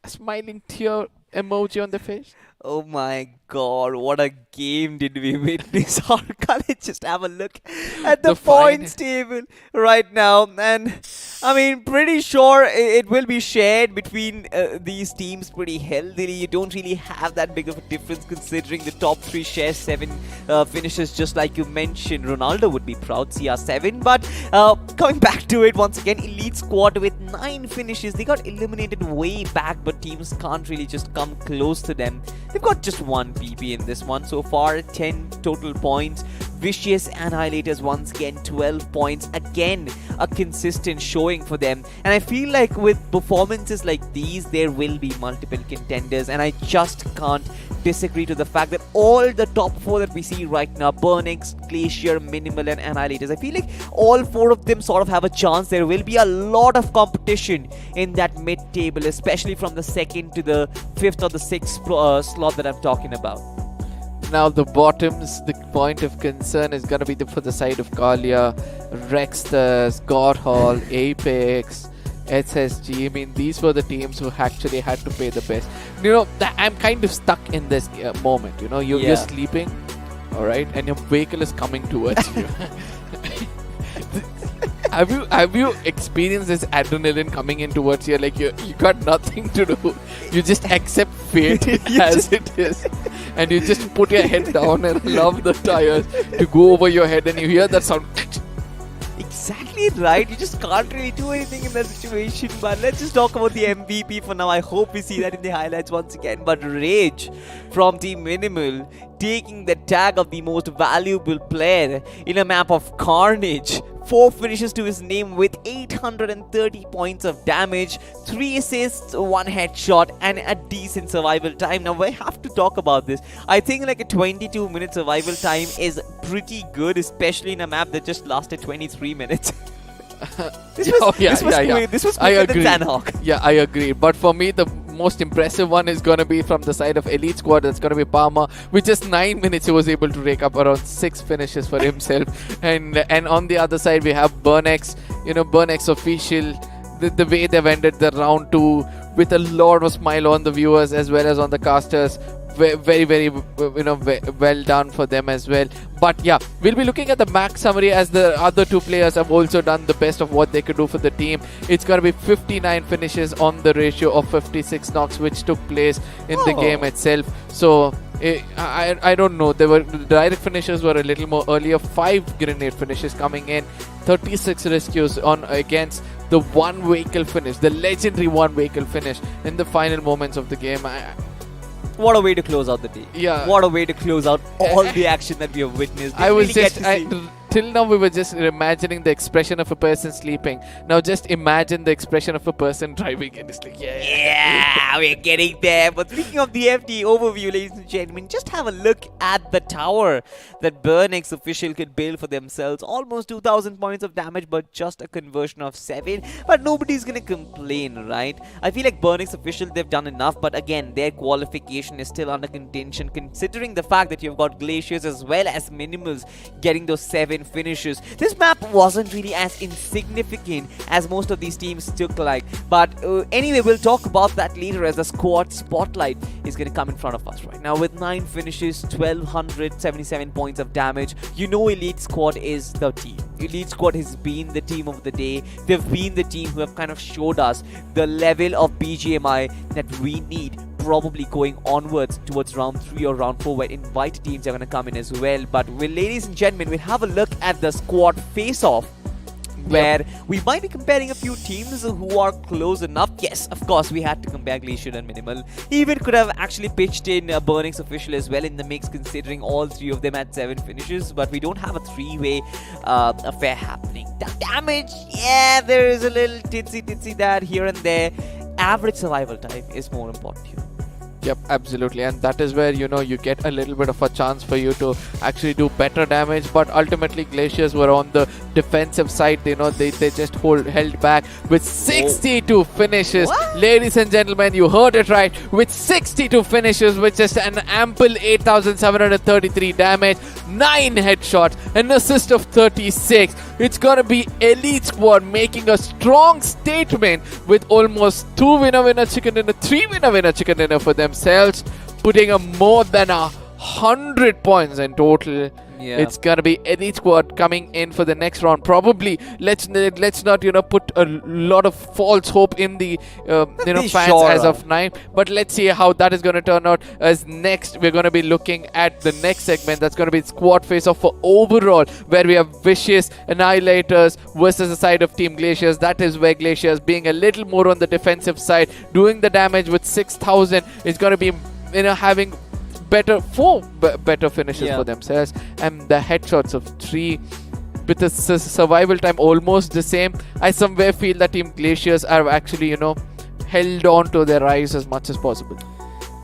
smiling tear emoji on the face. Oh my god, what a game did we witness. Let's just have a look at the points table right now. And I mean, pretty sure it will be shared between these teams pretty healthily. You don't really have that big of a difference considering the top 3 share 7 finishes, just like you mentioned. Ronaldo would be proud, CR7. But coming back to it once again, Elite Squad with 9 finishes. They got eliminated way back, but teams can't really just come close to them. They've got just 1 PP in this one so far, 10 total points. Vicious Annihilators once again 12 points. Again, a consistent showing for them. And I feel like with performances like these, there will be multiple contenders. And I just can't disagree to the fact that all the top 4 that we see right now, Burnix, Glacier, Minimal and Annihilators, I feel like all 4 of them sort of have a chance. There will be a lot of competition in that mid-table, especially from the 2nd to the 5th or the 6th slot that I'm talking about. Now the bottoms, the point of concern is going to be for the side of Kalia, Rexters, Godhall, Apex, SSG. I mean, these were the teams who actually had to pay the best. I'm kind of stuck in this moment. You're sleeping, all right, and your vehicle is coming towards you. Have you experienced this adrenaline coming in towards you? Like you got nothing to do. You just accept fate as it is, and you just put your head down and allow the tires to go over your head, and you hear that sound. Exactly right. You just can't really do anything in that situation. But let's just talk about the MVP for now. I hope we see that in the highlights once again. But Rage from Team Minimal taking the tag of the most valuable player in a map of Carnage. 4 finishes to his name with 830 points of damage, 3 assists, 1 headshot and a decent survival time. Now we have to talk about this. I think like a 22-minute survival time is pretty good, especially in a map that just lasted 23 minutes. This was quicker than Sanhok. Yeah, I agree. But for me, the most impressive one is going to be from the side of Elite Squad. That's going to be Palmer. With just 9 minutes, he was able to rake up around 6 finishes for himself. And on the other side, we have Burnix. Burnix official. The way they've ended the round 2 with a lot of smile on the viewers as well as on the casters. Very, very, well done for them as well. But yeah, we'll be looking at the max summary as the other 2 players have also done the best of what they could do for the team. It's going to be 59 finishes on the ratio of 56 knocks, which took place in the game itself. So I don't know. The direct finishes were a little more earlier. 5 grenade finishes coming in, 36 rescues on against the 1 vehicle finish, the legendary 1 vehicle finish in the final moments of the game. What a way to close out the day. Yeah. What a way to close out all the action that we have witnessed. I was just till now we were just imagining the expression of a person sleeping. Now just imagine the expression of a person driving and it's like, Yeah, we're getting there. But speaking of the FD overview, ladies and gentlemen, just have a look at the tower that BMOC official could build for themselves. Almost 2,000 points of damage, but just a conversion of 7. But nobody's gonna complain, right? I feel like BMOC official, they've done enough, but again, their qualification is still under contention, considering the fact that you've got Glaciers as well as Minimals getting those 7 finishes. This map wasn't really as insignificant as most of these teams took like. But anyway, we'll talk about that later as the squad spotlight is going to come in front of us right now. With 9 finishes, 1,277 points of damage, you know Elite Squad is the team. Elite Squad has been the team of the day. They've been the team who have kind of showed us the level of BGMI that we need, probably going onwards towards round 3 or round 4, where invited teams are going to come in as well. But ladies and gentlemen, we'll have a look at the squad face-off, where we might be comparing a few teams who are close enough. Yes, of course, we had to compare Glacier and Minimal. Even could have actually pitched in BMOC official as well in the mix, considering all 3 of them had 7 finishes. But we don't have a 3-way affair happening. The damage, yeah, there is a little titsy that here and there. Average survival time is more important here. Yep, absolutely, and that is where, you know, you get a little bit of a chance for you to actually do better damage. But ultimately Glaciers were on the defensive side. You know, they just held back with 62 finishes. What? Ladies and gentlemen, you heard it right, with 62 finishes, with just an ample 8,733 damage, 9 headshots, an assist of 36. It's gonna be Elite Squad making a strong statement with almost 2 winner chicken dinner, 3 winner chicken dinner for themselves, putting a more than 100 points in total. Yeah. It's gonna be Elite Squad coming in for the next round. Probably, let's not, you know, put a lot of false hope in the fans as of now. But let's see how that is gonna turn out. As next, we're gonna be looking at the next segment. That's gonna be squad face-off for overall, where we have Vicious Annihilators versus the side of Team Glaciers. That is where Glaciers, being a little more on the defensive side, doing the damage with 6,000, is gonna be, you know, having four better finishes for themselves, and the headshots of 3 with the survival time almost the same. I somewhere feel that Team Glaciers are actually, you know, held on to their rise as much as possible.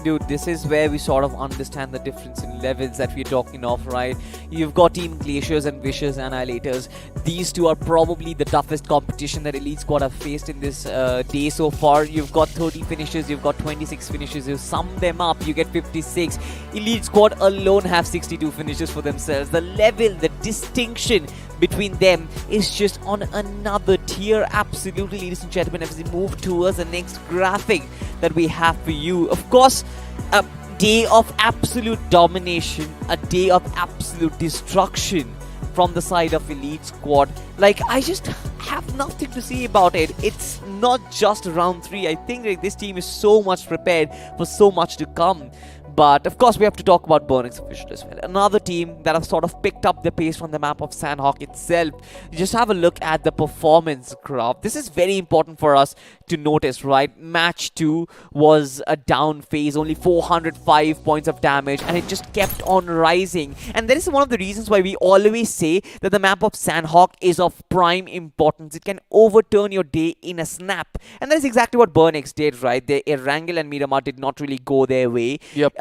Dude, this is where we sort of understand the difference in levels that we're talking of, right? You've got Team Glaciers and Vicious Annihilators. These two are probably the toughest competition that Elite Squad have faced in this day so far. You've got 30 finishes, you've got 26 finishes. You sum them up, you get 56. Elite Squad alone have 62 finishes for themselves. The level, the distinction between them is just on another tier. Absolutely, ladies and gentlemen, as we move towards the next graphic that we have for you. Of course, a day of absolute domination, a day of absolute destruction from the side of Elite Squad. Like, I just have nothing to say about it. It's not just round 3. I think like, this team is so much prepared for so much to come. But of course, we have to talk about BMOC official as well. Another team that have sort of picked up the pace from the map of Sanhok itself. Just have a look at the performance graph. This is very important for us to notice, right? Match 2 was a down phase, only 405 points of damage, and it just kept on rising. And that is one of the reasons why we always say that the map of Sanhok is of prime importance. It can overturn your day in a snap. And that is exactly what BMOC did, right? The Erangel and Miramar did not really go their way. Yep.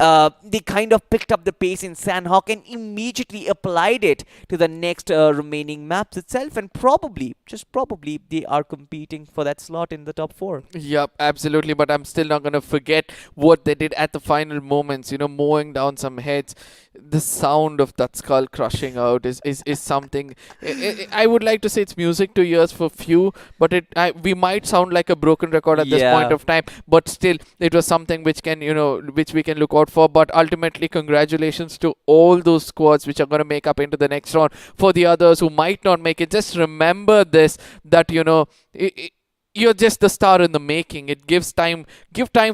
They kind of picked up the pace in Sanhok and immediately applied it to the next remaining maps itself, and probably, just probably, they are competing for that slot in the top 4. Yep, absolutely, but I'm still not gonna forget what they did at the final moments, you know, mowing down some heads. The sound of that skull crushing out is something. I would like to say it's music to ears for few, but we might sound like a broken record at this point of time, but still, it was something which can, you know, which we can look out for. But ultimately, congratulations to all those squads which are going to make up into the next round. For the others who might not make it, just remember this, that, you know, you're just the star in the making. It give time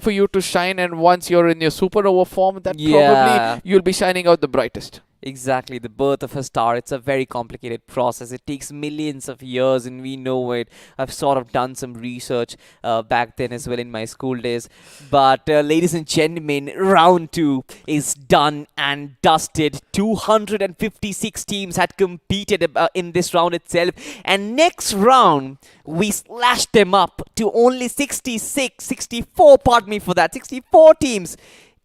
for you to shine, and once you're in your supernova form, that probably you'll be shining out the brightest. Exactly, the birth of a star. It's a very complicated process. It takes millions of years, and we know it. I've sort of done some research back then as well in my school days. But, ladies and gentlemen, round 2 is done and dusted. 256 teams had competed in this round itself. And next round, we slashed them up to only 64 teams.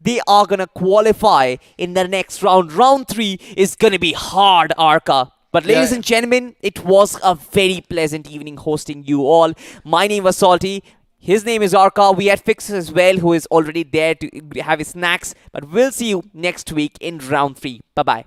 They are going to qualify in the next round. Round 3 is going to be hard, Arka. But ladies and gentlemen, it was a very pleasant evening hosting you all. My name was Salty. His name is Arka. We had Fixer as well, who is already there to have his snacks. But we'll see you next week in round 3. Bye-bye.